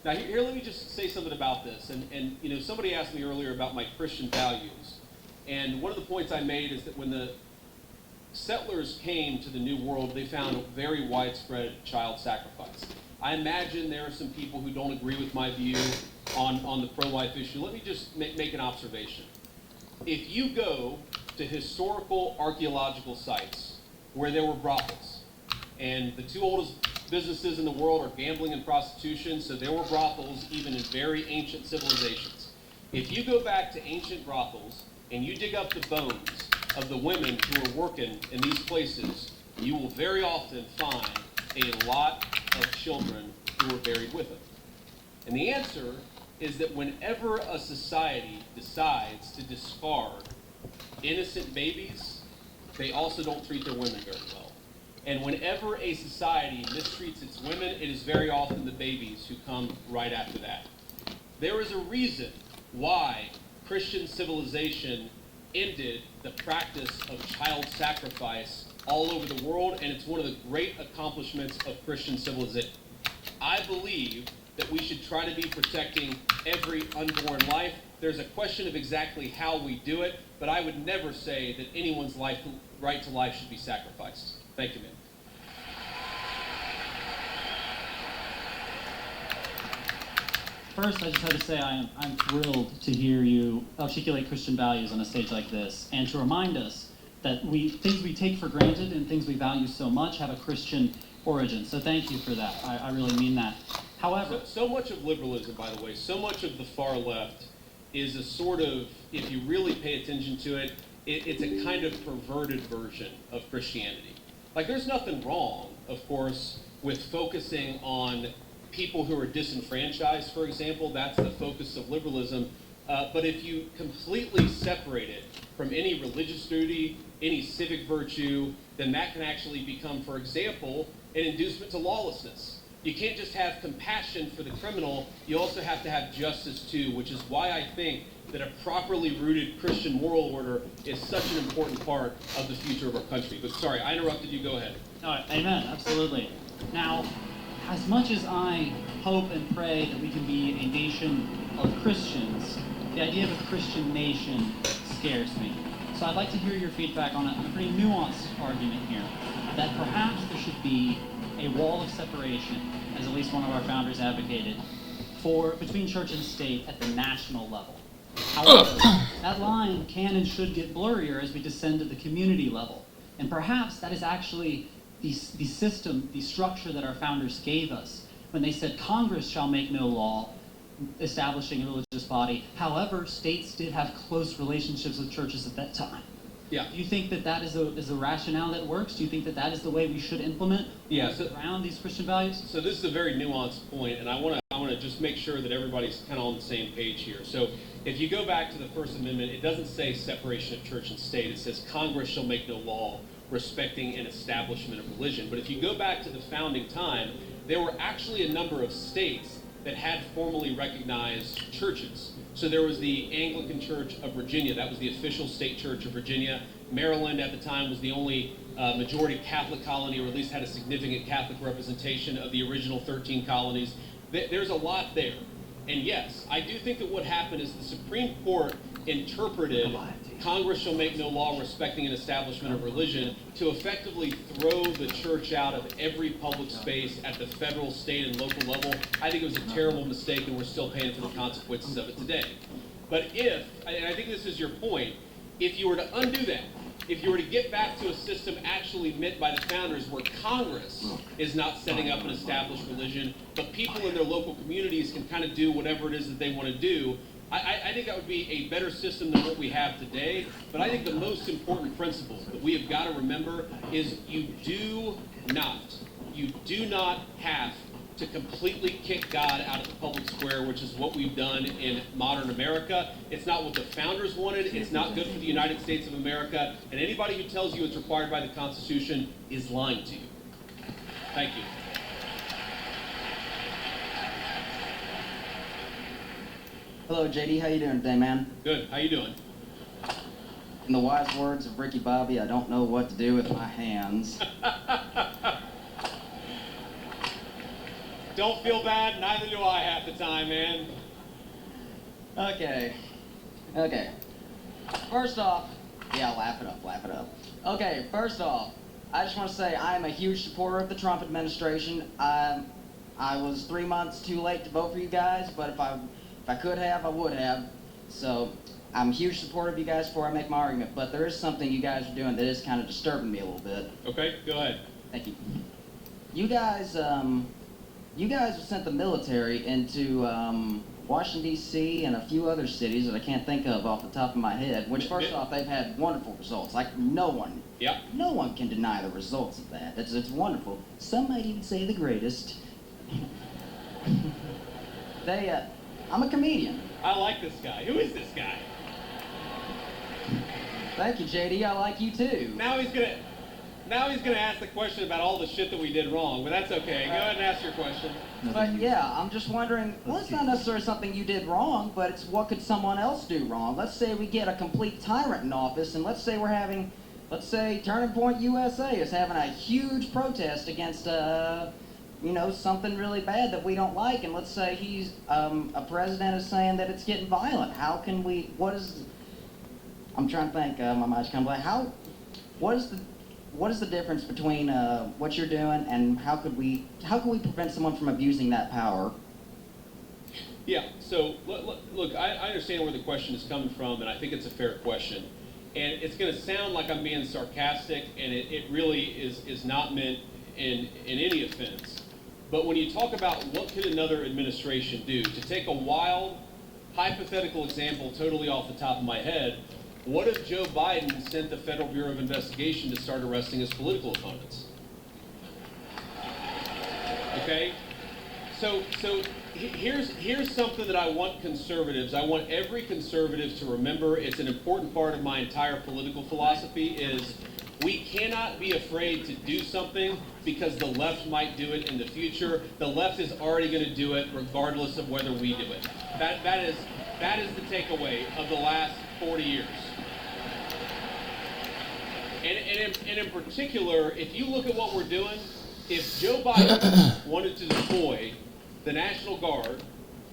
Now, here let me just say something about this. And somebody asked me earlier about my Christian values. And one of the points I made is that when the settlers came to the New World, they found a very widespread child sacrifice. I imagine there are some people who don't agree with my view on the pro-life issue. Let me just make an observation. If you go to historical archaeological sites where there were brothels, and the two oldest businesses in the world are gambling and prostitution, so there were brothels even in very ancient civilizations. If you go back to ancient brothels and you dig up the bones of the women who were working in these places, you will very often find a lot of children who were buried with them. And the answer is that whenever a society decides to discard innocent babies, they also don't treat their women very well. And whenever a society mistreats its women, it is very often the babies who come right after that. There is a reason why Christian civilization ended the practice of child sacrifice all over the world, and it's one of the great accomplishments of Christian civilization. I believe that we should try to be protecting every unborn life. There's a question of exactly how we do it, but I would never say that anyone's right to life should be sacrificed. Thank you, ma'am. First, I just have to say I'm thrilled to hear you articulate Christian values on a stage like this, and to remind us that things we take for granted and things we value so much have a Christian origin. So thank you for that. I really mean that. However, so much of liberalism, by the way, so much of the far left is a sort of, if you really pay attention to it, it's a kind of perverted version of Christianity. Like, there's nothing wrong, of course, with focusing on people who are disenfranchised, for example. That's the focus of liberalism. But if you completely separate it from any religious duty, any civic virtue, then that can actually become, for example, an inducement to lawlessness. You can't just have compassion for the criminal, you also have to have justice too, which is why I think that a properly rooted Christian moral order is such an important part of the future of our country. But sorry, I interrupted you, go ahead. Amen, absolutely. Now, as much as I hope and pray that we can be a nation of Christians, the idea of a Christian nation scares me. So I'd like to hear your feedback on a pretty nuanced argument here, that perhaps there should be a wall of separation, as at least one of our founders advocated, between church and state at the national level. However, that line can and should get blurrier as we descend to the community level. And perhaps that is actually the system, the structure that our founders gave us when they said Congress shall make no law establishing a religious body. However, states did have close relationships with churches at that time. Yeah. Do you think that is a rationale that works? Do you think that is the way we should implement around these Christian values? So this is a very nuanced point, and I want to just make sure that everybody's kind of on the same page here. So if you go back to the First Amendment, it doesn't say separation of church and state. It says Congress shall make no law respecting an establishment of religion. But if you go back to the founding time, there were actually a number of states that had formally recognized churches. So there was the Anglican Church of Virginia. That was the official state church of Virginia. Maryland at the time was the only majority Catholic colony, or at least had a significant Catholic representation of the original 13 colonies. There's a lot there. And yes, I do think that what happened is the Supreme Court interpreted Congress shall make no law respecting an establishment of religion to effectively throw the church out of every public space at the federal, state, and local level. I think it was a terrible mistake, and we're still paying for the consequences of it today. But and I think this is your point, if you were to undo that, if you were to get back to a system actually meant by the founders where Congress is not setting up an established religion, but people in their local communities can kind of do whatever it is that they want to do, I think that would be a better system than what we have today. But I think the most important principle that we have got to remember is you do not have to completely kick God out of the public square, which is what we've done in modern America. It's not what the founders wanted. It's not good for the United States of America. And anybody who tells you it's required by the Constitution is lying to you. Thank you. Hello, JD. How you doing today, man? Good. How you doing? In the wise words of Ricky Bobby, I don't know what to do with my hands. Don't feel bad. Neither do I half the time, man. Okay. First off, yeah, laugh it up. Okay, first off, I just want to say I am a huge supporter of the Trump administration. I was 3 months too late to vote for you guys, but if I could have, I would have. So I'm a huge supporter of you guys before I make my argument, but there is something you guys are doing that is kind of disturbing me a little bit. Okay, go ahead. Thank you. you guys have sent the military into Washington, D.C. and a few other cities that I can't think of off the top of my head, which first off, they've had wonderful results. Like, no one can deny the results of that. It's wonderful. Some might even say the greatest. I'm a comedian. I like this guy. Who is this guy? Thank you, JD. I like you too. Now he's gonna ask the question about all the shit that we did wrong, but that's okay. Go ahead and ask your question. But yeah, I'm just wondering, well, it's not necessarily something you did wrong, but it's what could someone else do wrong? Let's say we get a complete tyrant in office, and let's say Turning Point USA is having a huge protest against, something really bad that we don't like, and let's say he's, a president is saying that it's getting violent. How can we, I'm trying to think, my mind's kind of blank. What is the difference between what you're doing and how could we prevent someone from abusing that power? Yeah, so look, I understand where the question is coming from, and I think it's a fair question. And it's going to sound like I'm being sarcastic, and it really is not meant in any offense. But when you talk about what could another administration do, to take a wild, hypothetical example totally off the top of my head, what if Joe Biden sent the Federal Bureau of Investigation to start arresting his political opponents? Okay? So here's something that I want every conservative to remember. It's an important part of my entire political philosophy is we cannot be afraid to do something because the left might do it in the future. The left is already going to do it regardless of whether we do it. That is the takeaway of the last 40 years. And in particular, if you look at what we're doing, if Joe Biden wanted to deploy the National Guard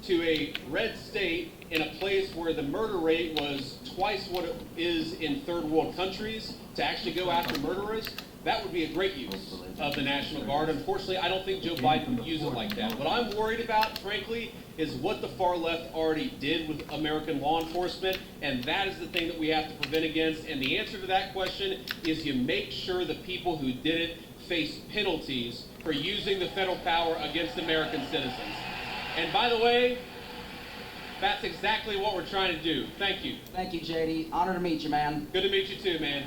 to a red state in a place where the murder rate was twice what it is in third world countries to actually go after murderers, that would be a great use of the National Guard. Unfortunately, I don't think Joe Biden would use it like that. What I'm worried about, frankly, is what the far left already did with American law enforcement, and that is the thing that we have to prevent against. And the answer to that question is you make sure the people who did it face penalties for using the federal power against American citizens. And by the way, that's exactly what we're trying to do. Thank you. Thank you, JD. Honor to meet you, man. Good to meet you too, man.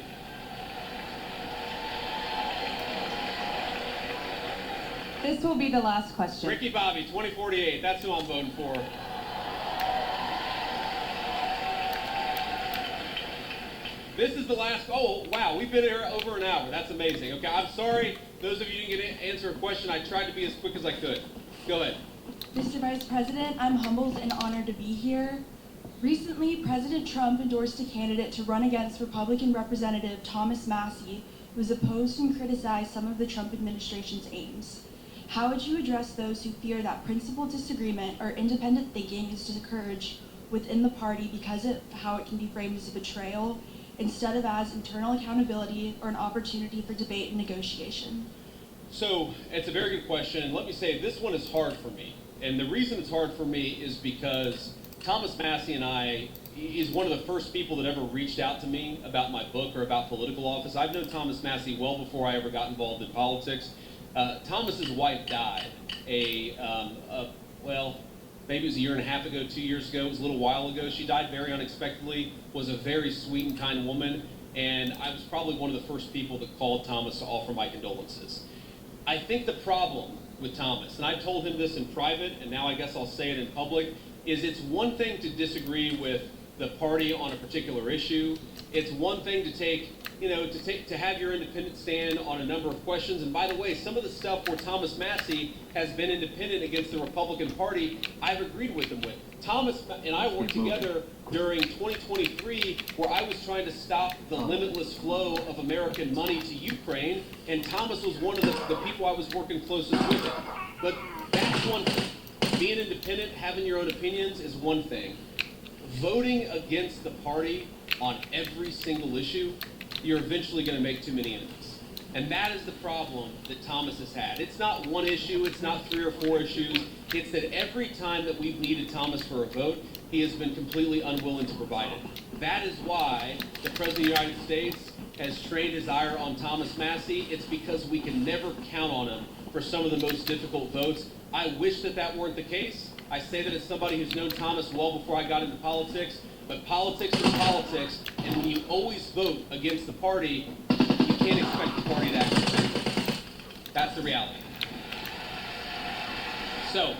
This will be the last question. Ricky Bobby, 2048. That's who I'm voting for. This is the last. Oh, wow. We've been here over an hour. That's amazing. Okay, I'm sorry. Those of you who didn't get to answer a question, I tried to be as quick as I could. Go ahead. Mr. Vice President, I'm humbled and honored to be here. Recently, President Trump endorsed a candidate to run against Republican Representative Thomas Massie, who has opposed and criticized some of the Trump administration's aims. How would you address those who fear that principled disagreement or independent thinking is discouraged within the party because of how it can be framed as a betrayal, instead of as internal accountability or an opportunity for debate and negotiation? So, it's a very good question. Let me say, this one is hard for me. And the reason it's hard for me is because Thomas Massie and I is one of the first people that ever reached out to me about my book or about political office. I've known Thomas Massie well before I ever got involved in politics. Thomas's wife died well, maybe it was a year and a half ago, 2 years ago. It was a little while ago. She died very unexpectedly, was a very sweet and kind woman, and I was probably one of the first people that called Thomas to offer my condolences. I think the problem with Thomas, and I told him this in private, and now I guess I'll say it in public, is it's one thing to disagree with the party on a particular issue. It's one thing to have your independent stand on a number of questions. And by the way, some of the stuff where Thomas Massie has been independent against the Republican Party, I've agreed with him with. Thomas and I worked together during 2023 where I was trying to stop the limitless flow of American money to Ukraine, and Thomas was one of the people I was working closest with. But that's one thing. Being independent, having your own opinions is one thing. Voting against the party on every single issue, you're eventually going to make too many enemies. And that is the problem that Thomas has had. It's not one issue, it's not 3 or 4 issues. It's that every time that we've needed Thomas for a vote, he has been completely unwilling to provide it. That is why the President of the United States has trained his ire on Thomas Massie. It's because we can never count on him for some of the most difficult votes. I wish that that weren't the case. I say that as somebody who's known Thomas well before I got into politics, but politics is politics, and when you always vote against the party, you can't expect the party to act. That's the reality. So,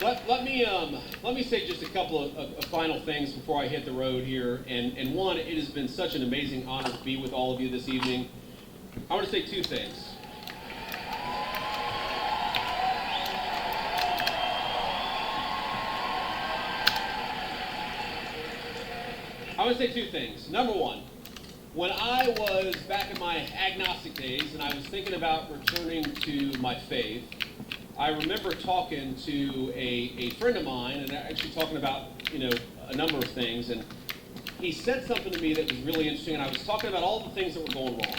let me say just a couple of final things before I hit the road here. And one, it has been such an amazing honor to be with all of you this evening. I want to say two things. Number one, when I was back in my agnostic days and I was thinking about returning to my faith, I remember talking to a friend of mine and actually talking about, a number of things. And he said something to me that was really interesting. And I was talking about all the things that were going wrong.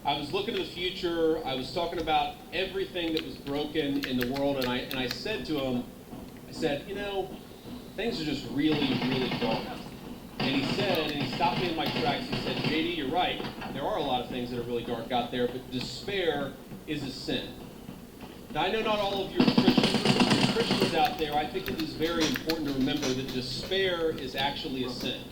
I was looking to the future. I was talking about everything that was broken in the world. And I said to him, things are just really, really dark. And he stopped me in my tracks. He said, JD, you're right. There are a lot of things that are really dark out there, but despair is a sin. Now, I know not all of you are Christians out there. I think it is very important to remember that despair is actually a sin.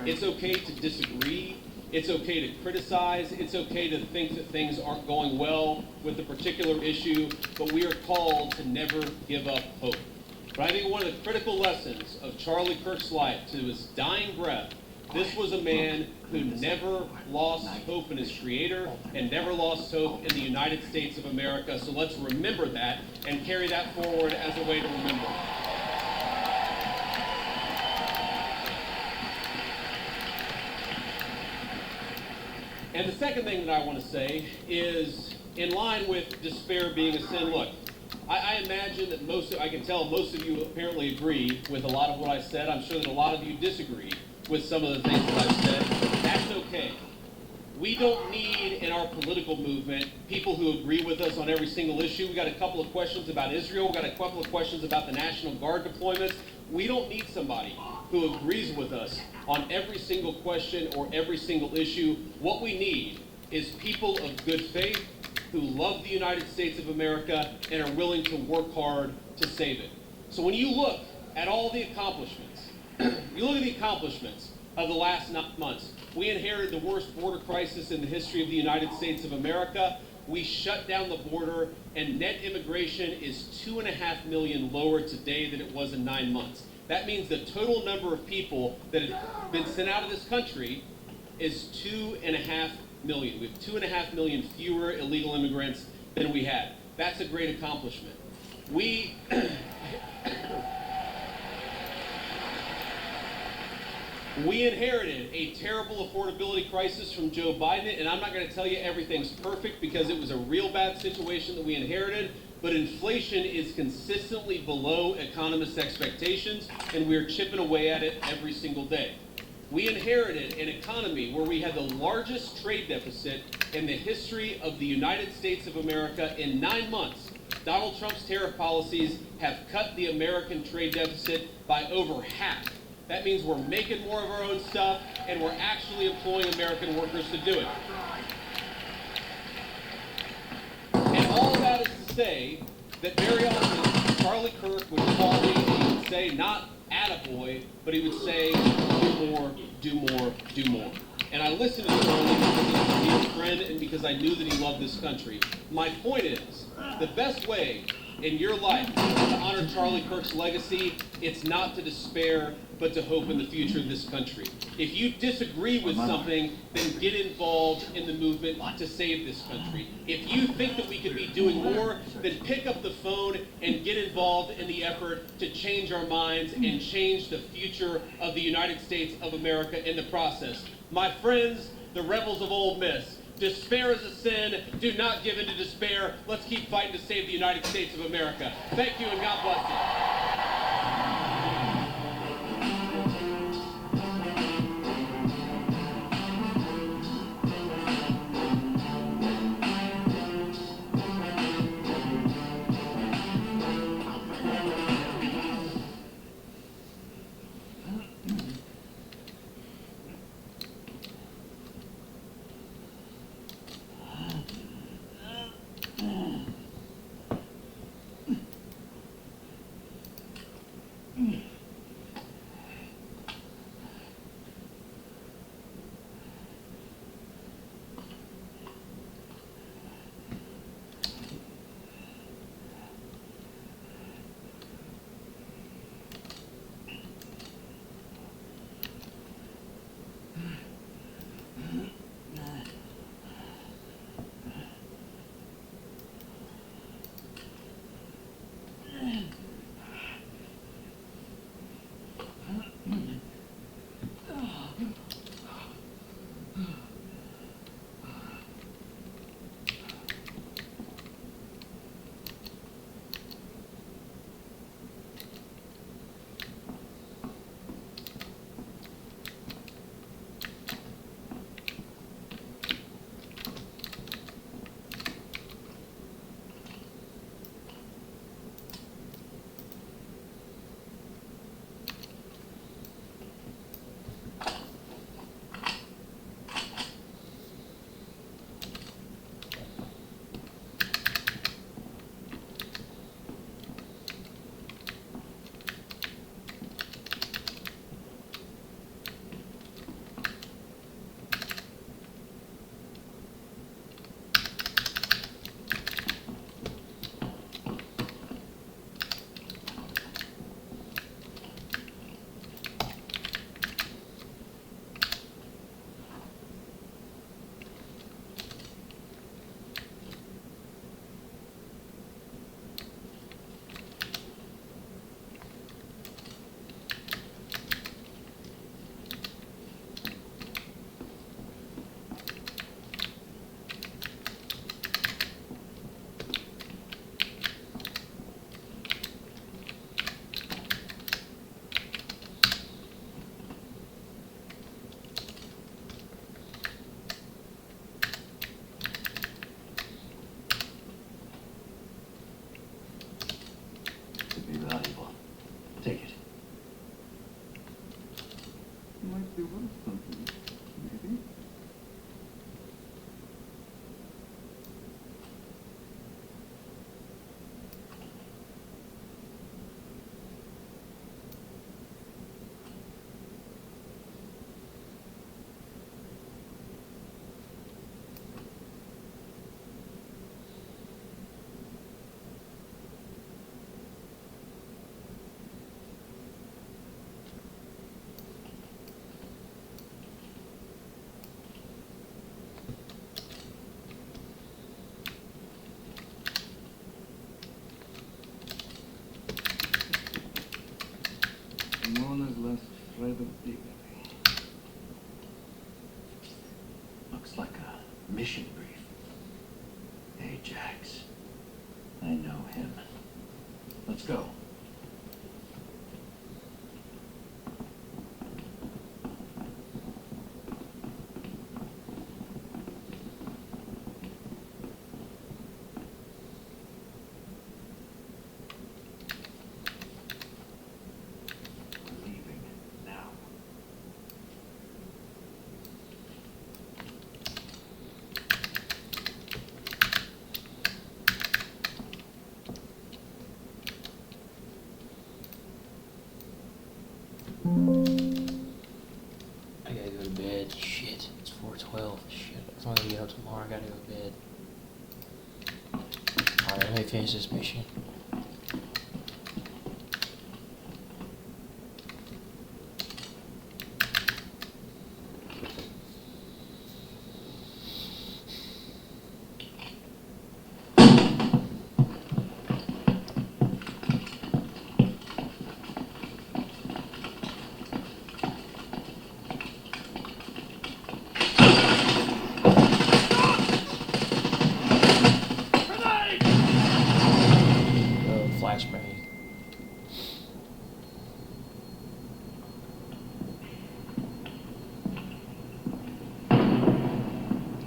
It's okay to disagree. It's okay to criticize. It's okay to think that things aren't going well with a particular issue, but we are called to never give up hope. But I think one of the critical lessons of Charlie Kirk's life, to his dying breath, this was a man who never lost hope in his Creator and never lost hope in the United States of America. So let's remember that and carry that forward as a way to remember. And the second thing that I want to say is, in line with despair being a sin, look, I imagine that I can tell most of you apparently agree with a lot of what I said. I'm sure that a lot of you disagree with some of the things that I've said. That's okay. We don't need, in our political movement, people who agree with us on every single issue. We got a couple of questions about Israel. We got a couple of questions about the National Guard deployments. We don't need somebody who agrees with us on every single question or every single issue. What we need is people of good faith who love the United States of America and are willing to work hard to save it. So when you look at all the accomplishments, of the last 9 months. We inherited the worst border crisis in the history of the United States of America. We shut down the border, and net immigration is 2.5 million lower today than it was in 9 months. That means the total number of people that have been sent out of this country is 2.5 million. We have 2.5 million fewer illegal immigrants than we had. That's a great accomplishment. We inherited a terrible affordability crisis from Joe Biden, and I'm not going to tell you everything's perfect because it was a real bad situation that we inherited, but inflation is consistently below economists' expectations, and we're chipping away at it every single day. We inherited an economy where we had the largest trade deficit in the history of the United States of America. In 9 months, Donald Trump's tariff policies have cut the American trade deficit by over half. That means we're making more of our own stuff, and we're actually employing American workers to do it. And all that is to say that very often Charlie Kirk would call me and he would say, not attaboy, but he would say, do more, do more, do more. And I listened to Charlie because he was a friend and because I knew that he loved this country. My point is, the best way in your life to honor Charlie Kirk's legacy, it's not to despair, but to hope in the future of this country. If you disagree with something, then get involved in the movement to save this country. If you think that we could be doing more, then pick up the phone and get involved in the effort to change our minds and change the future of the United States of America in the process. My friends, the rebels of Ole Miss, despair is a sin. Do not give in to despair. Let's keep fighting to save the United States of America. Thank you, and God bless you. might be worth something, maybe. Mona's last thread of dignity. Looks like a mission brief. Ajax. I know him. Let's go. I gotta go to bed. Shit. It's 4:12. Shit. If I'm gonna get up tomorrow, I gotta go to bed. Alright, let me finish this mission. Flashbang.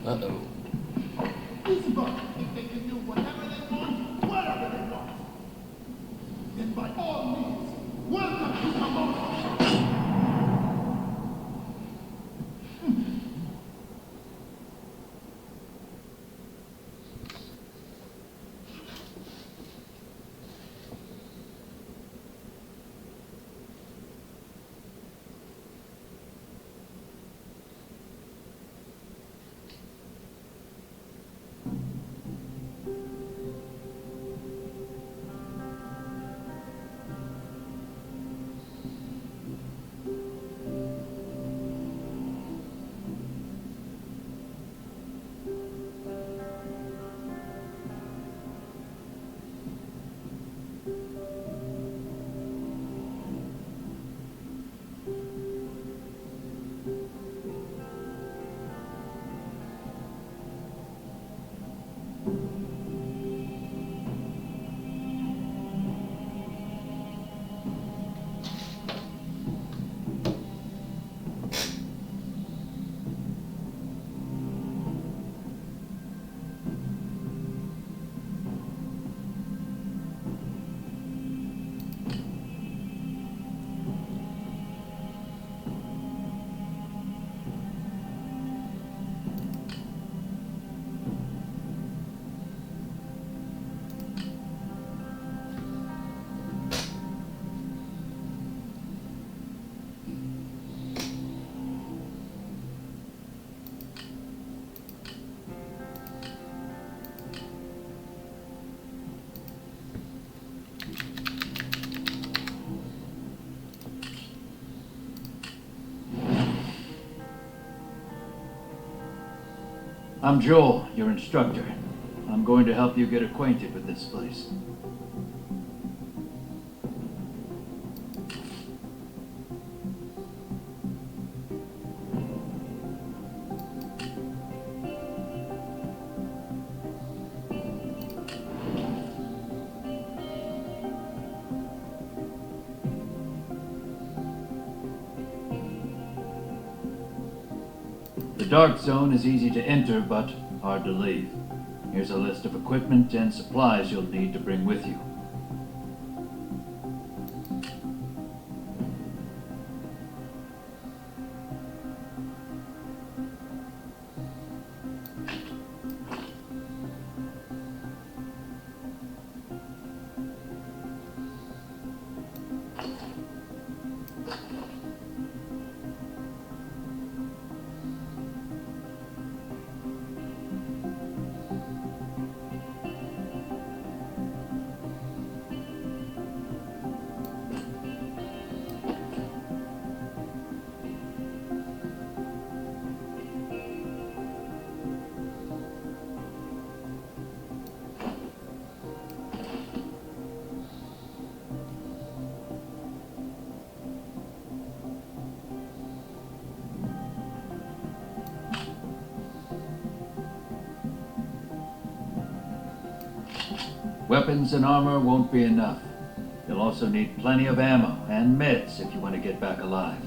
Uh-oh. These bugs think they can do whatever they want, whatever they want. And by all means, welcome to Samoa. I'm Joel, your instructor. I'm going to help you get acquainted with this place. The Dark Zone is easy to enter, but hard to leave. Here's a list of equipment and supplies you'll need to bring with you. Weapons and armor won't be enough. You'll also need plenty of ammo and meds if you want to get back alive.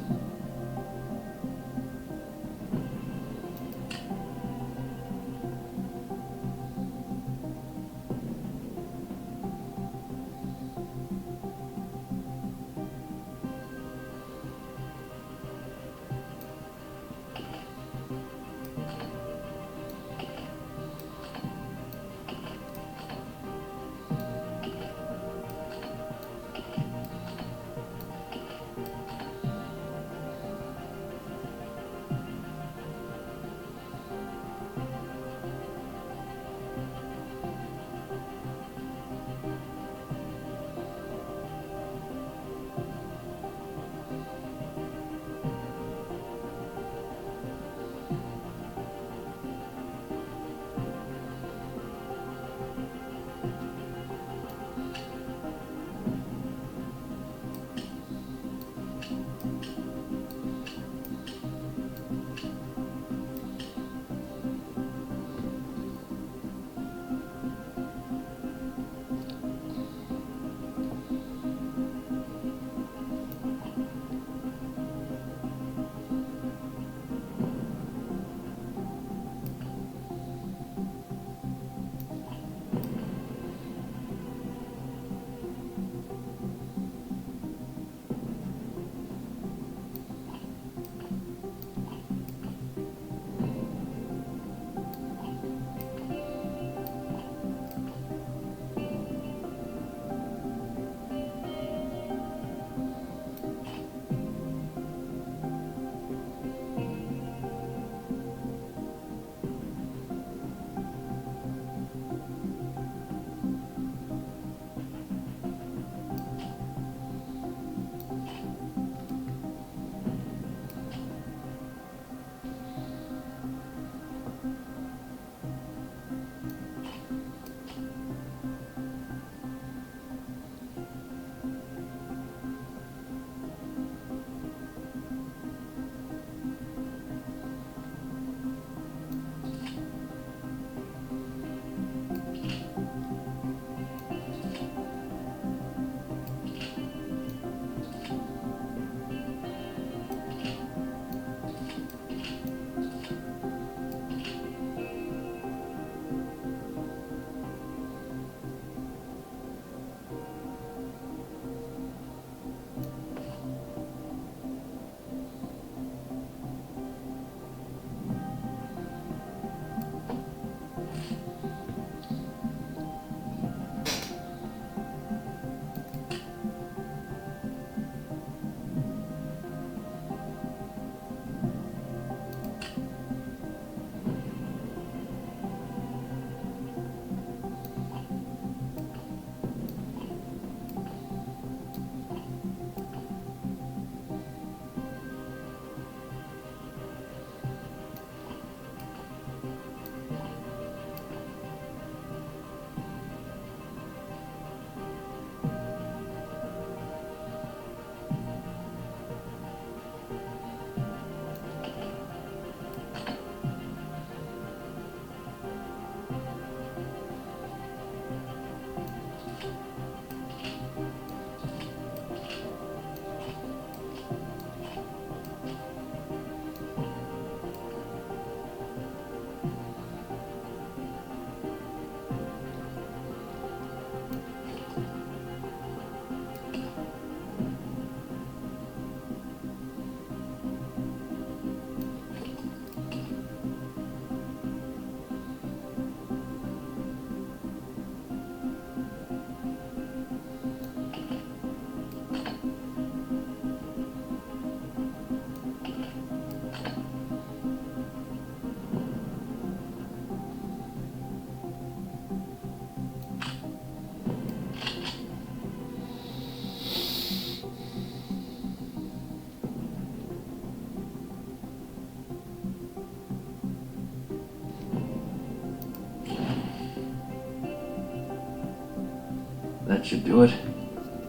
That should do it.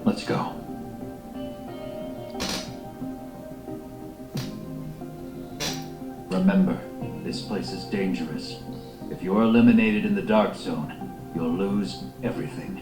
Let's go. Remember, this place is dangerous. If you're eliminated in the Dark Zone, you'll lose everything.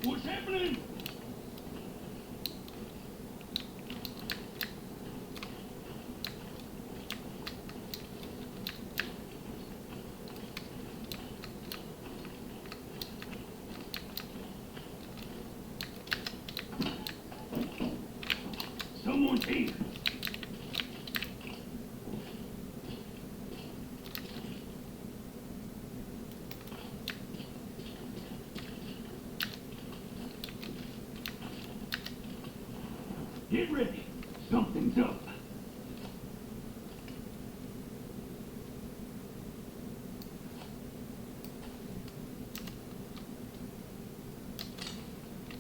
What's happening? Someone's here. Get ready. Something's up.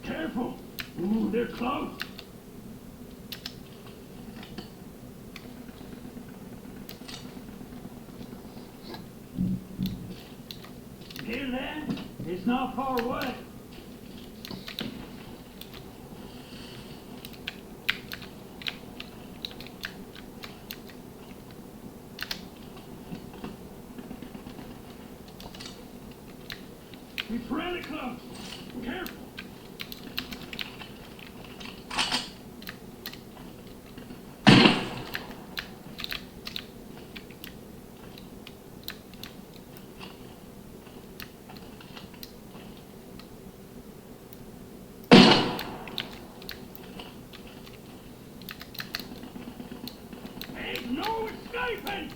Careful. Ooh, they're close. You hear that? It's not far away. It's really close. Careful. Ain't no escaping!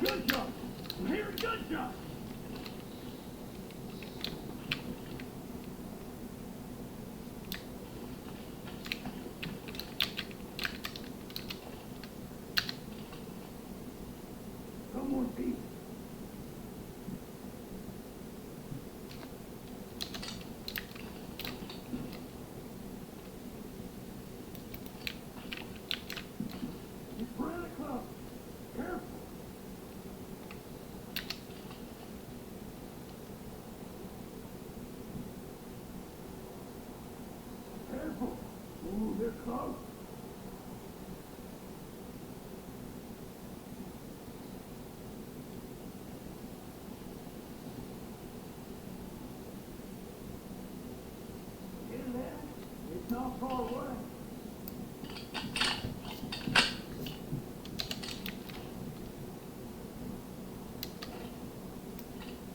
Gunshot! I'm hearing gunshots! Come on, Pete. It's Brandon Club. Careful. Careful. Ooh, they're close. Get there. It's not far away.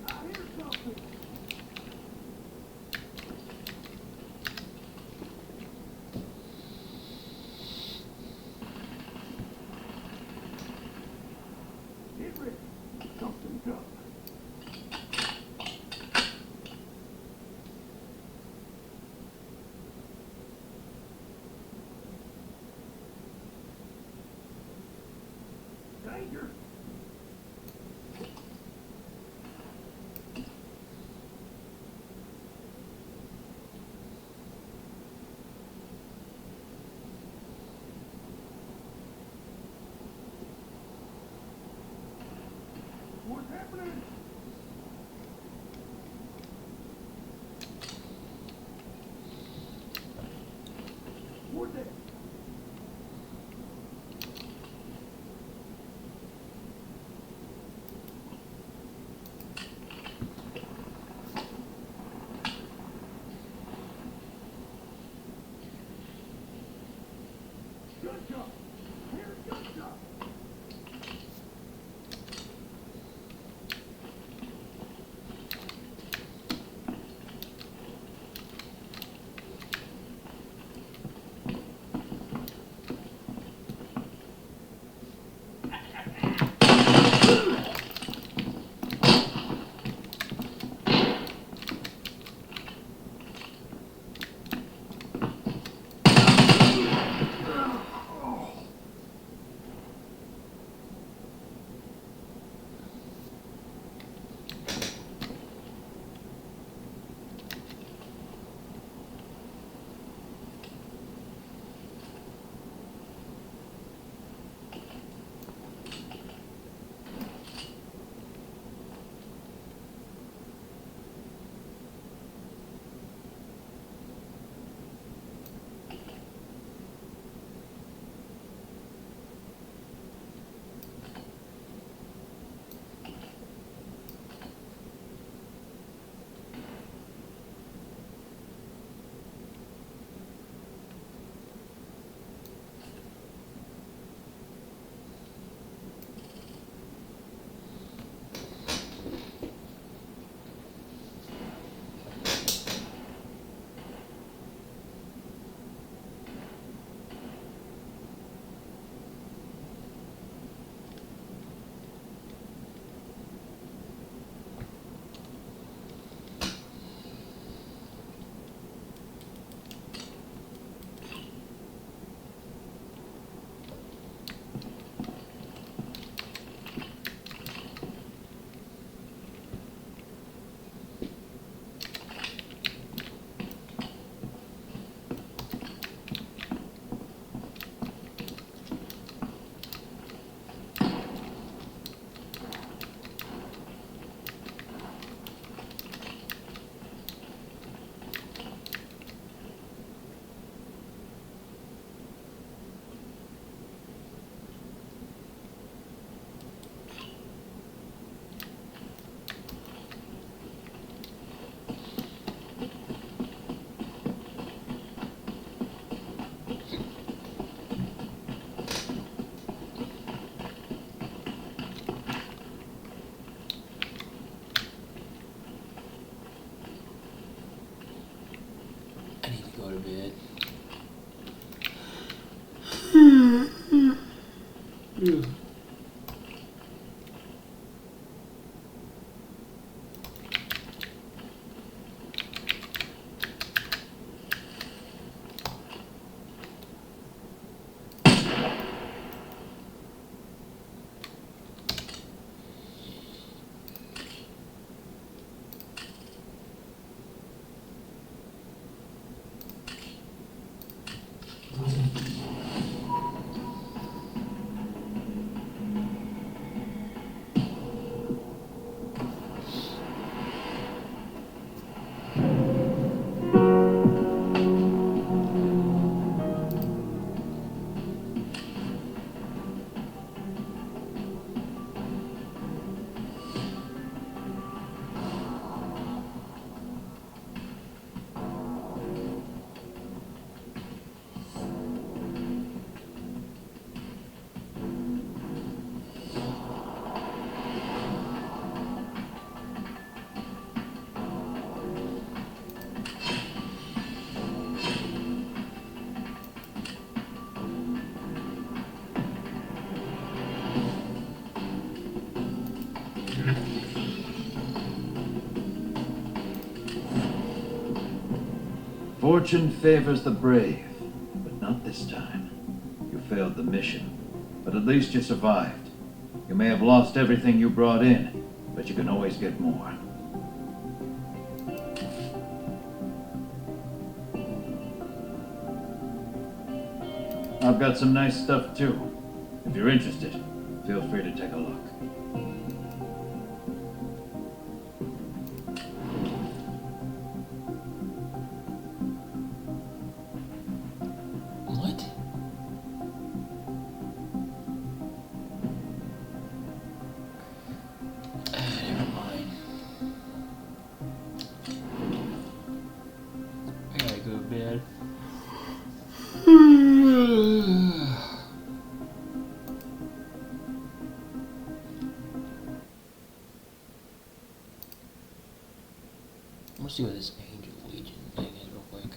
I hear something. Get ready. Something's up. Danger. What's happening? What's that? Gunshot! Here's gunshot! Fortune favors the brave, but not this time. You failed the mission, but at least you survived. You may have lost everything you brought in, but you can always get more. I've got some nice stuff too. If you're interested, feel free to take a look. What? Never mind. I gotta go to bed. Let's see what this Angel Legion thing is real quick.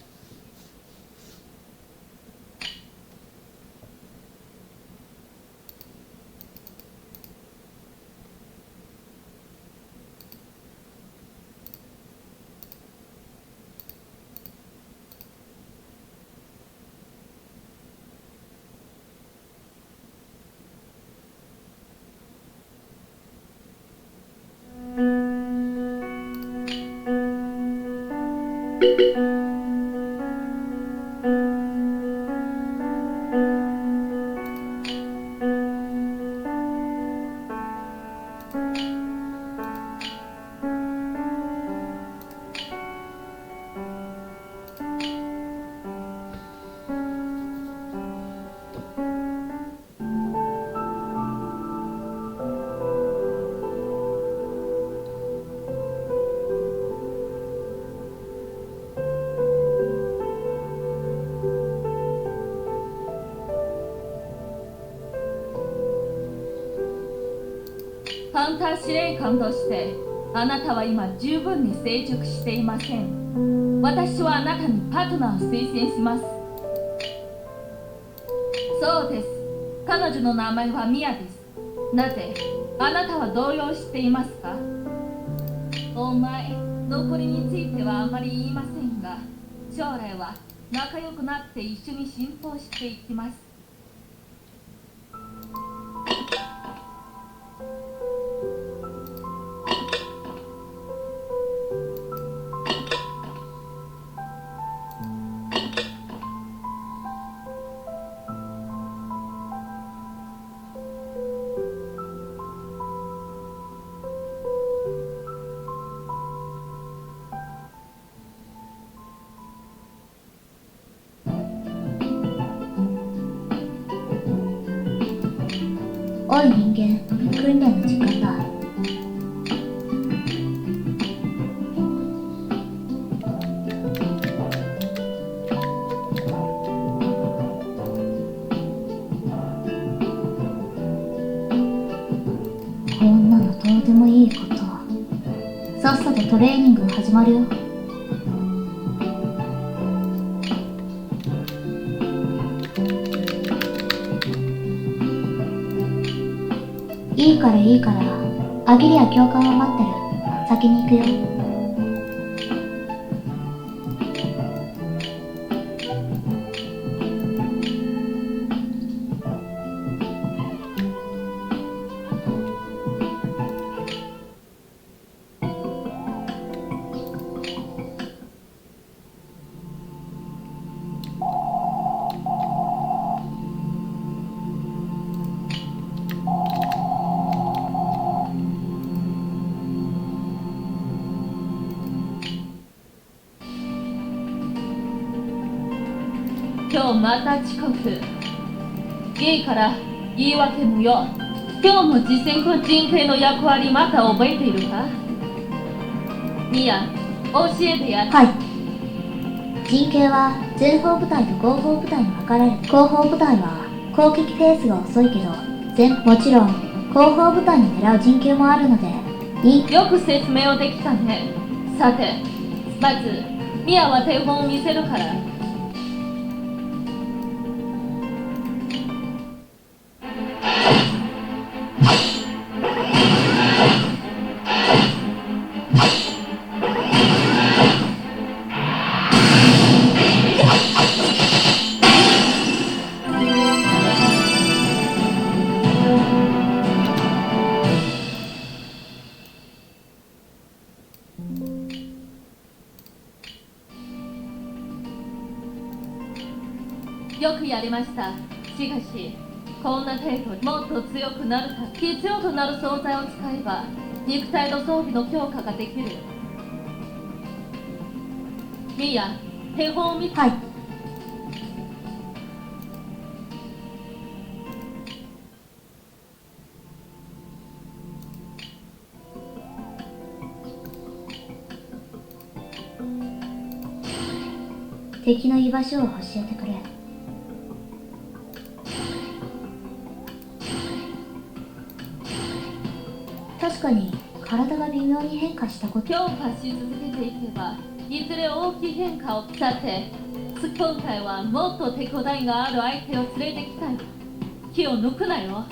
ハンター司令官としてあなたは今十分に成熟していません。私はあなたにパートナーを推薦します。そうです。彼女の名前はミアです。なぜあなたは動揺していますか？お前、残りについてはあまり言いませんが、将来は仲良くなって一緒に進歩していきます。おい人間、訓練の時間だ。こんなのどうでもいいこと。さっさとトレーニングが始まるよ。いいからいいから。アギリア教官は待ってる。先に行くよ。今日また遅刻。いいから言い訳無用。今日も実践個人系の役割また覚えているか？ミヤ、教えてや。はい。陣形は前方部隊と後方部隊に分かれる。後方部隊は攻撃ペースが遅いけど、もちろん後方部隊に狙う陣形もあるので、よく説明をできたね。さて、まずミヤは手本を見せるから。よくやりました。しかし、こんな程度もっと強くなるため、必要となる素材を使えば、肉体と装備の強化ができる。ミヤ、手本を見て。はい。敵の居場所を教えてくれ。確かに体が微妙に変化したこと。強化し続けていけば、いずれ大きい変化を。さて、今回はもっと手応えがある相手を連れてきたい。気を抜くなよ。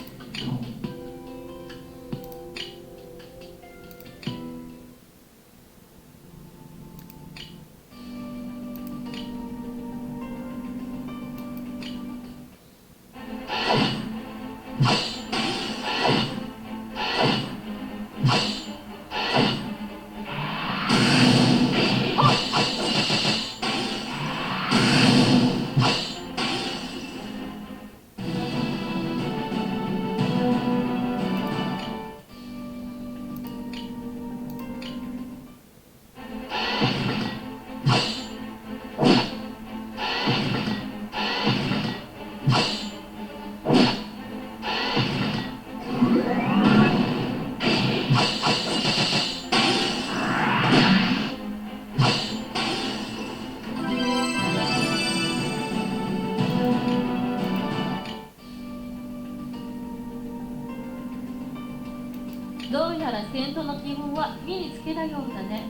どうやら戦闘の基本は身につけたようだね。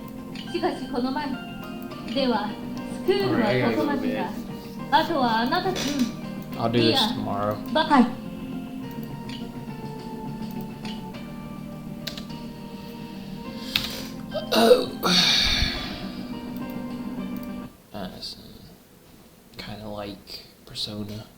しかしこの前ではスクールはここまでだ。あとはあなたと。I'll do this tomorrow. はい。Kind of like Persona.